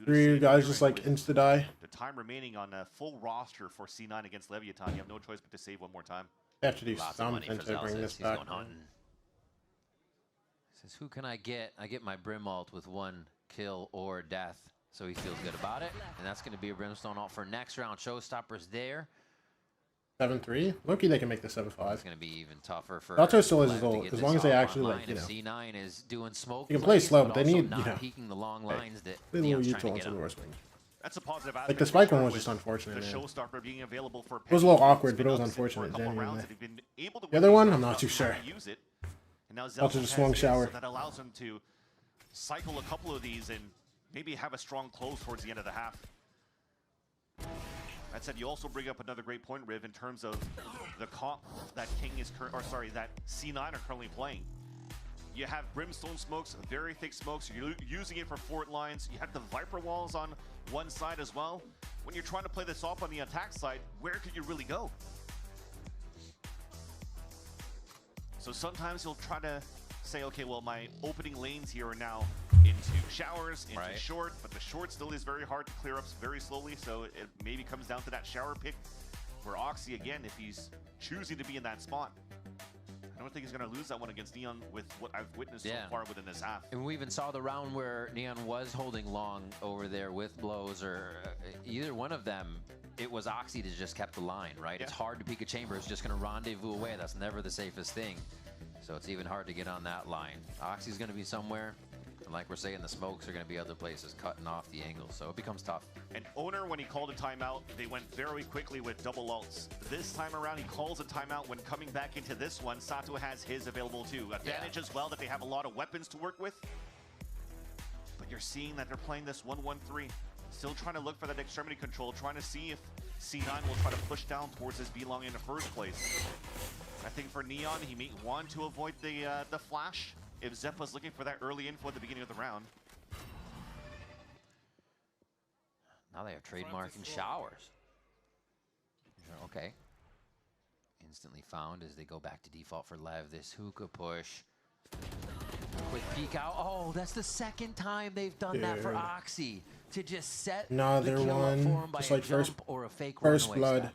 3 guys just like insta-die. The time remaining on a full roster for C9 against Leviathan, you have no choice but to save one more time. They have to do something to bring this back. Says, who can I get? I get my Brimalt with 1 kill or death. So he feels good about it. And that's going to be a Brimstone ult for next round. Showstoppers there. 7-3? Loki, they can make the 7-5. It's going to be even tougher for Sato still is his ult, as long as they actually, like, you know. C9 is doing smoke. You can play slow, but they need, not you know. peeking the long lines that They little Neon's trying util to get into the up. worst wing. That's a positive aspect. Like, the spike one was just unfortunate, The man. showstopper being available for It was a little awkward, but it was unfortunate, genuinely. The other one, I'm not too sure. That's just a swung shower. That allows him to cycle a couple of these and maybe have a strong close towards the end of the half. That said, you also bring up another great point, Riv, in terms of the comp that that C9 are currently playing. You have Brimstone smokes, very thick smokes. You're using it for fort lines. You have the Viper walls on one side as well. When you're trying to play this off on the attack side, where could you really go? So sometimes you'll try to say, okay, well, my opening lanes here are now into showers, into short, but the short still is very hard to clear up very slowly, so it maybe comes down to that shower pick where Oxy, again, if he's choosing to be in that spot, I don't think he's going to lose that one against Neon with what I've witnessed so far within this half. And we even saw the round where Neon was holding long over there with blows, or either one of them. It was Oxy that just kept the line, right? It's hard to peek a chamber. It's just going to rendezvous away. That's never the safest thing. So it's even hard to get on that line. Oxy's going to be somewhere. And like we're saying, the smokes are going to be other places cutting off the angle. So it becomes tough. And Owner, when he called a timeout, they went very quickly with double ults. This time around, he calls a timeout when coming back into this one. Sato has his available too. Advantage as well that they have a lot of weapons to work with. But you're seeing that they're playing this 1-1-3. Still trying to look for that extremity control, trying to see if C9 will try to push down towards his B-long in the first place. I think for Neon, he may want to avoid the flash if Zeppa's looking for that early info at the beginning of the round. Now they have trademark and showers. Okay. Instantly found as they go back to default for Lev. This hookah push. Quick peek out. Oh, that's the second time they've done that for Oxy. To just set another the kill one, up for him by just like a jump or a fake first blood. Step.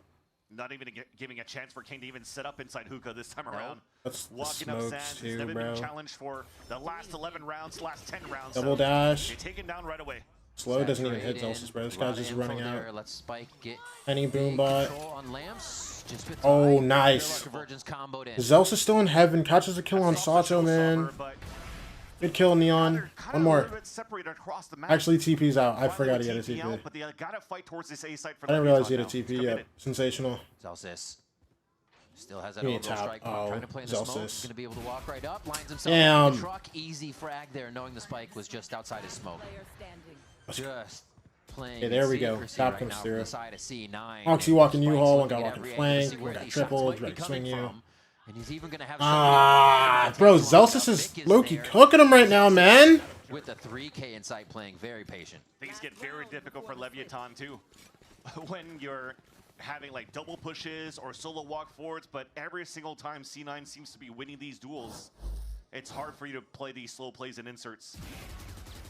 Not even giving a chance for King to even set up inside hookah this time around. That's walking the up smokes Sands. too, He's never bro. been challenged for the last 11 rounds, last 10 rounds. Double dash. They take him down right away. Slow doesn't even hit Zelsis, bro. This guy's just running out. Let's Spike get Any boom bot. on lamps. Just Oh, nice. Zelsis still in heaven. Catches a kill on Sato, man. Good kill, Neon. One more. Actually, TP's out. I forgot he had a TP. But they gotta fight towards this A site for I didn't realize he had a TP yet. Sensational. Zelsis still has that Give me a overall tap. strike. Oh, Trying to play in the smoke. Zelsis. He's gonna be able to walk right up. Lines himself Damn. on the truck. Easy frag there, knowing the spike was just outside his smoke. Just playing. Okay, there in we go. secrecy Top right comes now through. from the side of C9. Oxy walking Spike's U-Haul, one looking guy at walking every flank, angle to see one where got these shots tripled, might be ready to coming swing you. from. And he's even gonna have Bro, Zelsis is low-key cooking him right now, man. With the 3K in sight, playing very patient. Things get very difficult for Leviathan too. When you're having like double pushes or solo walk forwards, but every single time C9 seems to be winning these duels, it's hard for you to play these slow plays and inserts.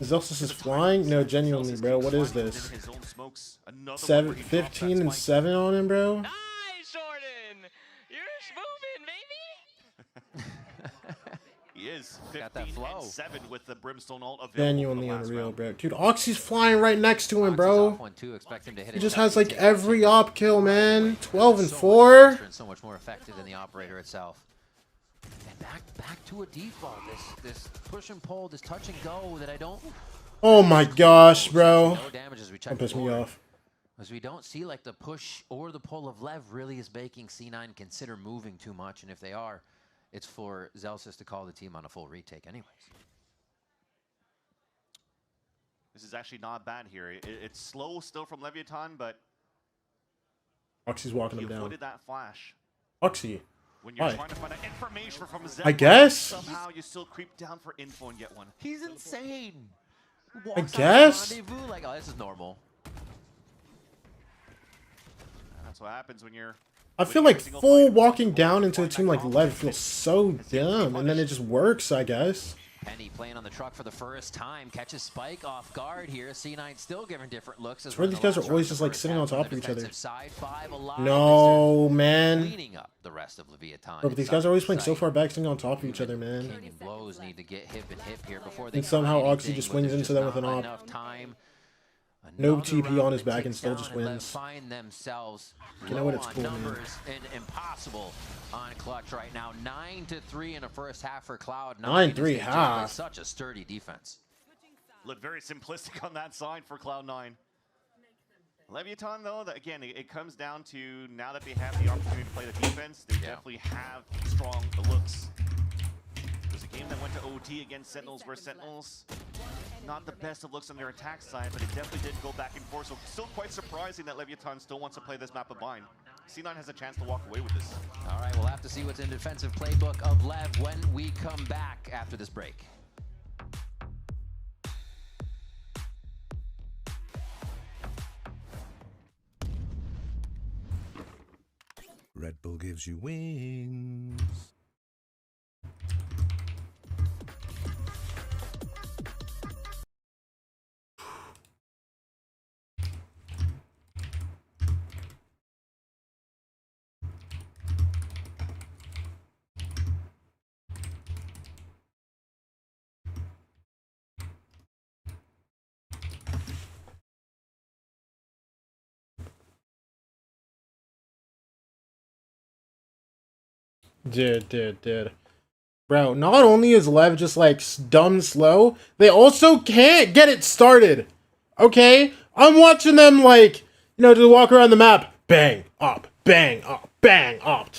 Zelsis is flying? No, genuinely, bro. What is this? 15 and 7 on him, bro. Nice, Jordan. You're moving, baby. He is. Got that 15 flow. and 7 with the Brimstone ult available. Genuinely unreal, bro. Dude, Oxy's flying right next to him, bro. One, too. Expect him to hit He it just down. has like every op kill, man. 12 and So much 4. faster and so much more effective than the operator itself. And back to a default. This push and pull, this touch and go that I don't. Oh my gosh, bro. No damage as we check Don't piss me off. As we don't see like the push or the pull of Lev really is making C9 consider moving too much, and if they are, it's for Zelsys to call the team on a full retake anyways. This is actually not bad here. It's slow still from Leviathan, but Oxy's walking he him down. avoided that flash. Oxy. When you're Why? trying to find out information from Zep, I guess. somehow you still creep down for info and get one. He's insane. I guess. Rendezvous, like, oh, this is normal. That's what happens when you're. I feel like full walking down into a team like Lev feels so dumb, and then it just works, I guess. Penny playing on the truck for the first time, catches Spike off guard here. C9 still giving different looks. I swear these guys are always just like sitting on top of each other. Side, 5 alive. No, man. Cleaning up the rest of Leviathan. Bro, but these guys are always playing so far back, sitting on top of each other, man. Canyon blows need to get hip and hip here before they And somehow try Oxy anything, just but wins there's into them with an not op. enough time. No Another TP round on his that back and ticks still down just and Lev wins. find themselves You know what, low it's on cool, man. numbers and impossible on Clutch right now. 9-3 in the first half for Cloud. 9-3 half. Such a sturdy defense. Look very simplistic on that side for Cloud9. Leviathan, though, again, it comes down to now that they have the opportunity to play the defense, they definitely have strong looks. There's a game that went to OT against Sentinels versus Sentinels. Not the best of looks on their attack side, but it definitely did go back and forth. So still quite surprising that Leviathan still wants to play this map of bind. C9 has a chance to walk away with this. All right, we'll have to see what's in the defensive playbook of Lev when we come back after this break. Red Bull gives you wings. Dude. Bro, not only is Lev just like dumb slow, they also can't get it started. Okay? I'm watching them like, you know, just walk around the map. Bang, up, bang, up, bang, up.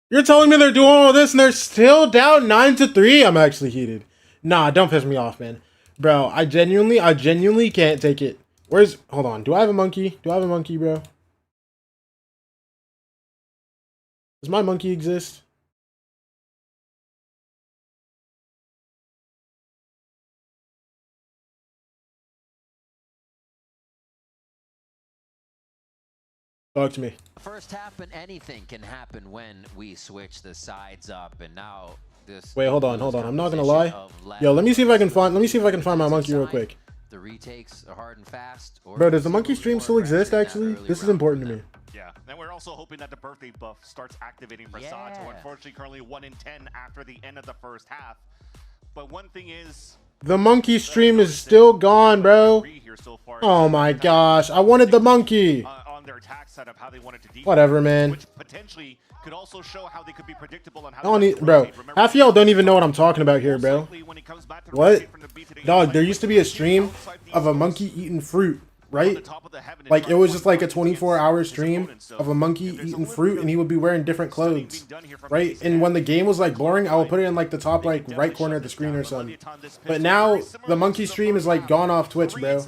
You're telling me they're doing all this and they're still down 9-3? I'm actually heated. Nah, don't piss me off, man. Bro, I genuinely can't take it. Hold on, do I have a monkey? Do I have a monkey, bro? Does my monkey exist? Talk to me. First half and anything can happen when we switch the sides up, and now this. Wait, hold on. I'm not gonna lie. Yo, let me see if I can find my monkey real quick. The retakes are hard and fast. Bro, does the monkey stream still exist? Actually, this is important to me. Yeah, and we're also hoping that the birthday buff starts activating for Saad, who unfortunately currently 1 in 10 after the end of the first half. But one thing is, the monkey stream is still gone, bro. Oh my gosh, I wanted the monkey. On their attack setup, how they wanted to defend, whatever, man. Which potentially could also show how they could be predictable on how. I don't need, bro. Half of y'all don't even know what I'm talking about here, bro. What? Dog, there used to be a stream of a monkey eating fruit, right? Like, it was just like a 24-hour stream of a monkey eating fruit, and he would be wearing different clothes, right? And when the game was, like, boring, I would put it in, like, the top, like, right corner of the screen or something. But now, the monkey stream is, like, gone off Twitch, bro.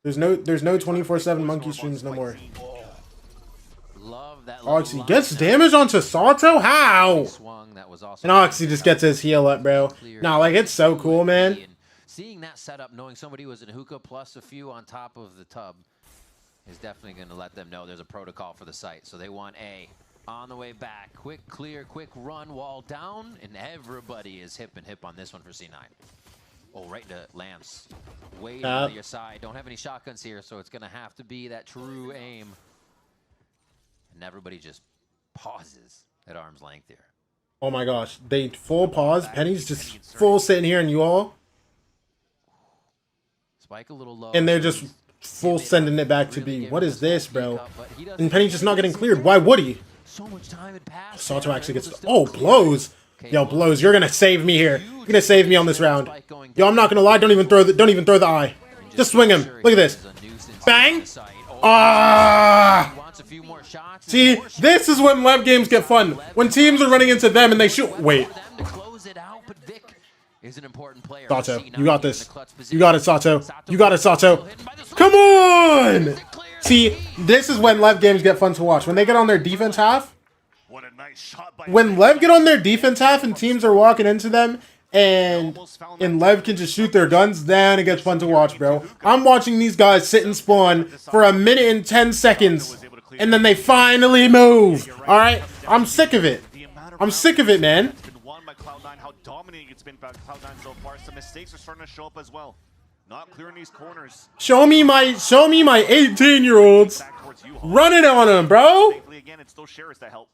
There's no 24/7 monkey streams no more. Oxy gets damage onto Sato? How? And Oxy just gets his heal up, bro. Nah, like, it's so cool, man. Seeing that setup, knowing somebody was in hookah plus a few on top of the tub is definitely going to let them know there's a protocol for the site. So they want A on the way back. Quick clear, quick run, wall down, and everybody is hip and hip on this one for C9. Oh, right to Lamps. Way to your side. Don't have any shotguns here, so it's going to have to be that true aim. And everybody just pauses. at arm's length here. Oh my gosh. They full pause. Penny's just full sitting here and you all. Spike a little low. And they're just full sending it back to B. What is this, bro? And Penny's just not getting cleared. Why would he? So much time had passed. Sato actually gets... Oh, blows. Yo, blows. You're going to save me here. You're going to save me on this round. Yo, I'm not going to lie. Don't even throw the eye. Just swing him. Look at this. Bang. Ah! See, this is when LEV games get fun. When teams are running into them and they shoot... Wait. Sato, you got this. You got it, Sato. You got it, Sato. Come on! See, this is when LEV games get fun to watch. When they get on their defense half. When LEV get on their defense half and teams are walking into them and LEV can just shoot their guns, then it gets fun to watch, bro. I'm watching these guys sit and spawn for 1 minute and 10 seconds. And then they finally move. Alright? I'm sick of it. I'm sick of it, man. How dominating it's been by Cloud9 so far. Some mistakes are starting to show up as well. Not clearing these corners. Show me my 18-year-olds running on them, bro. Again, it's those shares that help.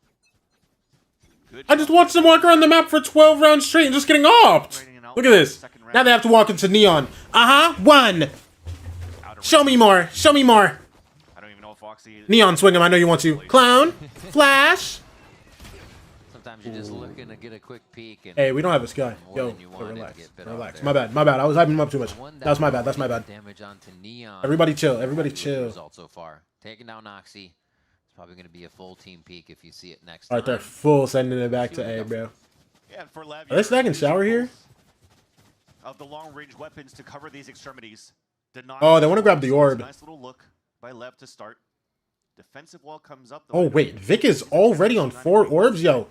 I just watched them walk around the map for 12 rounds straight and just getting opped. Look at this. Now they have to walk into Neon. One. Show me more. Show me more. I don't even know if Foxy... Neon, swing him. I know you want to. Clown. Flash. Sometimes you're just looking to get a quick peek. And hey, we don't have this guy. Yo, relax. Relax. My bad. My bad. I was hyping him up too much. That's my bad. That's my bad. Damage onto Neon. Everybody chill. Everybody chill. Result so far. Taking down Noxy. It's probably going to be a full team peek if you see it next time. All right, they're full sending it back to A, bro. Yeah, and for LEV, are they stacking shower here? Of the long-range weapons to cover these extremities. Oh, they want to grab the orb. Nice little look by LEV to start. Defensive wall comes up. Oh, wait. Vic is already on 4 orbs? Yo,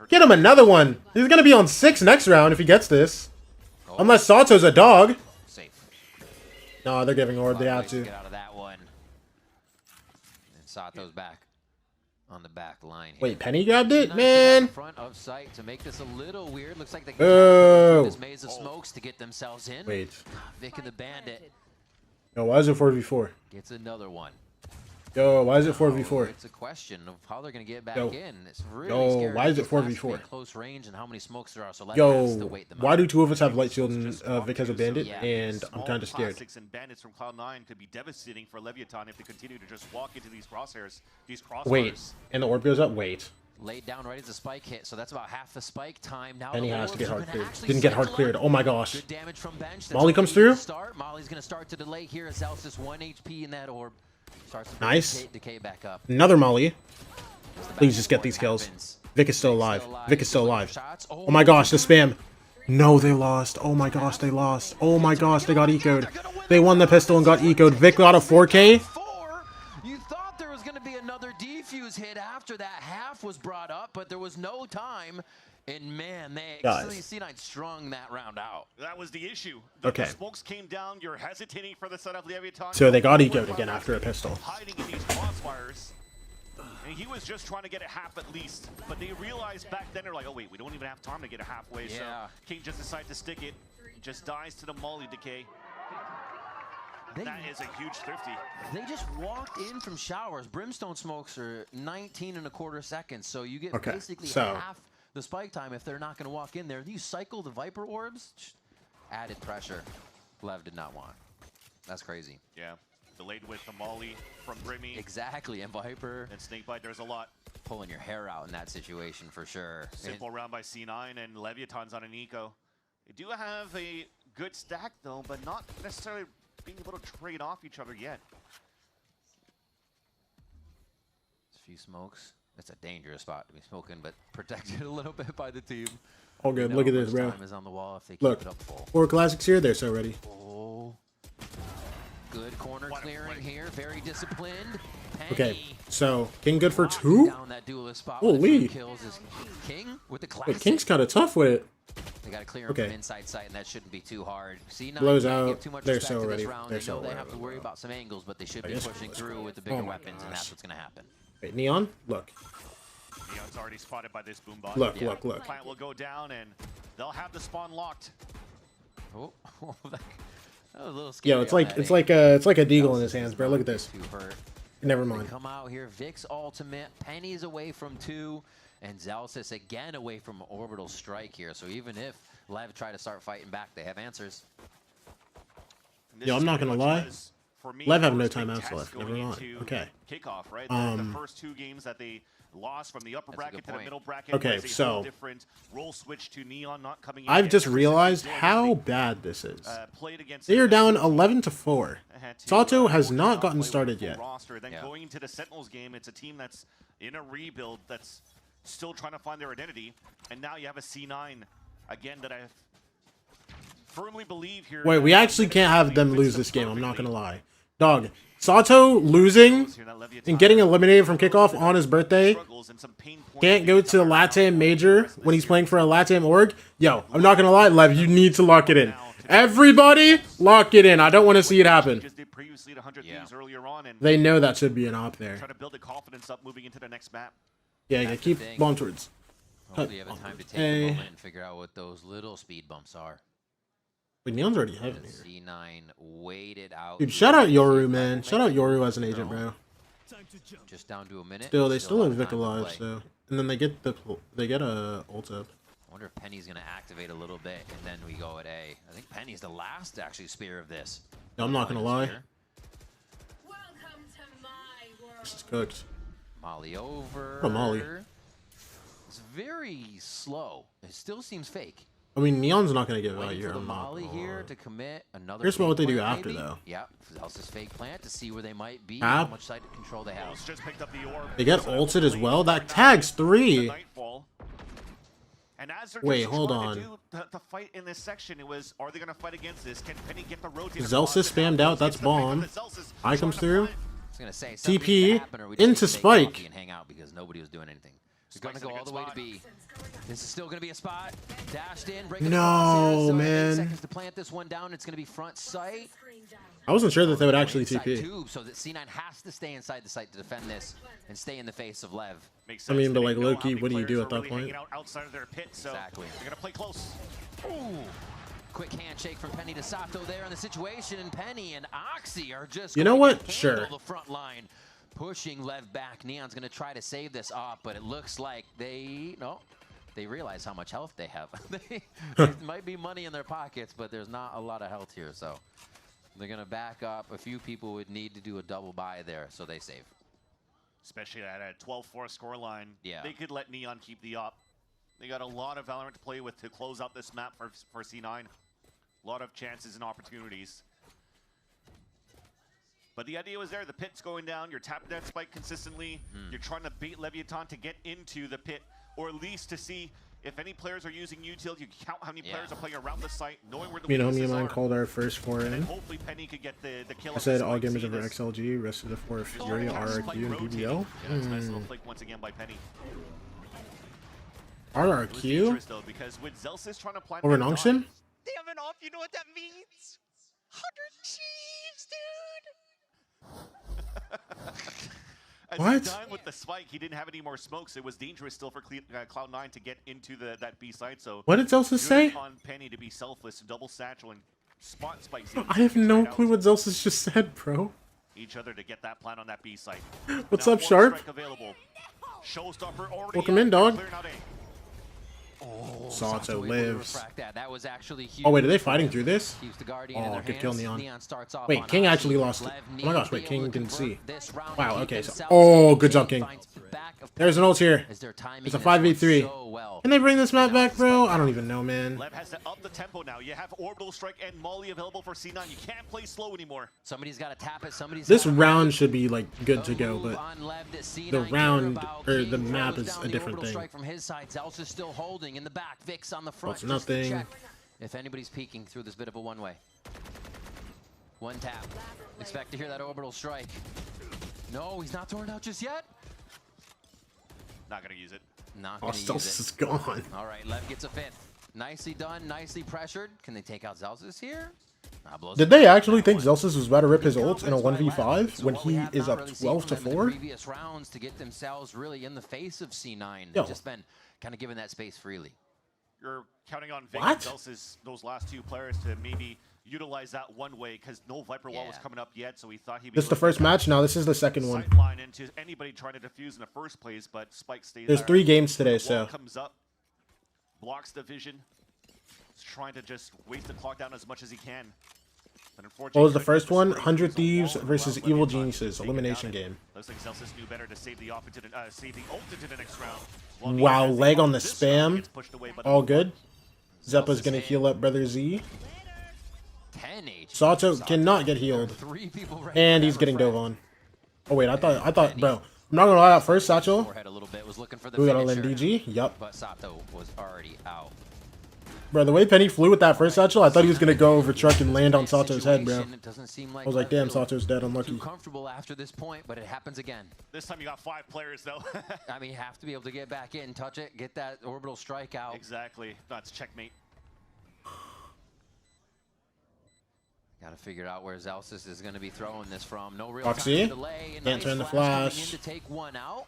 get him another one. He's going to be on 6 next round if he gets this. Unless Sato's a dog. Safe. No, they're giving orb. They have to. Get out of that one. And Sato's back on the back line here. Wait, Penny grabbed it? Man. Front of sight to make this a little weird. Looks like they can this maze of smokes to get themselves in. Wait. Vic and the Bandit. Yo, why is it 4v4? Gets another one. Yo, why is it 4v4? It's a question of how they're going to get back in. It's really scary. Why is it 4v4? Close range and how many smokes there are. So why do 2 of us have light shield and Vic has a bandit? And I'm kind of scared. And bandits from Cloud9 could be devastating for Leviathan if they continue to just walk into these crosshairs. Wait, and the orb goes up? Wait. Laid down right as the spike hit, so that's about half the spike time. Now and he has to get hard cleared. Didn't get hard cleared. Oh my gosh. Good damage from bench. Molly comes through. Molly's going to start to delay here as Zelsis 1 HP in that orb. Nice. Decay back up. Another Molly. Please just get these kills. Vic is still alive. Vic is still alive. Oh my gosh, the spam. No, they lost. Oh my gosh, they lost. Oh my gosh, they got ecoed. They won the pistol and got ecoed. Vic got a 4K. You thought there was going to be another defuse hit after that half was brought up, but there was no time. And man, they C9 strung that round out. That was the issue. Okay. The smokes came down. You're hesitating for the set of Leviathan. So they got ecoed again after a pistol. Hiding in these crossfires. And he was just trying to get a half at least. But they realized back then, they're like, oh wait, we don't even have time to get a halfway. Yeah. So King just decided to stick it. Just dies to the Molly decay. That is a huge thrifty. They just walked in from showers. Brimstone smokes are 19.25 seconds. So you get basically half the spike time if they're not going to walk in there. You cycle the Viper orbs, added pressure. LEV did not want. That's crazy. Yeah, delayed with the Molly from Brimmy. Exactly, and Viper. And Snakebite, there's a lot. Pulling your hair out in that situation for sure. Simple round by C9 and Leviathan's on an eco. They do have a good stack though, but not necessarily being able to trade off each other yet. A few smokes. It's a dangerous spot to be smoking, but protected a little bit by the team. All good. Look at this, bro. Time is on the wall if they keep Look, it up full. 4 classics here. They're so ready. Oh, good corner clearing here. Very disciplined. Penny. Okay, so King good for 2. Down that duelist spot. Holy. Kills is King with the classic. Wait, King's kind of tough with it. They got to clear him from inside sight, and that shouldn't be too hard. C9 blows can't out. give too much They're respect so to ready. this round. They're They so know they ready. have to worry about some angles, but they should be pushing through with the bigger weapons, and that's what's going to happen. Wait, Neon, look. Neon's already spotted by this boom bot. Look, look. Plant will go down, and they'll have the spawn locked. Oh, that was a little scary. Yo, it's like a deagle in his hands, bro. Look at this. Never mind. Come out here, Vic's ultimate. Penny's away from 2, And Zelsis again away from orbital strike here. So even if LEV try to start fighting back, they have answers. Yo, I'm not gonna lie. LEV have no timeouts left. Never mind. Okay. Kickoff, right? The first 2 games that they lost from the upper bracket to the middle bracket. Okay, so different role switch to Neon not coming in. I've just realized how bad this is. They are down 11-4. Sato has not gotten started yet. Then going into the Sentinels game, it's a team that's in a rebuild that's still trying to find their identity. And now you have a C9 again that I firmly believe here. Wait, we actually can't have them lose this game. I'm not gonna lie. Dog, Sato losing and getting eliminated from kickoff on his birthday. Can't go to a LATAM major when he's playing for a LATAM org. Yo, I'm not gonna lie, Lev, you need to lock it in. Everybody, lock it in. I don't want to see it happen. They know that should be an op there. Try to build the confidence up moving into the next map. Yeah, keep bomb towards. Hopefully you have time to take a moment and figure out what those little speed bumps are. Wait, Neon's already heaven here. C9 waited out. Dude, shout out Yoru, man. Shout out Yoru as an agent, bro. Just down to a minute. Still, they still have Vic alive, so. And then they get a ult up. I wonder if Penny's gonna activate a little bit, and then we go at A. I think Penny's the last actually spear of this. No, I'm not gonna lie. This is cooked. Molly over. Oh, Molly. It's very slow. It still seems fake. I mean, Neon's not gonna give out Waiting here. for the I'm not. Molly here to commit another. Here's what they do plant, after, maybe? though. Yeah, Zelsa's fake plant to see where they might be, Ab. how much side control they have. They get ulted as well. That tags 3. And as they're Wait, hold on. to do the fight in this section, it was, are they going to fight against this? Can Penny get the rotate? Zelsis spammed out. That's bomb. I comes through. I was gonna say, something needs to TP happen or we just into need to take Spike. coffee and hang out because nobody was doing anything. It's gonna go all the way to B. This is still gonna be a spot. Dashed in, breaking No, across here, so man. 8 seconds to plant this one down. It's gonna be front sight. I wasn't sure that they would actually Inside TP. tube, so that C9 has to stay inside the site to defend this and stay in the face of LEV. I mean, but like Loki, what do you do at that point? Outside of their pit, so Exactly. they're going to play close. Ooh. Quick handshake from Penny to Sato there in the situation, and Penny and Oxy are just You know going what? to Sure. handle the front line, pushing LEV back. Neon's going to try to save this off, but it looks like they realize how much health they have. There might be money in their pockets, but there's not a lot of health here, so they're going to back up. A few people would need to do a double buy there, so they save. Especially at a 12-4 scoreline. Yeah. They could let Neon keep the up. They got a lot of Valorant to play with to close out this map for C9. A lot of chances and opportunities. But the idea was there. The pit's going down. You're tapping that spike consistently. You're trying to bait Leviathan to get into the pit, or at least to see if any players are using utils. You count how many players are playing around the site, knowing where the Me and weaknesses homie of mine are. called our first 4 And then in. hopefully Penny could get the kill. I said all gamers over XLG, rest of the 4 Fury, RRQ, and BBL. Yeah, it's a nice little flick once again by Penny. RRQ? Though, because with Zelsis trying to plant Over that Nongson? They have an off, you know what that means? 100 Chiefs, dude! As What? he died with the spike, he didn't have any more smokes. It was dangerous still for Cloud9 to get into that B site. So What did Zelsis say? On Penny to be selfless, double satchel, and spot spikes. I have no clue what Zelsis just said, bro. Each other to get that plant on that B site. What's Now, up, one Sharp? strike available. Showstopper already. Welcome in, dog. Clearing out A. Oh, Sato able to lives. refract that. That was actually huge. Oh, wait, are they fighting through this? Keeps the Guardian in Oh, their good kill, hands. Neon. Neon starts off Wait, on King Oxy. actually lost it. LEV Oh my needs gosh, to wait, be King able to didn't see. convert this round, Wow, keep okay. So, themselves oh, in good the job, King. finds back of There's an ult here. as their timing It's a has worked 5v3. so well. Can they bring this map back, bro? I don't even know, man. Lev has to up the tempo now. You have Orbital Strike and Molly available for C9. You can't play slow anymore. Somebody's got to tap it. Somebody's This gotta round should be, like, good to go, but on Lev that C9 the round, care about. or the King map throws is down a the different orbital thing. strike from his side. Zelsa's still holding in the back. Vic's on the front. That's just to nothing. check if anybody's peeking through this bit of a one-way. One tap. Expect to hear that orbital strike. No, he's not throwing it out just yet. Not going to use it. Not Oh, going to use Zelsis it. is gone. All right, Lev gets a 5th. Nicely done, nicely pressured. Can they take out Zelsis here? Did they actually think Zelsis was about to rip his ult in a 1v5 when he is up 12-4? Previous rounds to get themselves really in the face of C9. Yo. They've just been kind of given that space freely. You're counting on Vic What? and Zelsis, those last two players, to maybe utilize that one way because no Viper wall was coming up yet, so he thought he'd be. This is the first match. Now this is the second one. Line into anybody trying to defuse in the first place, but Spike stays. There's 3 games today, so. Comes up, blocks the vision. He's trying to just waste the clock down as much as he can. But What was the first one? 100 Thieves versus Evil Geniuses elimination game. Looks like Celsius knew better to save the ult to the next round. Wow, leg on the spam. All good. Zeppa's gonna heal up Brother Z. Sato cannot get healed. And he's getting dove on. Oh wait, I thought, bro. I'm not gonna lie, that first Satchel. We got a DG. Yup. But Sato was already out. Bro, the way Penny flew with that first Satchel, I thought he was gonna go over truck and land on Sato's head, bro. I was like, damn, Sato's dead, unlucky. Too comfortable after this point, but it happens again. This time you got 5 players though. I mean, you have to be able to get back in, touch it, get that orbital strike out. Exactly. That's checkmate. Got to figure out where Zelsis is going to be throwing this from. No real Foxy. delay. Can't turn the flash. To take one out.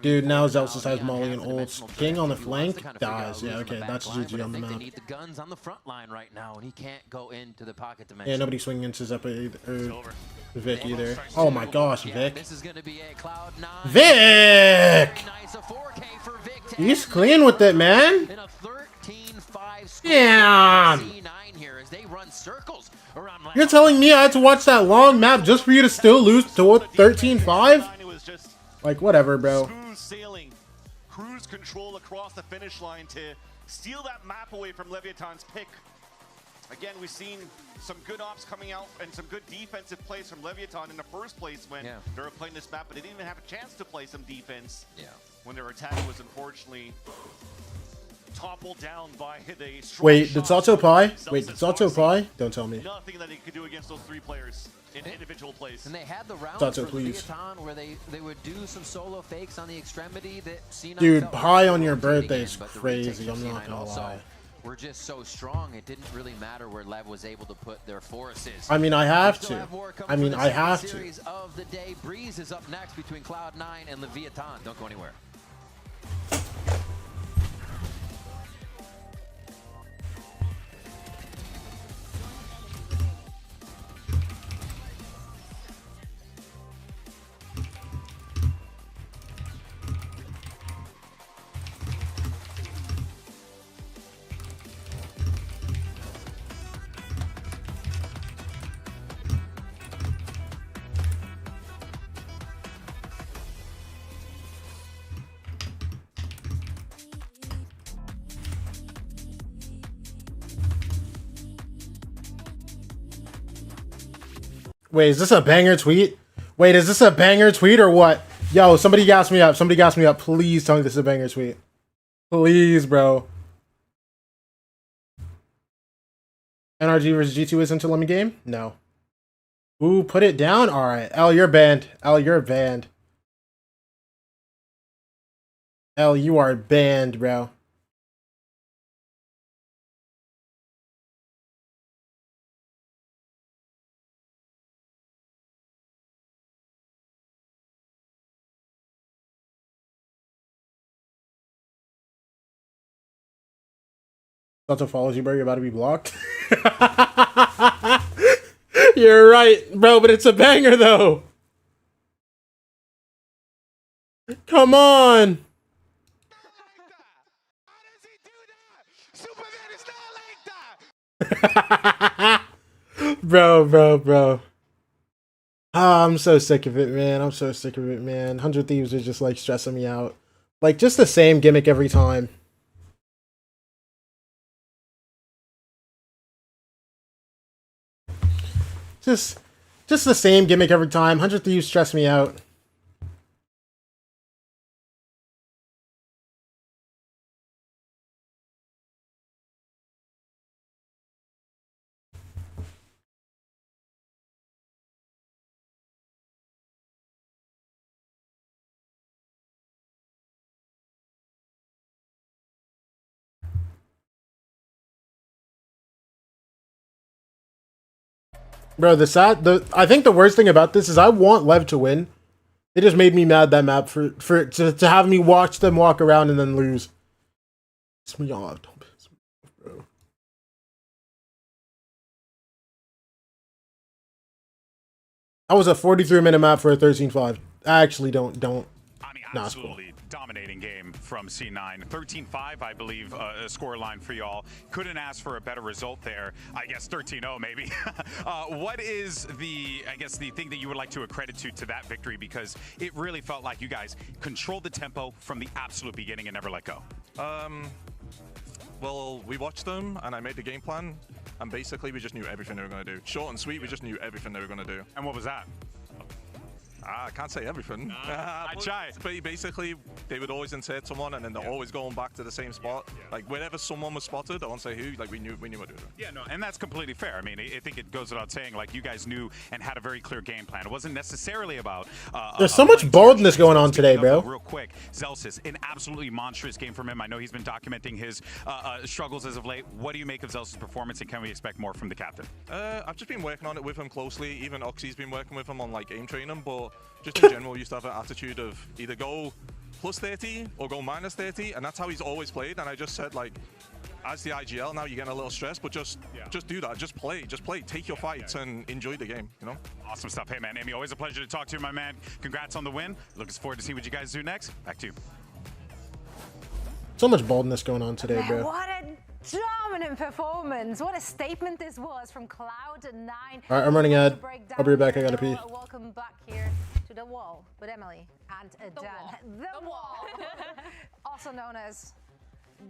Dude, now Zelsis has Molly and ults. King on the flank dies. Yeah, okay, that's GG on the map. They need the guns on the front line right now, and he can't go into the pocket dimension. Yeah, nobody's swinging into Zeppa or Vic either. Oh my gosh, Vic. This is going to be a Cloud9. Vic! He's clean with it, man. Damn. You're telling me I had to watch that long map just for you to still lose to 13-5? Like, whatever, bro. Smooth sailing, cruise control across the finish line to steal that map away from Leviathan's pick. Again, we've seen some good ops coming out and some good defensive plays from Leviathan in the first place when they were playing this map, but they didn't even have a chance to play some defense. When their attack was unfortunately toppled down by the strong Wait, did Sato pie? Wait, did Sato pie? Don't tell me. Nothing that he could do against those 3 players in individual plays. And they had the round Sato, for please. Leviathan where they would do some solo fakes on the extremity that C9 Dude, felt pie like on your rotating birthday in, is but the crazy, retakes I'm from not C9 gonna also lie. were just so strong, it didn't really matter where Lev was able to put their forces. I mean, I have to. I mean, I have to. Series of the day. Breeze is up next between Cloud9 and Leviathan. Don't go anywhere. Wait, is this a banger tweet? Wait, is this a banger tweet or what? Yo, somebody gas me up. Somebody gas me up. Please tell me this is a banger tweet. Please, bro. NRG versus G2 isn't a lemon game? No. Ooh, put it down? Alright. L, you're banned. L, you're banned. L, you are banned, bro. Sato follows you, bro. You're about to be blocked. You're right, bro, but it's a banger, though. Come on. Bro. Ah, I'm so sick of it, man. I'm so sick of it, man. 100 Thieves are just, like, stressing me out. Like, just the same gimmick every time. Just the same gimmick every time. 100 Thieves stress me out. Bro, I think the worst thing about this is I want Lev to win. It just made me mad that map to have me watch them walk around and then lose. Piss me off. Don't piss me off, bro. That was a 43-minute map for a 13-5. I actually don't. I mean, absolutely dominating game from C9. 13-5, I believe, a score line for y'all. Couldn't ask for a better result there. I guess 13-0 maybe. What is the thing that you would like to accredit to that victory? Because it really felt like you guys controlled the tempo from the absolute beginning and never let go. Well, we watched them, and I made the game plan, and basically we just knew everything they were going to do. Short and sweet, we just knew everything they were going to do. And what was that? I can't say everything. I try. But basically, they would always insert someone, and then they're always going back to the same spot. Like whenever someone was spotted, I won't say who. Like we knew what to do. Yeah, no, and that's completely fair. I mean, I think it goes without saying. Like you guys knew and had a very clear game plan. It wasn't necessarily about. There's so much boldness going on today, bro. Real quick, Zelsis, an absolutely monstrous game from him. I know he's been documenting his struggles as of late. What do you make of Zelsis' performance, and can we expect more from the captain? I've just been working on it with him closely. Even Oxy's been working with him on like aim training, but just in general, used to have an attitude of either go plus 30 or go minus 30, and that's how he's always played. And I just said, like, as the IGL, now you're getting a little stressed, but just do that. Just play. Take your fights and enjoy the game, you know? Awesome stuff. Hey, man, Amy, always a pleasure to talk to you, my man. Congrats on the win. Looking forward to see what you guys do next. Back to you. So much boldness going on today, bro. What a dominant performance. What a statement this was from Cloud9. All right, I'm running ad. I'll be right back. I gotta pee. Welcome back here to The Wall with Emily and Dan. The Wall. Also known as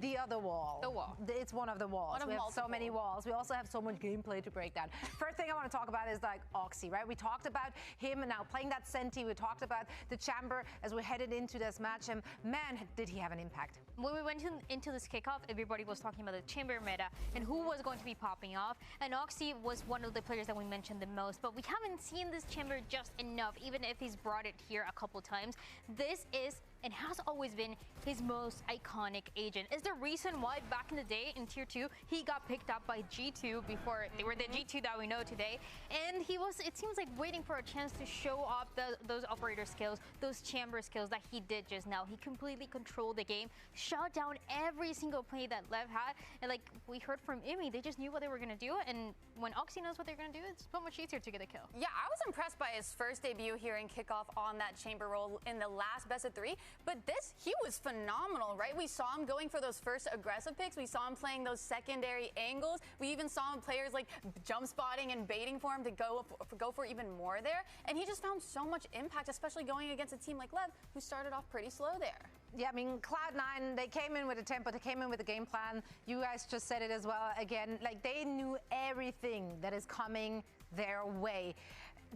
the other wall. The wall. It's one of the walls. We have so many walls. We also have so much gameplay to break down. First thing I want to talk about is like Oxy, right? We talked about him and now playing that Senti. We talked about the chamber as we headed into this match. And man, did he have an impact. When we went into this kickoff, everybody was talking about the chamber meta and who was going to be popping off. And Oxy was one of the players that we mentioned the most. But we haven't seen this chamber just enough, even if he's brought it here a couple times. This is and has always been his most iconic agent. Is the reason why back in the day in Tier 2, he got picked up by G2 before they were the G2 that we know today. And he was, it seems like, waiting for a chance to show off those operator skills, those chamber skills that he did just now. He completely controlled the game, shut down every single play that LEV had. And like we heard from Imi, they just knew what they were gonna do. And when Oxy knows what they're gonna do, it's so much easier to get a kill. Yeah, I was impressed by his first debut here in Kickoff on that chamber role in the last best of 3. But this, he was phenomenal, right? We saw him going for those first aggressive picks. We saw him playing those secondary angles. We even saw him players like jump spotting and baiting for him to go for even more there. And he just found so much impact, especially going against a team like LEV, who started off pretty slow there. Yeah, I mean, Cloud9, they came in with a tempo, they came in with a game plan. You guys just said it as well. Again, like they knew everything that is coming their way.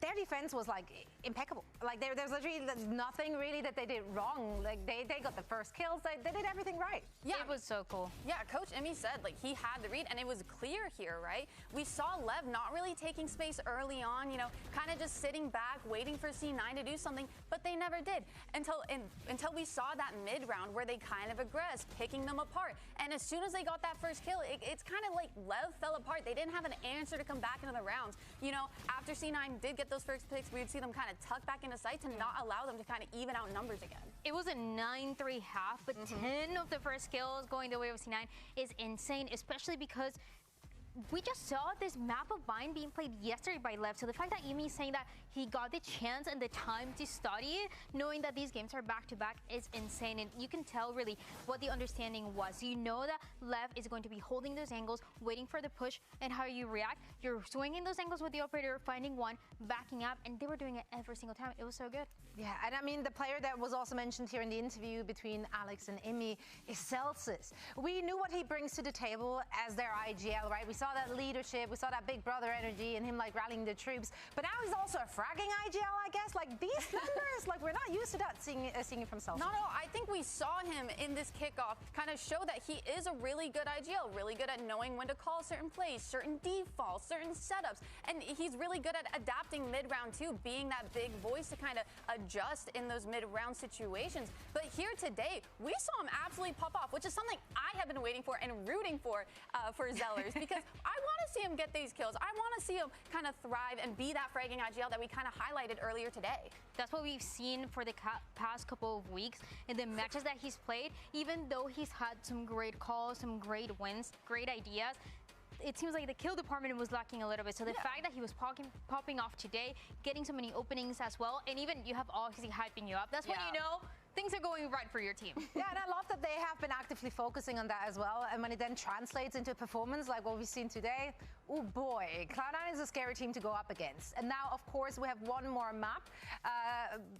Their defense was like impeccable. Like there's literally nothing really that they did wrong. Like they got the first kills. They did everything right. Yeah, it was so cool. Yeah, Coach Emmy said like he had the read, and it was clear here, right? We saw LEV not really taking space early on. You know, kind of just sitting back, waiting for C9 to do something, but they never did until we saw that mid round where they kind of aggressed, picking them apart. And as soon as they got that first kill, it's kind of like LEV fell apart. They didn't have an answer to come back into the rounds. You know, after C9 did get those first picks, we would see them kind of tuck back into sight to not allow them to kind of even out numbers again. It was a 9-3 half, but 10 of the first kills going the way of C9 is insane, especially because we just saw this map of mine being played yesterday by LEV. So the fact that Imi is saying that he got the chance and the time to study it, knowing that these games are back-to-back, is insane. And you can tell really what the understanding was. You know that LEV is going to be holding those angles, waiting for the push, and how you react. You're swinging those angles with the operator, finding one, backing up, and they were doing it every single time. It was so good. Yeah, and I mean, the player that was also mentioned here in the interview between Alex and Imi is Zelsis. We knew what he brings to the table as their IGL, right? We saw that leadership, we saw that big brother energy and him like rallying the troops. But now he's also a fragging IGL, I guess. Like these numbers, like we're not used to that seeing it from Zelsis. No, I think we saw him in this kickoff kind of show that he is a really good IGL, really good at knowing when to call certain plays, certain defaults, certain setups. And he's really good at adapting mid-round too, being that big voice to kind of adjust in those mid-round situations. But here today, we saw him absolutely pop off, which is something I have been waiting for and rooting for Zellers, because I want to see him get these kills. I want to see him kind of thrive and be that fragging IGL that we kind of highlighted earlier today. That's what we've seen for the past couple of weeks in the matches that he's played. Even though he's had some great calls, some great wins, great ideas, it seems like the kill department was lacking a little bit. So the fact that he was popping off today, getting so many openings as well, and even you have Oxy hyping you up, that's when you know things are going right for your team. Yeah, and I love that they have been actively focusing on that as well. And when it then translates into performance like what we've seen today, oh boy, Cloud9 is a scary team to go up against. And now, of course, we have one more map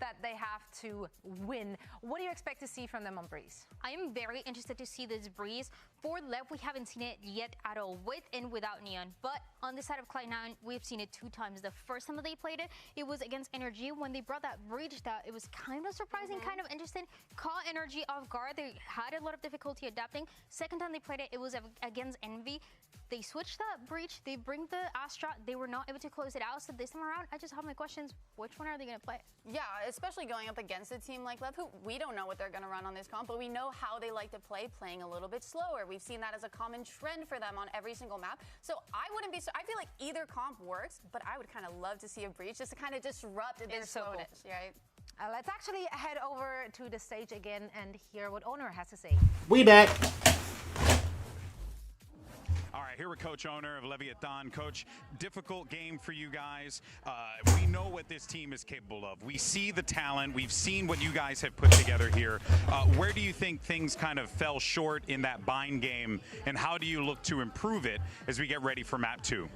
that they have to win. What do you expect to see from them on Breeze? I am very interested to see this Breeze. For LEV, we haven't seen it yet at all, with and without Neon. But on the side of Cloud9, we've seen it 2 times. The first time that they played it, it was against NRG. When they brought that breach, that it was kind of surprising, kind of interesting. Caught NRG off guard. They had a lot of difficulty adapting. Second time they played it, it was against Envy. They switched that breach. They bring the Astra. They were not able to close it out. So this time around, I just have my questions. Which one are they going to play? Yeah, especially going up against a team like LEV, who we don't know what they're going to run on this comp, but we know how they like to play, playing a little bit slower. We've seen that as a common trend for them on every single map. So I wouldn't be, I feel like either comp works, but I would kind of love to see a breach just to kind of disrupt their slowness, right? Let's actually head over to the stage again and hear what Owner has to say. We back. All right, here with Coach Owner of Leviathan. Coach, difficult game for you guys. We know what this team is capable of. We see the talent. We've seen what you guys have put together here. Where do you think things kind of fell short in that bind game, and how do you look to improve it as we get ready for map 2?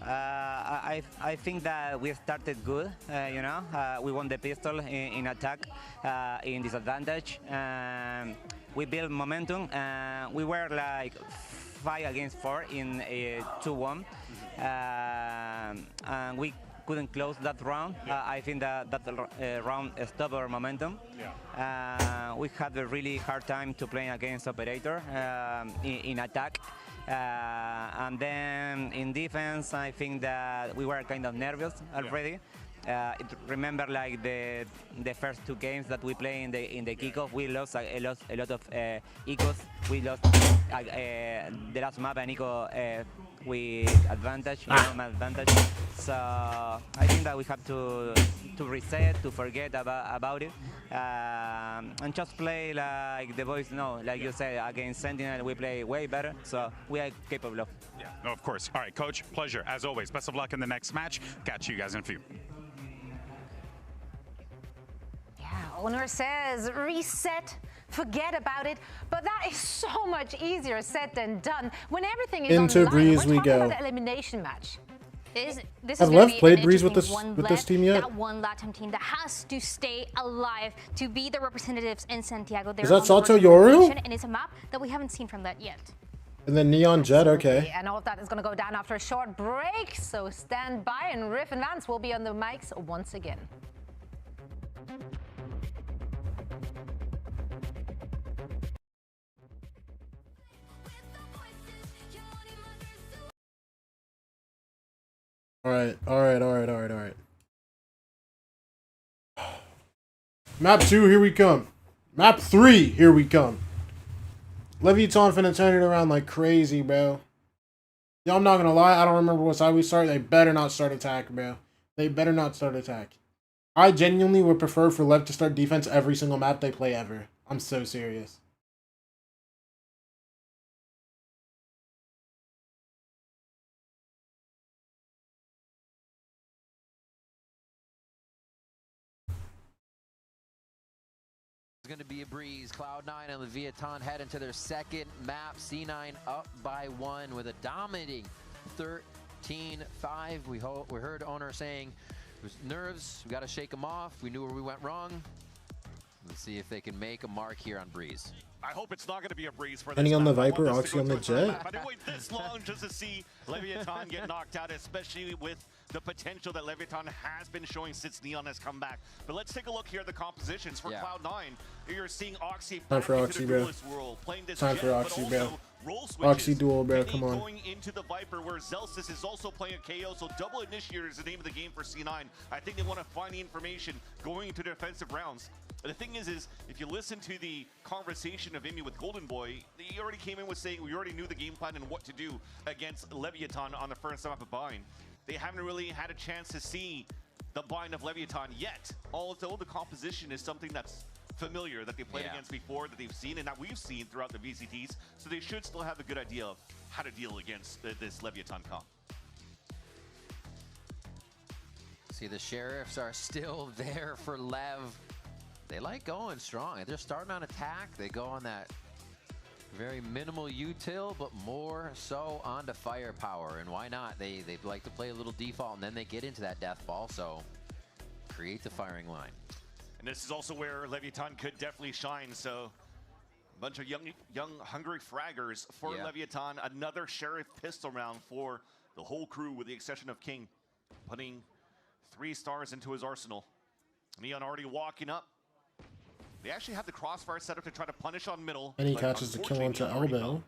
I think that we started good, we won the pistol in attack, in disadvantage. We built momentum. We were like 5 against 4 in 2-1. And we couldn't close that round. I think that round stopped our momentum. We had a really hard time to play against Operator in attack. And then in defense, I think that we were kind of nervous already. Remember, like the first 2 games that we played in the kickoff, we lost a lot of ecos. We lost the last map an eco with advantage, advantage. So I think that we have to reset, to forget about it, and just play like the boys know. Like you said, against Sentinel, we play way better, so we are capable of. Yeah, no, of course. All right, Coach, pleasure as always. Best of luck in the next match. Catch you guys in a few. Owner says reset, forget about it, but that is so much easier said than done when everything is into on the line. Breeze we go. About the elimination match. This Has is LEV played Breeze with this team yet? That one LATAM team that has to stay alive to be the representatives in Santiago. Is that Salto Yoru? And it's a map that we haven't seen from that yet. And then Neon Jet, okay. And all of that is going to go down after a short break, so stand by, and Riff and Vance will be on the mics once again. All right. Map 2, here we come. Map 3, here we come. Leviathan finna turn it around like crazy, bro. Yo, I'm not gonna lie, I don't remember what side we started. They better not start attack, bro. They better not start attack. I genuinely would prefer for LEV to start defense every single map they play ever. I'm so serious. It's going to be a breeze. Cloud9 and Leviathan head into their second map. C9 up by 1 with a dominating 13-5. We heard Owner saying it was nerves. We got to shake them off. We knew where we went wrong. Let's see if they can make a mark here on Breeze. I hope it's not going to be a breeze for this. Any on the map. Viper, Oxy on the Jet. I didn't wait this long just to see Leviathan get knocked out, especially with the potential that Leviathan has been showing since Neon has come back. But let's take a look here at the compositions for Cloud9. You're seeing Oxy Time for Oxy, bro. Time for Oxy, bro. Oxy duel, bro. Come on. Going into the Viper, where Zelsis is also playing a KO, so double initiator is the name of the game for C9. I think they want to find the information going into defensive rounds. But the thing is if you listen to the conversation of Imi with Golden Boy, he already came in with saying we already knew the game plan and what to do against Leviathan on the first map of Bind. They haven't really had a chance to see the bind of Leviathan yet. Although the composition is something that's familiar, that they played against before, that they've seen, and that we've seen throughout the VCTs. So they should still have a good idea of how to deal against this Leviathan comp. See, the Sheriffs are still there for LEV. They like going strong. If they're starting on attack, they go on that very minimal util, but more so onto firepower. And why not? They like to play a little default, and then they get into that death ball. So create the firing line. And this is also where Leviathan could definitely shine. So a bunch of young hungry fraggers for Leviathan. Another Sheriff pistol round for the whole crew, with the exception of King, putting 3 stars into his arsenal. Neon already walking up. They actually have the crossfire set up to try to punish on middle. And he catches the kill onto elbow.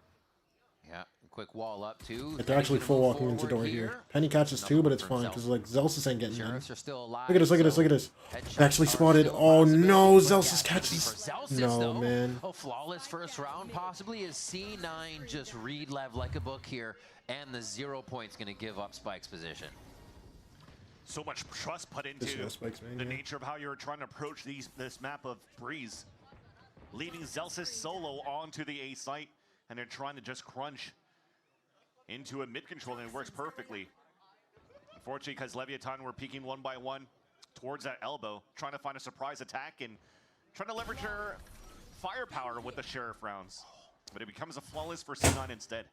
Yeah, quick wall up too. Like they're actually full walking into door here. Penny catches 2, but it's fine because like Zelsis ain't getting in. Sheriffs are still alive. Look at this, look at this, look at this. Actually spotted. Oh no, Zelsis catches. No, man. Oh, flawless first round possibly as C9 just read LEV like a book here, and the 0 point's gonna give up Spike's position. So much trust put into the nature of how you're trying to approach this map of Breeze. Leading Zelsis solo onto the A site, and they're trying to just crunch into a mid control, and it works perfectly. Unfortunately, because Leviathan were peeking 1 by 1 towards that elbow, trying to find a surprise attack and trying to leverage their firepower with the Sheriff rounds. But it becomes a flawless for C9 instead.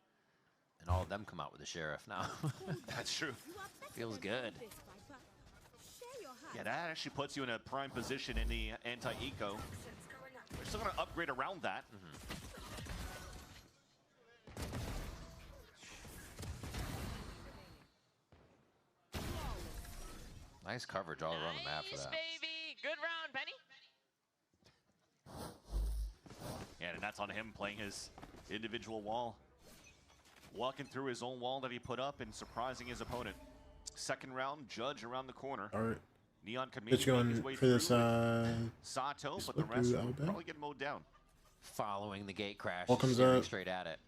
And all of them come out with the Sheriff now. That's true. Feels good. Yeah, that actually puts you in a prime position in the anti-eco. They're still going to upgrade around that. Nice coverage all around the map for that. Baby, good round, Penny. Yeah, and that's on him playing his individual wall. Walking through his own wall that he put up and surprising his opponent. Second round, Judge around the corner. All right. Neon could It's maybe make his going way for this Sato, but the rest will probably get mowed down. Following the gate crash, Ball comes staring up. straight at it.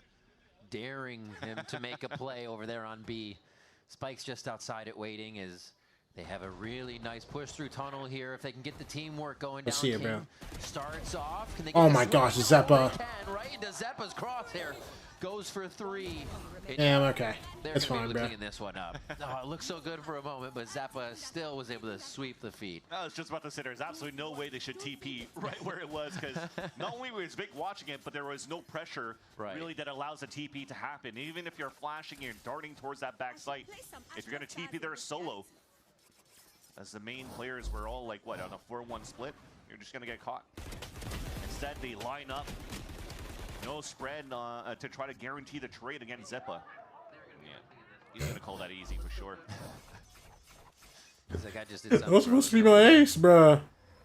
Daring him to make a play over there on B. Spike's just outside it waiting as they have a really nice push through tunnel here. If they can get the teamwork going Let's down, see it, King bro. starts off. Can they get Oh the my switch? gosh, Zeppa. They can, right into Zeppa's crosshair. Goes for 3. Damn, okay. They're It's gonna fine, be able to bro. clean this one up. Oh, it looked so good for a moment, but Zeppa still was able to sweep the feet. I was just about to say there's absolutely no way they should TP right where it was, because not only was Vic watching it, but there was no pressure really that allows a TP to happen. Even if you're flashing and darting towards that back site, if you're going to TP there solo, as the main players were all like, what, on a 4-1 split, you're just going to get caught. Instead, they line up. No spread to try to guarantee the trade against Zeppa. Yeah, he's going to call that easy for sure. He's like, I just did That something was supposed to be wrong. my ace, bruh.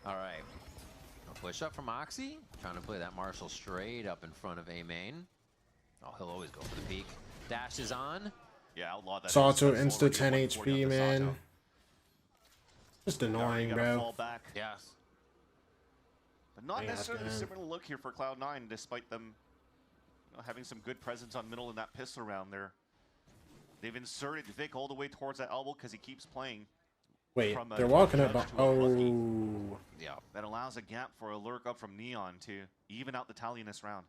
All right. A push up from Oxy. Trying to play that Marshall straight up in front of A main. Oh, he'll always go for the peak. Dash is on. Yeah, outlaw that. Sato insta 10 HP, man. Just annoying, bro. Yes. But not Yeah, necessarily a man. similar look here for Cloud9, despite them having some good presence on middle in that pistol round there. They've inserted Vic all the way towards that elbow because he keeps playing. Wait, from they're walking Judge up. to a Lucky. Oh. Yeah, that allows a gap for a lurk up from Neon to even out the tally in this round.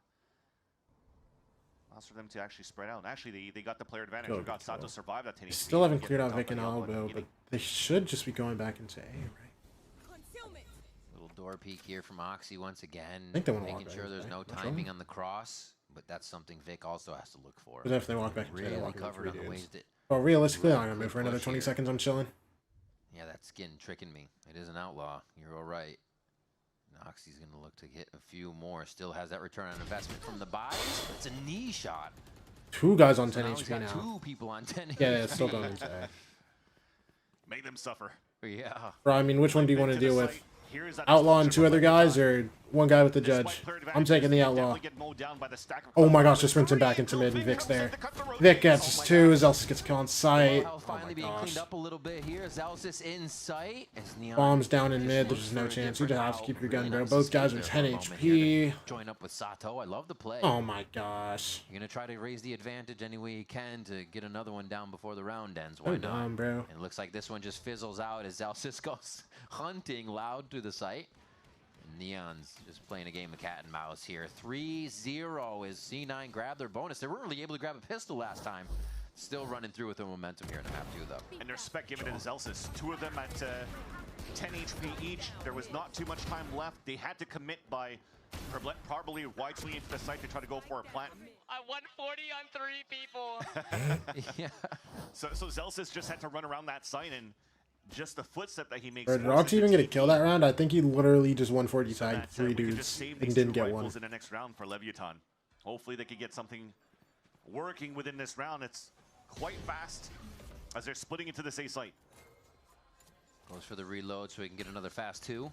Allows for them to actually spread out. And actually, they got the player advantage. They got Sato survive that 10 They HP. still haven't Get cleared out dumped Vic by and Yellow elbow, but beginning. they should just be going back into A, right? Little door peek here from Oxy once again. I think they wanna making walk sure back, there's right? no Which timing one? on the cross, but that's something Vic also has to look for. But if they walk back into A, really they're walking covered with on the 3 ways dudes. that. Well, realistically, really I'm gonna move quick for another push 20 here. seconds on chilling. Yeah, that skin tricking me. It is an outlaw. You're all right. Oxy's going to look to hit a few more. Still has that return on investment from the buys. It's a knee shot. 2 guys on So 10 now he's HP got now. 2 people on 10 Yeah, HP. it's still going into A. Make them suffer. Yeah. Bro, I mean, which one do you want to deal with? Here's that Outlaw and 2 other guys, or 1 guy with the judge? I'm taking the Outlaw. Oh my gosh, just sprinting back into mid, and Vic's there. Vic gets his 2, Zelsis gets a kill on sight. Oh my Finally being gosh. cleaned up a little bit here. Zelsis in sight. As Neon Bombs down in mid, there's just no chance. You just have to keep your gun, bro. Both guys are 10 HP. Join up with Sato. I love the play. Oh my gosh. You're going to try to raise the advantage any way you can to get another one down before the round ends. Why Oh, not? damn, bro. And it looks like this one just fizzles out as Zelsis goes hunting loud through the site. Neon's just playing a game of cat and mouse here. 3-0 as C9 grabbed their bonus. They weren't really able to grab a pistol last time. Still running through with the momentum here in map 2, though. And there's spec given to Zelsis. 2 of them at 10 HP each. There was not too much time left. They had to commit by probably widely into the site to try to go for a plant. I 140 on 3 people. Yeah. So Zelsis just had to run around that site, and just the footstep that he makes. Bro, did Rox even get a kill that round? I think he literally just 140 tagged 3 dudes and didn't get one. In the next round for Leviathan. Hopefully they could get something working within this round. It's quite fast as they're splitting into this A site. Goes for the reload so he can get another fast 2.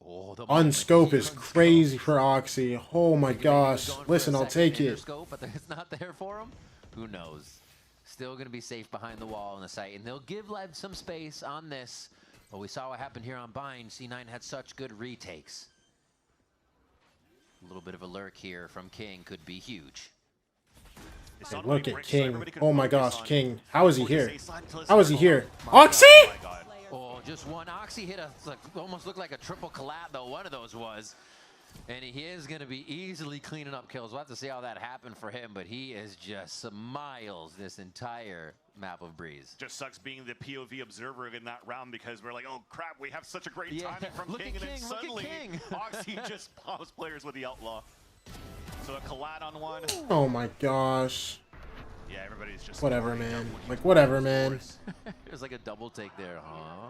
Oh, Unscope is crazy for Oxy. Oh my gosh. Listen, I'll take it. Scope, but it's not there for him. Who knows? Still going to be safe behind the wall on the site, and they'll give LEV some space on this. But we saw what happened here on Bind. C9 had such good retakes. A little bit of a lurk here from King could be huge. Hey, look at King. Oh my gosh, King. How is he here? How is he here? Oxy? Oh, just one. Oxy hit almost looked like a triple collab, though one of those was. And he is going to be easily cleaning up kills. We'll have to see how that happened for him, but he is just miles this entire map of Breeze. Just sucks being the POV observer in that round because we're like, oh crap, we have such a great timing from King, and then suddenly Oxy just pops players with the Outlaw. So a collide on one. Oh my gosh. Yeah, everybody's just whatever, man. Like whatever, man. It was like a double take there, huh?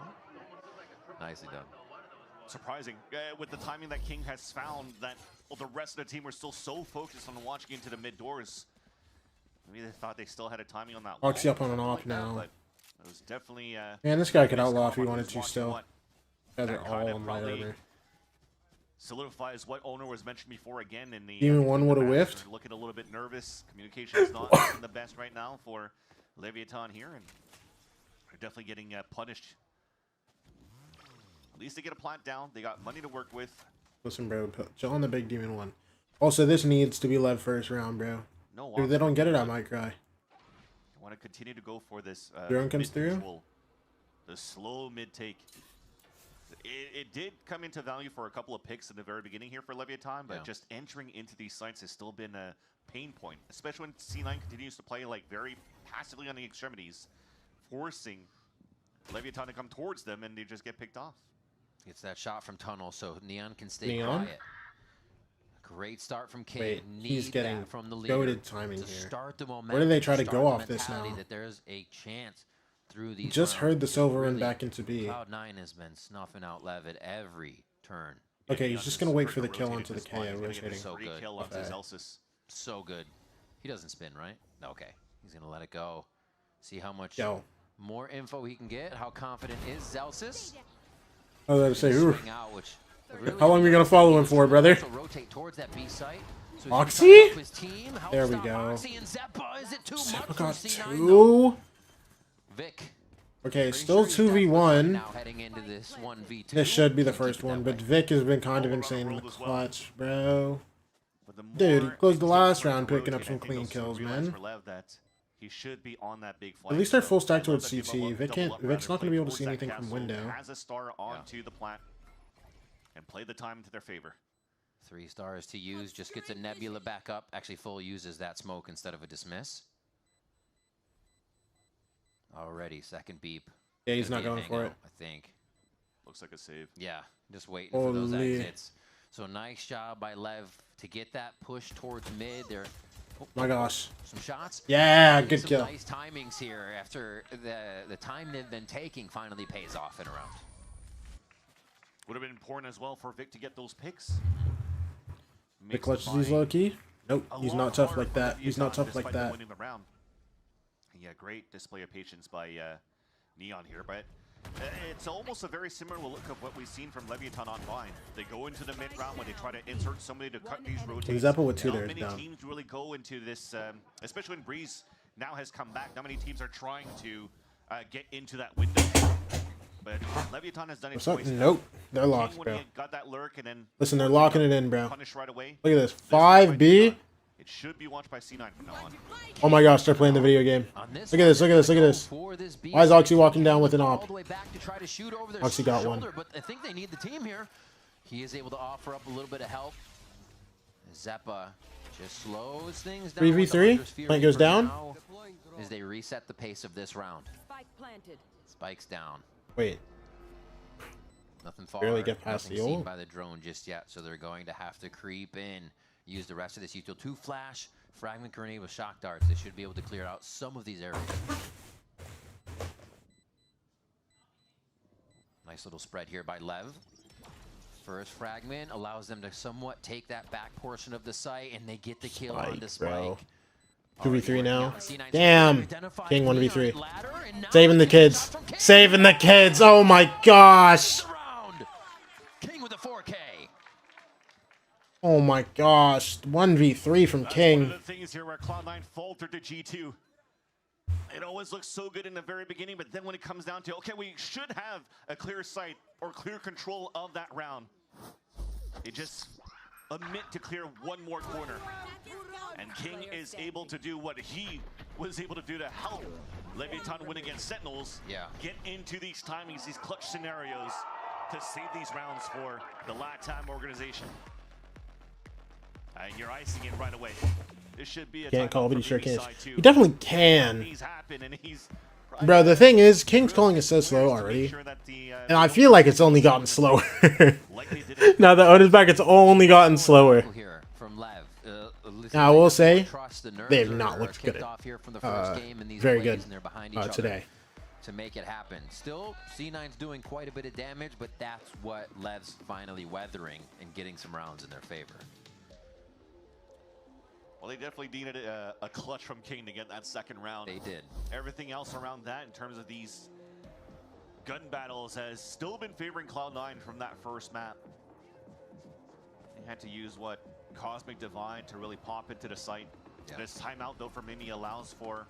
Nicely done. Surprising with the timing that King has found that the rest of the team were still so focused on watching into the mid doors. Maybe they thought they still had a timing on that. Oxy up on an off now. But it was definitely. Man, this guy could outlaw if he wanted to still. Guys are all on light armor. Solidifies what owner was mentioned before again in the. Even one would have whiffed. Looking a little bit nervous. Communication is not the best right now for Leviathan here, and they're definitely getting punished. At least they get a plant down. They got money to work with. Listen, bro, chill on the big demon one. Also, this needs to be LEV first round, bro. No, if they don't get it, I might cry. I want to continue to go for this. Drone comes through. The slow mid take. It did come into value for a couple of picks in the very beginning here for Leviathan, but just entering into these sites has still been a pain point, especially when C9 continues to play like very passively on the extremities, forcing Leviathan to come towards them, and they just get picked off. It's that shot from Tunnel, so Neon can stay quiet. Great start from King. Wait, he's getting from the goated timing to here. Start the momentum, Where do they try to go off this now? That there's a chance through these. Just heard the silver really, run back into B. Cloud9 has been snuffing out LEV at every turn. Okay, he's just gonna wait for the kill onto the KO rotating. So good. So good. He doesn't spin, right? Okay. He's gonna let it go. See how much more info he can get. How confident is Zelsis? I was about to say, ooh. Really How long are we gonna follow him for, brother? Oxy? There we go. Zeppa got 2. Vic. Okay, still 2v1. This 1v2. This should be the first one, but Vic has been kind of insane in the clutch, bro. Dude, he closed the last round picking up some clean kills, man. He should be on that big At least they're full stack towards CT. Vic's not going to be able to see anything from window. Has a star onto the plant and play the time into their favor. 3 stars to use, just gets a Nebula back up. Actually, full uses that smoke instead of a dismiss. Already, second beep. Yeah, he's not going for it. I think. Looks like a save. Yeah, just waiting for those exits. So nice job by LEV to get that push towards mid. They're my gosh. Some shots. Yeah, good kill. Nice timings here after the time they've been taking finally pays off in a round. Would have been important as well for Vic to get those picks. Vic clutches these low key. Nope, he's not tough like that. He's not tough like that. Yeah, great display of patience by Neon here, but it's almost a very similar look of what we've seen from Leviathan on Vine. They go into the mid round when they try to insert somebody to cut these rotations. Zeppa with 2 there. Not many teams really go into this, especially when Breeze now has come back. Not many teams are trying to get into that window. But Leviathan has done it twice. Nope, they're locked, bro. Got that lurk and then listen, they're locking it in, bro. Punish right away. Look at this, 5B. It should be watched by C9 from now on. Oh my gosh, they're playing the video game. Look at this, look at this, look at this. Why is Oxy walking down with an op? Oxy got one. But I think they need the team here. He is able to offer up a little bit of help. Zeppa just slows things down. 3v3, plant goes down. As they reset the pace of this round. Spikes down. Wait. Nothing far. Barely get past the seen ult. by the drone just yet, so they're going to have to creep in. Use the rest of this util 2 flash, fragment grenade with shock darts. They should be able to clear out some of these areas. Nice little spread here by LEV. First fragment allows them to somewhat take that back portion of the site, and they get the kill on the Spike. Bro. 2v3 now. Damn. King 1v3. Saving the kids. Saving the kids. Oh my gosh. King with a 4K. Oh my gosh. 1v3 from King. One of the things here where Cloud9 faltered to G2. It always looks so good in the very beginning, but then when it comes down to, okay, we should have a clear sight or clear control of that round. They just omit to clear one more corner. And King is able to do what he was able to do to help Leviathan win against Sentinels. Yeah. Get into these timings, these clutch scenarios to save these rounds for the LATAM organization. And you're icing it right away. This should be a Can't call, but he sure can. too. He definitely can. Bro, the thing is, King's calling is so slow already. And I feel like it's only gotten slower. Now that Oda's back, it's only gotten slower. Now, I will say, they have not looked good. Very good today. To make it happen. Still, C9's doing quite a bit of damage, but that's what LEV's finally weathering and getting some rounds in their favor. Well, they definitely needed a clutch from King to get that second round. They did. Everything else around that in terms of these gun battles has still been favoring Cloud9 from that first map. They had to use Cosmic Divine to really pop into the site. Yeah. This timeout though for Mimi allows for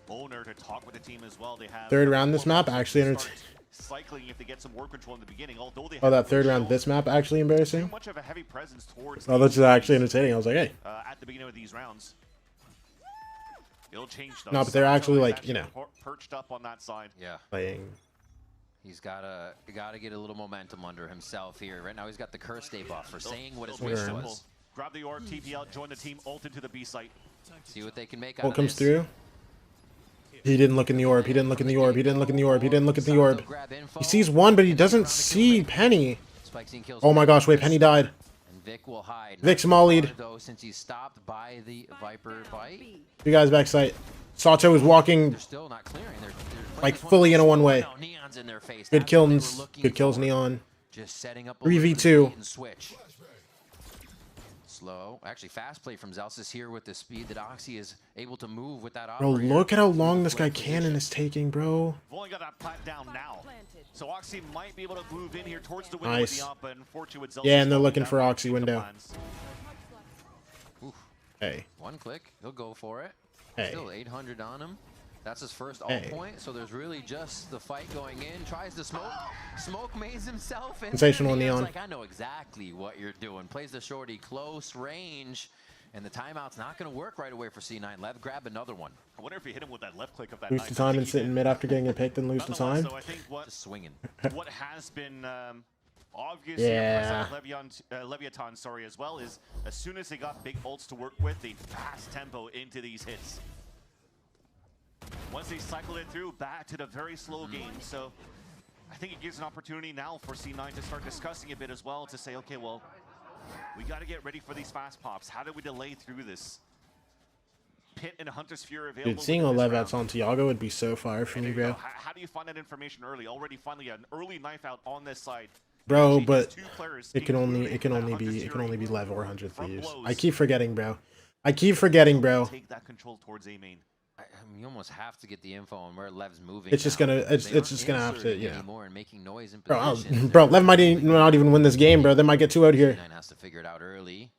Owner to talk with the team as well. They have third round this map actually entertaining. Cycling if they get some work control in the beginning. Although they that third round this map actually embarrassing. Much of a heavy presence towards that's just actually entertaining. I was like, hey. At the beginning of these rounds, it'll change though. No, but they're actually like, you know, perched up on that side. Yeah. Playing. He's gotta get a little momentum under himself here. Right now he's got the curse stave off for saying what his wish was. Grab the orb, TP out, join the team, ult into the B site. See what they can make out Ult of comes this. through. He didn't look in the orb. He didn't look in the orb. He didn't look in the orb. He didn't look at the orb. He sees one, but he doesn't see Penny. Oh my gosh, wait, Penny died. And Vic will hide. Vic's mollied. Though, since he's stopped by the Viper bite. You guys backside. Sato is walking They're still not clearing. They're like fully in a one-way. Neon's in their face. Good kills. Good kills, Neon. Just setting up 3v2. and switch. Slow. Actually, fast play from Zelsis here with the speed that Oxy is able to move with that Bro, operator. look at how long this guy Cannon is taking, bro. We've only got that plant down now. So Oxy might be able to move in here towards the window Nice. with the op, but unfortunately with Zelsis Yeah, and they're looking for Oxy window. Oof. Hey. One click. He'll go for it. Hey. Still 800 on him. That's his first Hey. ult point, so there's really just the fight going in. Tries to smoke maze himself. And Sensational Neon's Neon. like, I know exactly what you're doing. Plays the shorty close range, and the timeout's not going to work right away for C9. LEV grab another one. I wonder if he hit him with that left click of that Lose knife. the time and sit in mid after getting it picked and lose the time. So I think Just swinging. what has been obvious Yeah. here for Leviathan, sorry, as well, is as soon as they got big ults to work with, they fast tempo into these hits. Once they cycle it through, back to the very slow game. So I think it gives an opportunity now for C9 to start discussing a bit as well, to say, okay, well, we got to get ready for these fast pops. How do we delay through this? Pit and Hunter's Fury available. Dude, seeing a LEV at Santiago would be so fire for me, bro. How do you find that information early? Already finally an early knife out on this side. Bro, but it can only be LEV or 100 Thieves. I keep forgetting, bro. Take that control towards A main. I mean, you almost have to get the info on where LEV's moving. It's just now. gonna have to, you know. Anymore and making noise in Bro, position. bro, LEV might not even win this game, bro. They might get 2 out here. C9 has to figure it out early.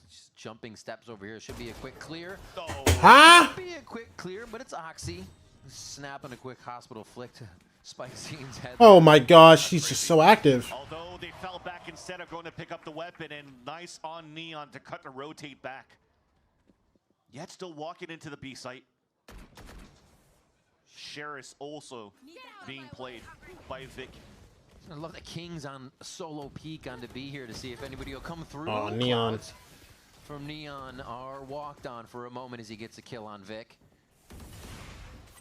Just jumping steps over here. Should be a quick clear. Huh? Should be a quick clear, but it's Oxy. Snapping a quick hospital flick to Spike Scene's head. Oh my gosh, he's just so active. Although they fell back instead of going to pick up the weapon, and nice on Neon to cut to rotate back. Yet still walking into the B site. Sheris also being played by Vic. I love that King's on solo peek onto B here to see if anybody will come through. Oh, Neon. Clouds from Neon are walked on for a moment as he gets a kill on Vic.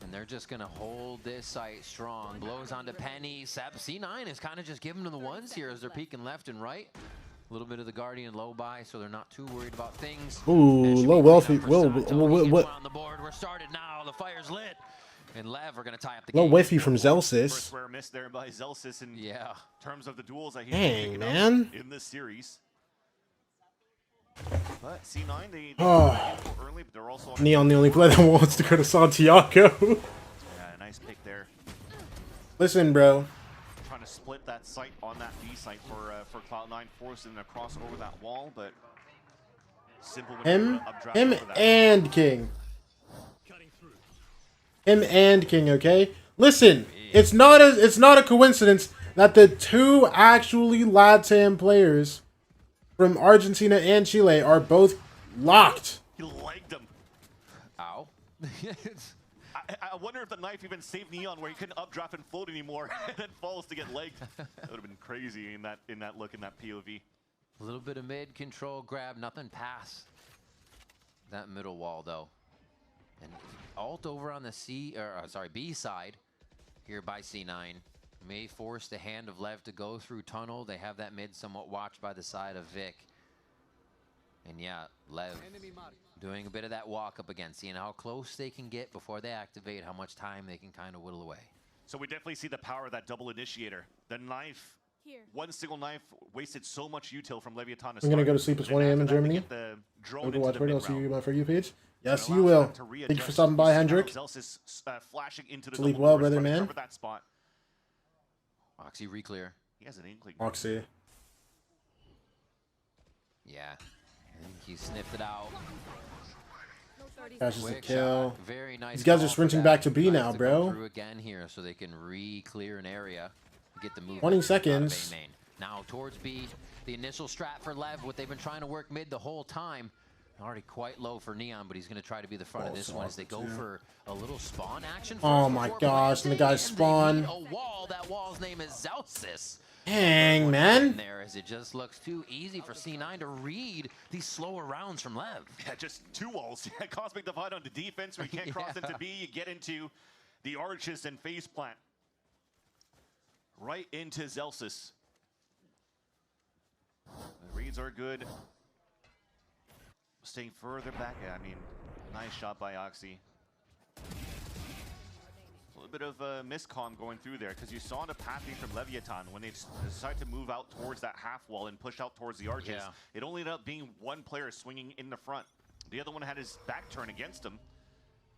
And they're just going to hold this site strong. Blows onto Penny. C9 is kind of just giving them the ones here as they're peeking left and right. A little bit of the Guardian low buy, so they're not too worried about things. Ooh, low wealthy. What? On the board, we're started now. The fire's lit. And Lev are going to tie up the Low game. whiffy from Zelsis. First square miss there by Zelsis in terms of the duels that he's Dang, taken man. in this series. But C9, they Oh. early, but they're also Neon, the only player that wants to go to Santiago. Yeah, nice pick there. Listen, bro. Trying to split that site on that B site for Cloud9, forcing them to cross over that wall, but simple Him updraft over that. and King. Him and King, okay? Listen, it's not a coincidence that the two actually Latam players from Argentina and Chile are both locked. He legged him. Ow. I wonder if the knife even saved Neon where he couldn't updraft and float anymore and then falls to get legged. That would have been crazy in that look, in that POV. A little bit of mid control grab, nothing past that middle wall though. And alt over on the B side here by C9 may force the hand of Lev to go through tunnel. They have that mid somewhat watched by the side of Vic. And yeah, Lev doing a bit of that walk up again, seeing how close they can get before they activate, how much time they can kind of whittle away. So we definitely see the power of that double initiator. The knife, one single knife wasted so much util from Leviathan. I'm gonna go to sleep at 1 a.m. in Germany. Overwatch Radio. I'll see you my For You page. Yes, you will. Thank you for stopping by, Hendrik. Flashing into the Sleep well, brother, man. That spot. Oxy re-clear. He has an inkling. Oxy. Yeah. And he sniffed it out. Catches a Quick kill. shot. Very nice. These guys call are for sprinting that. back to B Nice now, to bro. come through again here so they can re-clear an area. Get the move. 20 seconds. Main. Now towards B. The initial strat for Lev, what they've been trying to work mid the whole time. Already quite low for Neon, but he's going to try to be the front of this one as they go for a little spawn action. Oh my gosh, and the guys spawn. A wall. That wall's name is Zelsis. Dang, man. There, as it just looks too easy for C9 to read these slower rounds from Lev. Yeah, just two walls. Cosmic Divide on the defense where you can't cross into B. You get into the arches and face plant. Right into Zelsis. The reads are good. Staying further back. Yeah, I mean, nice shot by Oxy. A little bit of a miscom going through there because you saw the pathing from Leviathan when they decided to move out towards that half wall and push out towards the arches. Yeah. It only ended up being one player swinging in the front. The other one had his back turn against him.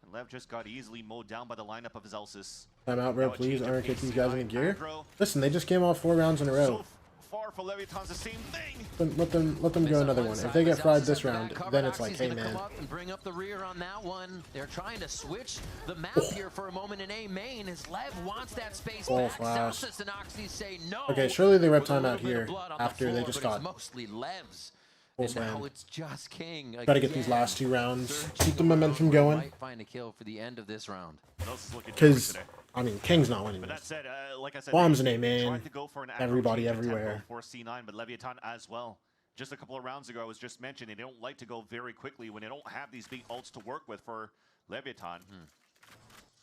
And Lev just got easily mowed down by the lineup of Zelsis. Time out, bro. Please, I don't kick these guys in the gear. Listen, they just came off 4 rounds in a row. Far for Leviathan's the same thing. Let them go another one. If they get fried this round, then it's like, hey, man. And bring up the rear on that one. They're trying to switch the map here for a moment in A main as Lev wants that space back. Flash. Zelsis and Oxy say no. Okay, surely they rep time out here after they just got mostly Lev's. full And now slam. it's just King. Gotta get these last 2 rounds. Keep the momentum going. Might find a kill for the end of this round. Because, I mean, King's not winning But that this. said, like I said, Bombs in they A main. tried to go for an aggro Everybody change of tempo everywhere. for C9, but Leviathan as well. Just a couple of rounds ago, I was just mentioning they don't like to go very quickly when they don't have these big ults to work with for Leviathan.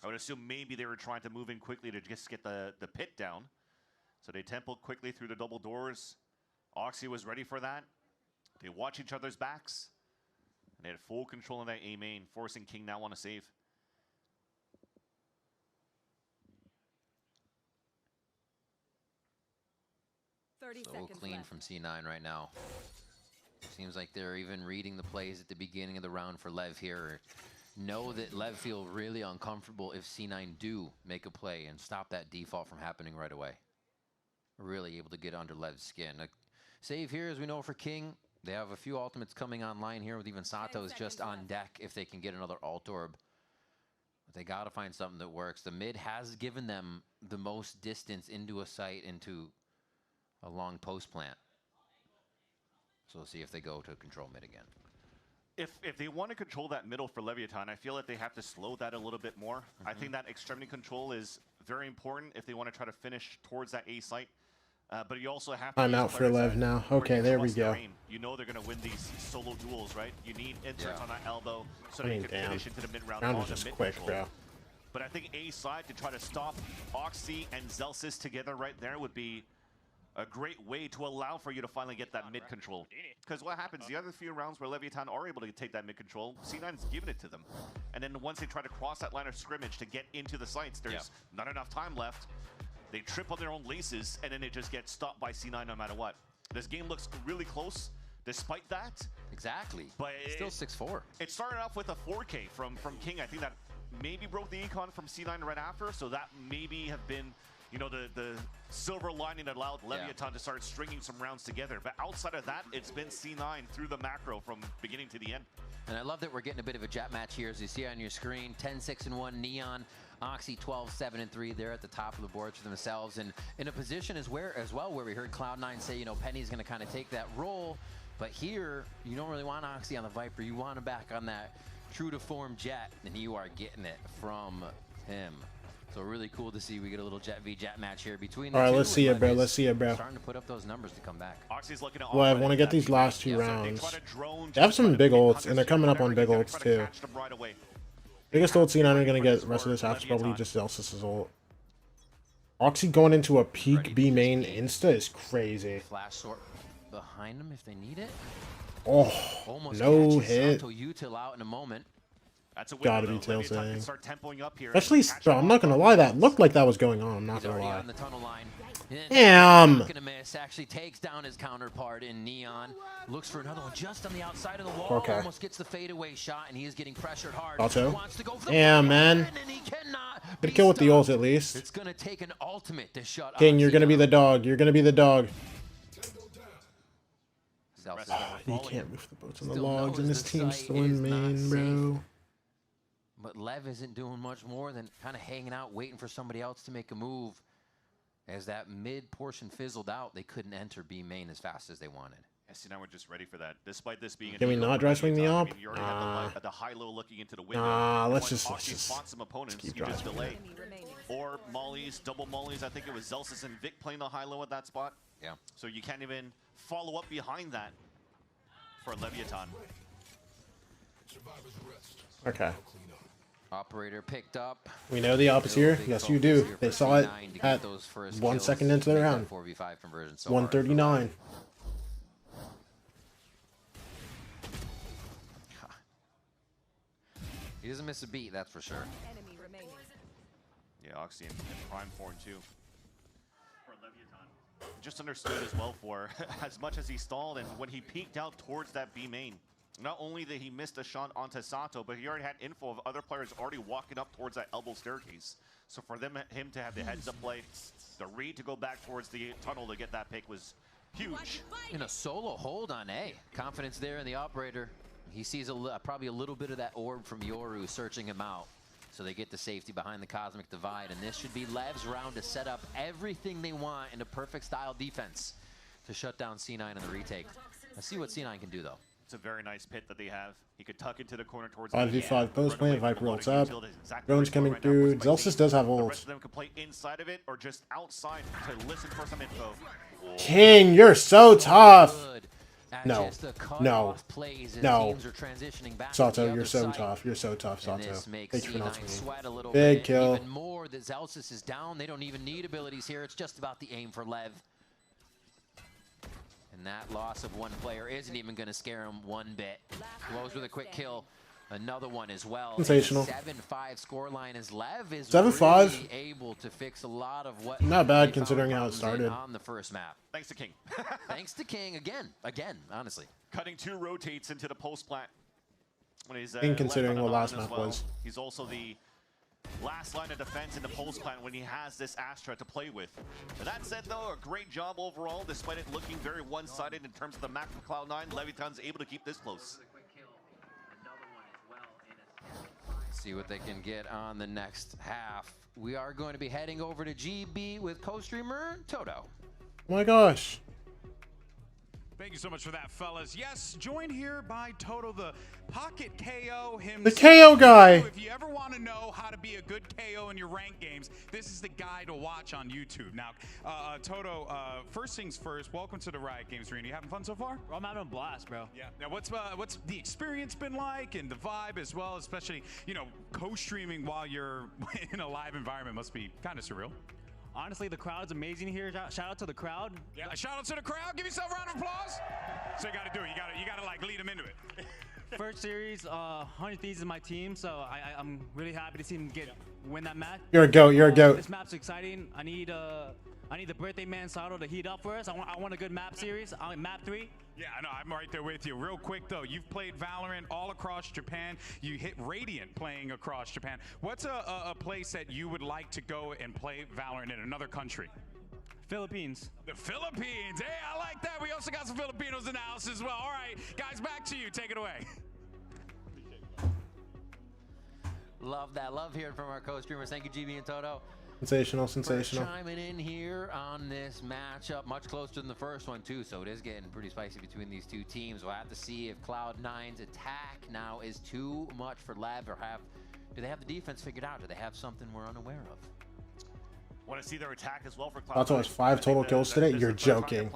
I would assume maybe they were trying to move in quickly to just get the pit down. So they tempoed quickly through the double doors. Oxy was ready for that. They watch each other's backs. And they had full control of that A main, forcing King now on a save. So clean from C9 right now. Seems like they're even reading the plays at the beginning of the round for Lev here. Know that Lev feel really uncomfortable if C9 do make a play and stop that default from happening right away. Really able to get under Lev's skin. A save here, as we know, for King. They have a few ultimates coming online here with even Sato's just on deck if they can get another ult orb. But they got to find something that works. The mid has given them the most distance into a site, into a long post plant. So we'll see if they go to control mid again. If they want to control that middle for Leviathan, I feel like they have to slow that a little bit more. I think that extremity control is very important if they want to try to finish towards that A site. But you also have to I'm out for LEV now. Okay, there we go. You know they're going to win these solo duels, right? You need inserts on that elbow so I that mean, you can finish into the mid-round round on was the just mid quick, control. bro. But I think A side to try to stop Oxy and Zelsis together right there would be a great way to allow for you to finally get that mid control. Because what happens, the other few rounds where Leviathan are able to take that mid control, C9's giving it to them. And then once they try to cross that line of scrimmage to get into the sites, there's not enough time left. They trip on their own laces, and then they just get stopped by C9 no matter what. This game looks really close, despite that. Exactly. But still 6-4. It started off with a 4K from King. I think that maybe broke the econ from C9 right after, so that maybe have been, you know, the silver lining that allowed Leviathan to start stringing some rounds together. But outside of that, it's been C9 through the macro from beginning to the end. And I love that we're getting a bit of a jet match here, as you see on your screen. 10-6-1 Neon, Oxy 12-7-3. They're at the top of the board for themselves, and in a position as well where we heard Cloud9 say, you know, Penny's going to kind of take that role. But here, you don't really want Oxy on the Viper. You want him back on that true to form jet, and you are getting it from him. So really cool to see we get a little jet v jet match here between the All right, two. let's see it, bro. Let's see it, bro. Starting to put up those numbers to come back. Oxy's looking at Well, I want to get these last two rounds. They have some big ults, and they're coming up on big ults, too. Biggest ult C9 are going to get the rest of this half is probably just Zelsis' ult. Oxy going into a peak B main insta is crazy. Flash sort behind them if they need it. Oh, Almost no hit. Util out in a moment. That's a Gotta be tail saying. start tempoing up here. Especially, bro, I'm not going to lie, that looked like that was going on. I'm not going to lie. On the tunnel line. Damn. Not gonna miss. Actually takes down his counterpart in Neon. Looks for another one just on the outside of the wall. Okay. Almost gets the fadeaway shot, and he is getting pressured hard. Also. Wants to go for the Damn, man. Good kill with the ult at least. It's gonna take an ultimate to shut King, you're Oxy going to be down. the dog. You're going to be the dog. You can't move the boats on the logs, and this team's still in main, bro. But Lev isn't doing much more than kind of hanging out, waiting for somebody else to make a move. As that mid portion fizzled out, they couldn't enter B main as fast as they wanted. See, now we're just ready for that. Despite this being Can we not dry swing the op? I mean, you already have the high-low looking into the window. Let's just spot some opponents. keep You just dry delay. Or mollies, double mollies. I think it was Zelsis and Vic playing the high-low at that spot. Yeah. So you can't even follow up behind that for Leviathan. Okay. Operator picked up. We know the op is here. Yes, you do. They saw it at 1 second into the round. 4v5 conversion. 139. He doesn't miss a beat, that's for sure. Yeah, Oxy in prime form too. For Leviathan. Just understood as well for as much as he stalled, and when he peeked out towards that B main, not only did he miss the shot onto Sato, but he already had info of other players already walking up towards that elbow staircase. So for him to have the heads-up play, the read to go back towards the tunnel to get that pick was huge. In a solo hold on A. Confidence there in the operator. He sees probably a little bit of that orb from Yoru searching him out. So they get the safety behind the Cosmic Divide. And this should be Lev's round to set up everything they want in a perfect style defense to shut down C9 in the retake. Let's see what C9 can do, though. It's a very nice pit that they have. He could tuck into the corner towards 5v5 post plant, Viper ults up. Drones coming through. Zelsis does have The ult. rest of them can play inside of it or just outside to listen for some info. King, you're so tough. No. No. No. Sato, you're so tough. You're so tough, Sato. Thank you for not swinging. Big kill. Even more that Zelsis is down. They don't even need abilities here. It's just about the aim for Lev. And that loss of one player isn't even going to scare him one bit. Blows with a quick kill. Another one as well. Sensational. 7-5 scoreline as Lev is 7-5. really able to fix a lot of what Not bad they considering found how it started. on the first map. Thanks to King. Thanks to King again, honestly. Cutting 2 rotates into the post plant. When he's, King considering what last as map well. was. He's also the last line of defense in the post plant when he has this Astra to play with. But that said, though, a great job overall, despite it looking very one-sided in terms of the map for Cloud9. Leviathan's able to keep this close. See what they can get on the next half. We are going to be heading over to GB with co-streamer Toto. Oh my gosh. Thank you so much for that, fellas. Yes, joined here by Toto, the pocket KO himself. The KO guy. If you ever want to know how to be a good KO in your ranked games, this is the guy to watch on YouTube. Now, Toto, first things first, welcome to the Riot Games Arena. You having fun so far? Well, I'm having a blast, bro. Yeah. Now, what's the experience been like and the vibe as well, especially, you know, co-streaming while you're in a live environment must be kind of surreal. Honestly, the crowd's amazing here. Shout out to the crowd. Yeah, shout out to the crowd. Give yourself a round of applause. So you got to do it. You got to like lead them into it. First series, 100 Thieves is my team, so I'm really happy to see him win that match. You're a goat. You're a goat. This map's exciting. I need the birthday man Sato to heat up for us. I want a good map series. Map 3. Yeah, I know. I'm right there with you. Real quick, though, you've played Valorant all across Japan. You hit Radiant playing across Japan. What's a place that you would like to go and play Valorant in another country? Philippines. The Philippines. Hey, I like that. We also got some Filipinos in the house as well. All right, guys, back to you. Take it away. Love that. Love hearing from our co-streamers. Thank you, GB and Toto. Sensational, sensational. For chiming in here on this matchup, much closer than the first one too, so it is getting pretty spicy between these two teams. We'll have to see if Cloud9's attack now is too much for LEV, or do they have the defense figured out? Do they have something we're unaware of? Want to see their attack as well for Cloud9. Sato has 5 total kills today. You're joking.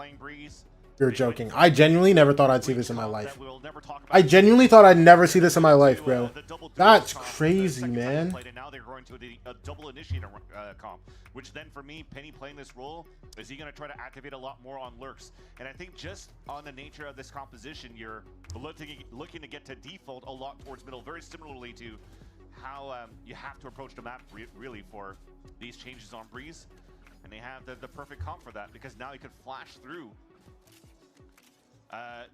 You're joking. I genuinely never thought I'd see this in my life. I genuinely thought I'd never see this in my life, bro. That's crazy, man. Now they're going to a double initiator comp, which then for me, Penny playing this role, is he going to try to activate a lot more on lurks? And I think just on the nature of this composition, you're looking to get to default a lot towards middle, very similarly to how you have to approach the map really for these changes on Breeze. And they have the perfect comp for that, because now you can flash through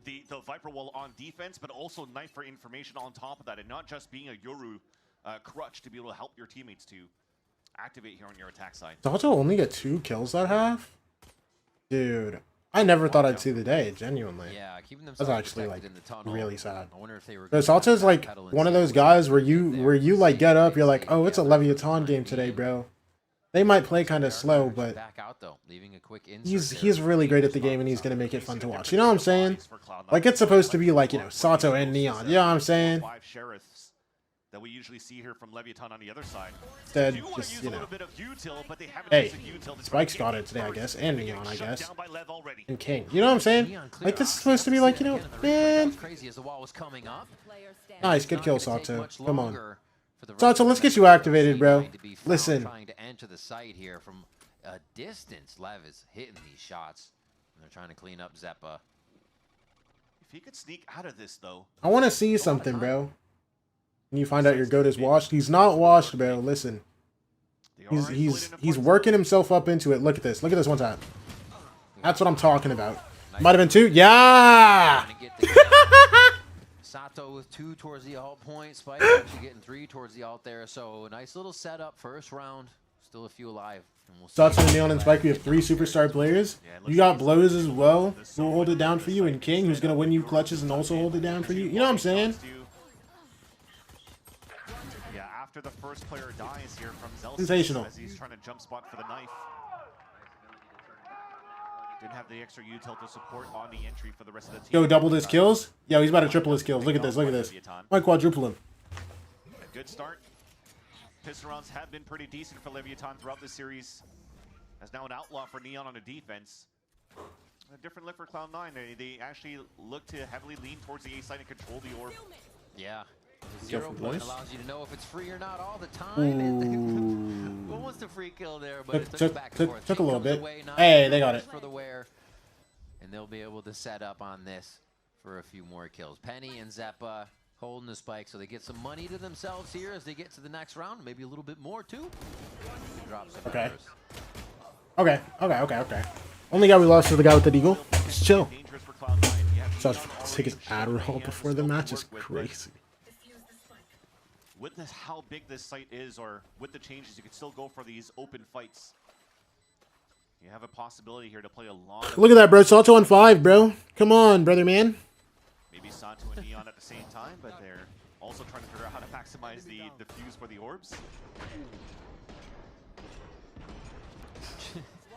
the Viper wall on defense, but also knife for information on top of that, and not just being a Yoru crutch to be able to help your teammates to activate here on your attack side. Sato only get 2 kills that half? Dude, I never thought I'd see the day, genuinely. Yeah, keeping them That's actually like really sad. I wonder if they were Because Sato's like one of those guys where you like get up, you're like, oh, it's a Leviathan game today, bro. They might play kind of slow, but he's really great at the game, and he's gonna make it fun to watch. You know what I'm saying? Like, it's supposed to be like, you know, Sato and Neon. You know what I'm saying? 5 sheriffs that we usually see here from Leviathan on the other side. Instead, just, you know. Hey, Spike's got it today, I guess, and Neon, I guess, and King. You know what I'm saying? Like, this is supposed to be like, you know, man. Nice, good kill, Sato. Come on. Sato, let's get you activated, bro. Listen. Trying to enter the site here from a distance. LEV is hitting these shots, and they're trying to clean up Zeppa. If he could sneak out of this, though. I want to see something, bro. When you find out your goat is washed, he's not washed, bro. Listen. He's working himself up into it. Look at this. Look at this one time. That's what I'm talking about. Might have been 2. Yeah. Sato with 2 towards the alt point. Spike actually getting 3 towards the alt there. So a nice little setup. First round. Still a few alive. Sato, Neon, and Spike, we have 3 superstar players. You got Blows as well, who will hold it down for you, and King, who's going to win you clutches and also hold it down for you. You know what I'm saying? Yeah, after the first player dies here from Zelsis, sensational. As he's trying to jump spot for the knife. Didn't have the extra util to support on the entry for the rest of the team. Yo, doubled his kills? Yo, he's about to triple his kills. Look at this, look at this. Might quadruple him. A good start. Pistol rounds have been pretty decent for Leviathan throughout this series. As now an outlaw for Neon on a defense. A different look for Cloud9. They actually look to heavily lean towards the A side and control the orb. Yeah. 0 point allows you to know if it's free or not all the time. Almost a free kill there, but it took back and forth. Took a little bit. Hey, they got it. For the wear, and they'll be able to set up on this for a few more kills. Penny and Zeppa holding the spike, so they get some money to themselves here as they get to the next round. Maybe a little bit more too. Okay. Okay. Only guy we lost is the guy with the deagle. Just chill. So take his Adderall before the match is crazy. With this, how big this site is, or with the changes, you can still go for these open fights. You have a possibility here to play a long. Look at that, bro. Sato on 5, bro. Come on, brother, man. Maybe Sato and Neon at the same time, but they're also trying to figure out how to maximize the fuse for the orbs.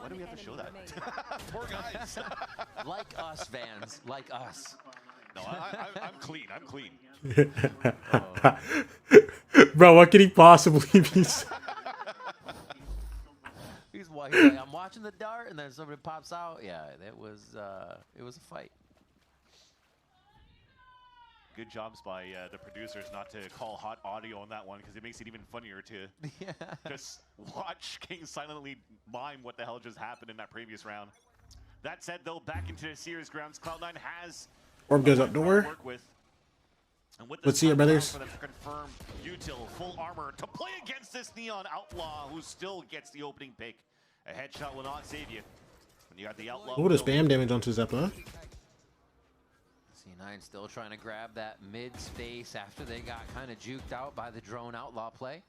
Why do we have to show that? Poor guys. Like us, Vans. Like us. No, I'm clean. I'm clean. Bro, what could he possibly be? He's like, I'm watching the dart, and then somebody pops out. Yeah, it was a fight. Good jobs by the producers not to call hot audio on that one, because it makes it even funnier to just watch King silently mime what the hell just happened in that previous round. That said, though, back into the series grounds, Cloud9 has Orb goes up door. Let's see it, brothers. For them to confirm Util full armor to play against this Neon Outlaw, who still gets the opening pick. A headshot will not save you. When you got the Outlaw. Oh, the spam damage onto Zeppa. C9 still trying to grab that mid space after they got kind of juked out by the drone Outlaw play.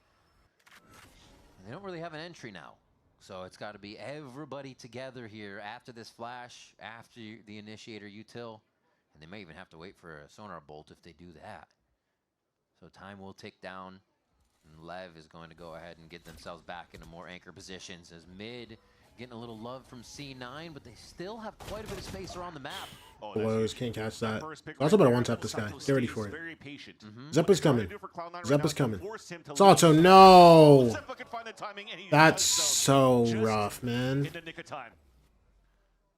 And they don't really have an entry now. So it's got to be everybody together here after this flash, after the initiator Util. And they may even have to wait for a sonar bolt if they do that. So time will tick down. And LEV is going to go ahead and get themselves back into more anchor positions as mid getting a little love from C9, but they still have quite a bit of space around the map. Blows, can't catch that. Also better one tap this guy. Get ready for it. Zeppa's coming. Zeppa's coming. Sato, no! That's so rough, man.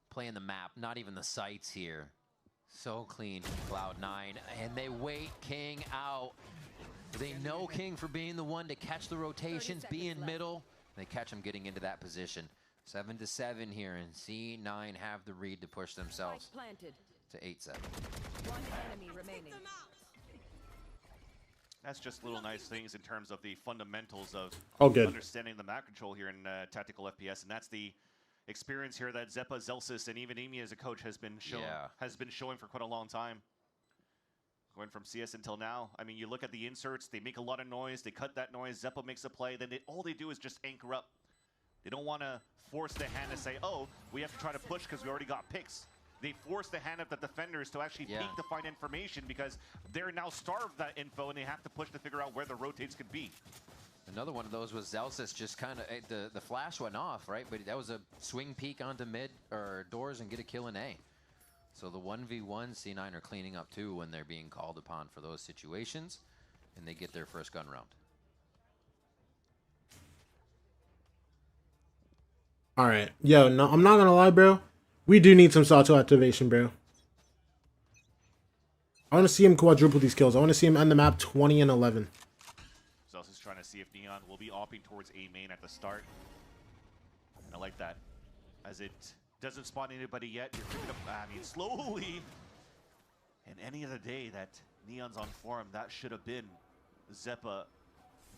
Playing the map, not even the sights here. So clean from Cloud9, and they wait King out. They know King for being the one to catch the rotations, be in middle. They catch him getting into that position. 7-7 here, and C9 have the read to push themselves to 8-7. One enemy remaining. That's just little nice things in terms of the fundamentals of good. understanding the map control here in tactical FPS, and that's the experience here that Zeppa, Zelsis, and even Emi as a coach has been showing for quite a long time. Going from CS until now, I mean, you look at the inserts, they make a lot of noise, they cut that noise, Zeppa makes a play, then all they do is just anchor up. They don't want to force the hand to say, oh, we have to try to push because we already got picks. They force the hand of the defenders to actually peek to find information because they're now starved of that info and they have to push to figure out where the rotates could be. Another one of those was Zelsis just kind of, the flash went off, right? But that was a swing peek onto mid or doors and get a kill in A. So the 1v1, C9 are cleaning up too when they're being called upon for those situations, and they get their first gun round. All right. Yo, no, I'm not going to lie, bro. We do need some Sato activation, bro. I want to see him quadruple these kills. I want to see him end the map 20 and 11. Zelsis is trying to see if Neon will be opting towards A main at the start. I like that. As it doesn't spawn anybody yet, you're picking up, I mean, slowly. And any other day that Neon's on form, that should have been Zeppa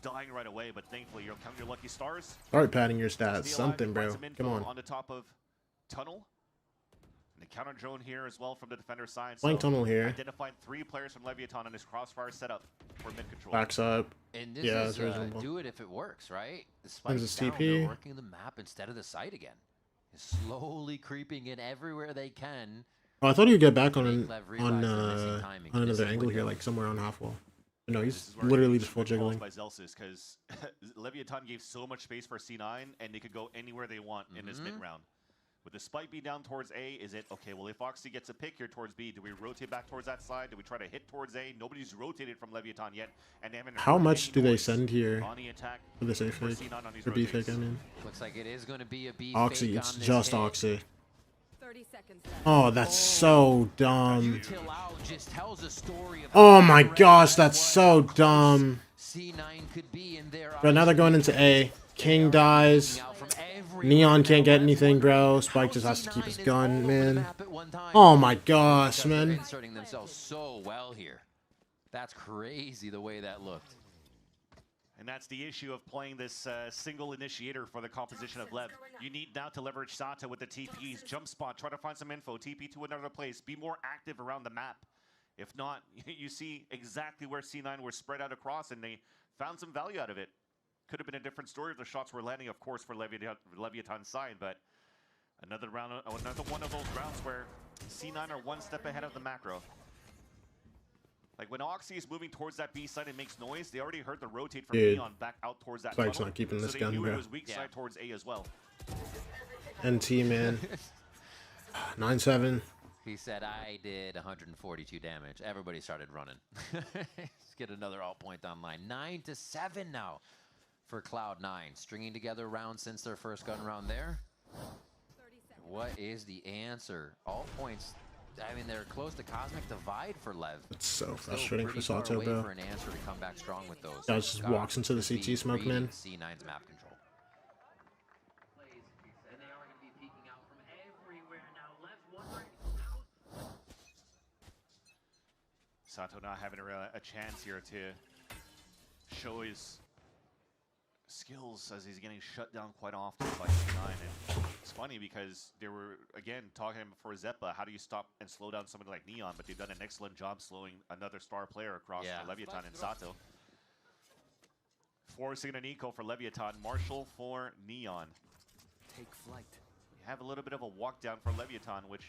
dying right away, but thankfully you're counting your lucky stars. Start padding your stats. Something, bro. Come on. On the top of tunnel. And the counter drone here as well from the defender side. Flank tunnel here. Identified 3 players from Leviathan on his crossfire setup for mid control. Backs up. And this is do it if it works, right? The spike's down, they're working the map instead of the site again. Slowly creeping in everywhere they can. Oh, I thought he'd get back on another angle here, like somewhere on half wall. But no, he's literally just full jiggling. By Zelsis, because Leviathan gave so much space for C9, and they could go anywhere they want in this mid round. With the spike being down towards A, is it okay? Well, if Oxy gets a pick here towards B, do we rotate back towards that side? Do we try to hit towards A? Nobody's rotated from Leviathan yet, and they haven't. How much do they send here for this A fake or B fake? I mean, looks like it is going to be a B Oxy. fake It's on this just hit. Oxy. Oh, that's so dumb. Oh my gosh, that's so dumb. But now they're going into A. King dies. Neon can't get anything, bro. Spike just has to keep his gun, man. Oh my gosh, man. Inserting themselves so well here. That's crazy the way that looked. And that's the issue of playing this single initiator for the composition of LEV. You need now to leverage Sato with the TPs, jump spot, try to find some info, TP to another place, be more active around the map. If not, you see exactly where C9 were spread out across, and they found some value out of it. Could have been a different story if the shots were landing, of course, for Leviathan's side, but another round, another one of those rounds where C9 are one step ahead of the macro. Like when Oxy is moving towards that B side and makes noise, they already heard the rotate from Neon back out towards that Spike's tunnel. not keeping this so gun, they knew bro. it was weak side towards A as well. NT, man. 9-7. He said, I did 142 damage. Everybody started running. Let's get another alt point online. 9-7 now for Cloud9. Stringing together rounds since their first gun round there. What is the answer? Alt points, I mean, they're close to Cosmic Divide for LEV. It's so frustrating for Sato, bro. For an answer to come back strong with those. Guy just walks into the CT smoke, man. C9's map control. Sato not having a chance here to show his skills as he's getting shut down quite often by C9. And it's funny because they were, again, talking for Zeppa, how do you stop and slow down somebody like Neon? But they've done an excellent job slowing another star player across Leviathan and Sato. Forcing an eco for Leviathan, Marshall for Neon. Take flight. We have a little bit of a walk down for Leviathan, which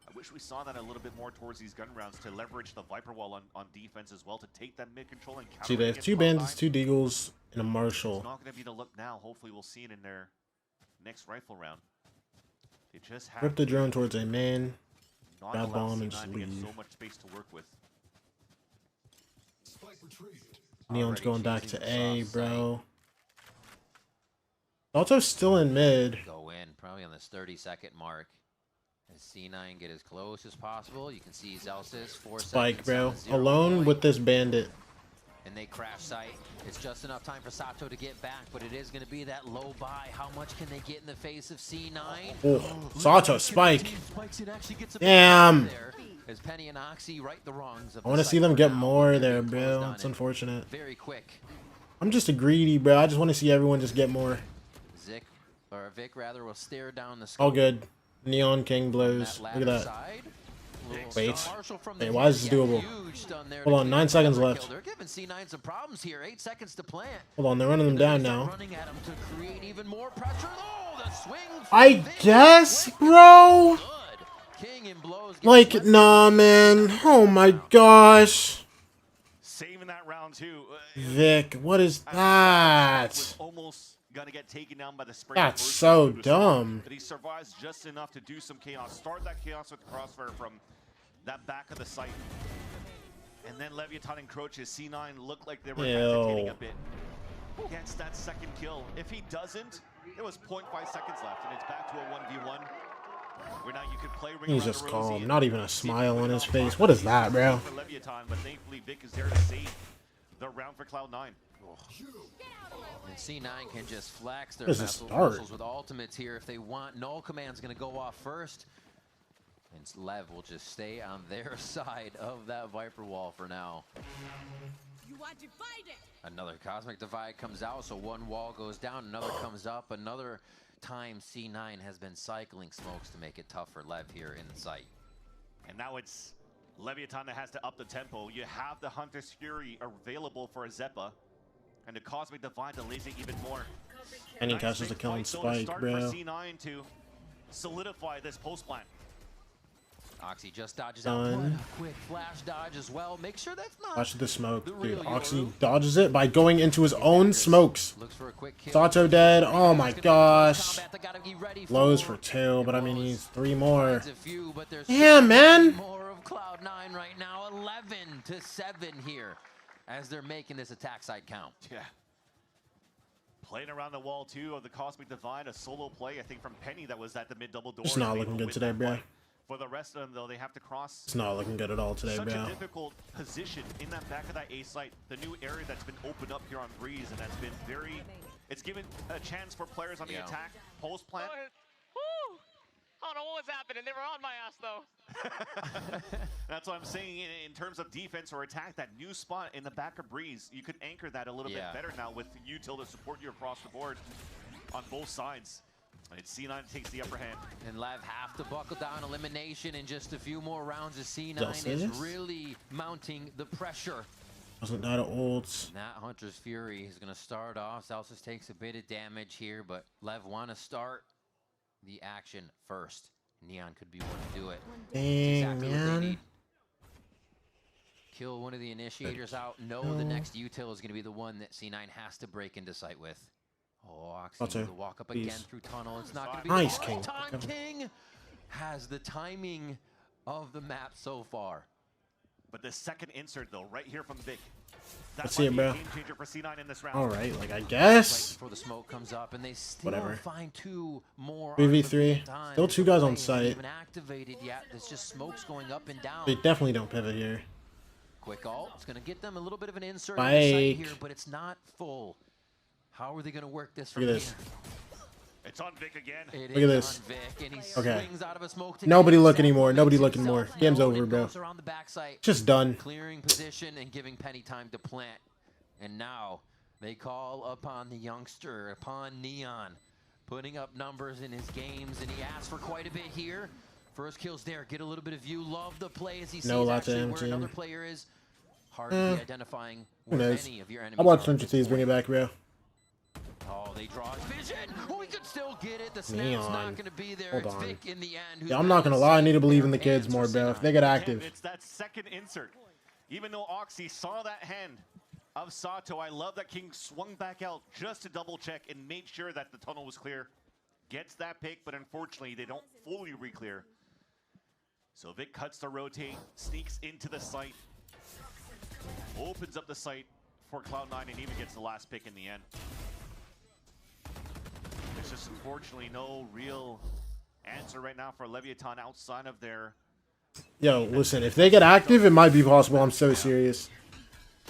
I wish we saw that a little bit more towards these gun rounds to leverage the Viper wall on defense as well, to take that mid control and counter. See, they have 2 bandits, 2 deagles, and a Marshall. It's not going to be the look now. Hopefully we'll see it in their next rifle round. They just have Rip the drone towards a man. not Bad allow bomb and C9 just to get leave. so much space to work with. Neon's going back to A, bro. Alto's still in mid. Go in, probably on this 30-second mark. As C9 get as close as possible. You can see Zelsis 4 Spike, seconds bro. on the 0 Alone point. with this bandit. And they crash site. It's just enough time for Sato to get back, but it is going to be that low buy. How much can they get in the face of C9? Oh, Sato, Spike. Damn. As Penny and Oxy right the wrongs of I want to see them get more there, bro. It's unfortunate. Very quick. I'm just a greedy, bro. I just want to see everyone just get more. Vic rather will stare down the scope. All good. Neon King blows. Look at that. Wait. Hey, why is this doable? Hold on, 9 seconds left. They're giving C9 some problems here. 8 seconds to plant. Hold on, they're running them down now. Running at him to create even more pressure. Oh, the swing. I guess, bro. Like, nah, man. Oh my gosh. Saving that round too. Vic, what is that? Almost gonna get taken down by the spray. That's so dumb. But he survives just enough to do some chaos. Start that chaos with the crossfire from that back of the site. And then Leviathan encroaches. C9 looked like they were hesitating a bit. Gets that second kill. If he doesn't, it was 0.5 seconds left, and it's back to a 1v1. Where now you could play Ring He's Around just the Rosie calm. and Not even a smile on his face. What is that, bro? for Leviathan, but thankfully Vic is there to save the round for Cloud9. And C9 can just flex their This is start. muscles with ultimates here if they want. Null Command's going to go off first. And Lev will just stay on their side of that Viper wall for now. You are divided. Another Cosmic Divide comes out, so one wall goes down, another comes up. Another time C9 has been cycling smokes to make it tough for Lev here in the site. And now it's Leviathan that has to up the tempo. You have the Hunter's Fury available for a Zeppa, and the Cosmic Divide delays it even more. And he catches a kill on Spike, For bro. C9 to solidify this post plant. Oxy just dodges out. What a quick flash dodge as well. Make sure that's not. Watch the smoke, dude. Oxy dodges it by going into his own smokes. Looks for a quick kill. Sato dead. Oh my gosh. Lows for 2, but I mean he's 3 more. Yeah, man. More of Cloud9 right now. 11-7 here as they're making this attack side count. Yeah. Playing around the wall too of the Cosmic Divide, a solo play I think from Penny that was at the mid double door. It's not looking good today, bro. For the rest of them, though, they have to cross. It's not looking good at all today, Such bro. a difficult position in that back of that A site. The new area that's been opened up here on Breeze, and that's been very. It's given a chance for players on the attack. Post plant. Woo! I don't know what was happening. They were on my ass, though. That's what I'm saying in terms of defense or attack. That new spot in the back of Breeze, you could anchor that a little bit better now with util to support you across the board on both sides. And C9 takes the upper hand. And Lev have to buckle down. Elimination in just a few more rounds as C9 is really mounting the pressure. Wasn't that ults? That Hunter's Fury is going to start off. Celsius takes a bit of damage here, but Lev want to start the action first. Neon could be one to do it. Dang, man. Kill one of the initiators out. Know the next util is going to be the one that C9 has to break into sight with. Oh, Oxy Sato, with the walk up please. again through tunnel. It's not going to be Nice, the King. first time. King has the timing of the map so far. But the second insert, though, right here from Vic. That Let's see it, might be a bro. game changer for C9 in this round. All right, like I Right guess. before the smoke comes up, and they still Whatever. find two more. 3v3. Still 2 guys on site. Even activated yet? There's just smokes going up and down. They definitely don't pivot here. Quick ult. It's going to get them a little bit of an insert in the site Spike. here, but it's not full. How are they going to work this from Look at here? this. It's on Vic again. It Look at is this. on Vic, and he Okay. swings out of a smoke to Nobody get look himself, anymore. Nobody makes look anymore. himself Game's known, over, and bro. goes around the backside, Just done. clearing position and giving Penny time to plant. And now they call upon the youngster, upon Neon, putting up numbers in his games, and he asks for quite a bit here. First kills there. Get a little bit of view. Love the play as he sees lots of actually aim where team. another player is. Hard to be identifying Who where knows? any of your enemies How about are at this 100 bring it back, bro? Oh, they draw his vision. Oh, he could still get it. The snap's Neon. not going to be there. Hold It's on. Vic in the end. Yeah, I'm not gonna lie. I need to believe in the kids more, bro. If they get active. It's that second insert. Even though Oxy saw that hand of Sato, I love that King swung back out just to double check and made sure that the tunnel was clear. Gets that pick, but unfortunately they don't fully re-clear. So Vic cuts the rotate, sneaks into the site, opens up the site for Cloud9, and even gets the last pick in the end. There's just unfortunately no real answer right now for Leviathan outside of their... Yo, listen, if they get active, it might be possible. I'm so serious.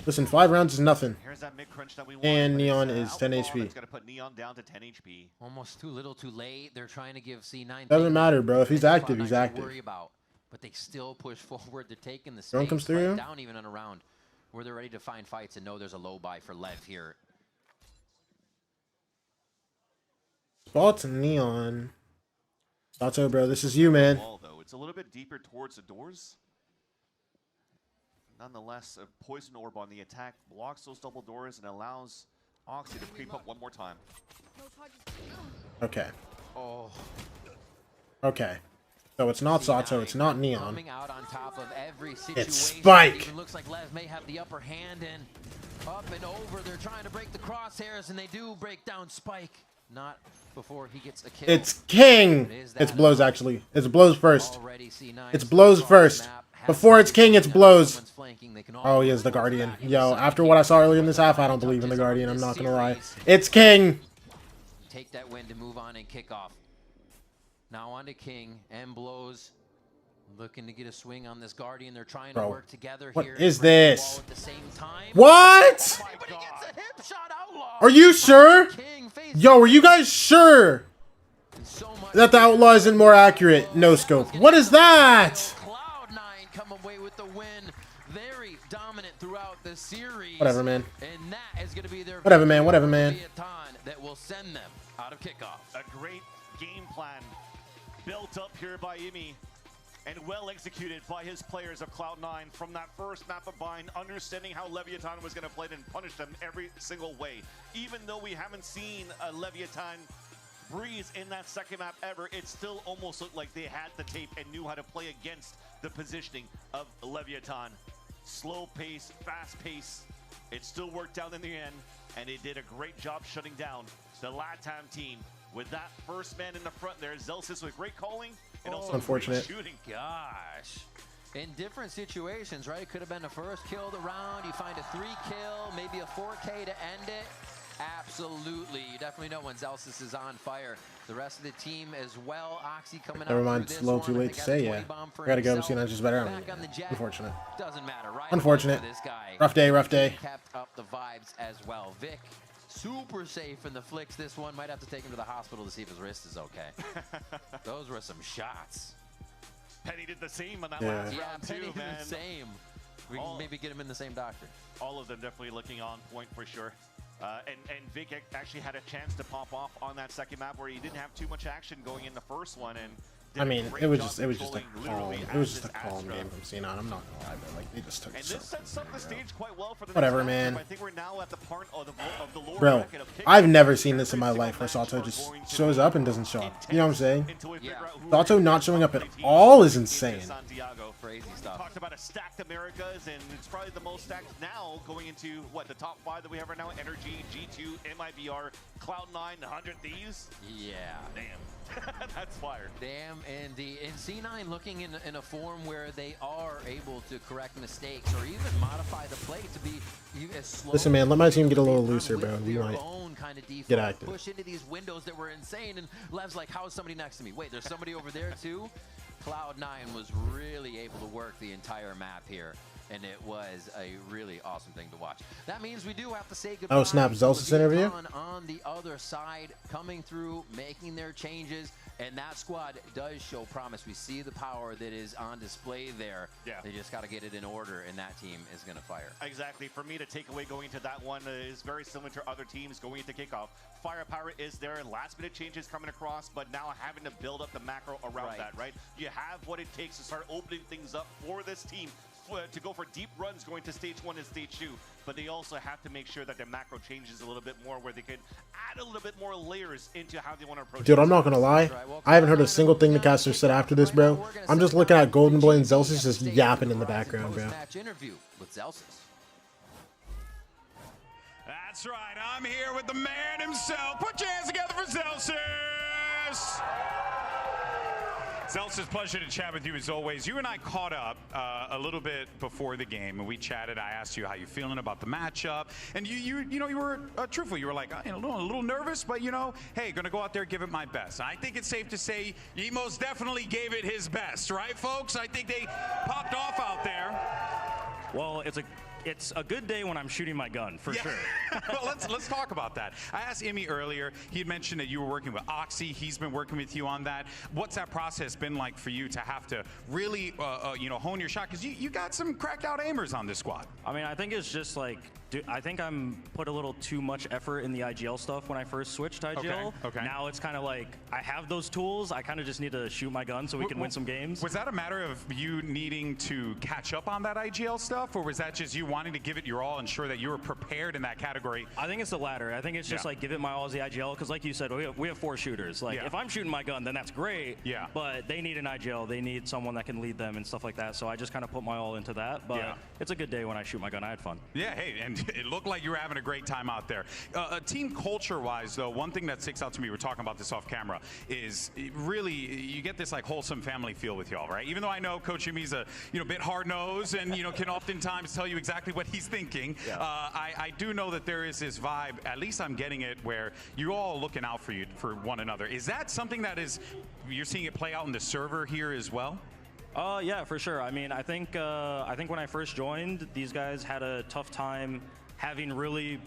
Listen, 5 rounds is nothing. Here's that mid-crunch that we want, And but Neon it's, is 10 Outlaw HP. that's gonna put Neon down to 10 HP. Almost too little, too late. They're trying to give C9. Doesn't matter, bro. If he's active, he's Cloud9 should active. Worry about, but they still push forward. They're taking the Drone space comes through. right down even on a round where they're ready to find fights and know there's a low buy for Lev here. Spots Neon. Sato, bro, this is you, man. Wall, though. It's a little bit deeper towards the doors. Nonetheless, a poison orb on the attack blocks those double doors and allows Oxy to creep up one more time. Okay. Oh. Okay. So it's not Sato, it's not Neon. Coming out on top of every situation. It's Spike. Even looks like Lev may have the upper hand, and up and over. They're trying to break the crosshairs, and they do break down Spike. Not before he gets a kill. It's King. It's Blows, actually. It's Blows first. It's Blows first. Before it's King, it's Blows. Oh, he is the Guardian. Yo, after what I saw earlier in this half, I don't believe in the Guardian. I'm not gonna lie. It's King. Take that win to move on and kick off. Now on to King and Blows. Looking to get a swing on this Guardian. They're trying to work together what here. is this? At the same time. What? Are you sure? Yo, are you guys sure that the Outlaw isn't more accurate? No scope. What is that? Cloud9 come away with the win. Very dominant throughout the series. Whatever, man. And that is going to be their Whatever, man. Whatever, man. that will send them out of kickoff. A great game plan built up here by Imi and well executed by his players of Cloud9 from that first map of Bind, understanding how Leviathan was going to play it and punish them every single way. Even though we haven't seen a Leviathan breeze in that second map ever, it still almost looked like they had the tape and knew how to play against the positioning of Leviathan. Slow pace, fast pace. It still worked out in the end, and it did a great job shutting down the LATAM team. With that first man in the front there, Zelsis with great calling and also Unfortunate. great shooting. Gosh. In different situations, right? It could have been the first kill of the round. You find a 3 kill, maybe a 4K to end it. Absolutely. You definitely know when Zelsis is on fire. The rest of the team as well. Oxy coming out. Never mind, it's a little too late to say, yeah. I gotta go, see just better. Unfortunate. Doesn't matter, right? Unfortunate. This guy. Rough day, rough day. Kept up the vibes as well. Vic, super safe in the flicks. This one might have to take him to the hospital to see if his wrist is okay. Those were some shots. Penny did the same on that last round Penny too, did man. the same. We can maybe get him in the same doctor. All of them definitely looking on point for sure. And Vic actually had a chance to pop off on that second map where he didn't have too much action going in the first one, and I mean, it was just a calm game from C9. I'm not gonna lie, but like they just took it so whatever, man. I think we're now at the part of the lower Bro, bracket of Kickoff. I've never seen this in my life where Sato just shows up and doesn't show up. You know what I'm saying? Sato not showing up at all is insane. Crazy stuff. Talked about a stacked Americas, and it's probably the most stacked now going into what the top 5 that we have right now: NRG, G2, MIBR, Cloud9, 100 Thieves. Yeah. Damn. That's fire. Damn, indeed. And C9 looking in a form where they are able to correct mistakes or even modify the play to be as slow. Listen, man, let my team get a little looser, bro. We might get active. Push into these windows that were insane, and Lev's like, how is somebody next to me? Wait, there's somebody over there too? Cloud9 was really able to work the entire map here, and it was a really awesome thing to watch. That means we do have to say goodbye. Oh, snap. Zelsis interview? On the other side, coming through, making their changes, and that squad does show promise. We see the power that is on display there. Yeah. They just got to get it in order, and that team is going to fire. Exactly. For me, to take away going into that one is very similar to other teams going into kickoff. Firepower is there, last-minute changes coming across, but now having to build up the macro around that, right? You have what it takes to start opening things up for this team to go for deep runs going to stage 1 and stage 2, but they also have to make sure that their macro changes a little bit more, where they can add a little bit more layers into how they want to approach. Dude, I'm not gonna lie. I haven't heard a single thing the caster said after this, bro. I'm just looking at Golden Boy and Zelsis just yapping in the background, bro. Interview with Zelsis. That's right. I'm here with the man himself. Put your hands together for Zelsis. Zelsis, pleasure to chat with you as always. You and I caught up a little bit before the game, and we chatted. I asked you how you're feeling about the matchup, and you were truthful. You were like, a little nervous, but hey, gonna go out there, give it my best. I think it's safe to say he most definitely gave it his best, right, folks? I think they popped off out there. Well, it's a good day when I'm shooting my gun, for sure. Well, let's talk about that. I asked Imi earlier. He had mentioned that you were working with Oxy. He's been working with you on that. What's that process been like for you to have to really, hone your shot? Because you got some cracked out aimers on this squad. I mean, I think it's just like, I think I'm put a little too much effort in the IGL stuff when I first switched to IGL. Okay. Now it's kind of like, I have those tools. I kind of just need to shoot my gun so we can win some games. Was that a matter of you needing to catch up on that IGL stuff, or was that just you wanting to give it your all, ensure that you were prepared in that category? I think it's the latter. I think it's just like give it my all as the IGL, because like you said, we have 4 shooters. Like if I'm shooting my gun, then that's great. Yeah. But they need an IGL. They need someone that can lead them and stuff like that. So I just kind of put my all into that. But it's a good day when I shoot my gun. I had fun. Yeah. Hey, and it looked like you were having a great time out there. Team culture-wise, though, one thing that sticks out to me, we're talking about this off camera, is really you get this like wholesome family feel with y'all, right? Even though I know Coach Yumi's a bit hard-nosed and can oftentimes tell you exactly what he's thinking. Yeah. I do know that there is this vibe, at least I'm getting it, where you're all looking out for one another. Is that something that you're seeing it play out in the server here as well? Yeah, for sure. I mean, I think when I first joined, these guys had a tough time having really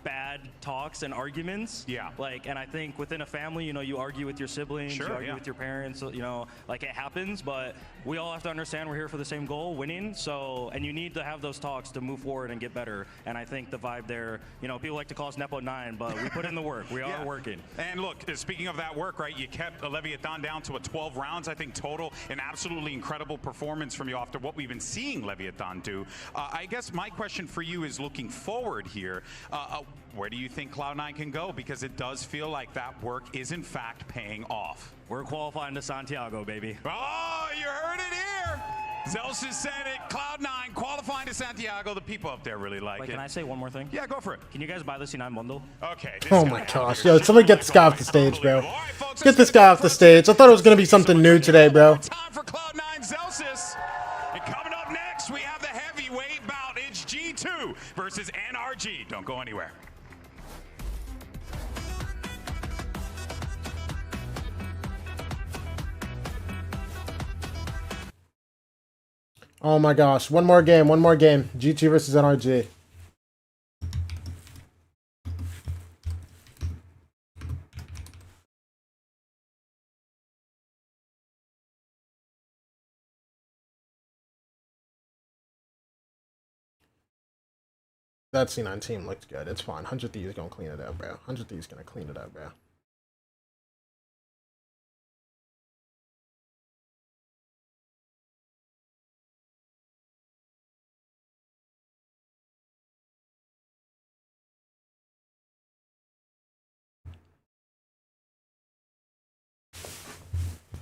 bad talks and arguments. Yeah. And I think within a family, you argue with your siblings, you argue with your parents, like it happens, but we all have to understand we're here for the same goal, winning. So, and you need to have those talks to move forward and get better. And I think the vibe there, people like to call us Nepo 9, but we put in the work. We are working. And look, speaking of that work, right, you kept Leviathan down to 12 rounds, I think, total. An absolutely incredible performance from you after what we've been seeing Leviathan do. I guess my question for you is looking forward here. Where do you think Cloud9 can go? Because it does feel like that work is in fact paying off. We're qualifying to Santiago, baby. Oh, you heard it here. Zelsis said it. Cloud9 qualifying to Santiago. The people up there really like it. Can I say one more thing? Yeah, go for it. Can you guys buy the C9 bundle? Okay. Oh my gosh. Yo, somebody get this guy off the stage, bro. Get this guy off the stage. I thought it was going to be something new today, bro. Time for Cloud9 Zelsis. And coming up next, we have the heavyweight bout. It's G2 versus NRG. Don't go anywhere. Oh my gosh. One more game. G2 versus NRG. That C9 team looked good. It's fine. 100 Thieves gonna clean it up, bro. 100 Thieves gonna clean it up, bro.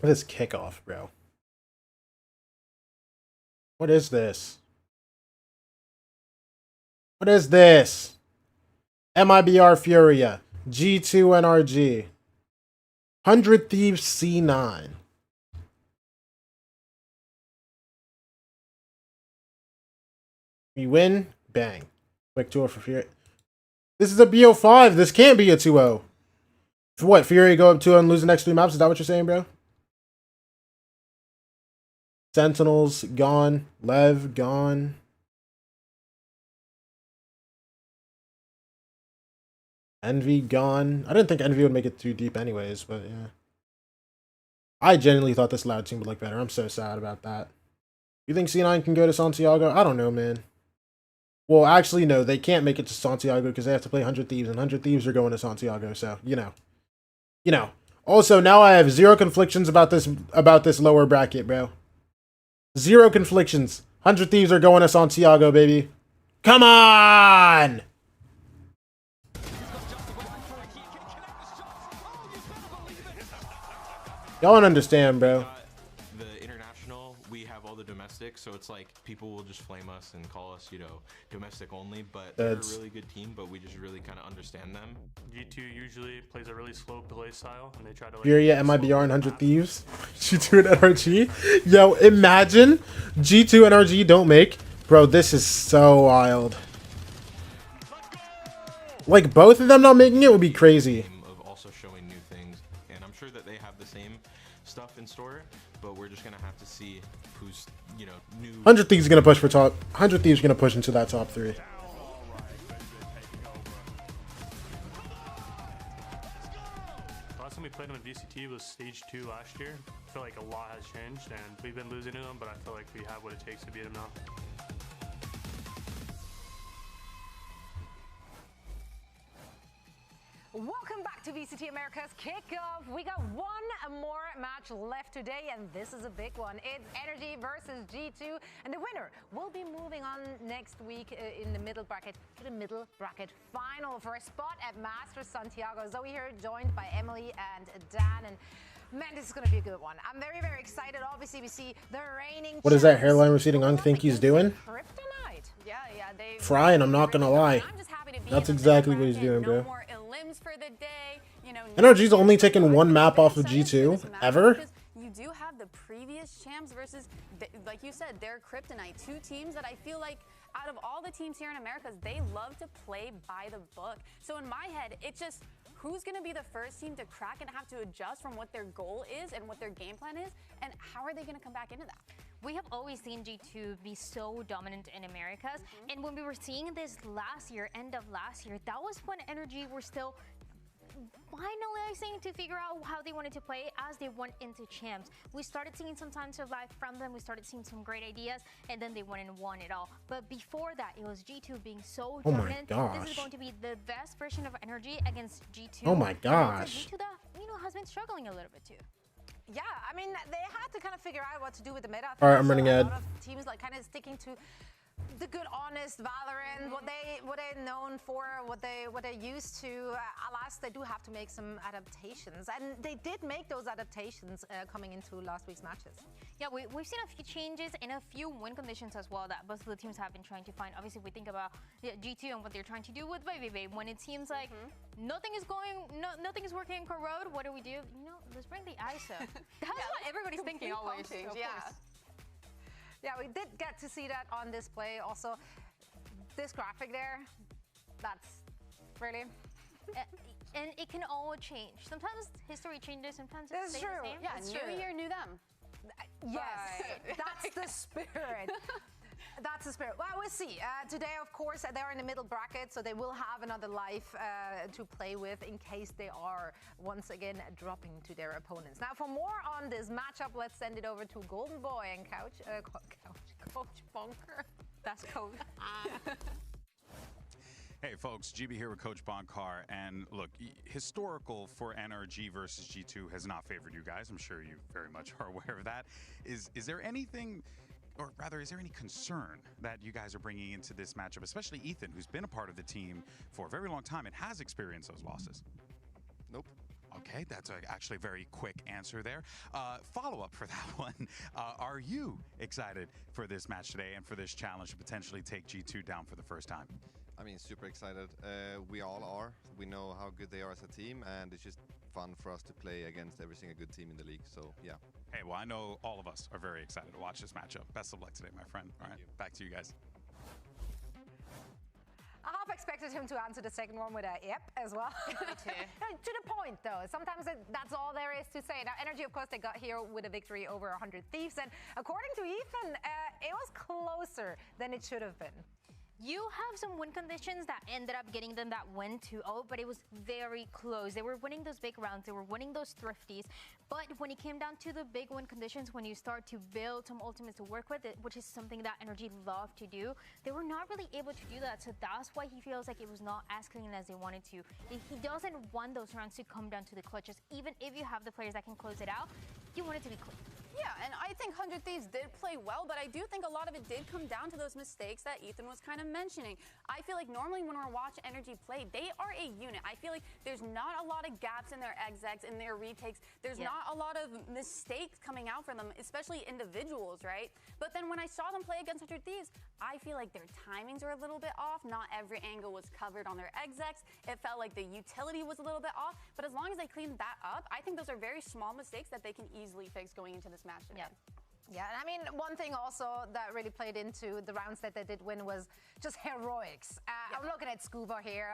What is kickoff, bro? What is this? What is this? MIBR Furia. G2 NRG. 100 Thieves C9. We win. Bang. Quick 2-0 for Fury. This is a BO5. This can't be a 2-0. For what? Fury go up 2-0 and lose the next 3 maps? Is that what you're saying, bro? Sentinels gone. LEV gone. Envy gone. I didn't think Envy would make it too deep anyways, but yeah. I genuinely thought this Loud team would look better. I'm so sad about that. You think C9 can go to Santiago? I don't know, man. Well, actually, no. They can't make it to Santiago because they have to play 100 Thieves, and 100 Thieves are going to Santiago, so, you know. You know. Also, now I have 0 conflictions about this lower bracket, bro. 0 conflictions. 100 Thieves are going to Santiago, baby. Come on! Y'all don't understand, bro. The international, we have all the domestic, so it's like people will just flame us and call us, you know, domestic only, but they're a really good team, but we just really kind of understand them. G2 usually plays a really slow play style, and they try to like... Furia, MIBR, and 100 Thieves. G2 and NRG. Yo, imagine G2 and NRG don't make. Bro, this is so wild. Like, both of them not making it would be crazy. Of also showing new things, and I'm sure that they have the same stuff in store, but we're just gonna have to see who's, you know, new. 100 Thieves gonna push for top. 100 Thieves gonna push into that top 3. Last time we played them in VCT was stage 2 last year. I feel like a lot has changed, and we've been losing to them, but I feel like we have what it takes to beat them now. Welcome back to VCT Americas Kickoff. We got one more match left today, and this is a big one. It's NRG versus G2, and the winner will be moving on next week in the middle bracket to the middle bracket final for a spot at Masters Santiago. Zoe here, joined by Emily and Dan, and man, this is going to be a good one. I'm very, very excited. Obviously, we see the reigning. What is that hairline receding Unk think he's doing? Kryptonite. Yeah, they Frying, I'm not gonna lie. That's exactly what he's doing, bro. For the day, you know, NRG's only taken 1 map off of G2 ever. You do have the previous champs versus, like you said, they're Kryptonite. 2 teams that I feel like out of all the teams here in Americas, they love to play by the book. So in my head, it's just who's going to be the first team to crack and have to adjust from what their goal is and what their game plan is, and how are they going to come back into that? We have always seen G2 be so dominant in Americas, and when we were seeing this last year, end of last year, that was when NRG were still finalizing to figure out how they wanted to play as they went into champs. We started seeing some time to life from them, we started seeing some great ideas, and then they went and won it all. But before that, it was G2 being so dominant. This is going to be the best version of NRG against G2. Oh my gosh. G2 that, you know, has been struggling a little bit too. Yeah, I mean, they had to kind of figure out what to do with the meta. All right, I'm running ad. A lot of teams like kind of sticking to the good, honest Valorant, what they're known for, what they're used to. Alas, they do have to make some adaptations, and they did make those adaptations coming into last week's matches. Yeah, we've seen a few changes and a few win conditions as well that both of the teams have been trying to find. Obviously, we think about G2 and what they're trying to do with VCT. When it seems like nothing is working in Corrode, what do? You know, let's bring the ISO. That's what everybody's thinking always. Yeah, we did get to see that on display. Also, this graphic there, that's really... and it can all change. Sometimes history changes, sometimes it stays the same. Yeah, new year, new them. Yes, that's the spirit. That's the spirit. Well, we'll see. Today, of course, they're in the middle bracket, so they will have another life to play with in case they are once again dropping to their opponents. Now, for more on this matchup, let's send it over to Golden Boy and Coach Bunker. That's Coach. Hey folks, GB here with Coach Bonkar, and look, historical for NRG versus G2 has not favored you guys. I'm sure you very much are aware of that. Is there anything, or rather, is there any concern that you guys are bringing into this matchup, especially Ethan, who's been a part of the team for a very long time and has experienced those losses? Nope. Okay, that's actually a very quick answer there. Follow-up for that one. Are you excited for this match today and for this challenge to potentially take G2 down for the first time? I mean, super excited. We all are. We know how good they are as a team, and it's just fun for us to play against every single good team in the league. So, yeah. Hey, well, I know all of us are very excited to watch this matchup. Best of luck today, my friend. All right, back to you guys. I half expected him to answer the second one with a yep as well. Me too. To the point, though. Sometimes that's all there is to say. Now, NRG, of course, they got here with a victory over 100 Thieves. And according to Ethan, it was closer than it should have been. You have some win conditions that ended up getting them that win 2-0, but it was very close. They were winning those big rounds. They were winning those thrifties. But when it came down to the big win conditions, when you start to build some ultimates to work with, which is something that NRG love to do, they were not really able to do that. So that's why he feels like it was not as clean as they wanted to. He doesn't want those rounds to come down to the clutches. Even if you have the players that can close it out, you want it to be clean. Yeah, and I think 100 Thieves did play well, but I do think a lot of it did come down to those mistakes that Ethan was kind of mentioning. I feel like normally when we're watching NRG play, they are a unit. I feel like there's not a lot of gaps in their execs, in their retakes. There's not a lot of mistakes coming out for them, especially individuals, right? But then when I saw them play against 100 Thieves, I feel like their timings are a little bit off. Not every angle was covered on their execs. It felt like the utility was a little bit off. But as long as they clean that up, I think those are very small mistakes that they can easily fix going into this match today. Yeah, and I mean, one thing also that really played into the rounds that they did win was just heroics. I'm looking at Scuba here.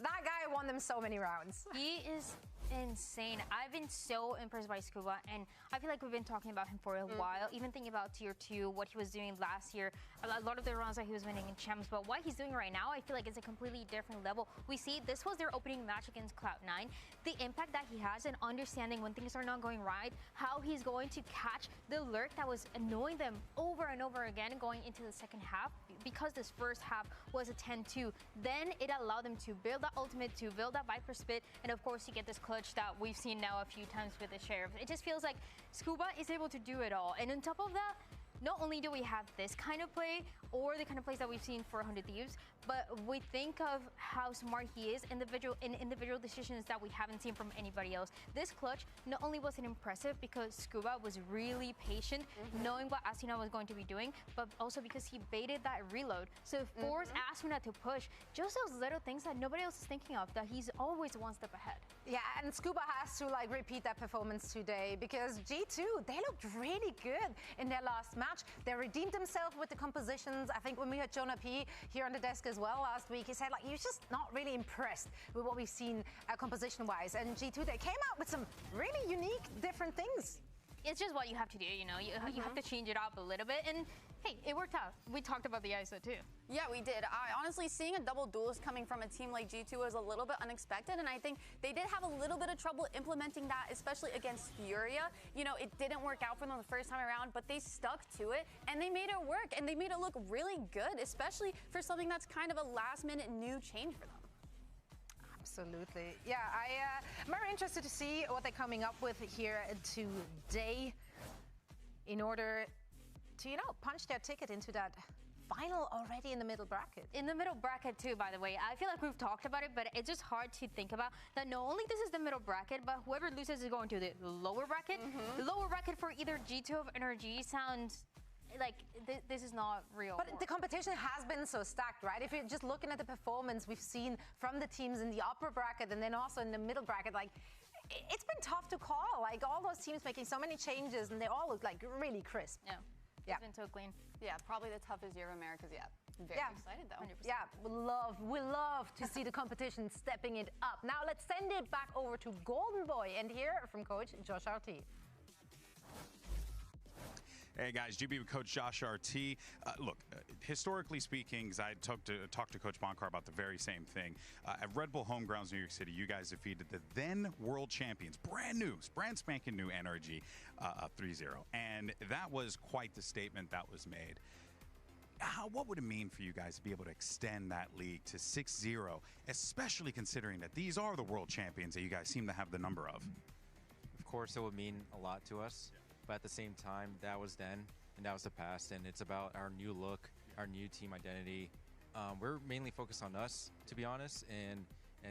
That guy won them so many rounds. He is insane. I've been so impressed by Scuba, and I feel like we've been talking about him for a while. Even thinking about Tier 2, what he was doing last year, a lot of the rounds that he was winning in Champs, but what he's doing right now, I feel like it's a completely different level. We see this was their opening match against Cloud9. The impact that he has in understanding when things are not going right, how he's going to catch the lurk that was annoying them over and over again going into the second half. Because this first half was a 10-2, then it allowed them to build that ultimate, to build that Viper spit, and of course you get this clutch that we've seen now a few times with the Sheriff. It just feels like Scuba is able to do it all. And on top of that, not only do we have this kind of play or the kind of plays that we've seen for 100 Thieves, but we think of how smart he is in individual decisions that we haven't seen from anybody else. This clutch not only was it impressive because Scuba was really patient, knowing what Asuna was going to be doing, but also because he baited that reload. So forced Asuna to push. Just those little things that nobody else is thinking of, that he's always one step ahead. Yeah, and Scuba has to repeat that performance today because G2, they looked really good in their last match. They redeemed themselves with the compositions. I think when we had Jonah P here on the desk as well last week, he said you're just not really impressed with what we've seen composition-wise. And G2, they came out with some really unique, different things. It's just what you have to do, you know. You have to change it up a little bit, and hey, it worked out. We talked about the ISO too. Yeah, we did. Honestly, seeing a double duelist coming from a team like G2 was a little bit unexpected, and I think they did have a little bit of trouble implementing that, especially against Furia. You know, it didn't work out for them the first time around, but they stuck to it, and they made it work, and they made it look really good, especially for something that's kind of a last-minute new change for them. Absolutely. Yeah, I'm very interested to see what they're coming up with here today in order to, punch their ticket into that final already in the middle bracket. In the middle bracket too, by the way. I feel like we've talked about it, but it's just hard to think about that not only this is the middle bracket, but whoever loses is going to the lower bracket. The lower bracket for either G2 or NRG sounds like this is not real. But the competition has been so stacked, right? If you're just looking at the performance we've seen from the teams in the upper bracket and then also in the middle bracket, it's been tough to call. All those teams making so many changes and they all look really crisp. Yeah. It's been so clean. Yeah, probably the toughest year of Americas yet. Very excited though. 100%. Yeah, we love to see the competition stepping it up. Now let's send it back over to Golden Boy and hear from Coach Josh RT. Hey guys, GB with Coach Josh RT. Look, historically speaking, because I talked to Coach Bonkar about the very same thing. At Red Bull home grounds, New York City, you guys defeated the then world champions, brand spanking new NRG, 3-0. And that was quite the statement that was made. What would it mean for you guys to be able to extend that league to 6-0, especially considering that these are the world champions that you guys seem to have the number of? Of course, it would mean a lot to us. But at the same time, that was then, and that was the past, and it's about our new look, our new team identity. We're mainly focused on us, to be honest, and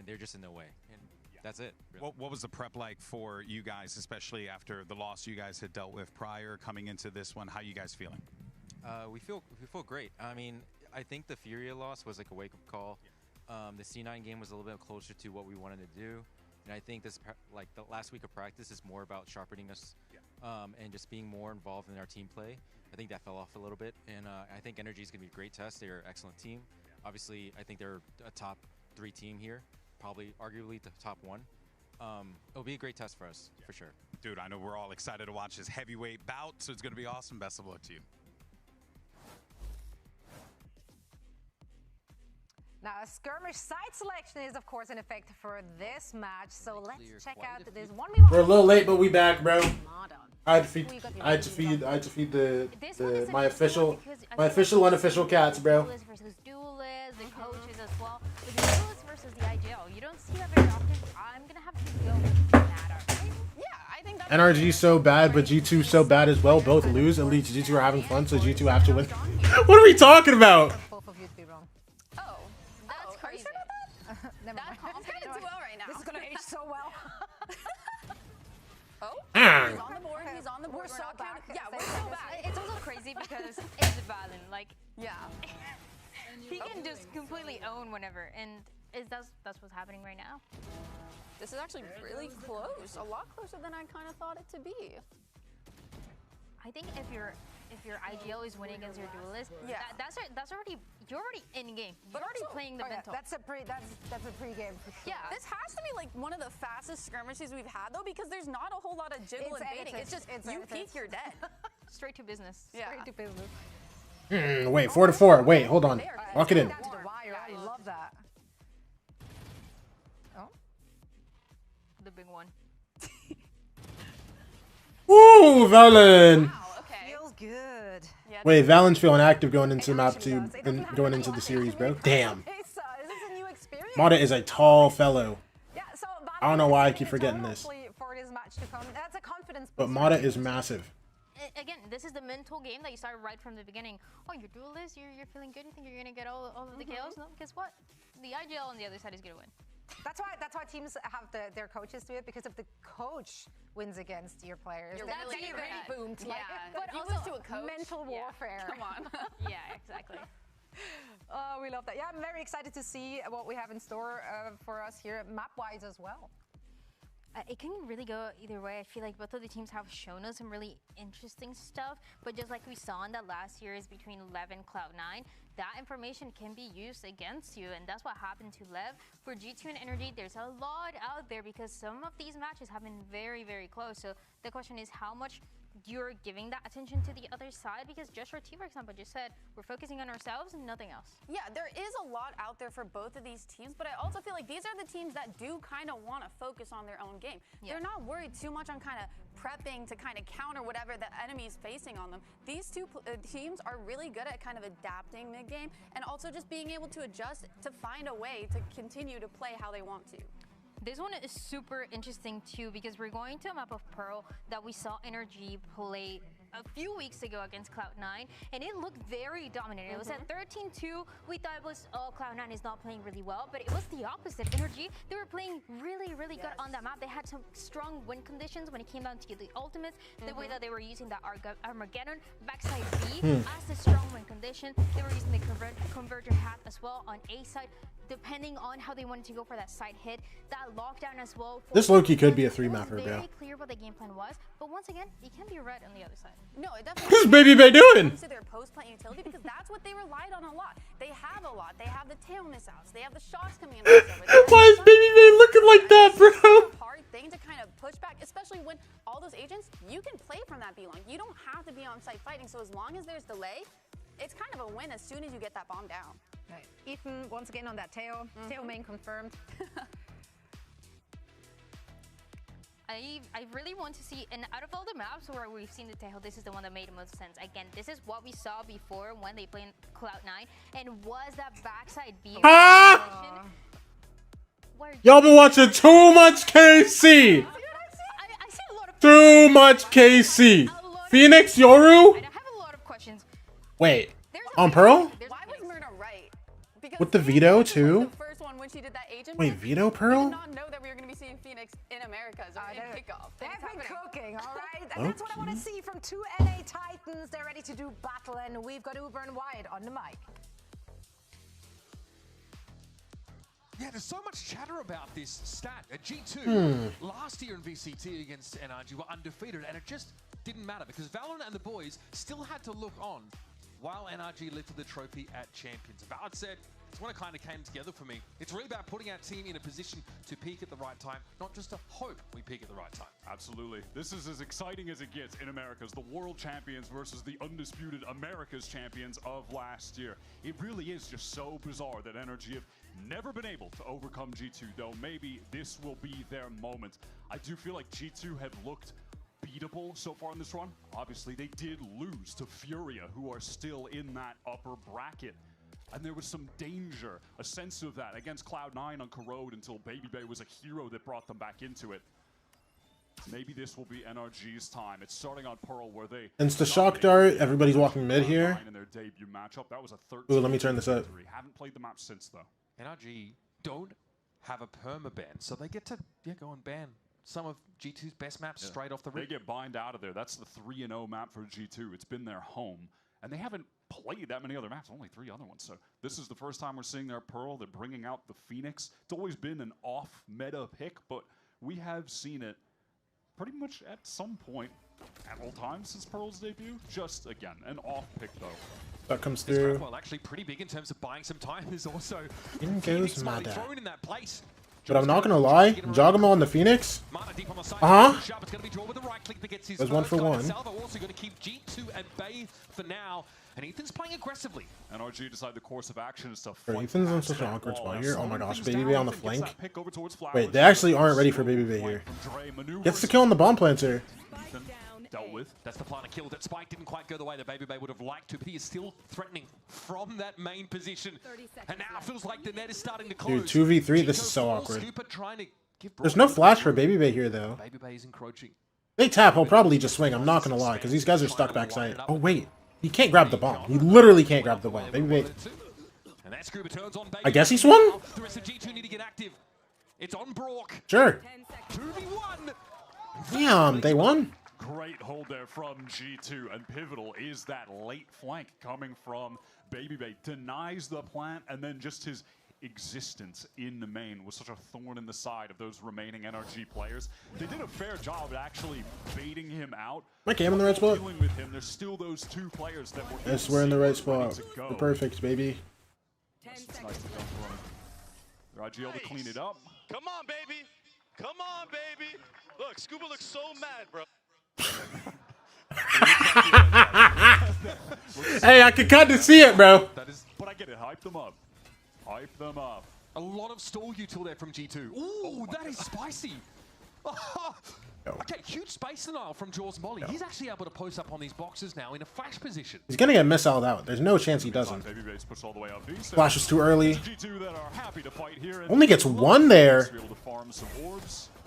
they're just in the way. And that's it. Really. What was the prep like for you guys, especially after the loss you guys had dealt with prior, coming into this one? How you guys feeling? We feel great. I mean, I think the Furia loss was like a wake-up call. The C9 game was a little bit closer to what we wanted to do, and I think this like the last week of practice is more about sharpening us and just being more involved in our team play. I think that fell off a little bit, and I think NRG is going to be a great test. They're an excellent team. Obviously, I think they're a top 3 team here, probably arguably the top 1. It'll be a great test for us, for sure. Dude, I know we're all excited to watch this heavyweight bout, so it's going to be awesome. Best of luck to you. Now, a skirmish side selection is, of course, in effect for this match. So let's check out this one. We're a little late, but we back, bro. I had to feed my official unofficial cats, bro. Versus duelists, the coaches as well. With the duelists versus the IGL, you don't see that very often. I'm gonna have to go with Nada. Yeah, I think that's NRG so bad, but G2 so bad as well. Both lose. At least G2 are having fun, so G2 have to win. What are we talking about? Both of you to be wrong. Oh, that's crazy. Never mind. I'm getting too well right now. This is gonna age so well. Oh, he's on the board. He's on the board. We're so back. Yeah, we're so back. It's also crazy because it's Valen. Like, yeah, he can just completely own whenever, and that's what's happening right now. This is actually really close. A lot closer than I kind of thought it to be. I think if your IGL is winning against your duelist, that's already you're already in game. You're already playing the mental. That's a pre-game for sure. Yeah, this has to be like one of the fastest skirmishes we've had though, because there's not a whole lot of jiggle and baiting. It's just you peek, you're dead. Straight to business. Yeah. Straight to business. Wait, 4-4. Wait, hold on. Lock it in. I love that. Oh, the big one. Ooh, Valen. Wow, okay. Feels good. Yeah, wait, Valen's feeling active going into map 2 and going into the series, bro. Damn. Is this a new experience? Mata is a tall fellow. Yeah, so I don't know why I keep forgetting this. For this match to come. That's a confidence But Mata is massive. Again, this is the mental game that you started right from the beginning. Oh, you're duelist, you're feeling good, you think you're gonna get all of the kills? No, guess what? The IGL on the other side is gonna win. That's why teams have their coaches do it, because if the coach wins against your players, you're that's really boomed. Yeah, But you also lose to a coach. mental warfare. Come on. Yeah, exactly. Oh, we love that. Yeah, I'm very excited to see what we have in store for us here, map-wise as well. It can really go either way. I feel like both of the teams have shown us some really interesting stuff, but just like we saw in that last series between LEV and Cloud9, that information can be used against you, and that's what happened to LEV. For G2 and NRG, there's a lot out there because some of these matches have been very, very close. So the question is how much you're giving that attention to the other side, because Joshua T, for example, just said we're focusing on ourselves and nothing else. Yeah, there is a lot out there for both of these teams, but I also feel like these are the teams that do kind of want to focus on their own game. Yeah. They're not worried too much on kind of prepping to kind of counter whatever the enemy is facing on them. These two teams are really good at kind of adapting mid-game and also just being able to adjust to find a way to continue to play how they want to. This one is super interesting too, because we're going to a map of Pearl that we saw NRG play a few weeks ago against Cloud9, and it looked very dominant. It was at 13-2. We thought it was, oh, Cloud9 is not playing really well, but it was the opposite. NRG, they were playing really, really good on that map. They had some strong win conditions when it came down to the ultimates, the way that they were using that Armageddon backside B as the strong win condition. They were using the Convergent Path as well on A side, depending on how they wanted to go for that side hit, that lockdown as well. This Loki could be a 3-mapper, bro. Very clear what the game plan was, but once again, it can be red on the other side. No, it definitely. What's Baby Bay doing? To their post-plant utility, because that's what they relied on a lot. They have a lot. They have the tail miss-outs. They have the shots coming in. Why is Baby Bay looking like that, bro? It's a hard thing to kind of push back, especially when all those agents, you can play from that B-line. You don't have to be on site fighting, so as long as there's delay, it's kind of a win as soon as you get that bomb down. Right. Ethan, once again on that tail. Tail main confirmed. I really want to see, and out of all the maps where we've seen the Tail, this is the one that made the most sense. Again, this is what we saw before when they played Cloud9, and was that backside B. Y'all been watching too much KC. Too much KC. Phoenix, Yoru. I have a lot of questions. Wait, on Pearl? Why was Myrna right? Because with the veto too? the first one when she did that agent. Wait, Veto Pearl? I did not know that we were going to be seeing Phoenix in Americas or in Kickoff. They've been cooking, all right? And Okay. that's what I want to see from two NA Titans. They're ready to do battle, and we've got Uber and Wyatt on the mic. Yeah, there's so much chatter about this stat. G2 last year in VCT against NRG were undefeated, and it just didn't matter because Valorant and the boys still had to look on while NRG lifted the trophy at Champions. Valorant said, it's when it kind of came together for me. It's really about putting our team in a position to peak at the right time, not just to hope we peak at the right time. Absolutely. This is as exciting as it gets in Americas. The world champions versus the undisputed Americas champions of last year. It really is just so bizarre that NRG have never been able to overcome G2, though maybe this will be their moment. I do feel like G2 have looked beatable so far in this run. Obviously, they did lose to Furia, who are still in that upper bracket. And there was some danger, a sense of that against Cloud9 on Corrode until Baby Bay was a hero that brought them back into it. Maybe this will be NRG's time. It's starting on Pearl where they... Insta shock dart. Everybody's walking mid here. In their debut matchup. That was a 13. Ooh, let me turn this up. Haven't played the map since, though. NRG don't have a perma-ban, so they get to go and ban some of G2's best maps straight off the rip. They get bind out of there. That's the 3-0 map for G2. It's been their home. And they haven't played that many other maps, only 3 other ones. So this is the first time we're seeing their Pearl. They're bringing out the Phoenix. It's always been an off-meta pick, but we have seen it pretty much at some point at all times since Pearl's debut. Just, again, an off pick, though. That comes through. Well, actually pretty big in terms of buying some time. Is also in goes Mada. thrown in that place. But I'm not gonna lie, Jogamo on the Phoenix. There's 1 for 1. Also going to keep G2 at bay for now, and Ethan's playing aggressively. NRG decide the course of action is to Ethan's in such an awkward spot here. Oh my gosh, Baby Bay on the flank. Wait, they actually aren't ready for Baby Bay here. Gets the kill on the bomb planter. Dealt with. That's the plan to kill. That spike didn't quite go the way that Baby Bay would have liked to, but he is still threatening from that main position. And now it feels like the net is starting to close. Dude, 2v3, this is so awkward. There's no flash for Baby Bay here, though. Baby Bay is encroaching. They tap, he'll probably just swing. I'm not gonna lie, because these guys are stuck backside. Oh, wait. He can't grab the bomb. He literally can't grab the bomb. Baby Bay. And that Scuba turns on Baby I guess he swung? The rest of G2 need to get active. It's on Brock. Sure. 2v1. Damn, they won. Great hold there from G2, and pivotal is that late flank coming from Baby Bay. Denies the plant, and then just his existence in the main was such a thorn in the side of those remaining NRG players. They did a fair job at actually baiting him out. My cam in the right spot. Dealing with him, there's still those 2 players that were Yes, we're in the right spot. We're perfect, baby. It's nice to come from. They're able to clean it up. Come on, baby. Come on, baby. Look, Scuba looks so mad, bro. Hey, I can kind of see it, bro. But I get it. Hype them up. Hype them up. A lot of stall util there from G2. Ooh, that is spicy. Okay, huge space denial from Jaws Molly. He's actually able to post up on these boxes now in a flash position. He's gonna get missiled out. There's no chance he doesn't. Flash is too early. Only gets 1 there.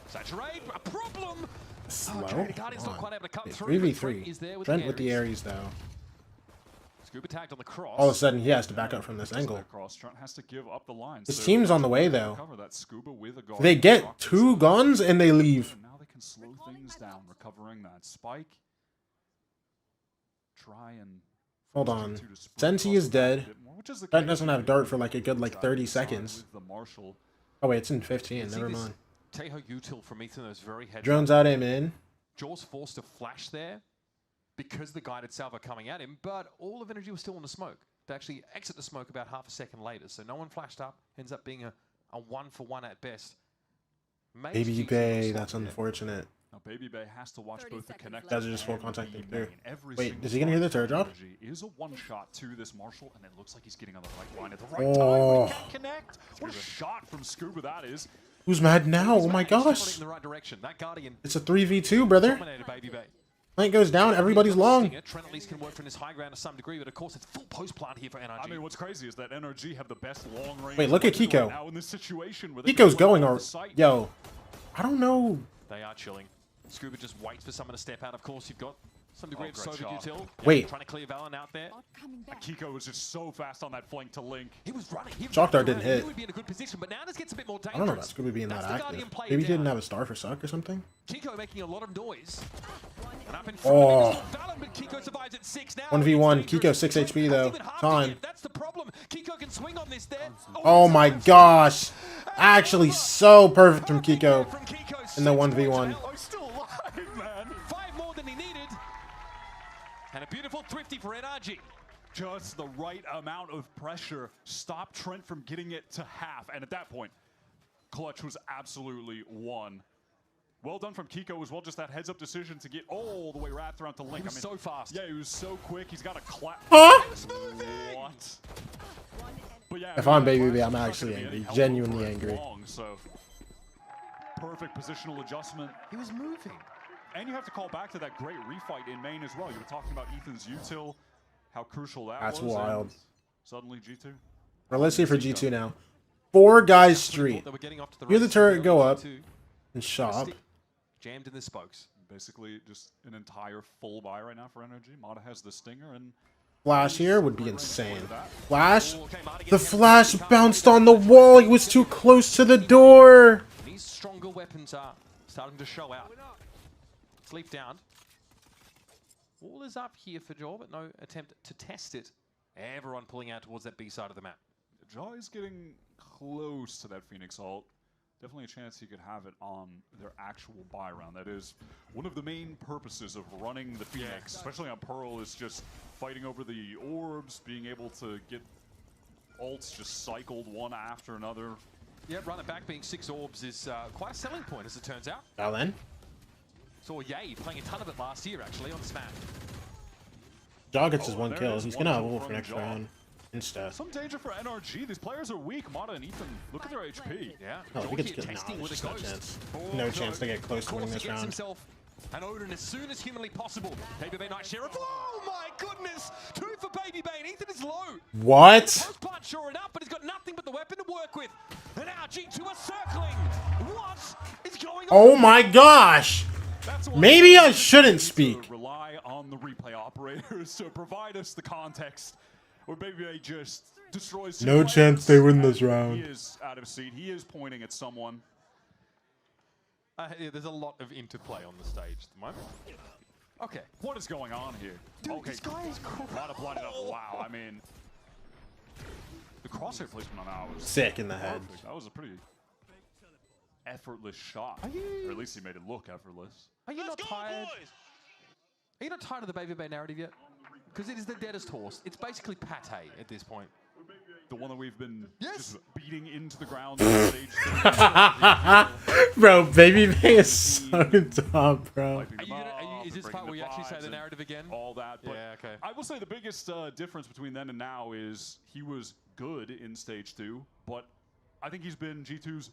Saturate, a problem. Slow. Not quite able to cut through. 3v3. Trent with the Ares, though. Scuba tagged on the cross. All of a sudden, he has to back up from this angle. Trent has to give up the line. His team's on the way, though. They get 2 guns and they leave. Now they can slow things down, recovering that spike. Try and... Hold on. Sensi is dead. Trent doesn't have dart for like a good 30 seconds. Oh wait, it's in 15. Never mind. Teho util from Ethan is very head. Drones out him in. Jaws forced to flash there because the guided salvo coming at him, but all of energy was still in the smoke. They actually exit the smoke about half a second later, so no one flashed up. Ends up being a 1-for-1 at best. Baby Bay, that's unfortunate. Now Baby Bay has to watch both the connect. Guys are just full contact there. Wait, is he gonna hear the turret drop? Is a 1-shot to this Marshall, and it looks like he's getting on the right line at the right time. He can't connect. What a shot from Scuba that is. Who's mad now? Oh my gosh. It's a 3v2, brother. Flank goes down, everybody's long. Trent at least can work from his high ground to some degree, but of course it's full post plant here for NRG. I mean, what's crazy is that NRG have the best long range. Wait, look at Kiko. Now in this situation where Kiko's going, or yo, I don't know. They are chilling. Scuba just waits for someone to step out. Of course, you've got Some degree of Soviet util. Wait. Trying to clear Valen out there. Kiko was just so fast on that flank to Link. He was running. Shock Dart didn't hit. He would be in a good position, but now this gets a bit more dangerous. I don't know about Scooby being that active. Maybe he didn't have a star for suck or something. Kiko making a lot of noise. And up in Oh. Valen, but Kiko survives at 6 now. 1v1. Kiko 6 HP though. Time. That's the problem. Kiko can swing on this there. Oh my gosh. Actually so perfect from Kiko in the 1v1. Oh, still alive, man. 5 more than he needed. And a beautiful thrifty for NRG. Just the right amount of pressure stopped Trent from getting it to half. And at that point, Clutch was absolutely won. Well done from Kiko as well. Just that heads-up decision to get all the way wrapped around to Link. He was so fast. Yeah, he was so quick. He's got a clap. Huh? What? But yeah, If I'm Baby B, I'm actually angry. Genuinely angry. So perfect positional adjustment. He was moving. And you have to call back to that great refight in main as well. You were talking about Ethan's util, how crucial that was. That's wild. Suddenly G2. Well, let's see for G2 now. 4 guys street. Hear the turret go up and shop. Jammed in the spokes. Basically just an entire full buy right now for NRG. Mata has the stinger and Flash here would be insane. Flash? The flash bounced on the wall. He was too close to the door. These stronger weapons are starting to show out. Sleep down. Wall is up here for Jaw, but no attempt to test it. Everyone pulling out towards that B side of the map. Jaw is getting close to that Phoenix ult. Definitely a chance he could have it on their actual buy round. That is one of the main purposes of running the Phoenix, especially on Pearl, is just fighting over the orbs, being able to get ults just cycled one after another. Yeah, run it back being 6 orbs is quite a selling point, as it turns out. Valen? Saw Ye playing a ton of it last year, actually, on Smash. Jaw gets his 1 kill. He's going to have ult for next round. Insta. Some danger for NRG. These players are weak. Mata and Ethan, look at their HP. Yeah. Oh, if he gets killed, no, there's just no chance. No chance to get close to winning this round. Himself and Odin as soon as humanly possible. Baby Bay Night Sheriff. Oh my goodness! 2 for Baby Bay and Ethan is low. What? Post plant sure enough, but he's got nothing but the weapon to work with. And now G2 are circling. What is going on? Oh my gosh! Maybe I shouldn't speak. Rely on the replay operators to provide us the context. Or maybe they just destroys. No chance they win this round. He is out of seat. He is pointing at someone. Yeah, there's a lot of interplay on the stage at the moment. Okay. What is going on here? Dude, okay. this guy is crazy. A lot of blinded up. Wow. I mean, the crosshair placement on that was sick in the head. Perfect. That was a pretty effortless shot. Or at least he made it look effortless. Are you not tired? Are you not tired of the Baby Bay narrative yet? Because it is the deadest horse. It's basically pate at this point. The one that we've been just beating into the ground. Bro, Baby Bay is so dumb, bro. Is this part where you actually say the narrative again? All that. But yeah, okay. I will say the biggest difference between then and now is he was good in Stage 2, but I think he's been G2's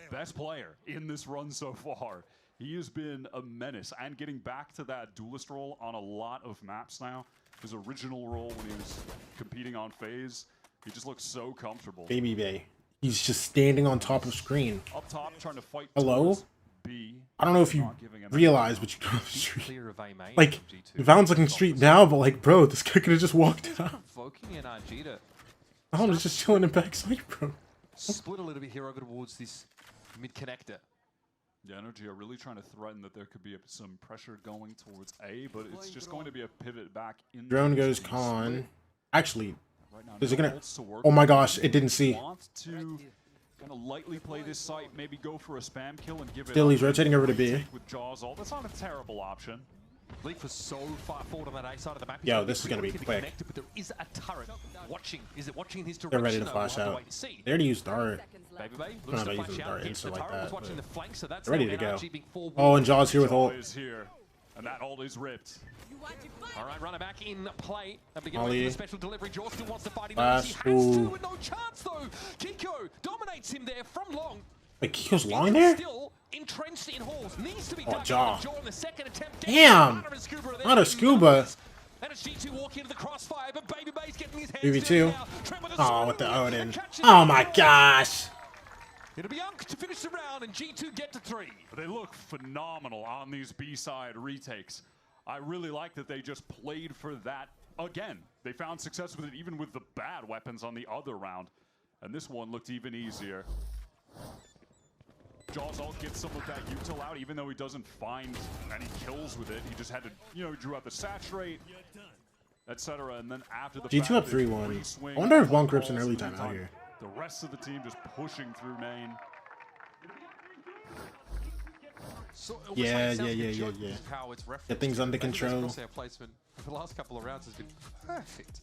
best player in this run so far. He has been a menace, and getting back to that duelist role on a lot of maps now. His original role when he was competing on FaZe, he just looks so comfortable. Baby Bay. He's just standing on top of screen. Up top, trying to fight. Hello? B. I don't know if you realize what you do on the street. Like, Valen's looking street now, but like, bro, this guy could have just walked out. Valen is just chilling in backside, bro. Split a little bit here over towards this mid connector. Yeah, NRG are really trying to threaten that there could be some pressure going towards A, but it's just going to be a pivot back in. Drone goes con. Actually, is it gonna? Oh my gosh, it didn't see. Want to kind of lightly play this site, maybe go for a spam kill and give it. Still, he's rotating over to B. With Jaws ult. That's not a terrible option. Leaf was so far forward on that A side of the map. Yo, this is gonna be quick. But there is a turret watching. Is it watching his direction? They're ready to flash out. They already used Dart. Baby Bay I don't know looks about using Dart instant like that. Watching the flank, so that's they're ready to go. go. Oh, and Jaws here with ult. Is here, and that ult is ripped. All right, runner back in play. Ollie. The special delivery. Jaw still wants to fight him. Flash. He has to, with no chance though. Kiko dominates him there from long. Wait, Kiko's long there? Still entrenched in halls. Needs to be oh, Jaw. In the second attempt. Damn. Not a scuba. And it's G2 walking into the crossfire, but Baby Bay's getting his hands BB2. Oh, with the Odin. Oh my gosh. It'll be Unk to finish the round, and G2 get to 3. But they look phenomenal on these B-side retakes. I really like that they just played for that again. They found success with it even with the bad weapons on the other round. And this one looked even easier. Jaws ult gets some of that util out, even though he doesn't find any kills with it. He just had to, you know, he drew out the saturate, etc. And then after the G2 up 3-1. I wonder if one grips an early time out here. The rest of the team just pushing through main. So, yeah. Get things under control. Placement for the last couple of rounds has been perfect.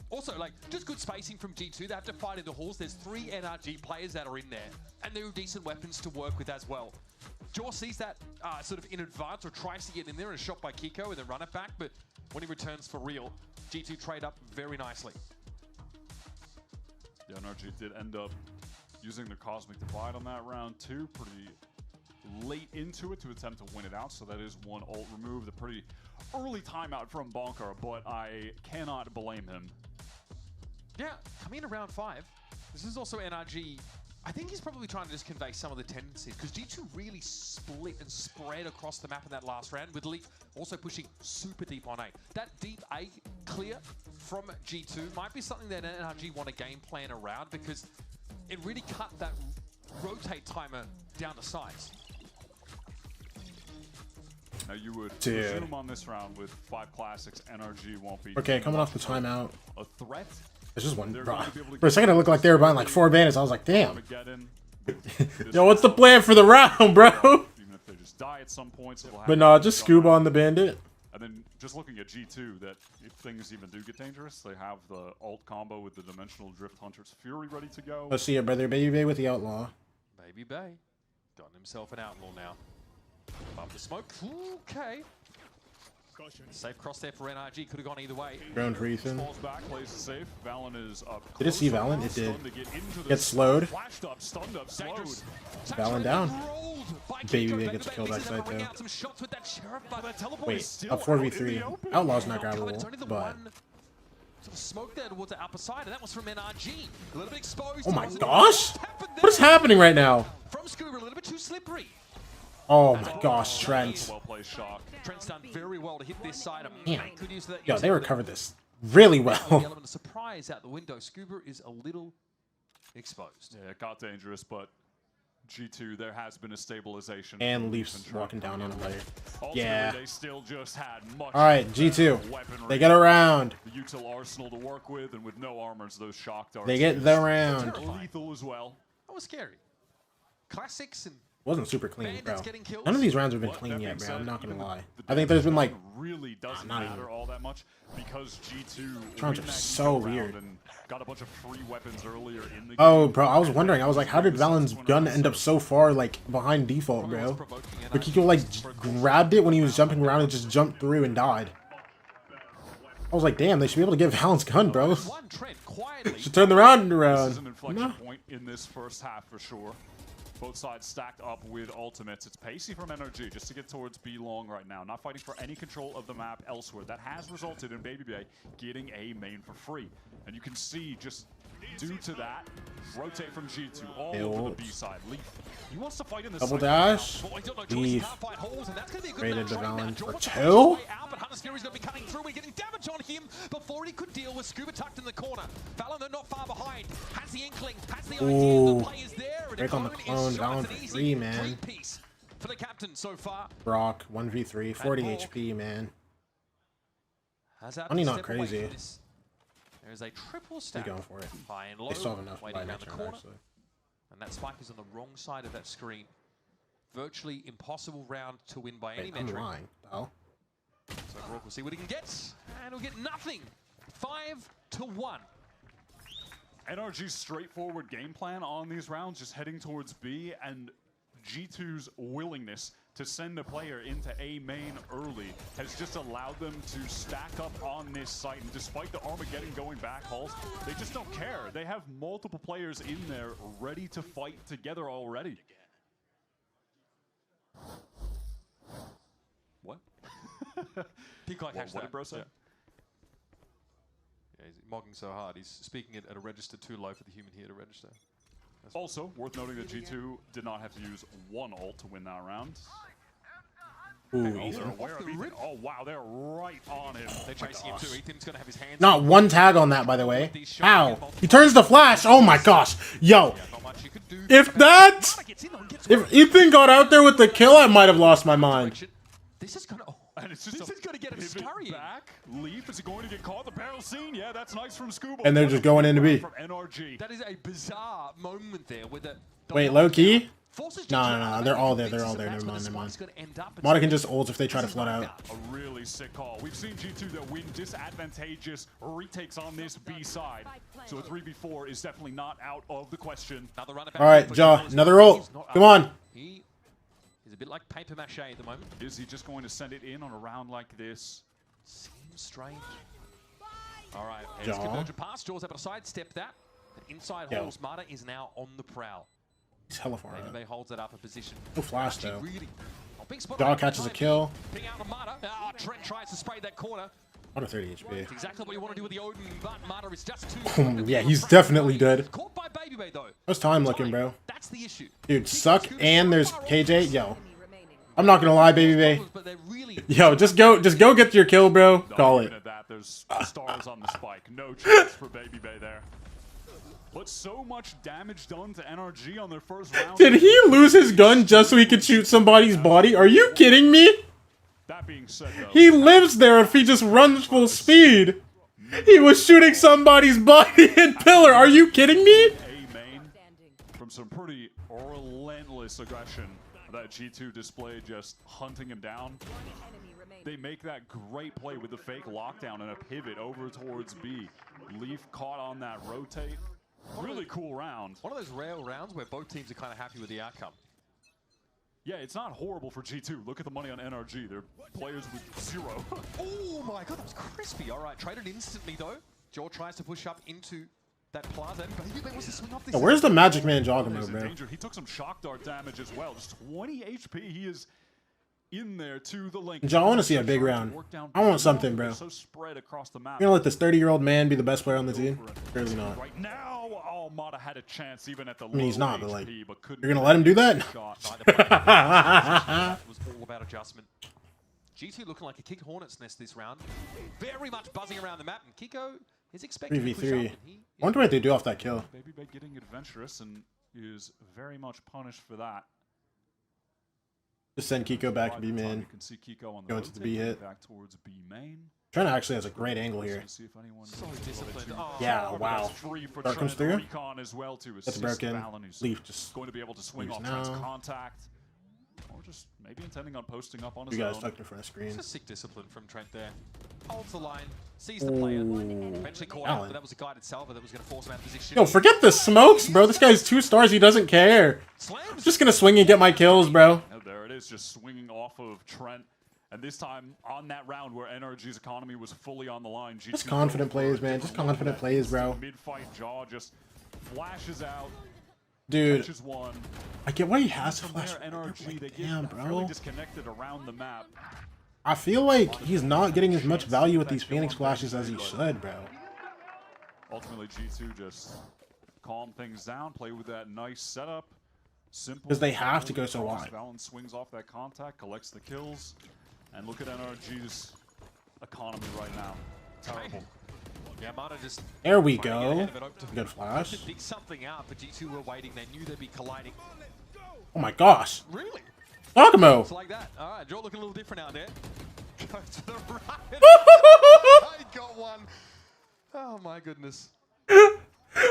Also, like, just good spacing from G2. They have to fight in the halls. There's 3 NRG players that are in there, and there are decent weapons to work with as well. Jaw sees that sort of in advance, or tries to get in there and shot by Kiko and then run it back, but when he returns for real, G2 trade up very nicely. Yeah, NRG did end up using the Cosmic Divide on that round too, pretty late into it to attempt to win it out, so that is one ult removed. A pretty early timeout from Bonker, but I cannot blame him. Yeah, coming in around 5. This is also NRG. I think he's probably trying to just convey some of the tendencies, because G2 really split and spread across the map in that last round, with LEV also pushing super deep on A. That deep A clear from G2 might be something that NRG want to game plan around, because it really cut that rotate timer down to size. Now you would presume on this round with 5 classics, NRG won't be. Okay, coming off the timeout. A threat. It's just one. For a second, it looked like they were buying like 4 bandits. I was like, damn. Yo, what's the plan for the round, bro? Even if they just die at some point, so but no, just scuba on the bandit. And then just looking at G2, that if things even do get dangerous, they have the ult combo with the Dimensional Drift Hunter's Fury ready to go. Let's see it, brother. Baby Bay with the outlaw. Baby Bay done himself an outlaw now. Above the smoke. Okay. Safe cross there for NRG. Could have gone either way. Ground for Ethan. Falls back, plays it safe. Valen is up. Did it see Valen? It did. Get slowed. Flashed up, stunned up, slowed. Valen down. Baby Bay gets killed outside though. Wait, up 4v3. Outlaw's not grabbable, but. Smoke there towards the upper side, and that was from NRG. A little bit exposed. Oh my gosh! What is happening right now? From Scuba, a little bit too slippery. Oh my gosh, Trent. Well played shot. Trent's done very well to hit this side. Damn. Yo, they recovered this really well. The element of surprise out the window. Scuba is a little exposed. Yeah, it got dangerous, but G2, there has been a stabilization. And Leafs walking down on the player. Yeah. They still just had much. All right, G2. They get around. The util arsenal to work with, and with no armors, those shock darts. They get the round. Lethal as well. That was scary. Classics and. Wasn't super clean, bro. None of these rounds have been clean yet, bro. I'm not gonna lie. I think there's been like really doesn't matter all that much because G2 rounds are so weird. And got a bunch of free weapons earlier in the game. Oh, bro, I was wondering. I was like, how did Valen's gun end up so far like behind default, bro? But Kiko like grabbed it when he was jumping around and just jumped through and died. I was like, damn, they should be able to get Valen's gun, bro. Should turn the round around. This is an inflection point in this first half for sure. Both sides stacked up with ultimates. It's pacey from NRG just to get towards B long right now. Not fighting for any control of the map elsewhere. That has resulted in Baby Bay getting a main for free. And you can see just due to that, rotate from G2 all over the B side. Leaf, he wants to fight in the double dash. Leaf. Rated the Valen for 2. Hunter's Fury's going to be cutting through and getting damage on him before he could deal with Scuba tucked in the corner. Valen, they're not far behind. Has the inkling, has the idea, the play is there. Break on the clone, Valen for 3, man. For the captain so far. Brock, 1v3, 40 HP, man. Money not crazy. There's a triple stack. They're going for it. High and low, they still have enough waiting around the corner. And that spike is on the wrong side of that screen. Virtually impossible round to win by any metric. I'm lying, pal. So Brock will see what he can get, and he'll get nothing. 5-1. NRG's straightforward game plan on these rounds, just heading towards B, and G2's willingness to send a player into A main early has just allowed them to stack up on this site. And despite the Armageddon going back halls, they just don't care. They have multiple players in there ready to fight together already. What? Peacock hashtag. What did bro say? Yeah, he's mocking so hard. He's speaking it at a register too low for the human here to register. Also, worth noting that G2 did not have to use one ult to win that round. Ooh, Oh wow, they're right on him. They're chasing him too. Ethan's gonna have his hands. Not one tag on that, by the way. How? He turns the flash. Oh my gosh. Yo. If Ethan got out there with the kill, I might have lost my mind. This is gonna. And it's just this is gonna get him scurrying back. Leaf is going to get caught. The barrel scene. Yeah, that's nice from Scuba. And they're just going into B. From NRG. That is a bizarre moment there with the. Wait, low key? No. They're all there. They're all there. Never mind. Mata can just ult if they try to flood out. A really sick call. We've seen G2 that win disadvantageous retakes on this B side. So a 3v4 is definitely not out of the question. All right, Jaw. Another ult. Come on. He's a bit like paper mache at the moment. Is he just going to send it in on a round like this? Seems strange. All right, here's convergent pass. Jaw's able to sidestep that. And inside holes, Mata is now on the prowl. He's hella far out. They holds it up a position. No flash though. Jaw catches a kill. Ping out to Mata. Trent tries to spray that corner. Under 30 HP. It's exactly what you want to do with the Odin, but Mata is just too. Yeah, he's definitely dead. Caught by Baby Bay though. How's time looking, bro? That's the issue. Dude, suck. And there's KJ. Yo, I'm not gonna lie, Baby Bay. Yo, just go get your kill, bro. Call it. There's stars on the spike. No chance for Baby Bay there. But so much damage done to NRG on their first round. Did he lose his gun just so he could shoot somebody's body? Are you kidding me? That being said, though, he lives there if he just runs full speed. He was shooting somebody's body in pillar. Are you kidding me? A main from some pretty relentless aggression that G2 displayed, just hunting him down. They make that great play with the fake lockdown and a pivot over towards B. Leaf caught on that rotate. Really cool round. One of those rare rounds where both teams are kind of happy with the outcome. Yeah, it's not horrible for G2. Look at the money on NRG. They're players with 0. Oh my god, that was crispy. All right, traded instantly though. Jaw tries to push up into that plaza. Baby Bay wants to swing off this. Where's the Magic Man Jogamo, bro? He took some shock dart damage as well. Just 20 HP. He is in there to the link. I want to see a big round. I want something, bro. So spread across the map. You're gonna let this 30-year-old man be the best player on the team? Surely not. Right now, Mata had a chance even at the I mean, he's not, but like, HP, you're gonna let him do that? It was all about adjustment. G2 looking like a kicked hornet's nest this round. Very much buzzing around the map, and Kiko is expecting 3v3. I wonder what they do off that kill. Baby Bay getting adventurous and is very much punished for that. Just send Kiko back to B main. You can see Kiko on the Go into the B hit. Back towards B main. Trent actually has a great angle here. So disciplined. Yeah, wow. Dart comes through. As well to That's broken. Leaf just going to be able to swing off Trent's contact. Or just maybe intending on posting up on his own. You guys tucked in front of screen. It's a sick discipline from Trent there. Holds the line, sees the player. Eventually caught out, but that was a guided salvo that was going to force him out of position. Yo, forget the smokes, bro. This guy's 2 stars. He doesn't care. Just gonna swing and get my kills, bro. There it is, just swinging off of Trent. And this time, on that round where NRG's economy was fully on the line, G2 just confident plays, man. Just confident plays, bro. Mid-fight, Jaw just flashes out. Dude, one. I get why he has to flash. NRG, they damn, get bro. disconnected around the map. I feel like he's not getting as much value with these Phoenix flashes as he should, bro. Ultimately, G2 just calm things down, play with that nice setup. Simple. Because they have to go so wide. Valen swings off that contact, collects the kills, and look at NRG's economy right now. Terrible. Yeah, Mata just there we go. Good flash. To dig something out, but G2 were waiting. They knew they'd be colliding. Oh my gosh. Really? Jogamo. It's like that. All right, Joe looking a little different out there. Go to the right. I got one. Oh my goodness.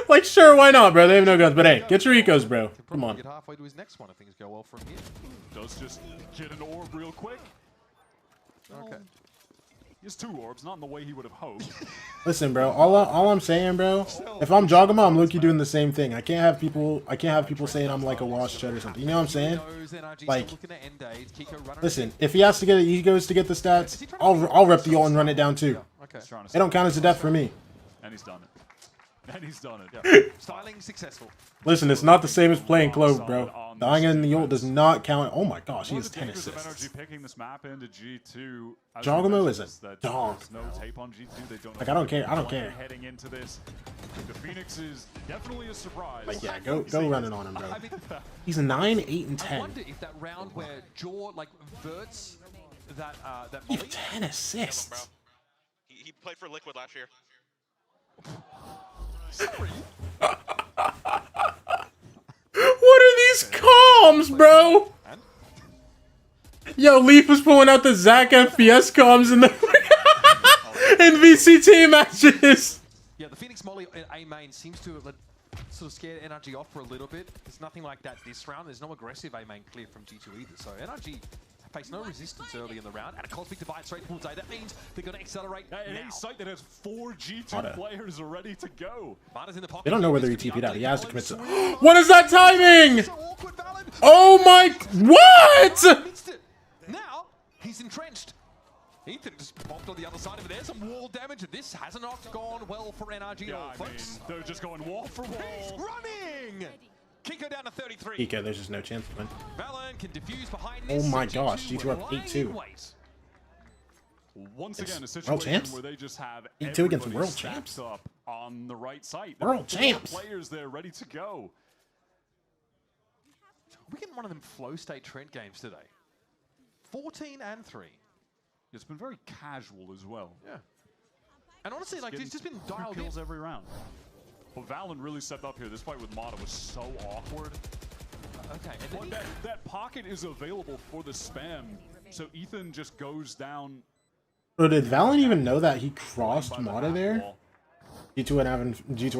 Like, sure, why not, bro? They have no guns, but hey, get your ecos, bro. Come on. Get halfway to his next one if things go well from here. Does just get an orb real quick. Okay. He has 2 orbs, not in the way he would have hoped. Listen, bro. All I'm saying, bro. If I'm Jogamo, I'm low-key doing the same thing. I can't have people saying I'm like a washed shut or something. You know what I'm saying? Like, listen. If he has to get egos to get the stats, I'll rep the ult and run it down too. Okay. They don't count as a death for me. And he's done it. And he's done it. Yeah. Styling successful. Listen, it's not the same as playing Clove, bro. Dying in the ult does not count. Oh my gosh, he has 10 assists. NRG picking this map into G2. Jogamo is a dog. No tape on G2. They don't know like, I don't care. I don't care. Heading into this, the Phoenix is definitely a surprise. Like, yeah, go running on him, bro. He's 9, 8, and 10. I wonder if that round where Jaw like verts that that He have 10 assists. He played for Liquid last year. Sorry. What are these comms, bro? Yo, Leaf was pulling out the Zach FPS comms in the in VCT matches. Yeah, the Phoenix Molly A main seems to have sort of scared NRG off for a little bit. There's nothing like that this round. There's no aggressive A main clear from G2 either. So NRG faced no resistance early in the round, and a Cosmic Divide straight towards A. That means they're going to accelerate an now. A site that has 4 G2 players are ready to go. In the pocket. They don't know whether he TP'd out. He has to commit to. What is that timing? Oh my! What? Now he's entrenched. Ethan just popped on the other side of it. There's some wall damage, and this has not gone well for NRG. Yeah, folks. They're just going wall for wall. He's running. Kiko down to 33. Kiko, there's just no chance to win. Valen can diffuse behind Oh this. my gosh, G2 up 8-2. Once again, a World situation champs? where they just have 8-2 against everybody world stacked champs? up on the right side. World There are 4 champs. players there ready to go. We're getting one of them flow state Trent games today. 14 and 3. It's been very casual as well. Yeah. And honestly, like, it's just been dialed in. Kills every round. But Valen really stepped up here. This fight with Mata was so awkward. Okay. And then that pocket is available for the spam. So Ethan just goes down. Bro, did Valen even know that he crossed Mata there? G2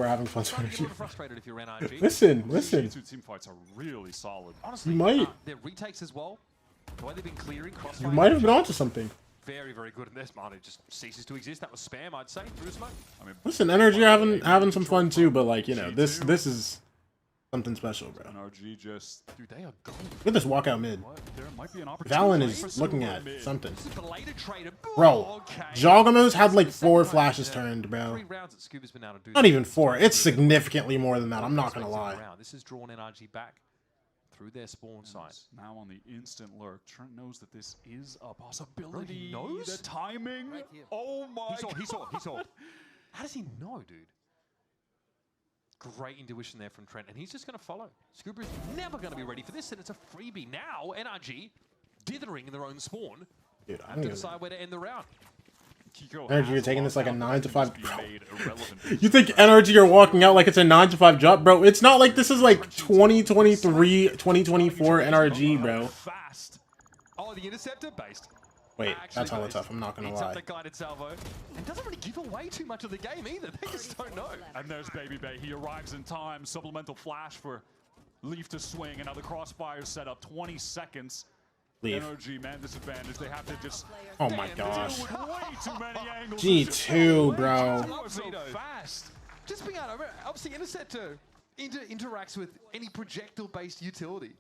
are having fun. Frustrated if you're NRG. Listen. G2 team fights are really solid. Honestly, You might. Their retakes as well. The way they've been clearing cross. You might have been onto something. Very, very good in this. Mata just ceases to exist. That was spam, I'd say, through smoke. I mean, Listen, NRG are having some fun too, but like, you know, this is something special, bro. NRG just, dude, they are going. Look at this walkout mid. There might be an opportunity. Valen is looking at something. This is belated trader. Bro, Jogamos had like 4 flashes turned, bro. 3 rounds that Scuba's been able to do. Not even 4. It's significantly more than that. I'm not gonna lie. This has drawn NRG back through their spawn site. Now on the instant lurk, Trent knows that this is a possibility. He knows? The timing. Oh my God. He saw. How does he know, dude? Great intuition there from Trent, and he's just going to follow. Scuba's never going to be ready for this, and it's a freebie. Now, NRG dithering in their own spawn. Dude, have to decide where to end the round. NRG, you're taking this like a 9 to 5. Bro. You think NRG are walking out like it's a 9 to 5 job, bro? It's not like this is like 2023, 2024 NRG, bro. Fast. Oh, the interceptor based. Wait, that's hella tough. I'm not gonna lie. The guided salvo, and doesn't really give away too much of the game either. They just don't know. And there's Baby Bay. He arrives in time. Supplemental flash for Leaf to swing. Another crossfire set up. 20 seconds. Leave. NRG, man, disadvantage. They have to just. Oh my gosh. Way too many angles. G2, bro. So fast. Just being out. Obviously, Interceptor interacts with any projectile-based utility.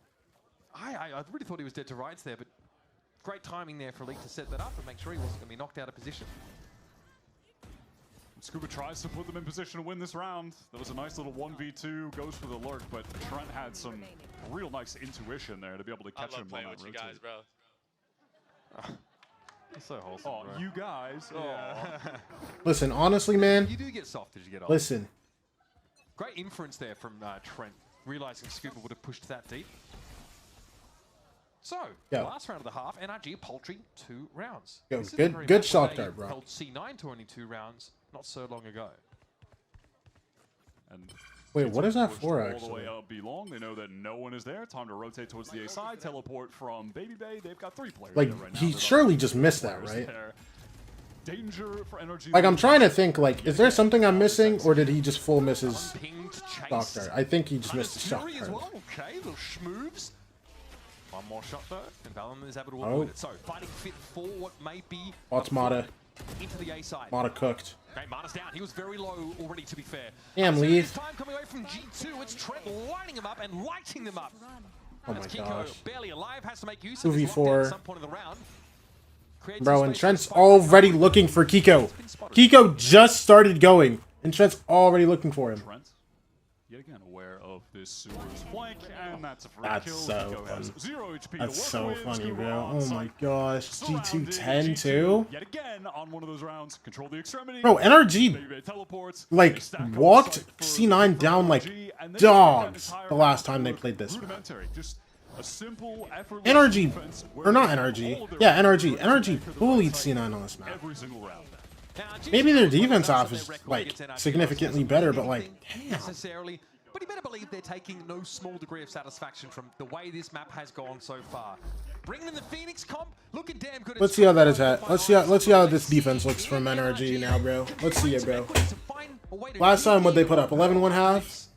I really thought he was dead to rights there, but great timing there for Leak to set that up and make sure he wasn't going to be knocked out of position. Scuba tries to put them in position to win this round. That was a nice little 1v2, goes for the lurk, but Trent had some real nice intuition there to be able to catch him. I love playing with you guys, bro. That's so wholesome, bro. You guys. Yeah. Listen, honestly, man. You do get soft as you get old. Listen. Great inference there from Trent, realizing Scuba would have pushed that deep. So, last round of the half, NRG paltry 2 rounds. Yo, good shock there, bro. Held C9 to only 2 rounds not so long ago. And wait, what is that for, all actually? the way up B-long. They know that no one is there. Time to rotate towards the A side. Teleport from Baby Bay. They've got 3 players Like, there right now. he surely just missed that, right? There. Danger for NRG. Like, I'm trying to think, like, is there something I'm missing, or did he just full miss his shock dart? I think he just missed his shock dart. Well. Okay, little schmoves. One more shot though, and Valen is able to avoid it. So, fighting fit for what may be. What's Mata? Into the A side. Mata cooked. Okay, Mata's down. He was very low already, to be fair. Damn, Leaf. Time coming away from G2. It's Trent lining him up and lighting them up. Oh my gosh. Barely alive, has to make use of 2v4. at some point in the round. Bro, and Trent's already looking for Kiko. Kiko just started going, and Trent's already looking for him. Trent, yet again aware of this Sewer's flank, and that's a free That's kill. so funny. 0 HP That's to so work with. funny, Scuba bro. on Oh site. my gosh. G2 Surrounded. 10 G2 too? Yet again on one of those rounds. Control the extremity. Bro, NRG, Baby teleports. like, walked C9 down like dogs the last time they played this. Rudimentary. Just A simple, effortless NRG, defense or not NRG. Yeah, NRG. NRG bullied C9 on this map. every single round. Maybe their defense off is like significantly better, but like, damn. Necessarily, but you better believe they're taking no small degree of satisfaction from the way this map has gone so far. Bringing in the Phoenix comp, looking damn good. Let's see how that is at. Let's see how this defense looks from NRG now, bro. Let's see it, bro. Last time, what they put up, 11-1 halves.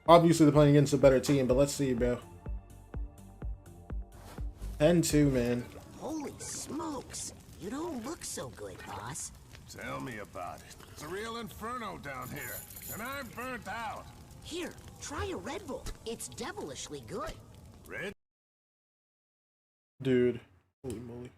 Obviously, they're playing against a better team, but let's see, bro. 10-2, man. Holy smokes! You don't look so good, boss. Tell me about it. It's a real inferno down here, and I'm burnt out. Here, try a Red Bull. It's devilishly good. Red? Dude. Holy moly.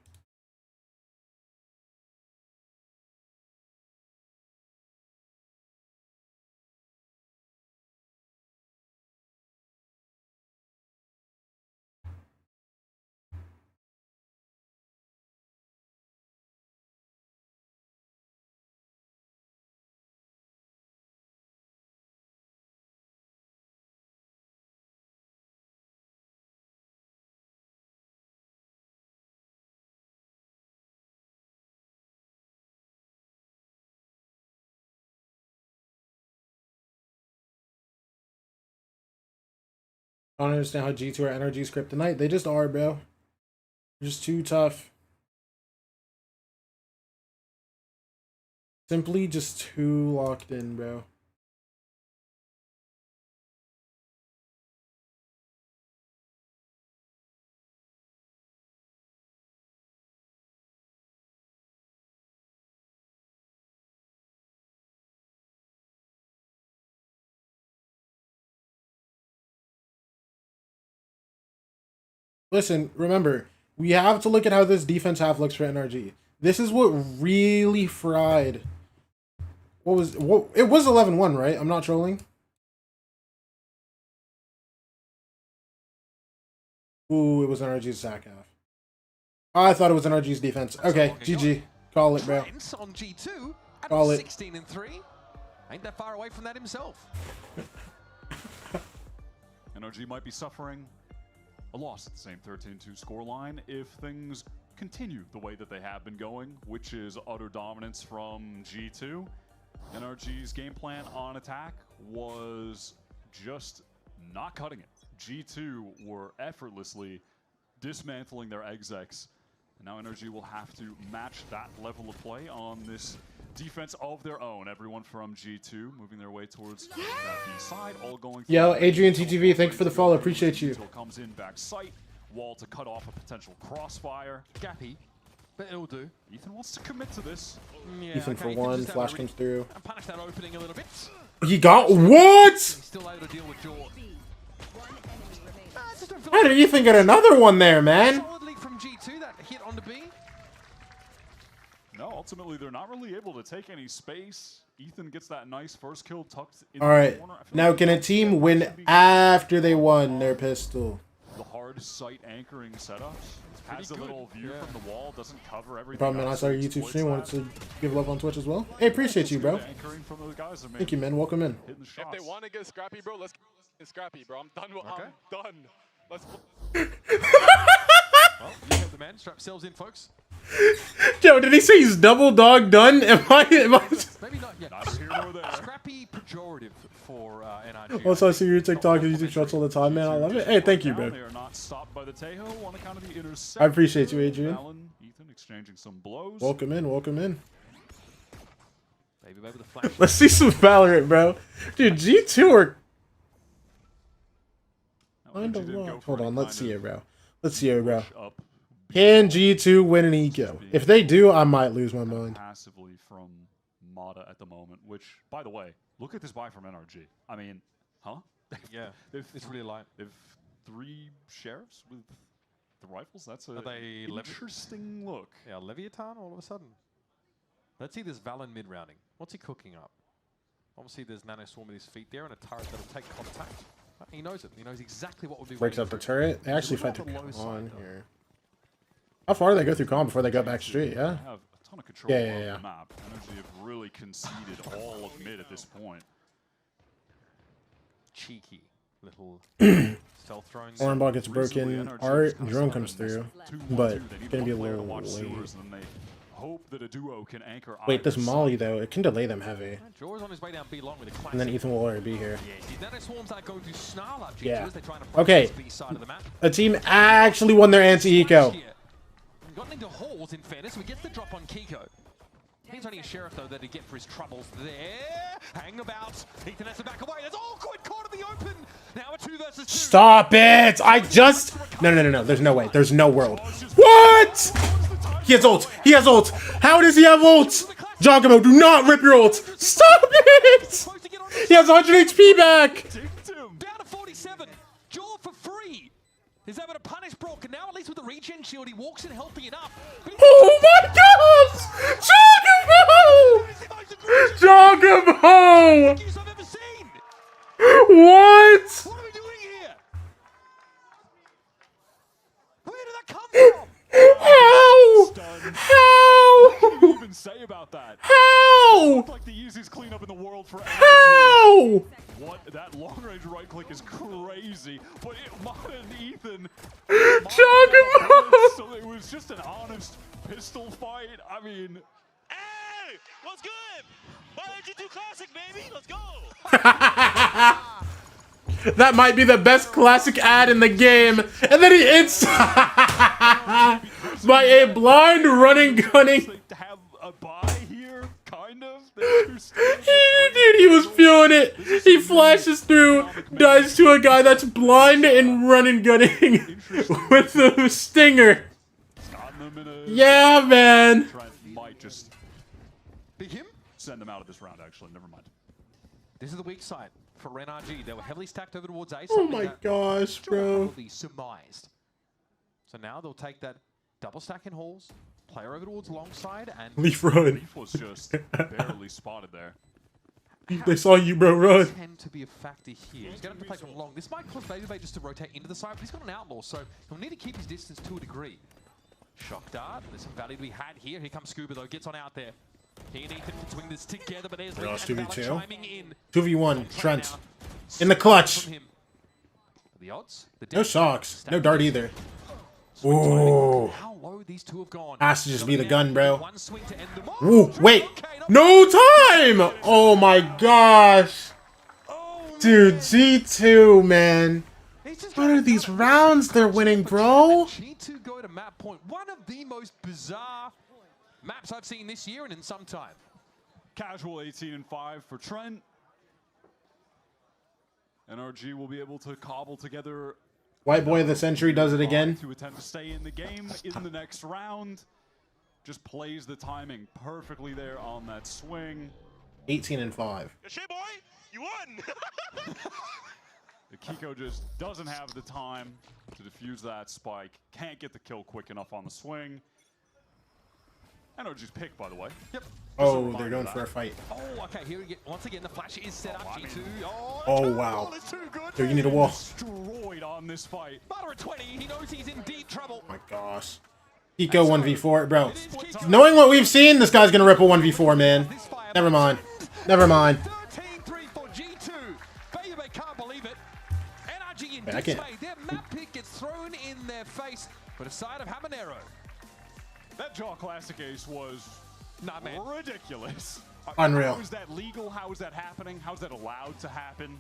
I don't understand how G2 or NRG's kryptonite. They just are, bro. They're just too tough. Simply just too locked in, bro. Listen, remember, we have to look at how this defense half looks for NRG. This is what really fried. It was 11-1, right? I'm not trolling. Ooh, it was NRG's sack half. I thought it was NRG's defense. Okay, GG. Call it, bro. On G2, Call it. 16-3. Ain't that far away from that himself. NRG might be suffering a loss at the same 13-2 scoreline if things continue the way that they have been going, which is utter dominance from G2. NRG's game plan on attack was just not cutting it. G2 were effortlessly dismantling their execs, and now NRG will have to match that level of play on this defense of their own. Everyone from G2 moving their way towards that B side, all going. Yo, Adrian TTV, thank you for the follow. Appreciate you. Comes in back sight, wall to cut off a potential crossfire. Gappy, but it'll do. Ethan wants to commit to this. Yeah, Ethan for one, flash comes through. And punish that opening a little bit. He got what? He's still able to deal with Jaw. How did Ethan get another one there, man? Solidly from G2, that hit on the B. No, ultimately they're not really able to take any space. Ethan gets that nice first kill tucked in All right, the corner. now can a team win after they won their pistol? The hard sight anchoring setup has a little view from the wall, doesn't cover everything. Problem, man. I saw your YouTube stream. Wanted to give love on Twitch as well. Hey, appreciate you, bro. Thank you, man. Welcome in. If they want to get scrappy, bro, let's get scrappy, bro. I'm done. I'm done. Let's. Well, you have the man. Strap yourselves in, folks. Yo, did he say he's double dog done? Am I Maybe not yet. Scrappy pejorative for NRG. Also, I see your TikTok and YouTube shots all the time, man. I love it. Hey, thank you, bro. They are not stopped by the Tejo on account of the intercept. I appreciate you, Adrian. Ethan exchanging some blows. Welcome in, welcome in. Baby, the flash. Let's see some Valorant, bro. Dude, G2 are kind of locked. Hold on, let's see it, bro. Let's see it, bro. Can G2 win an eco? If they do, I might lose my mind. Passively from Mata at the moment, which, by the way, look at this buy from NRG. I mean, huh? Yeah, it's really light. They've 3 sheriffs with the rifles. That's a they interesting look. Yeah, Leviathan all of a sudden. Let's see this Valen mid-rounding. What's he cooking up? Obviously, there's Nano Swarm at his feet there and a turret that'll take contact. He knows it. He knows exactly what would be. Breaks up the turret. They actually fight through con here. How far do they go through con before they go back straight? Yeah. Have a ton of control yeah. the map. NRG have really conceded all of mid at this point. Cheeky. Little stealth thrones. Oranball gets broken. Art drone comes through, but it's gonna be a little late. Hope that a duo can anchor. Wait, this Molly though, it can delay them heavy. Jaws on his way down B long with a And then Ethan will already be here. Yeah. Okay. A team actually won their anti-eco. Got into halls in fairness. We get the drop on Kiko. He's only a sheriff though that he get for his troubles there. Hang about. Ethan has to back away. That's all quite caught in the open. Now a 2 versus 2. Stop it! I just no. There's no way. There's no world. What? He has ult. He has ult. How does he have ult? Giacomo, do not rip your ult. Stop it! He has 100 HP back. Down to 47. Jaw for free. He's able to punish Brock, and now at least with the regen shield, he walks in healthy enough. Oh my gosh! Giacomo! Giacomo! What? What are we doing here? Where did that come from? How? How? What do you even say about that? How? It's like the easiest cleanup in the world for How? What? That long-range right click is crazy, but Mana and Ethan. Giacomo! So it was just an honest pistol fight. I mean, Hey, what's good? NRG2 Classic, baby. Let's go. That might be the best classic ad in the game. And then he hits by a blind running gunning. have a buy here, kind of. Dude, he was feeling it. He flashes through, dies to a guy that's blind and running gunning with the stinger. Yeah, man. Might just Big him? send them out of this round, actually. Never mind. This is the weak side for NRG. They were heavily stacked over towards A. Oh my gosh, bro. Probably surmised. So now they'll take that double stack in halls, player over towards long side, and Leaf run. Leaf was just barely spotted there. They saw you, bro. Run. Tend to be a factor here. He's going to have to play from long. This might cause Babybay just to rotate into the side, but he's got an outlaw, so he'll need to keep his distance to a degree. Shock dart. There's some value to be had here. Here comes Scuba though. Gets on out there. He and Ethan can swing this together, but there's 2v2. chiming in. 2v1. Trent. In the clutch. The odds? No shocks. No dart either. Ooh. How low these two have gone. Has to just be the gun, bro. Ooh, wait. No time! Oh my gosh. Dude, G2, man. What are these rounds they're winning, bro? G2 go to map point. One of the most bizarre maps I've seen this year and in some time. Casual 18-5 for Trent. NRG will be able to cobble together. White boy of the century does it again. To attempt to stay in the game in the next round. Just plays the timing perfectly there on that swing. 18-5. Shit, boy, you won. The Kiko just doesn't have the time to defuse that spike. Can't get the kill quick enough on the swing. NRG's pick, by the way. Yep. Oh, they're going for a fight. Oh, okay. Here we get once again the flash is set up. G2. Oh wow. Dude, you need a wall. Destroyed on this fight. Butter at 20. He knows he's in deep trouble. Oh my gosh. Kiko 1v4, bro. Knowing what we've seen, this guy's gonna rip a 1v4, man. Never mind. Never mind. 13-3 for G2. Babybay can't believe it. NRG in Man, I can't. dismay. Their map pick gets thrown in their face for the side of Habanero. That Jaw Classic ace was ridiculous. Unreal. How is that legal? How is that happening? How is that allowed to happen?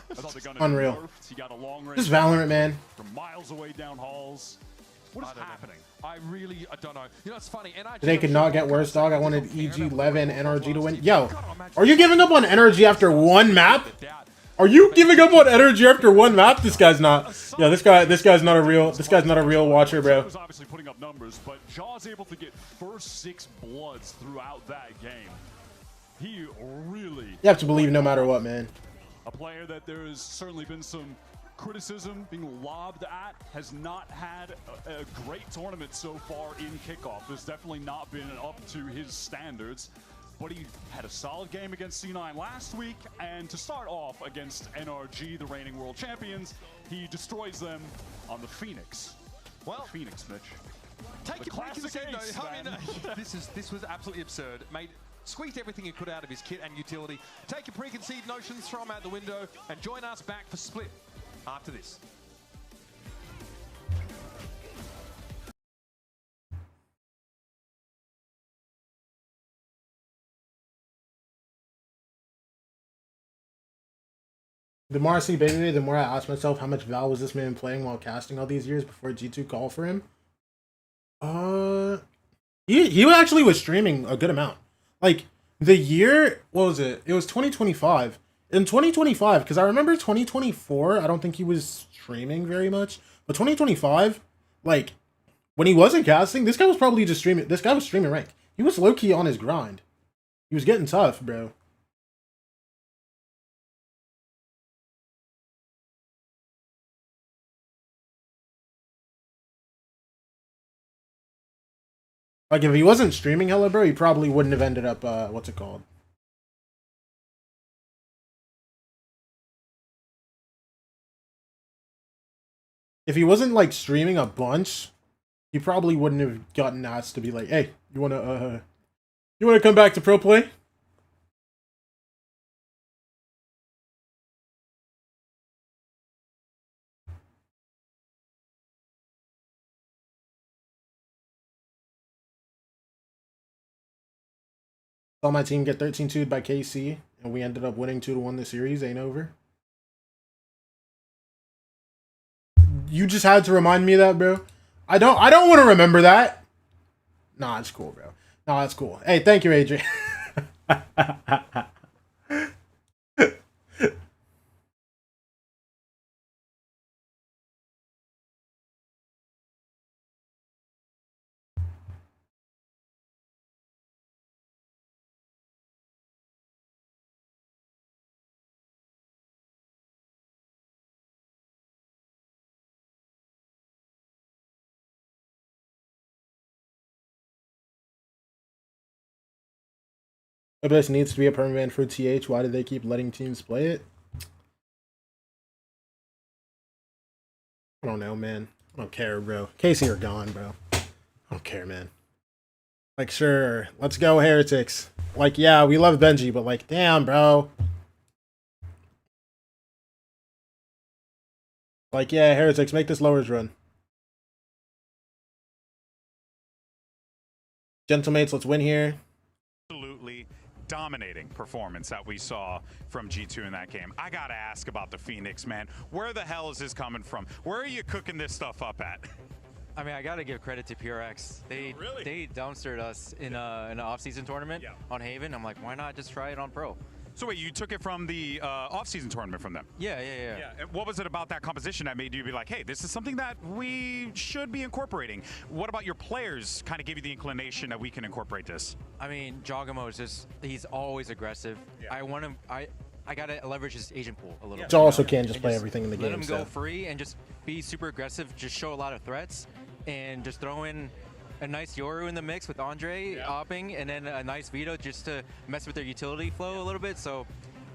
I thought the gun had Unreal. nerfed. He got a long range. This is Valorant, man. From miles away down halls. What is happening? I don't know. You know, it's funny. Today could not get worse, dog. I wanted EG, LEV, and NRG to win. Yo, are you giving up on NRG after one map? Are you giving up on NRG after one map? This guy's not. Yeah, this guy's not a real watcher, bro. Was obviously putting up numbers, but Jaw's able to get first 6 bloods throughout that game. He really. You have to believe no matter what, man. A player that there has certainly been some criticism being lobbed at, has not had a great tournament so far in Kickoff. There's definitely not been up to his standards. But he had a solid game against C9 last week, and to start off against NRG, the reigning world champions, he destroys them on the Phoenix. Well, Phoenix, Mitch. Take the your classic break in the ace, game, though. I mean, man. this was absolutely absurd. Mate, squeezed everything he could out of his kit and utility. Take your preconceived notions, throw them out the window, and join us back for Split after this. The more I see Baby, the more I ask myself how much Val was this man playing while casting all these years before G2 called for him. He actually was streaming a good amount. Like the year, what was it? It was 2025. In 2025, because I remember 2024, I don't think he was streaming very much. But 2025, like when he wasn't casting, this guy was probably just streaming. This guy was streaming rank. He was low key on his grind. He was getting tough, bro. Like, if he wasn't streaming hella, bro, he probably wouldn't have ended up, what's it called? If he wasn't, like, streaming a bunch, he probably wouldn't have gotten asked to be like, hey, you wanna come back to pro play? Saw my team get 13-2'd by KC, and we ended up winning 2-1 the series. Ain't over. You just had to remind me of that, bro. I don't want to remember that. Nah, it's cool, bro. Nah, it's cool. Hey, thank you, Adrian. OBS needs to be a permanent for TH. Why do they keep letting teams play it? I don't know, man. I don't care, bro. Casey are gone, bro. I don't care, man. Like, sure, let's go, Heretics. Like, yeah, we love Benji, but like, damn, bro. Like, yeah, Heretics, make this lowers run. Gentlemates, let's win here. Absolutely dominating performance that we saw from G2 in that game. I gotta ask about the Phoenix, man. Where the hell is this coming from? Where are you cooking this stuff up at? I mean, I gotta give credit to PRX. They dumpstered us in an off-season tournament on Haven. I'm like, why not just try it on Pro? So wait, you took it from the off-season tournament from them? Yeah. And what was it about that composition that made you be like, hey, this is something that we should be incorporating? What about your players kind of gave you the inclination that we can incorporate this? I mean, Jogamo is just, he's always aggressive. Yeah. I gotta leverage his agent pool a little bit. You also can't just play everything in the game. Let him go free and just be super aggressive, just show a lot of threats, and just throw in a nice Yoru in the mix with Andre opping, and then a nice Vito just to mess with their utility flow a little bit. So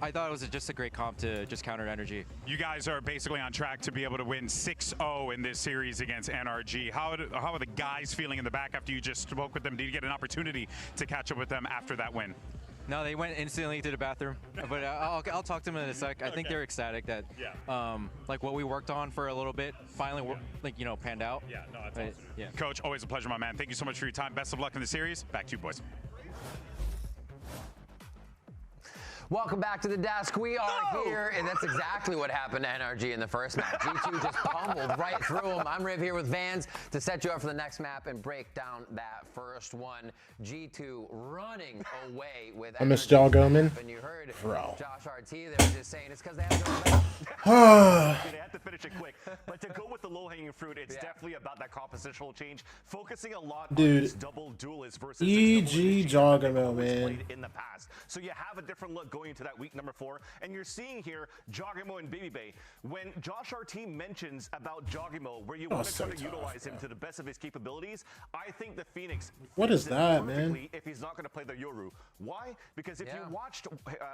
I thought it was just a great comp to just counter NRG. You guys are basically on track to be able to win 6-0 in this series against NRG. How are the guys feeling in the back after you just spoke with them? Did you get an opportunity to catch up with them after that win? No, they went instantly to the bathroom, but I'll talk to them in a sec. I think they're ecstatic that like what we worked on for a little bit finally panned out. Yeah, no, that's awesome. Yeah. Coach, always a pleasure, my man. Thank you so much for your time. Best of luck in the series. Back to you, boys. Welcome back to the desk. We are here, and that's exactly what happened to NRG in the first match. G2 just pummeled right through them. I'm Riv here with Vans to set you up for the next map and break down that first one. G2 running away with I miss Jal Goman. And you heard Bro. Josh RT, they were just saying it's because they have no They had to finish it quick. But to go with the low-hanging fruit, it's definitely about that compositional change, focusing a lot on this double duelist versus EG Jogamo, man. in the past. So you have a different look going into that week number 4. And you're seeing here Jogimo and BBB. When Josh RT mentions about Jogimo, where you want to try to utilize him to the best of his capabilities, I think the Phoenix. What is that, man? If he's not going to play the Yoru. Why? Because if you watched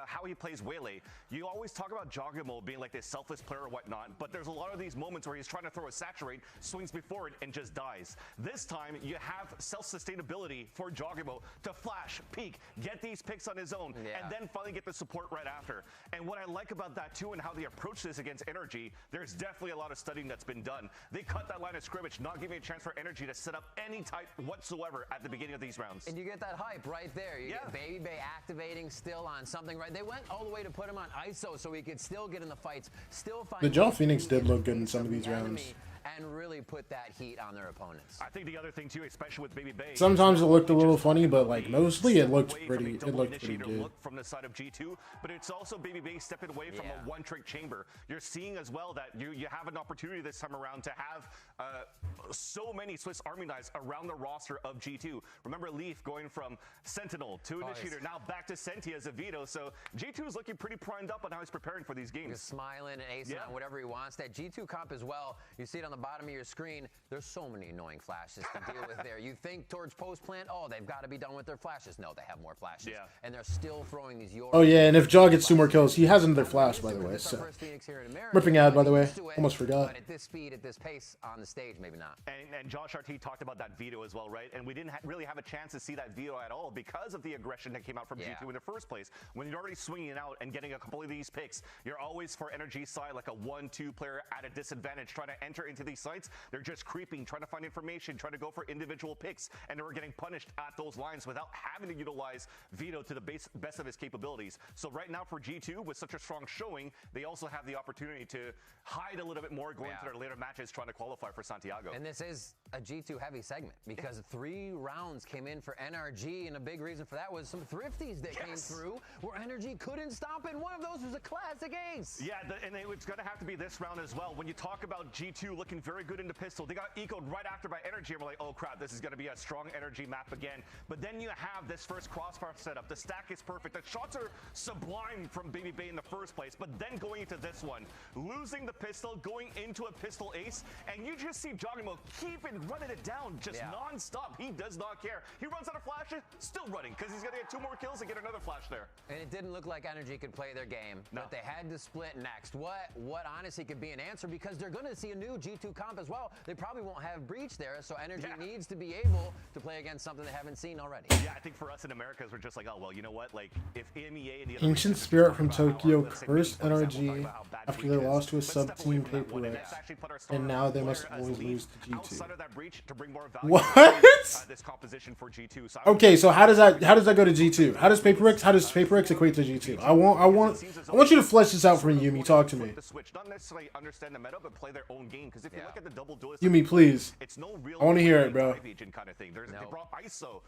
how he plays Waylay, you always talk about Jogimo being like this selfless player or whatnot, but there's a lot of these moments where he's trying to throw a saturate, swings before it, and just dies. This time, you have self-sustainability for Jogimo to flash, peek, get these picks on his own, and then finally get the support right after. And what I like about that too, and how they approach this against NRG, there's definitely a lot of studying that's been done. They cut that line of scrimmage, not giving a chance for NRG to set up any type whatsoever at the beginning of these rounds. And you get that hype right there. You get Baby Bay activating still on something, right? They went all the way to put him on ISO so he could still get in the fights, still find the Jaw Phoenix did look good in some of these rounds. And really put that heat on their opponents. I think the other thing too, especially with Baby Bay, sometimes it looked a little funny, but like mostly it looked pretty. It looked pretty good. Look from the side of G2, but it's also Baby Bay stepping away from a one-trick chamber. You're seeing as well that you have an opportunity this time around to have so many Swiss Army knives around the roster of G2. Remember Leaf going from Sentinel to Initiator, now back to Senti as a Vito. So G2 is looking pretty primed up on how he's preparing for these games. He's smiling and acing on whatever he wants. That G2 comp as well. You see it on the bottom of your screen. There's so many annoying flashes to deal with there. You think towards post plant, oh, they've got to be done with their flashes. No, they have more flashes. And they're still throwing these Yoru. Oh yeah, and if Jaw gets 2 more kills, he has another flash, by the way. So ripping ad, by the way. Almost forgot. But at this speed, at this pace on the stage, maybe not. And Josh RT talked about that veto as well, right? And we didn't really have a chance to see that veto at all because of the aggression that came out from G2 in the first place. When you're already swinging out and getting a couple of these picks, you're always for NRG side like a 1-2 player at a disadvantage trying to enter into these sites. They're just creeping, trying to find information, trying to go for individual picks, and they were getting punished at those lines without having to utilize Vito to the best of his capabilities. So right now for G2, with such a strong showing, they also have the opportunity to hide a little bit more going into their later matches trying to qualify for Santiago. And this is a G2 heavy segment because 3 rounds came in for NRG, and a big reason for that was some thrifties that came through where NRG couldn't stop, and one of those was a classic ace. Yeah, and it's going to have to be this round as well. When you talk about G2 looking very good in the pistol, they got ecoed right after by NRG, and we're like, oh crap, this is going to be a strong NRG map again. But then you have this first crossfire setup. The stack is perfect. The shots are sublime from Baby Bay in the first place, but then going into this one, losing the pistol, going into a pistol ace, and you just see Jogimo keeping running it down just non-stop. He does not care. He runs out of flashes, still running, because he's going to get 2 more kills and get another flash there. And it didn't look like NRG could play their game, but they had to split next. What honestly could be an answer, because they're going to see a new G2 comp as well. They probably won't have Breach there, so NRG needs to be able to play against something they haven't seen already. Yeah, I think for us in Americas, we're just like, oh, well, you know what? Like, if EMEA and the other Ancient Spirit from Tokyo cursed NRG after they lost to a sub-team Paper X, and now they must always lose to G2. What? This composition for G2. Okay, so how does that go to G2? How does Paper X equate to G2? I want you to flesh this out for me, Yumi. Talk to me. Not necessarily understand the meta, but play their own game. Because if you look at the double duelist, Yumi, please. It's no real I want to hear it, bro. Kind of thing. They brought ISO,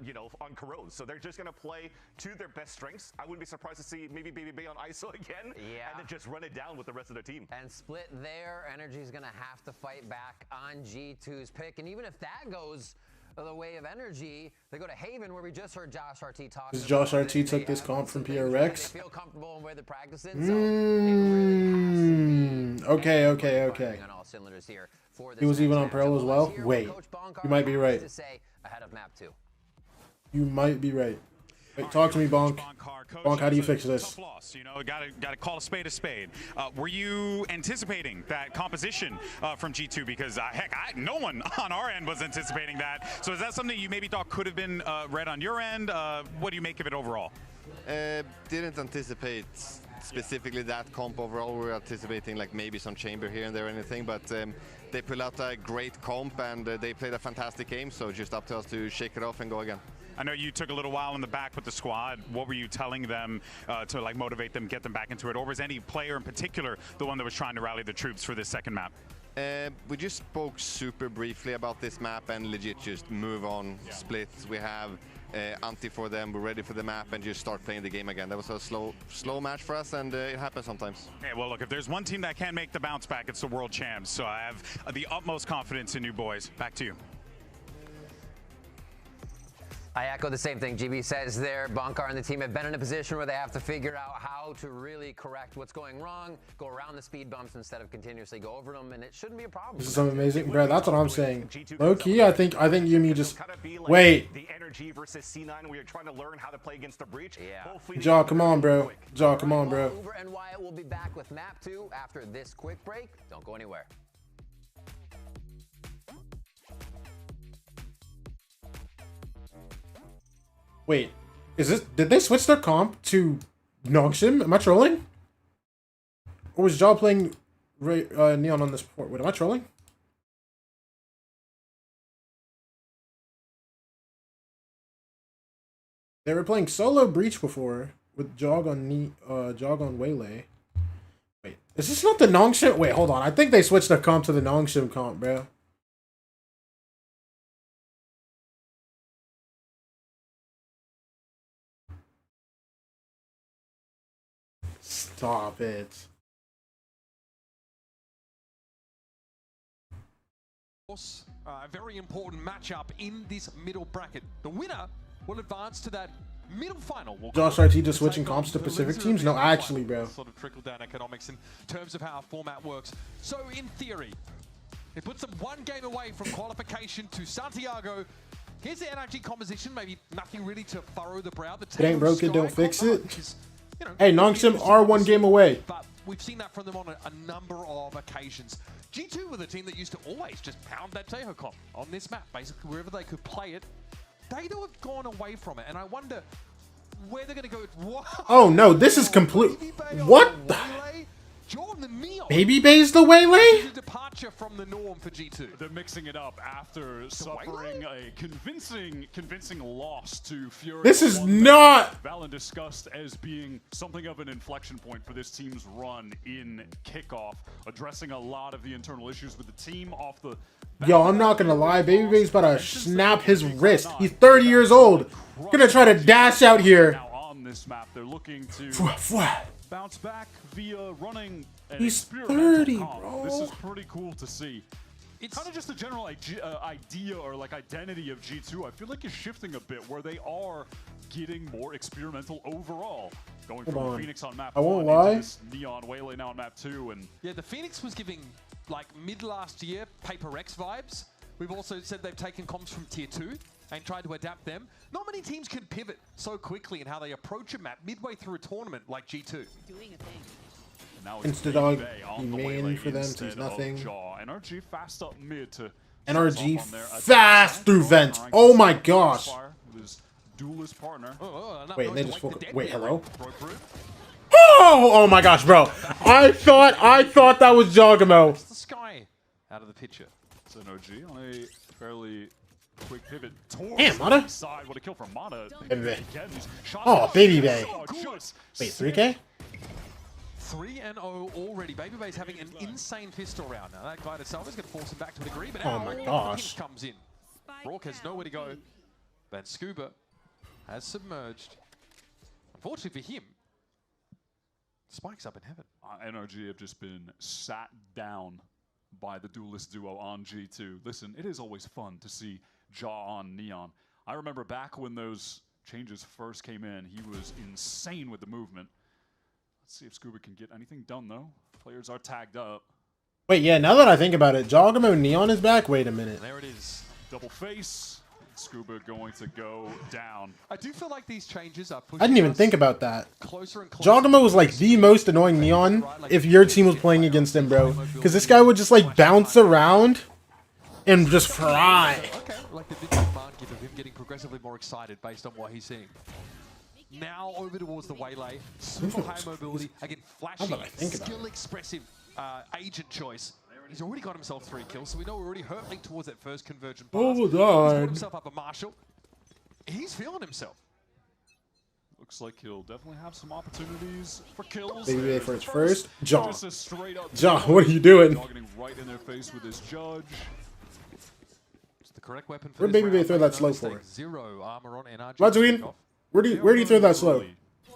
you know, on Corrode, so they're just gonna play to their best strengths. I wouldn't be surprised to see maybe Baby Bay on ISO again, and then just run it down with the rest of their team. And split there, NRG's gonna have to fight back on G2's pick, and even if that goes the way of NRG, they go to Haven, where we just heard Josh RT talk. Because Josh RT took this comp from PRX. They feel comfortable in where they're practicing. Okay. He was even on Pearl as well? Wait, you might be right. You might be right. Wait, talk to me, Bonk. Bonk, how do you fix this? You know, gotta call a spade a spade. Were you anticipating that composition from G2? Because heck, no one on our end was anticipating that. So is that something you maybe thought could have been read on your end? What do you make of it overall? Didn't anticipate specifically that comp overall. We were anticipating like maybe some chamber here and there or anything, but they pulled out a great comp and they played a fantastic game. So just up to us to shake it off and go again. I know you took a little while in the back with the squad. What were you telling them to like motivate them, get them back into it? Or was any player in particular the one that was trying to rally the troops for this second map? We just spoke super briefly about this map and legit just move on, splits. We have anti for them, we're ready for the map and just start playing the game again. That was a slow match for us, and it happens sometimes. Hey, well look, if there's one team that can make the bounce back, it's the world champs. So I have the utmost confidence in you boys. Back to you. I echo the same thing GB says there. Bunkar and the team have been in a position where they have to figure out how to really correct what's going wrong, go around the speed bumps instead of continuously go over them, and it shouldn't be a problem. This is so amazing, bro. That's what I'm saying. Low key, I think you and me just wait. The NRG versus C9. We are trying to learn how to play against the breach. Yeah. Jaw, come on, bro. Jaw, come on, bro. Uber and Wyatt will be back with map 2 after this quick break. Don't go anywhere. Wait, is this? Did they switch their comp to Nongshim? Am I trolling? Or was Jaw playing Neon on this port? Wait, am I trolling? They were playing solo Breach before with Jog on Waylay. Wait, is this not the Nongshim? Wait, hold on. I think they switched their comp to the Nongshim comp, bro. Stop it. A very important matchup in this middle bracket. The winner will advance to that middle final. Josh RT just switching comps to Pacific teams? No, actually, bro. Sort of trickle down economics in terms of how our format works. So in theory, it puts them one game away from qualification to Santiago. Here's the NRG composition. Maybe nothing really to furrow the brow. It ain't broken, don't fix it. Hey, Nongshim are one game away. But we've seen that from them on a number of occasions. G2 were the team that used to always just pound that Tejo comp on this map, basically wherever they could play it. They have gone away from it, and I wonder where they're going to go. Whoa. Oh no, this is complete. What? Baby Bay's the Waylay? Departure from the norm for G2. They're mixing it up after suffering a convincing loss to Fury. This is not Valen discussed as being something of an inflection point for this team's run in kickoff, addressing a lot of the internal issues with the team off the. Yo, I'm not gonna lie, Baby Bay's about to snap his wrist. He's 30 years old. Gonna try to dash out here. Now on this map, they're looking to bounce back via running an He's experimental 30, comp. bro. This is pretty cool to see. It's kind of just the general idea or like identity of G2. I feel like it's shifting a bit where they are getting more experimental overall. Going from Phoenix on map 1 into this Neon Waylay now on map 2. And yeah, the Phoenix was giving like mid last year Paper X vibes. We've also said they've taken comps from tier 2 and tried to adapt them. Not many teams can pivot so quickly in how they approach a map midway through a tournament like G2. Doing a thing. Now Instadog, he main for them, so he's nothing. NRG fast up mid to NRG fast through vent. Oh my gosh. Duelist partner. Wait, they just focus. Wait, hello? Oh my gosh, bro. I thought that was Jogamo. The sky out of the picture. So NRG on a fairly quick pivot towards Damn, Mata. the side. What a kill from Mata. Oh, Baby Bay. Wait, 3K? 3-0 already. Baby Bay's having an insane pistol round. Now that guy itself is going to force him back to a degree, but oh my gosh, comes in. Rourke has nowhere to go. But Scuba has submerged. Unfortunately for him, Spike's up in heaven. NRG have just been sat down by the duelist duo on G2. Listen, it is always fun to see Jaw on Neon. I remember back when those changes first came in, he was insane with the movement. Let's see if Scuba can get anything done, though. Players are tagged up. Wait, yeah, now that I think about it, Jogamo Neon is back? Wait a minute. There it is. Double face. Scuba going to go down. I do feel like these changes are pushing I didn't even think about that. Closer and closer. Jogamo was like the most annoying Neon if your team was playing against him, bro. Because this guy would just like bounce around and just fry. Okay, like the vintage market of him getting progressively more excited based on what he's seeing. Now over towards the Waylay. Super high mobility. Again, flashy, skill-expressive agent choice. He's already got himself 3 kills, so we know we're already hurtling towards that first conversion pass. Oh, He's God. put himself up a Marshall. He's feeling himself. Looks like he'll definitely have some opportunities for kills. Baby Bay for its first. Jaw. Just a straight up Jaw, what are you doing? Getting right in their face with his judge. It's the correct weapon for Where'd Baby Bay throw that slow for? 0 armor on NRG. Radzwin, where do you throw that slow?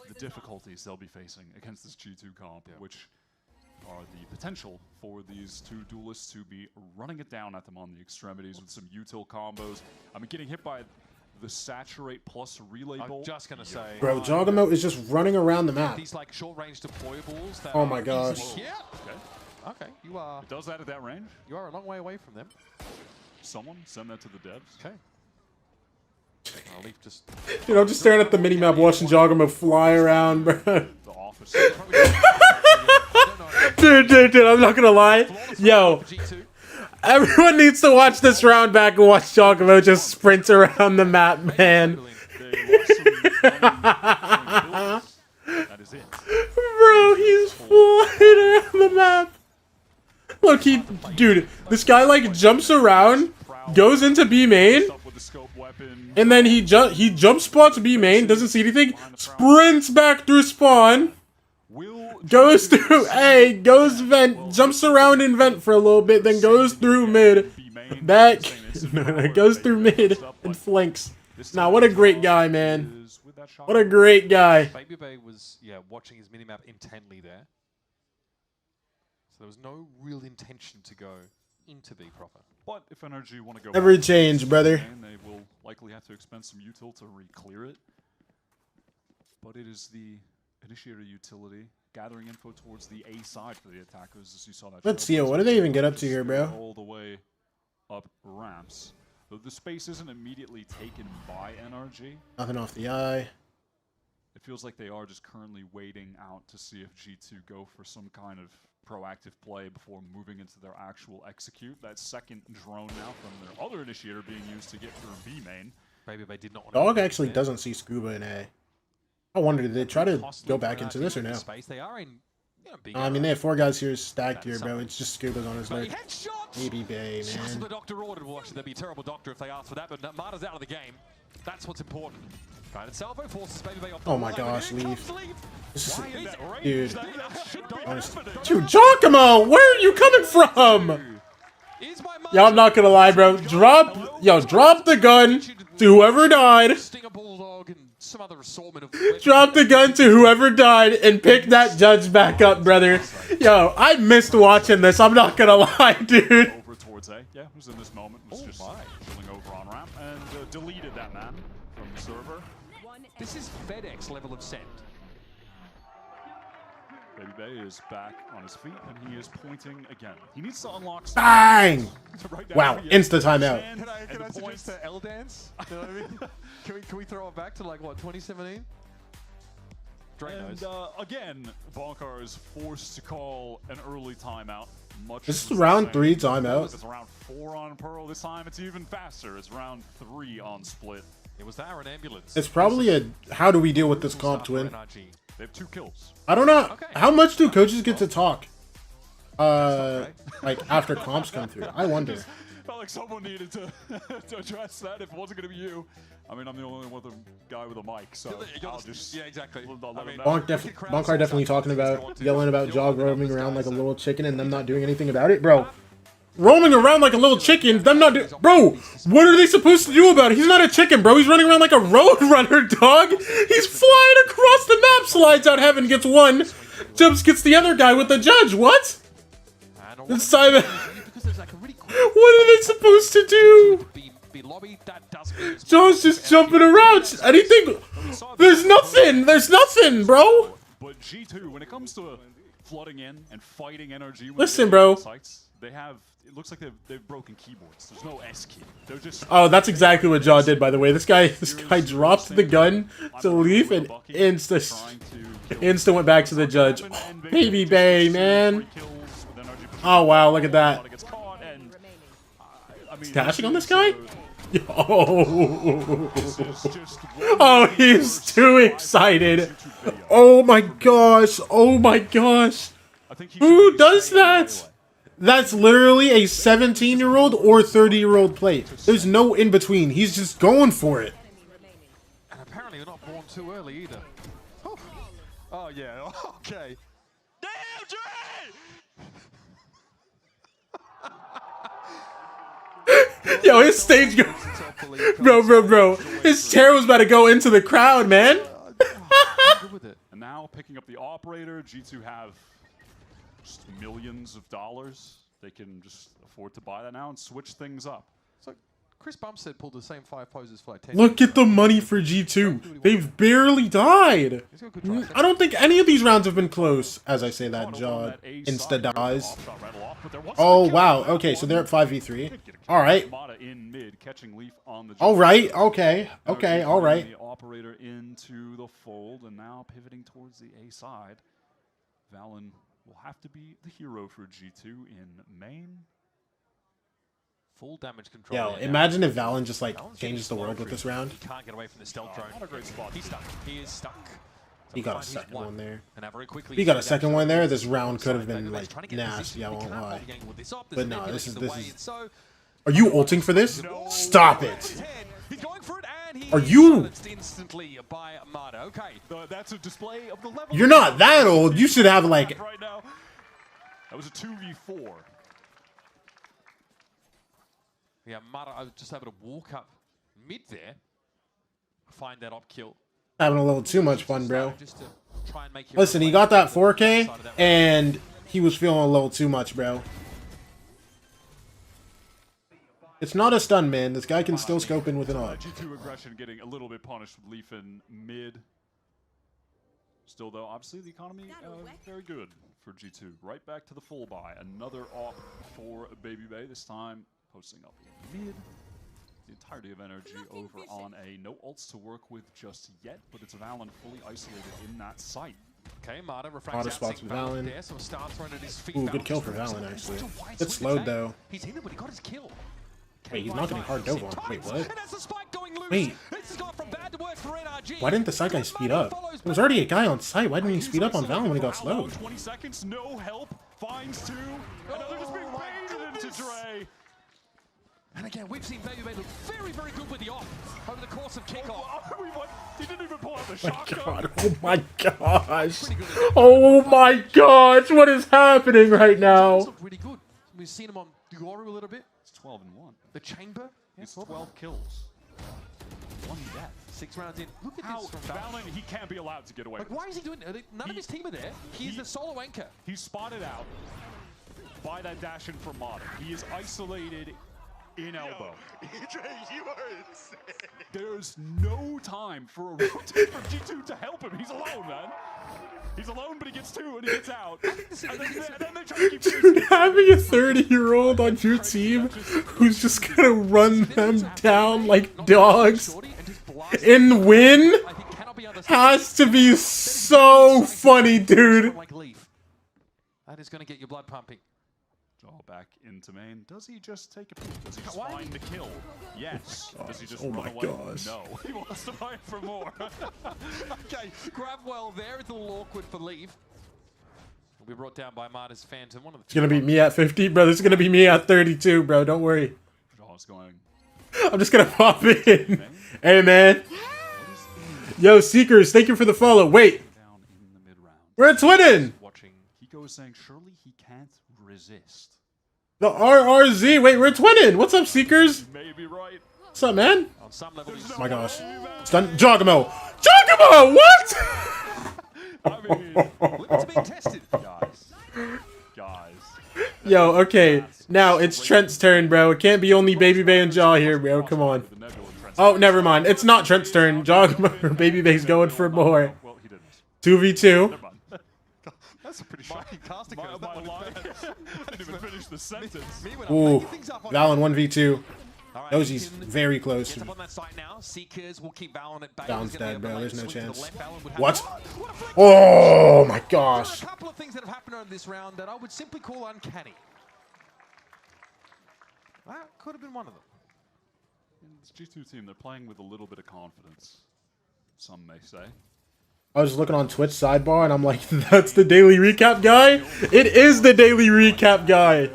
The difficulties they'll be facing against this G2 comp, which are the potential for these two duelists to be running it down at them on the extremities with some util combos. I mean, getting hit by the saturate plus relay bolt. I'm just gonna say, Bro, Jogamo is just running around the map. These like short-range deployables. That Oh my gosh. Okay, you are. It does that at that range? You are a long way away from them. Someone send that to the devs. Okay. I'll leave just. Dude, I'm just staring at the minimap watching Jogamo fly around, bro. The office. Dude, I'm not gonna lie. Yo, everyone needs to watch this round back and watch Jogamo just sprint around the map, man. That is it. Bro, he's flying around the map. Look, dude, this guy like jumps around, goes into B main, and then he jump spots B main, doesn't see anything, sprints back through spawn, goes through A, goes vent, jumps around in vent for a little bit, then goes through mid, back, goes through mid and flanks. Nah, what a great guy, man. What a great guy. Baby Bay was watching his minimap intently there. So there was no real intention to go into B proper. But if NRG want to go Never change, brother. They will likely have to expend some util to re-clear it. But it is the initiator utility gathering info towards the A side for the attackers, as you saw that. Let's see, what do they even get up to here, bro? All the way up ramps. The space isn't immediately taken by NRG. Nothing off the eye. It feels like they are just currently waiting out to see if G2 go for some kind of proactive play before moving into their actual execute. That second drone now from their other initiator being used to get through B main. Maybe they did not want Dog actually doesn't see Scuba in A. I wonder, did they try to go back into this or no? They are in, I mean, they have 4 guys here stacked here, bro. It's just Scuba's on his leg. Baby Bay, man. The doctor ordered. Well, actually, they'd be a terrible doctor if they asked for that, but Marta's out of the game. That's what's important. Guided salvo forces Baby Bay off the Oh my line. gosh, leave. This is, dude. Honestly. Dude, Giacomo, where are you coming from? Yo, I'm not gonna lie, bro. Drop the gun to whoever died. Drop the gun to whoever died and pick that judge back up, brother. Yo, I missed watching this. I'm not gonna lie, dude. Over towards A. Yeah, who's in this moment was just chilling over on ramp and deleted that man from the server. This is FedEx level of send. Baby Bay is back on his feet and he is pointing again. He needs to unlock. Bang! Wow, insta timeout. Can I suggest to L dance? You know what I mean? Can we throw it back to like what 2017? And again, Bonkar is forced to call an early timeout. This is round 3 timeout. It's round 4 on Pearl. This time it's even faster. It's round 3 on Split. It was there an ambulance. It's probably a how do we deal with this comp twin? They have 2 kills. I don't know. How much do coaches get to talk? Like after comps come through. I wonder. Felt like someone needed to address that. If it wasn't going to be you, I mean, I'm the only one with a guy with a mic, so I'll just exactly. Bonkar definitely talking about yelling about Jog roaming around like a little chicken and them not doing anything about it, bro. Roaming around like a little chicken, them not bro. What are they supposed to do about it? He's not a chicken, bro. He's running around like a road runner, dog. He's flying across the map, slides out heaven, gets 1, jumps, gets the other guy with the judge. What? It's Simon. What are they supposed to do? John's just jumping around. Anything? There's nothing, bro. But G2, when it comes to flooding in and fighting NRG, listen, bro. Sites, they have. It looks like they've broken keyboards. There's no S key. They're just. Oh, that's exactly what Jaw did, by the way. This guy dropped the gun to leave and insta went back to the judge. Oh, Baby Bay, man. Oh wow, look at that. He's dashing on this guy? Oh, he's too excited. Oh my gosh. Oh my gosh. Who does that? That's literally a 17-year-old or 30-year-old play. There's no in between. He's just going for it. And apparently you're not born too early either. Oh yeah, okay. Damn, Dre! Yo, his stage go. Bro. His chair was about to go into the crowd, man. And now picking up the operator, G2 have just millions of dollars. They can just afford to buy that now and switch things up. So Chris Bumstead pulled the same 5 poses for like 10 Look at the money for G2. They've barely died. I don't think any of these rounds have been close. As I say that, Jod insta dies. Oh, wow. Okay, so they're at 5v3. All right. All right. Okay. Okay. All right. The operator into the fold, and now pivoting towards the A side. Valen will have to be the hero for G2 in main. Full damage control. Yo, imagine if Valen just like changes the world with this round. He can't get away from the stealth drone. Not a great spot. He's stuck. He is stuck. He got a second one there. And very quickly, he got a second one there. This round could have been like nasty. I won't lie. But no, this is. Are you ulting for this? No. Stop it. Are you? Instantly by Mata. Okay. That's a display of the level. You're not that old. You should have like. Right now. That was a 2v4. Yeah, Mata, I was just able to walk up mid there, find that op kill. Having a little too much fun, bro. Listen, he got that 4K, and he was feeling a little too much, bro. It's not a stun, man. This guy can still scope in with an AUG. G2 aggression getting a little bit punished with Leaf in mid. Still, though, obviously the economy very good for G2. Right back to the full buy. Another op for Baby Bay, this time posting up in mid. The entirety of NRG over on a no ults to work with just yet, but it's Valen fully isolated in that site. Okay, Mata refracts spots for Valen. There, so start throwing at his feet. Ooh, good kill for Valen, actually. It's slowed, though. He's in it, but he got his kill. Wait, he's not getting hard dove on. Wait, what? Wait. Why didn't the side guy speed up? There was already a guy on site. Why didn't he speed up on Valen when he got slowed? 20 seconds, no help. Finds 2. Another just being baited into Dre. And again, we've seen Baby Bay look very, very good with the off over the course of kickoff. He didn't even pull out the shotgun. Oh my gosh. Oh my gosh. What is happening right now? Looked really good. We've seen him on Glory a little bit. It's 12-1. The chamber. It's 12 kills. 1 death. 6 rounds in. Look at How this from Valen, he can't be allowed to get away. Like, why is he doing it? None of his team are there. He's the solo anchor. He's spotted out by that dash in from Mata. He is isolated in elbow. EJ, you are insane. There's no time for a rotate from G2 to help him. He's alone, man. He's alone, but he gets 2 and he gets out. And then they try to keep Dude, having a 30-year-old on your team who's just gonna run them down like dogs and win has to be so funny, dude. That is gonna get your blood pumping. Draw back into main. Does he just take a peek? Does he just find the kill? Yes. Does he just run away? Gosh. No. He wants to fight for more. Okay, grab well there. It's a little awkward for Leave. Will be brought down by Mata's Phantom. It's gonna be me at 50, bro. This is gonna be me at 32, bro. Don't worry. Draw's going. I'm just gonna pop in. Hey, man. Yo, Seekers, thank you for the follow. Wait. We're at twinning. Kiko is saying surely he can't resist. The RRZ. Wait, we're twinning. What's up, Seekers? You may be right. What's up, man? On some level, oh my gosh. Stun. Jogamo. Jogamo! What? I mean, limits being tested. Guys. Yo, okay. Now it's Trent's turn, bro. It can't be only Baby Bay and Jaw here, bro. Come on. Oh, never mind. It's not Trent's turn. Jogamo. Baby Bay's going for more. 2v2. That's a pretty shocking casting. I didn't even finish the sentence. Ooh, Valen 1v2. Dozi's very close. Valen's dead, bro. There's no chance. What? Oh my gosh. There are a couple of things that have happened on this round that I would simply call uncanny. That could have been one of them. This G2 team, they're playing with a little bit of confidence, some may say. I was looking on Twitch sidebar and I'm like, that's the daily recap guy? It is the daily recap guy.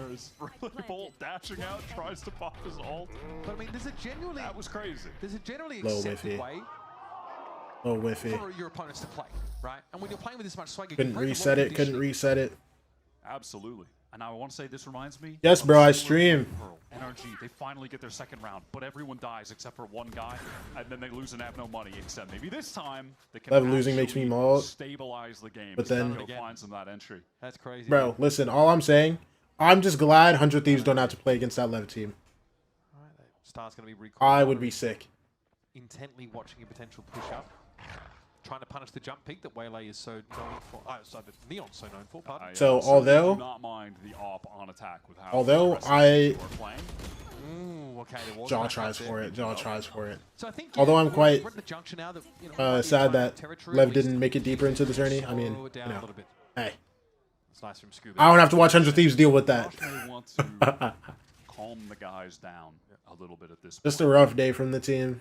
Bolt dashing out, tries to pop his ult. But I mean, there's a genuinely... That was crazy. There's a generally accepted way for your opponents to play, right? And when you're playing with this much swagger... Couldn't reset it, couldn't reset it. Absolutely. And now I want to say this reminds me... Yes, bro, I stream. NRG, they finally get their second round, but everyone dies except for one guy, and then they lose and have no money, except maybe this time they can losing makes me maul. Stabilize the game. But then... finds them that entry. That's crazy. Bro, listen, all I'm saying, I'm just glad 100 Thieves don't have to play against that LEV team. Star's going to be I would be sick. Intently watching a potential push-up. Trying to punish the jump peak that Waylay is so known for. So that Neon's so known for. Pardon. So although, do not mind the op on attack with how Jaw tries for it. Jaw tries for it. So I think, although I'm quite now that, sad that Lev didn't make it deeper into the tourney. I mean, you know, hey, nice from Scuba. I don't have to watch 100 Thieves deal with that. Want to calm the guys down a little bit at this point. Just a rough day from the team.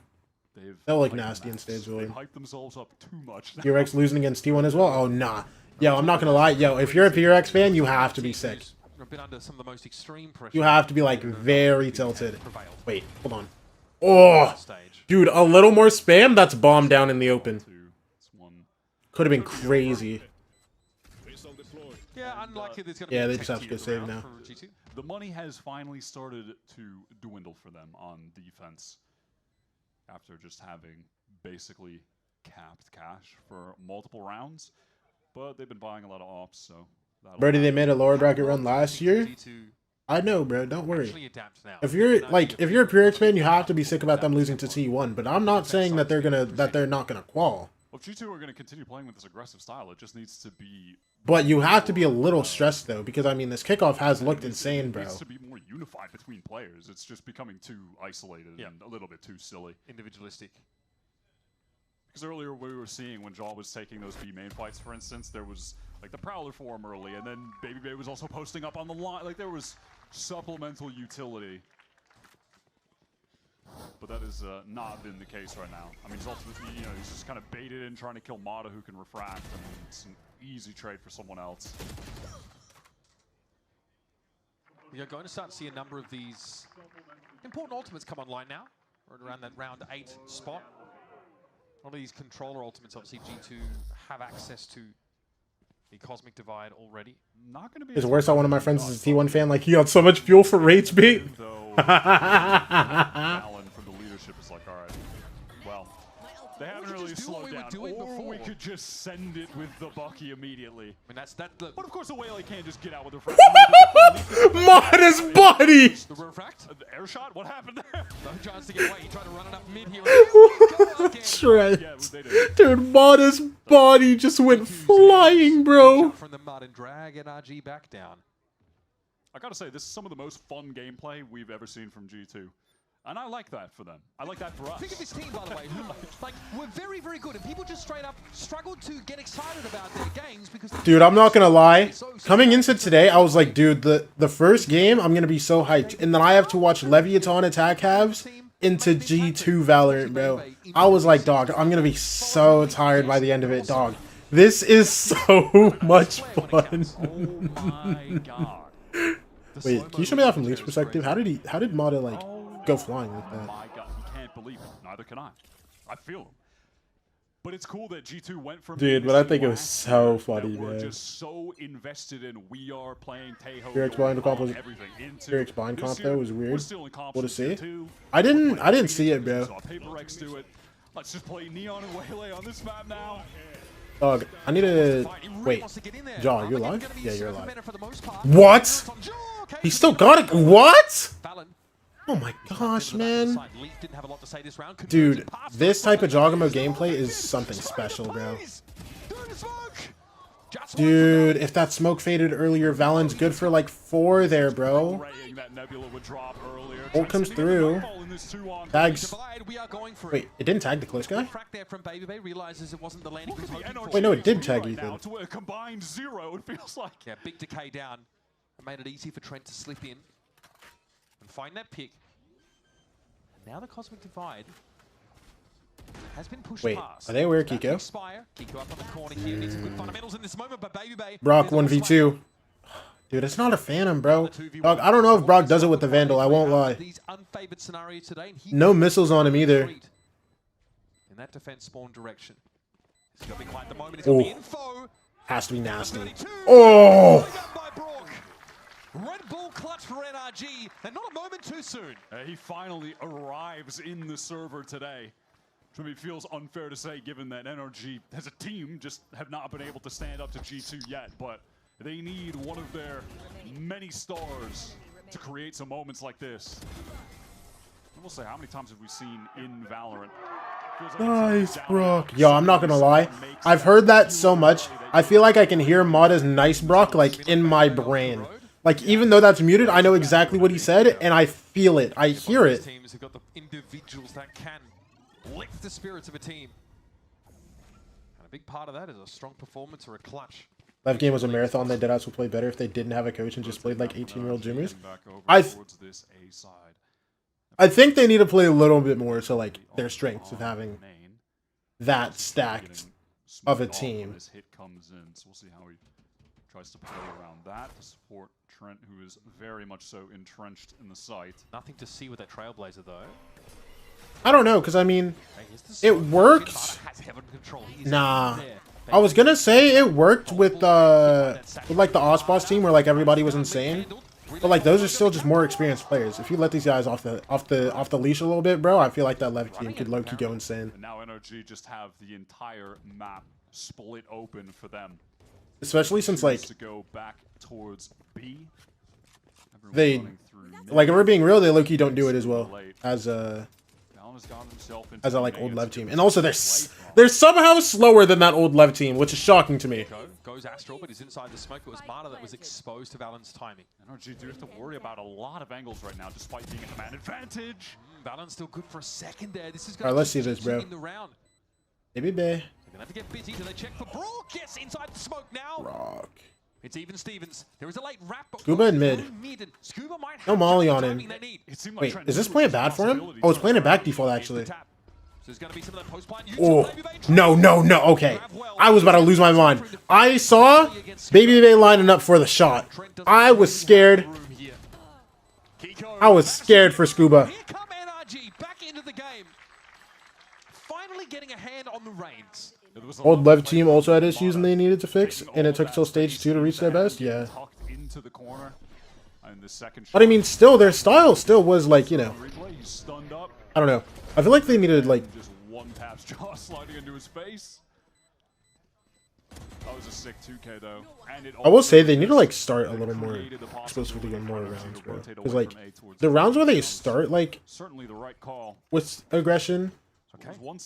They'll look nasty in stage They one. hype themselves up too much. PRX losing against T1 as well? Oh, nah. Yo, I'm not gonna lie. Yo, if you're a PRX fan, you have to be sick. Been under some of the most extreme pressure. You have to be, like, very tilted. Wait, hold on. Oh! Dude, a little more spam? That's bomb down in the open. Could have been crazy. Yeah, unlikely there's going to be yeah, they just have to go save now. The money has finally started to dwindle for them on defense. After just having basically capped cash for multiple rounds. But they've been buying a lot of ops, so... Brody, they made a lower bracket run last year? I know, bro. Don't worry. If you're a PRX fan, you have to be sick about them losing to T1. But I'm not saying that they're not gonna qual. Well, G2 are going to continue playing with this aggressive style. It just needs to be... But you have to be a little stressed, though, because, I mean, this kickoff has looked insane, bro. It needs to be more unified between players. It's just becoming too isolated and a little bit too silly. Individualistic. Because earlier we were seeing when Jaw was taking those B main fights, for instance, there was, like, the Prowler form early, and then Baby Bay was also posting up on the line. Like, there was supplemental utility. But that has not been the case right now. I mean, he's ultimately, you know, he's just kind of baited in trying to kill Mata, who can refract, and it's an easy trade for someone else. We are going to start to see a number of these important ultimates come online now. We're around that round 8 spot. A lot of these controller ultimates, obviously, G2 have access to the Cosmic Divide already. Not going to be. It's worse that one of my friends is a T1 fan. Like, he got so much fuel for rage bait. Alan from the leadership is like, all right, well, they haven't really slowed down. Or we could just send it with the Bucky immediately. I mean, that's that. But of course, the Whaley can't just get out with her friend. Mata's body! The refract? The air shot? What happened there? No chance to get away. He tried to run it up mid here. Dude, Mata's body just went flying, bro. From the mud and drag NRG back down. I gotta say, this is some of the most fun gameplay we've ever seen from G2. And I like that for them. I like that for us. Think of this team, by the way, who were very, very good. And people just straight up struggled to get excited about their games because... Dude, I'm not gonna lie. Coming into today, I was like, dude, the first game, I'm gonna be so hyped. And then I have to watch Leviathan attack halves into G2 Valorant, bro. I was like, dog, I'm gonna be so tired by the end of it, dog. This is so much fun. Oh my god. Wait, can you show me that from Leaf's perspective? How did Mata, like, go flying like that? Oh my god, you can't believe it. Neither can I. I feel him. But it's cool that G2 went from... Dude, but I think it was so funny, we're man. just so invested in we are playing Taeho. PRX blind comp was... PRX blind comp, though, was weird. What to see? I didn't see it, bro. PaperX do it. Let's just play Neon and Waylay on this map now. Dog, I need to... Wait. Jaw, you're live? Yeah, you're live. What? He still got it? What? Oh my gosh, man. Dude, this type of Jogamo gameplay is something special, bro. Dude, if that smoke faded earlier, Valen's good for like 4 there, bro. Ult comes through. Tags. Wait, it didn't tag the close guy? Wait, no, it did tag Ethan. Combined 0, it feels like. Yeah, big decay down. It made it easy for Trent to slip in and find that pick. Now the Cosmic Divide has been pushed past. Are they aware of Kiko? Kiko up on the corner here. Needs some good fundamentals in this moment, but Baby Bay... Brock 1v2. Dude, it's not a Phantom, bro. Dog, I don't know if Brock does it with the Vandal. I won't lie. No missiles on him either. In that defense spawn direction. It's going to be quite the moment. It's going to be info. Has to be nasty. Oh! Red Bull clutch for NRG, and not a moment too soon. He finally arrives in the server today. Which it feels unfair to say, given that NRG as a team just have not been able to stand up to G2 yet, but they need one of their many stars to create some moments like this. will say, how many times have we seen in Valorant? Nice, Brock. Yo, I'm not gonna lie. I've heard that so much. I feel like I can hear Mada's nice Brock like in my brain. Like even though that's muted, I know exactly what he said, and I feel it. I hear it. Teams have got the individuals that can lift the spirits of a team. And a big part of that is a strong performance or a clutch. That game was a marathon. They did also play better if they didn't have a coach and just played like 18-year-old Zoomers. I think they need to play a little bit more to like their strengths of having that stacked of a team. This hit comes in, so we'll see how he tries to play around that to support Trent, who is very much so entrenched in the site. Nothing to see with that Trailblazer though. I don't know, because I mean, it worked. Nah. I was gonna say it worked with like the Osboss team where like everybody was insane, but like those are still just more experienced players. If you let these guys off the leash a little bit, bro, I feel like that LEV team could low-key go insane. And now NRG just have the entire map split open for them. Especially since like to go back towards B. They like if we're being real, they low-key don't do it as well as a like old LEV team, and also they're somehow slower than that old LEV team, which is shocking to me. Goes Astral, but he's inside the smoke. It was Marta that was exposed to Valen's timing. NRG do have to worry about a lot of angles right now, despite being at the man advantage. Valen's still good for a second there. This is all right, let's see this, bro. Maybe Bay. They're gonna have to get busy. Do they check for Brock? Yes, inside the smoke now. Brock. It's even Stevens. There is a late wrap. Scuba in mid. No Molly on him. Wait, is this playing bad for him? Oh, it's playing a back default actually. Oh, no. Okay. I was about to lose my mind. I saw Baby Bay lining up for the shot. I was scared. I was scared for Scuba. Here come NRG back into the game. Finally getting a hand on the reins. Old LEV team also had issues and they needed to fix, and it took till stage 2 to reach their best. Yeah. But I mean, still, their style still was like, you know, I don't know. I feel like they needed like. Just one tap's jaw sliding into his face. That was a sick 2K though. And I will say they need to like start a little more exclusively on more rounds, bro. Because like the rounds where they start like with aggression.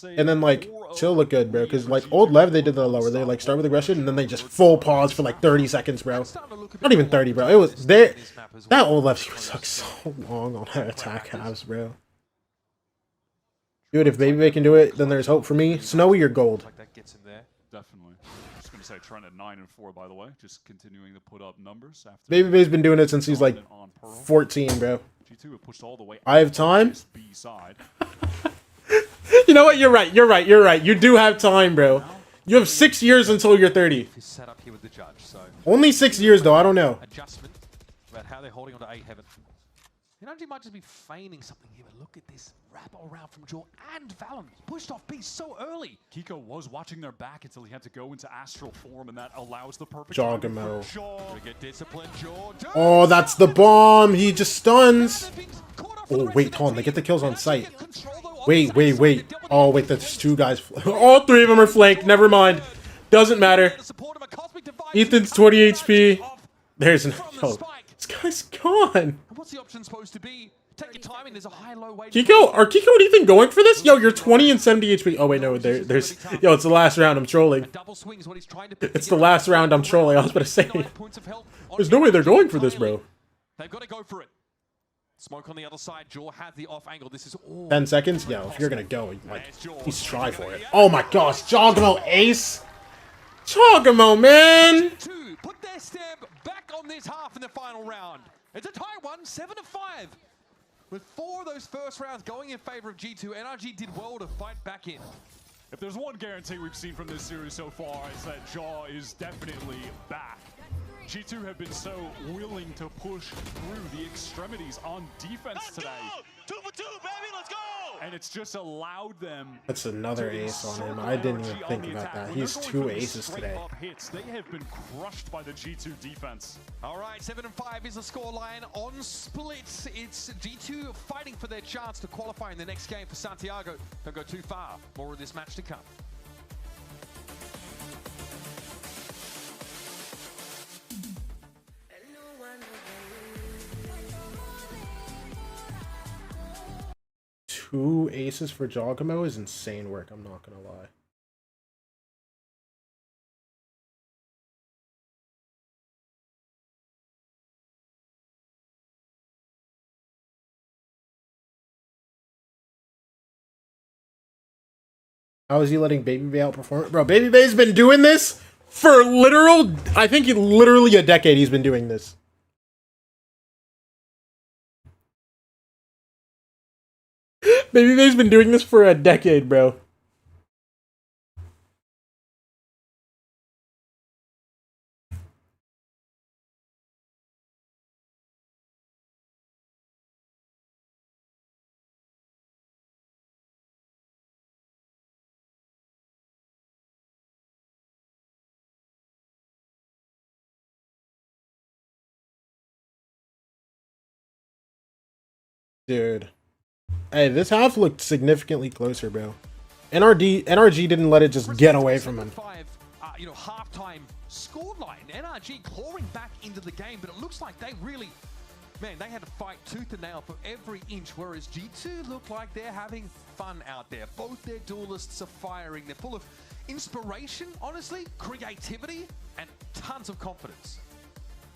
And then like chill look good, bro. Because like old LEV they did that lower. They like start with aggression and then they just full pause for like 30 seconds, bro. Not even 30, bro. It was there. That old LEV took so long on her attack halves, bro. Dude, if Baby Bay can do it, then there's hope for me. Snowy, you're gold. Definitely. Just gonna say Trent at 9 and 4, by the way. Just continuing to put up numbers after. Baby Bay's been doing it since he's like 14, bro. G2 have pushed all the way. I have time. You know what? You're right. You do have time, bro. You have 6 years until you're 30. Only 6 years, though. I don't know. Adjustment about how they're holding on to A heaven. NRG might just be feigning something here, but look at this wrap around from Jaw and Valen. Pushed off B so early. Kiko was watching their back until he had to go into astral form, and that allows the perfect Jogamo. Get disciplined, Jaw. Oh, that's the bomb. He just stuns. Oh, wait, hold on. They get the kills on sight. Wait. Oh, wait, there's 2 guys. All 3 of them are flanked. Never mind. Doesn't matter. Ethan's 20 HP. There's an... Oh, this guy's gone. What's the option supposed to be? Take your timing. There's a high low wage. Kiko, are Kiko and Ethan going for this? Yo, you're 20 and 70 HP. Oh wait, no, there's. Yo, it's the last round. I'm trolling. It's the last round. I'm trolling. I was about to say. There's no way they're going for this, bro. They've got to go for it. Smoke on the other side. Jaw had the off angle. This is all 10 seconds. Yo, if you're gonna go, like, please try for it. Oh my gosh, Jogamo ace. Jogamo, man. Put their stamp back on this half in the final round. It's a tie one, 7-5. With 4 of those first rounds going in favor of G2, NRG did well to fight back in. If there's one guarantee we've seen from this series so far, it's that Jaw is definitely back. G2 have been so willing to push through the extremities on defense today. 2 for 2, baby, let's go! And it's just allowed them. That's another ace on him. I didn't even think about that. He's 2 aces today. They have been crushed by the G2 defense. All right, 7-5 is the scoreline on splits. It's G2 fighting for their chance to qualify in the next game for Santiago. Don't go too far. More of this match to come. 2 aces for Giacomo is insane work, I'm not gonna lie. How is he letting Baby Bay outperform? Bro, Baby Bay's been doing this for I think literally a decade he's been doing this. Baby Bay's been doing this for a decade, bro. Dude. Hey, this half looked significantly closer, bro. NRG didn't let it just get away from him. You know, halftime scoreline. NRG clawing back into the game, but it looks like they really, man, they had to fight tooth and nail for every inch, whereas G2 look like they're having fun out there. Both their duelists are firing. They're full of inspiration, honestly, creativity, and tons of confidence.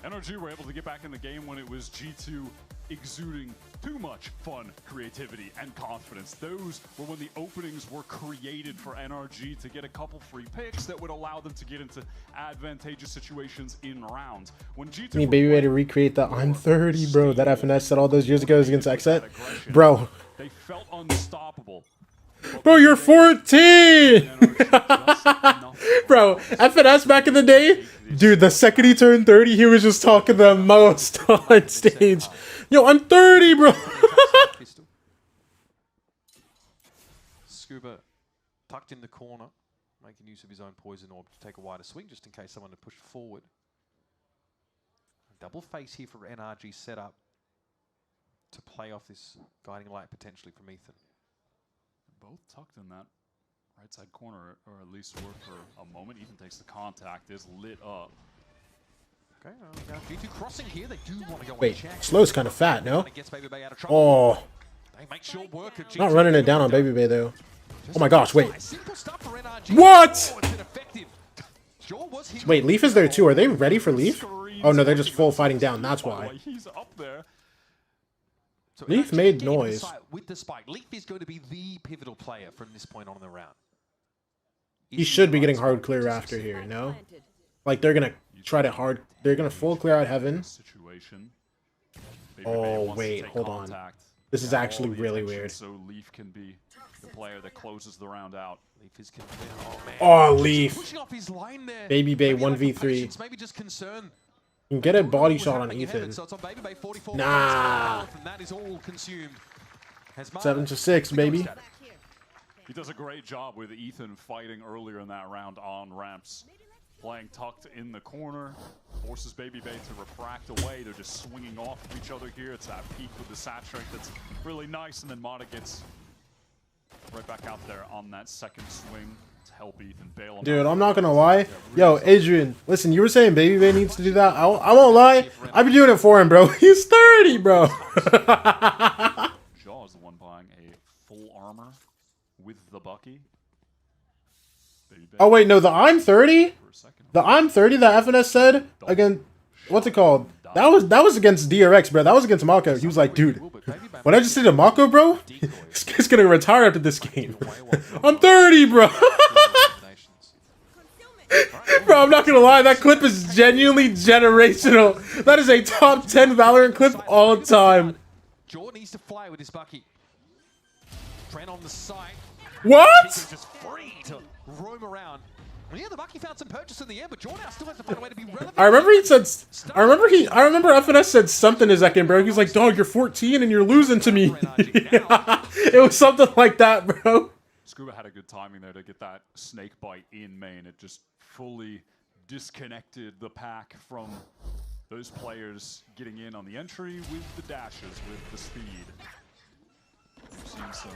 NRG were able to get back in the game when it was G2 exuding too much fun, creativity, and confidence. Those were when the openings were created for NRG to get a couple free picks that would allow them to get into advantageous situations in rounds. When G2 Baby Bay to recreate the I'm 30, bro. That FNS said all those years ago against Xset. Bro. They felt unstoppable. Bro, you're 14! Bro, FNS back in the day, dude, the second he turned 30, he was just talking the most on stage. Yo, I'm 30, bro! Scuba tucked in the corner, making use of his own poison orb to take a wider swing, just in case someone to push forward. Double face here for NRG set up to play off this guiding light potentially from Ethan. Both tucked in that right side corner, or at least work for a moment. Ethan takes the contact, is lit up. Okay, now G2 crossing here. They do want to go. Wait, Slow's kind of fat, no? Oh. They make sure work of Not running it down on Baby Bay, though. Oh my gosh, wait. What? Wait, Leaf is there too. Are they ready for Leaf? Oh no, they're just full fighting down. That's why. He's up there. So Leaf made noise. With the spike, Leaf is going to be the pivotal player from this point on in the round. He should be getting hard clear after here, you know? Like, they're gonna try to they're gonna full clear out Heaven. Oh, wait, hold on. This is actually really weird. So Leaf can be the player that closes the round out. Leaf is convinced. Oh, Leaf. Pushing off his line there. Baby Bay 1v3. Maybe just concern. You can get a body shot on Ethan. Nah. 7-6, baby. He does a great job with Ethan fighting earlier in that round on ramps. Playing tucked in the corner, forces Baby Bay to refract away. They're just swinging off of each other here. It's that peak with the saturate that's really nice, and then Mata gets right back out there on that second swing to help Ethan bail him. Dude, I'm not gonna lie. Yo, Adrian, listen, you were saying Baby Bay needs to do that. I won't lie. I've been doing it for him, bro. He's 30, bro. Jaw is the one buying a full armor with the Bucky. Oh wait, no, the I'm 30? The I'm 30 that FNS said against, what's it called? That was against DRX, bro. That was against Mako. He was like, dude, what I just did to Mako, bro? This kid's gonna retire after this game. I'm 30, bro. Bro, I'm not gonna lie, that clip is genuinely generational. That is a top 10 Valorant clip all time. Jordan needs to fly with his Bucky. Trent on the side. What? Just free to roam around. Well, yeah, the Bucky found some purchase in the air, but Jordan still has to find a way to be relevant. I remember he said, I remember FNS said something to Zekin, bro. He's like, dog, you're 14 and you're losing to me. Yeah, it was something like that, bro. Scuba had a good timing there to get that snake bite in main. It just fully disconnected the pack from those players getting in on the entry with the dashes, with the speed. We've seen some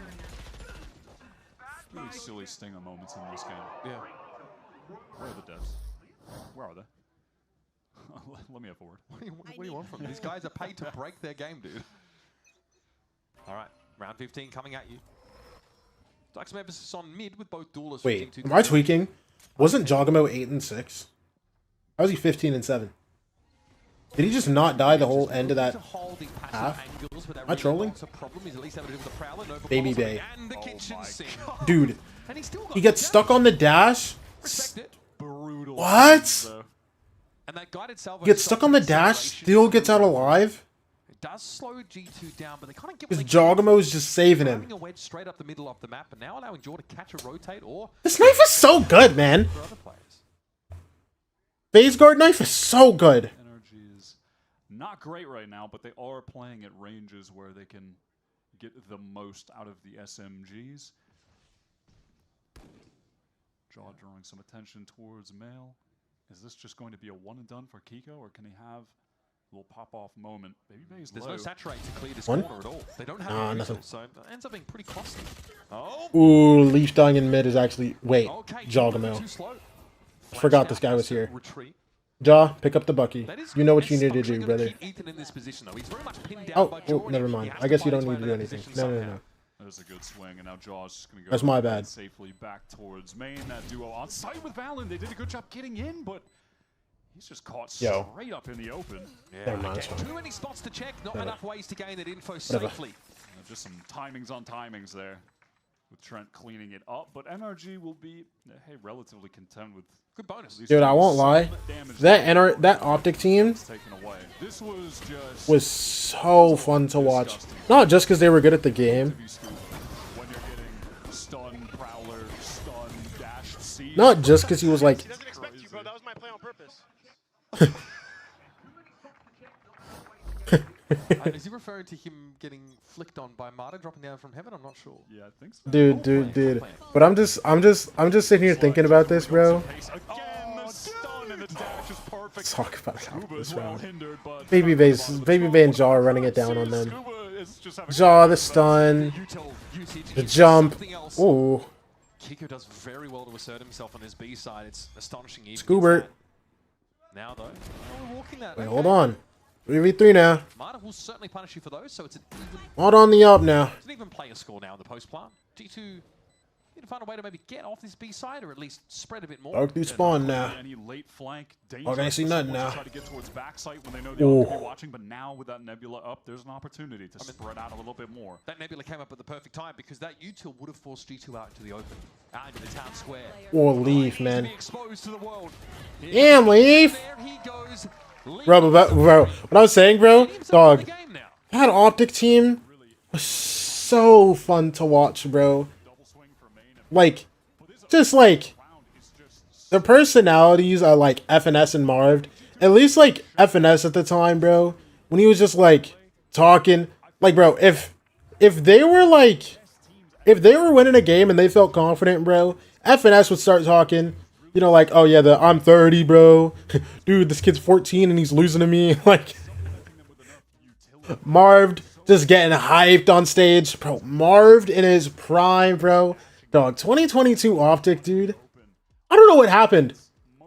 really silly stinger moments in this game. Yeah. Where are the devs? Where are they? Let me have a word. What do you want from them? These guys are paid to break their game, dude. All right. Round 15 coming at you. Dark some emphasis on mid with both duelists. Wait, am I tweaking? Wasn't Jogamo 8-6? How was he 15-7? Did he just not die the whole end of that half? Am I trolling? Baby Bay. Dude, he gets stuck on the dash? What? He gets stuck on the dash, still gets out alive? It does slow G2 down, but they kind of get Because Jogamo's just saving him. a wedge straight up the middle of the map, and now allowing Jaw to catch a rotate or This knife is so good, man. Phase guard knife is so good. NRG is not great right now, but they are playing at ranges where they can get the most out of the SMGs. Jaw drawing some attention towards Mail. Is this just going to be a one and done for Kiko, or can he have a little pop-off moment? Baby Bay's there's low. no saturate to clear this One? corner at all. They don't have a nothing. so it ends up being pretty costly. Oh, Ooh, Leaf dying in mid is actually... Wait, Jogamo. Forgot this guy was here. Jaw, pick up the Bucky. You know what you need to do, brother. Oh, never mind. I guess you don't need to do anything. No. There's a good swing, and now Jaw's just going to go That's my bad. safely back towards main. That duo on site with Valen. They did a good job getting in, but he's just caught straight up in the open. Never mind, it's fine. Too many spots to check, not enough ways to gain that info safely. Just some timings on timings there, with Trent cleaning it up. But NRG will be, hey, relatively content with good bonus. Dude, I won't lie. That Optic team This was so fun to watch. Not just because they were good at the game. Not just because he was like... He doesn't expect you, bro. That was my play on purpose. Is he referring to him getting flicked on by Marta dropping down from heaven? I'm not sure. Yeah, I think so. Dude. But I'm just sitting here thinking about this, bro. Let's talk about this round. Baby Bay and Jaw are running it down on them. Jaw, the stun, the jump. Ooh. Kiko does very well to assert himself on his B side. It's astonishing. Scoobert. Now though, walking that. Wait, hold on. 3v3 now. Marta will certainly punish you for those, so it's an even. Not on the up now. It's an even player score now in the post plant. G2 need to find a way to maybe get off this B side or at least spread a bit more. Dark through spawn now. Okay, I see nothing now. Try to get towards backside when they know they'll be watching, but now with that Nebula up, there's an opportunity to spread out a little bit more. That Nebula came up at the perfect time because that util would have forced G2 out into the open, out into the town square. Or Leaf, man. Exposed to the world. Damn, Leaf. There he goes. Bro, what I was saying, bro, dog, that Optic team was so fun to watch, bro. Like, just like, the personalities are like FNS and Marved. At least like FNS at the time, bro, when he was just like talking, like, bro, if they were like, if they were winning a game and they felt confident, bro, FNS would start talking. You know, like, oh yeah, I'm 30, bro. Dude, this kid's 14 and he's losing to me. Like, Marved just getting hyped on stage. Bro, Marved in his prime, bro. Dog, 2022 Optic, dude. I don't know what happened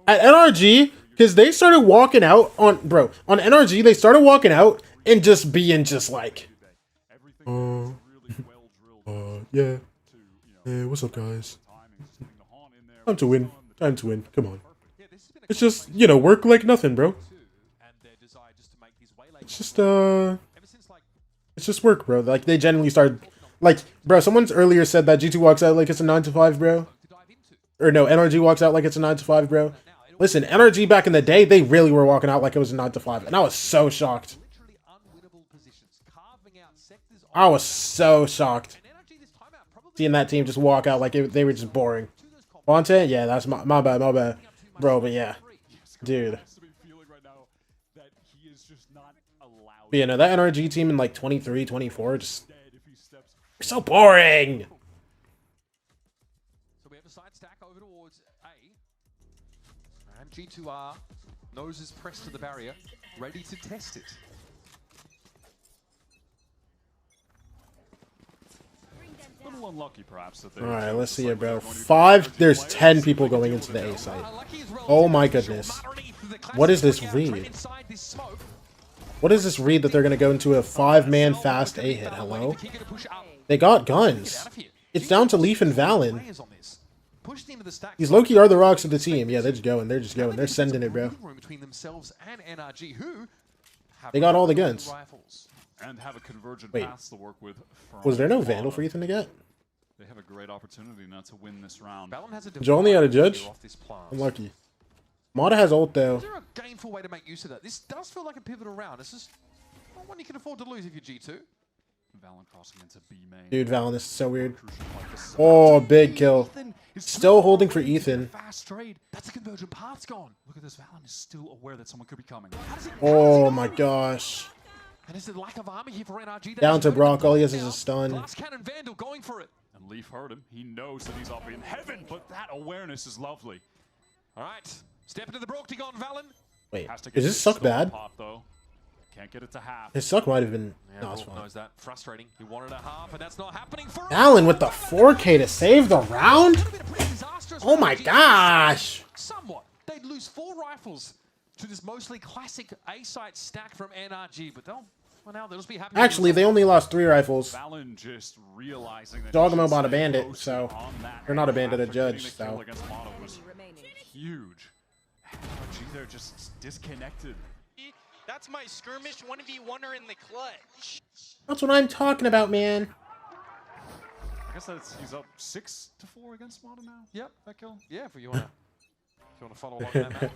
at NRG, because they started walking out on, bro, on NRG, they started walking out and just being just like, yeah. Hey, what's up, guys? Time to win. Time to win. Come on. It's just, you know, work like nothing, bro. It's just work, bro. Like, they genuinely started, like, bro, someone's earlier said that G2 walks out like it's a 9 to 5, bro. Or no, NRG walks out like it's a 9 to 5, bro. Listen, NRG back in the day, they really were walking out like it was a 9 to 5. And I was so shocked. I was so shocked. Seeing that team just walk out like they were just boring. Fonte? Yeah, that's my bad. Bro, but yeah. Dude. But yeah, no, that NRG team in like 23, 24, just... so boring! So we have a side stack over towards A. And G2R, noses pressed to the barrier, ready to test it. A little unlucky, perhaps. Alright, let's see it, bro. 5, there's 10 people going into the A site. Oh my goodness. What is this read? What is this read that they're going to go into a 5-man fast A hit? Hello? They got guns. It's down to Leaf and Valen. These low-key are the rocks of the team. Yeah, they're just going. They're just going. They're sending it, bro. They got all the guns. And have a convergent Wait, pass to work with. was there no Vandal for Ethan to get? They have a great opportunity now to win this round. Did you only had a judge? Unlucky. Mata has ult though. Is there a gainful way to make use of that? This does feel like a pivotal round. This is not one you can afford to lose if you're G2. Valen crossing into B main. Dude, Valen, this is so weird. Oh, big kill. Still holding for Ethan. Fast trade. That's a convergent path's gone. Look at this. Valen is still aware that someone could be coming. Oh my gosh. And is it lack of armor here for NRG? Down to Brock. All he has is a stun. Glass Cannon Vandal going for it. And Leaf heard him. He knows that he's up in heaven, but that awareness is lovely. All right. Step into the Broctagon, Valen. Wait, is this suck bad? Pop, though. Can't get it to half. His suck might have been. Yeah, No, it's fine. knows that. Frustrating. He wanted a half, and that's not happening for Allen with the 4K to save the round? Oh my gosh. Somewhat. They'd lose 4 rifles to this mostly classic A-site stack from NRG, but they'll just be happy. Actually, they only lost 3 rifles. Valen just realizing that Dogamo bought a bandit, so they're not a bandit, a judge, so. Huge. NRG, they're just disconnected. That's my skirmish 1v1er in the clutch. That's what I'm talking about, man. I guess he's up 6-4 against Mata now. Yep, that kill. Yeah, if you wanna follow along that map.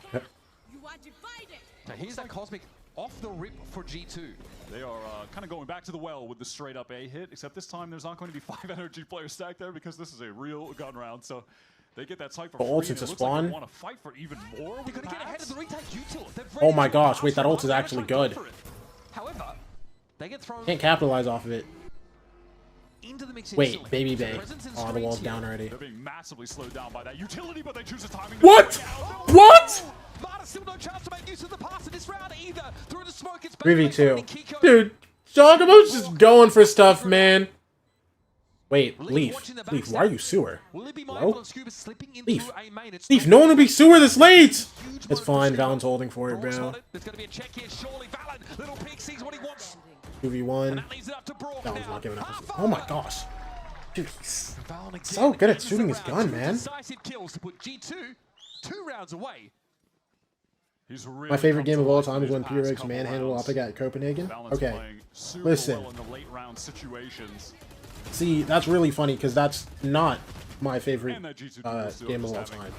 You are divided. Now here's that Cosmic off the rip for G2. They are kind of going back to the well with the straight up A hit, except this time there's not going to be 5 energy players stacked there because this is a real gun round. So they get that site for free. Ult into spawn. Like want to fight for even more. You're gonna get ahead of the retake util. Oh my gosh, wait, that ult is actually good. However, they get thrown. Can't capitalize off of it. Into the mix. Wait, baby bay. Oh, the wall's down already. They're being massively slowed down by that utility, but they choose a timing. What? What? Mata still no chance to make use of the pass in this round either. Through the smoke, it's 3v2. Dude, Jogamo's just going for stuff, man. Wait, Leaf. Leaf, why are you sewer? Hello? Leaf. Leaf, no one would be sewer this late! It's fine, Valen's holding for it, bro. There's gonna be a check here, surely. Valen, little pig sees what he wants. 2v1. Valen's not giving up. Oh my gosh. Dude, he's so good at shooting his gun, man. Decisive kills to put G2 2 rounds away. My favorite game of all time is when PRX manhandled Optic at Copenhagen. Okay, listen. See, that's really funny because that's not my favorite game of all time.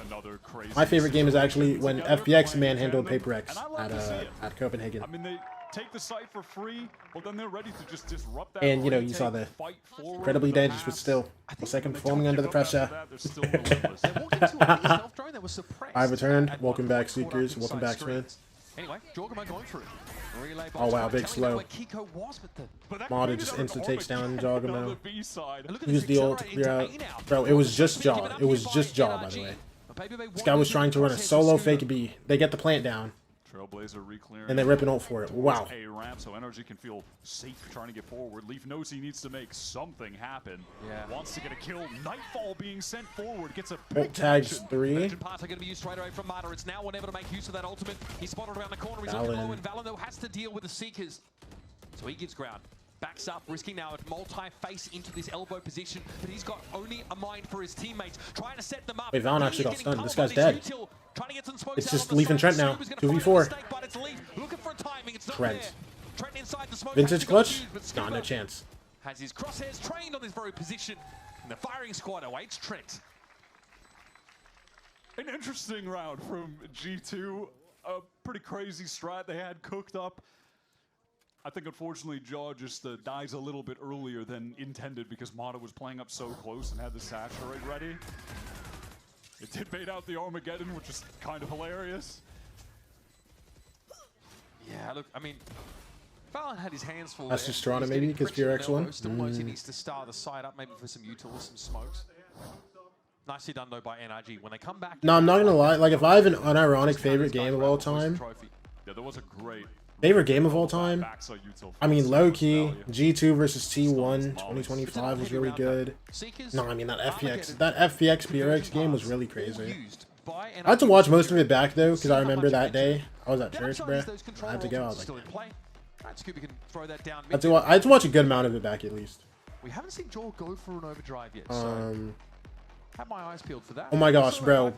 My favorite game is actually when FPX manhandled PaperX at Copenhagen. I mean, they take the site for free, but then they're ready to just disrupt that. And you know, you saw the incredibly dangerous, but still the second performing under the pressure. I've returned. Welcome back, Seekers. Welcome back, Smith. Anyway, Jorgamo going through. Oh wow, big slow. Mata just instant takes down Jogamo. Use the ult to clear out. Bro, it was just Jaw. It was just Jaw, by the way. This guy was trying to run a solo fake B. They get the plant down. And they rip an ult for it. Wow. A ramp, so NRG can feel safe trying to get forward. Leaf knows he needs to make something happen. Yeah. Wants to get a kill. Nightfall being sent forward. Gets a big ult tags 3. Pass are going to be used straight away from Mata. It's now or never to make use of that ultimate. He's spotted around the corner. He's looking low, and Valen though has to deal with the Seekers. So he gives ground. Backs up, risking now a multi-face into this elbow position, but he's got only a mind for his teammates. Trying to set them up. Wait, Valen actually got stunned. This guy's dead. It's just Leaf and Trent now. 2v4. Trent. Vintage clutch? Nah, no chance. Has his crosshairs trained on this very position. And the firing squad awaits Trent. An interesting round from G2. A pretty crazy strat they had cooked up. I think, unfortunately, Jaw just dies a little bit earlier than intended because Mata was playing up so close and had the saturate ready. It did bait out the Armageddon, which is kind of hilarious. Yeah, look, I mean, Valen had his hands full. That's just Toronto, maybe, because PRX won. Still knows he needs to star the side up, maybe for some utils, some smokes. Nicely done, though, by NRG. When they come back... No, I'm not going to lie. Like, if I have an unironic favorite game of all time... Yeah, there was a great... Favorite game of all time? I mean, low-key, G2 versus T1 2025 was really good. No, I mean, that FPX PRX game was really crazy. I had to watch most of it back, though, because I remember that day. I was at church, bruh. I had to go. I was like, I had to watch a good amount of it back, at least. We haven't seen Joel go for an overdrive yet, so have my eyes peeled for that. Oh my gosh, bro.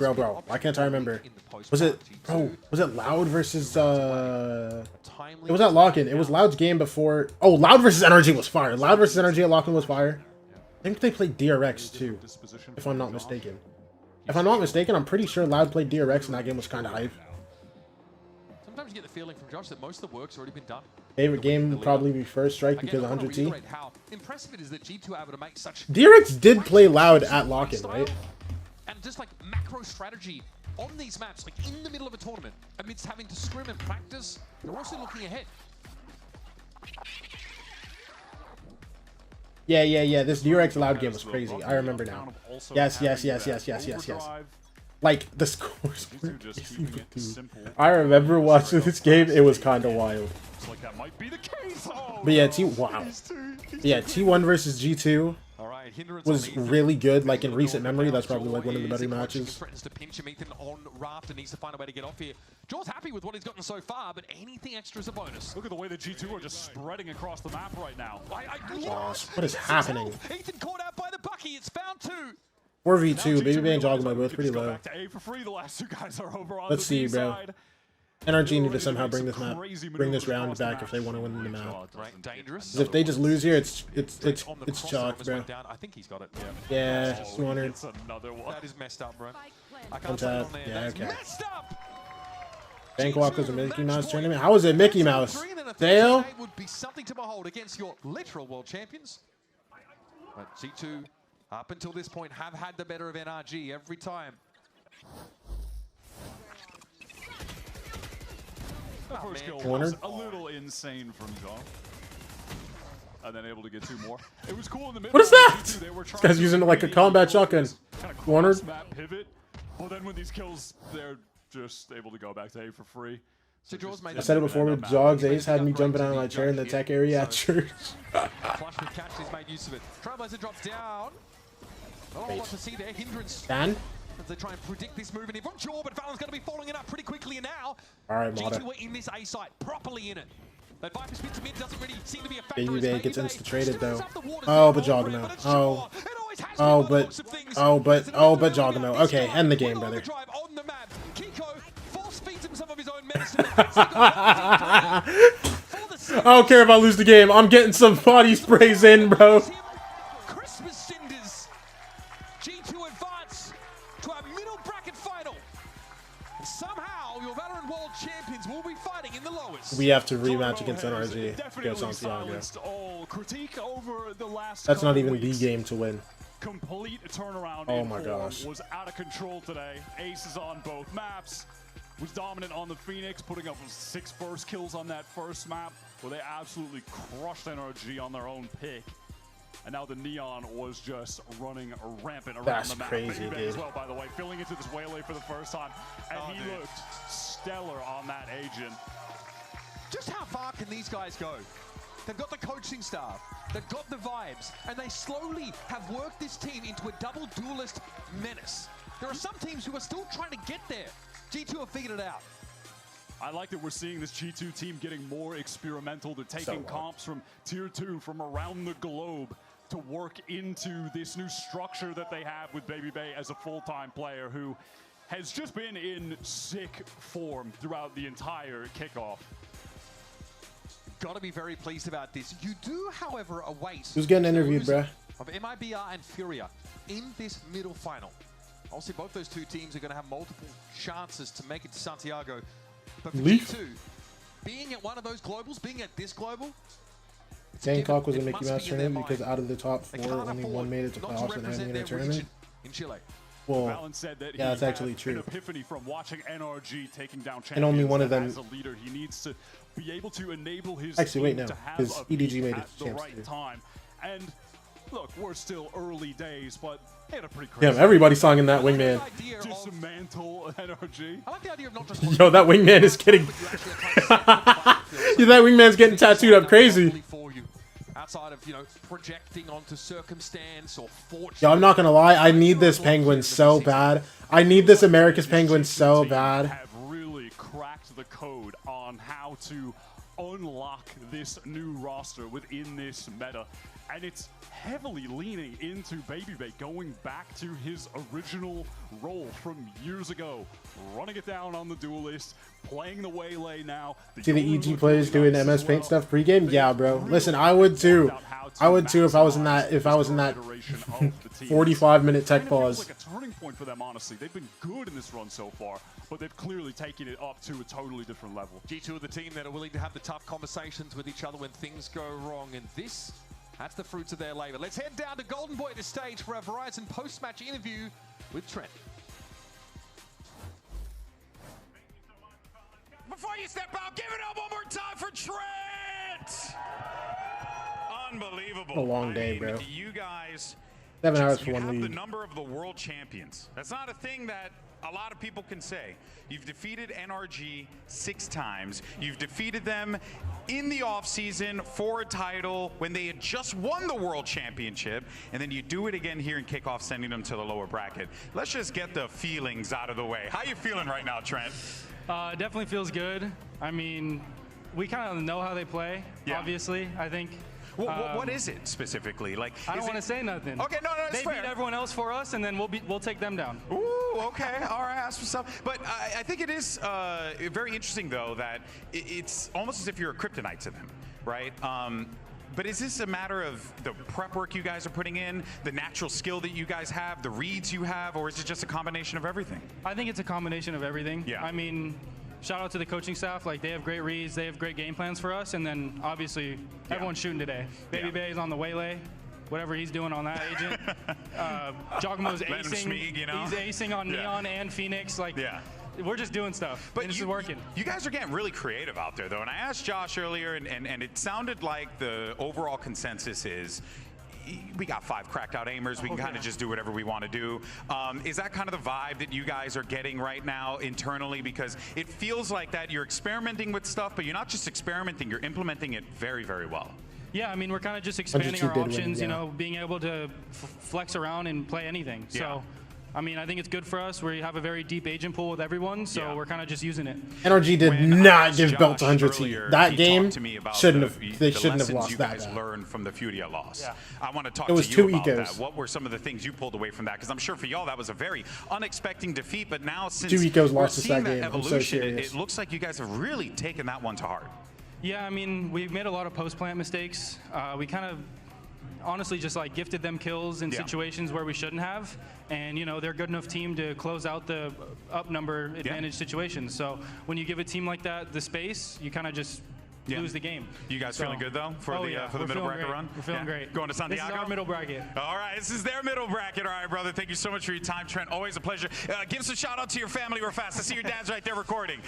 Why can't I remember? Was it Loud versus it was at Lock-In. It was Loud's game before. Oh, Loud versus NRG was fire. Loud versus NRG at Lock-In was fire. I think they played DRX too, if I'm not mistaken. If I'm not mistaken, I'm pretty sure Loud played DRX and that game was kind of hype. Sometimes you get the feeling from Josh that most of the work's already been done. Favorite game would probably be First Strike because of 100T. How impressive it is that G2 are able to make such DRX did play Loud at Lock-In, right? And just like macro strategy on these maps, like in the middle of a tournament, amidst having to scrim and practice, they're also looking ahead. Yeah. This DRX Loud game was crazy. I remember now. Yes. Like, the scores were crazy, dude. I remember watching this game. It was kind of wild. But yeah, T1 versus G2 was really good. Like, in recent memory, that's probably like one of the better matches. Threatens to pinch him. Ethan on Raft and needs to find a way to get off here. Joel's happy with what he's gotten so far, but anything extra is a bonus. Look at the way the G2 are just spreading across the map right now. Gosh, what is happening? Ethan caught out by the Bucky. It's found two. 4v2, Baby Bay and Jogma both pretty low. Let's see, bro. NRG need to somehow bring this round back if they want to win the map. Because if they just lose here, it's chalk, bro. I think he's got it. Yeah, 200. That is messed up, bro. On tap. Yeah, okay. Bankwalk was a Mickey Mouse tournament. How was it Mickey Mouse? Dale? Would be something to behold against your literal world champions. But G2, up until this point, have had the better of NRG every time. The first kill was a little insane from John. And then able to get two more. It was cool in the middle. What is that? This guy's using like a combat shotgun. Cornered. Pivot. Well, then with these kills, they're just able to go back to A for free. I said it before with Jogs. Ace had me jumping out of my chair in the tech area at church. Flush with catch, he's made use of it. Trailblazer drops down. Oh, what to see there. Hindrance. Dan? As they try and predict this move, and even sure, but Fallon's going to be following it up pretty quickly now. Alright, G2 are in this A site, properly in it. That Viper spin to mid doesn't really seem to be a factor. Baby Bay gets insta-traded though. Oh, but Jogno. Oh, but Jogno. Okay, end the game, brother. I don't care if I lose the game. I'm getting some body sprays in, bro. Christmas cinders. G2 advance to our middle bracket final. And somehow your Valorant World Champions will be fighting in the lowest. We have to rematch against NRG. That's not even the game to win. Complete turnaround. Oh my gosh. Was out of control today. Aces on both maps. Was dominant on the Phoenix, putting up 6 first kills on that first map, where they absolutely crushed NRG on their own pick. And now the Neon was just running rampant around the map. Crazy, Baby dude. as well, by the way, filling into this waylay for the first time, and he looked stellar on that agent. Just how far can these guys go? They've got the coaching staff, they've got the vibes, and they slowly have worked this team into a double duelist menace. There are some teams who are still trying to get there. G2 have figured it out. I like that we're seeing this G2 team getting more experimental. They're taking comps from Tier 2 from around the globe to work into this new structure that they have with Baby Bay as a full-time player who has just been in sick form throughout the entire kickoff. Got to be very pleased about this. You do, however, await... Who's getting interviewed, bruh? ...of MIBR and Furia in this middle final. Obviously, both those two teams are going to have multiple chances to make it to Santiago. But for Leaf? G2, being at one of those globals, being at this global... Bangkok was a Mickey Mouse tournament because out of the top 4, only one made it to playoffs and having a tournament. In Chile. Well, said that yeah, that's actually true. An epiphany from watching NRG taking down champions, and only one of them as a leader. He needs to be able to enable his actually wait team no to have because a EDG made at it the right time. And look, we're still early days, but they had a pretty yeah, crazy. everybody's songing that wingman. Dismantle NRG. I like the idea of not just Yo, that wingman is getting yeah, that wingman's getting tattooed up crazy. Outside of, you know, projecting onto circumstance or fortune. Yo, I'm not gonna lie, I need this penguin so bad. I need this America's penguin so bad. Have really cracked the code on how to unlock this new roster within this meta. And it's heavily leaning into Babybay, going back to his original role from years ago, running it down on the duelist, playing the Waylay now. See the EG players doing MS Paint stuff pregame? Yeah, bro. Listen, I would too. I would too if I was in that 45-minute tech pause. Like a turning point for them, honestly. They've been good in this run so far, but they've clearly taken it up to a totally different level. G2 are the team that are willing to have the tough conversations with each other when things go wrong, and that's the fruits of their labor. Let's head down to Golden Boy at the stage for our Verizon post-match interview with Trent. Before you step out, give it up one more time for Trent! Unbelievable. A long day, bro. You guys 7 hours for one have the league. number of the world champions. That's not a thing that a lot of people can say. You've defeated NRG 6 times. You've defeated them in the offseason for a title when they had just won the world championship, and then you do it again here in kickoff, sending them to the lower bracket. Let's just get the feelings out of the way. How you feeling right now, Trent? Definitely feels good. I mean, we kind of know how they play, obviously, I think. What is it specifically? Like, I don't want to say nothing. Okay, no, they beat everyone else for us, and then we'll take them down. Ooh, okay, all right, ask for stuff. But I think it is very interesting, though, that it's almost as if you're a kryptonite to them, right? But is this a matter of the prep work you guys are putting in, the natural skill that you guys have, the reads you have, or is it just a combination of everything? I think it's a combination of everything. Yeah. I mean, shout out to the coaching staff. Like, they have great reads, they have great game plans for us, and then obviously everyone's shooting today. Babybay is on the Waylay, whatever he's doing on that agent. Giacomo's acing. He's acing on Neon and Phoenix. Like, we're just doing stuff. But this is working. You guys are getting really creative out there, though. And I asked Josh earlier, and it sounded like the overall consensus is we got 5 cracked out aimers. We can kind of just do whatever we want to do. Is that kind of the vibe that you guys are getting right now internally? Because it feels like that you're experimenting with stuff, but you're not just experimenting, you're implementing it very, very well. Yeah, I mean, we're kind of just expanding our options, you know, being able to flex around and play anything. So, I mean, I think it's good for us. We have a very deep agent pool with everyone, so we're kind of just using it. NRG did not give belt to 100 T. That game shouldn't have. They shouldn't have lost that. You guys learned from the Furia loss. Yeah. I want to talk to you about ecos. that. What were some of the things you pulled away from that? Because I'm sure for y'all that was a very unexpected defeat. But now since 2 ecos we're lost seeing that game, evolution, it looks like you guys have really taken that one to heart. Yeah, I mean, we've made a lot of post-plant mistakes. We kind of honestly just like gifted them kills in situations where we shouldn't have, and you know, they're a good enough team to close out the up number advantage situations. So when you give a team like that the space, you kind of just lose the game. You guys feeling good though for the middle bracket run? We're feeling great. Going to Santiago? This is our middle bracket. All right, this is their middle bracket. All right, brother. Thank you so much for your time, Trent. Always a pleasure. Give us a shout out to your family real fast. I see your dad's right there recording.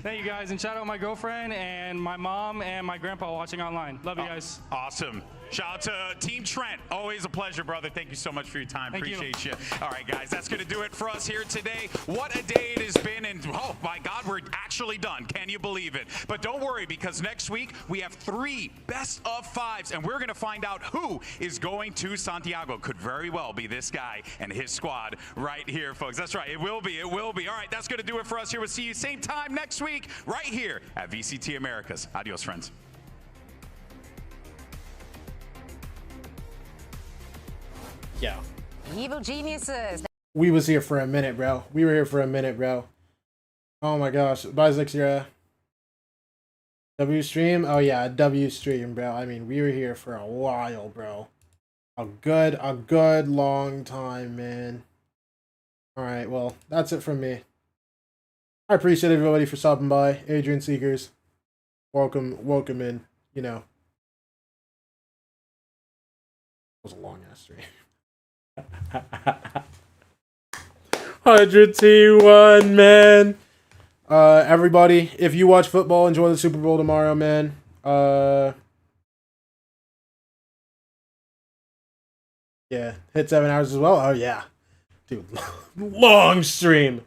Thank you guys, and shout out my girlfriend and my mom and my grandpa watching online. Love you guys. Awesome. Shout out to Team Trent. Always a pleasure, brother. Thank you so much for your time. Appreciate you. All right, guys, that's going to do it for us here today. What a day it has been, and oh my God, we're actually done. Can you believe it? But don't worry, because next week we have 3 best of 5s, and we're going to find out who is going to Santiago. Could very well be this guy and his squad right here, folks. That's right. It will be. It will be. All right, that's going to do it for us here. We'll see you same time next week right here at VCT Americas. Adios, friends. Yeah. Evil geniuses. We was here for a minute, bro. We were here for a minute, bro. Oh my gosh. Bye, Zixira. W stream? Oh yeah, W stream, bro. I mean, we were here for a while, bro. A good long time, man. Alright, well, that's it from me. I appreciate everybody for stopping by. Adrian Seekers. Welcome in, you know. It was a long ass stream. 100 T1, man. Everybody, if you watch football, enjoy the Super Bowl tomorrow, man. Yeah, hit 7 hours as well. Oh yeah, dude, long stream.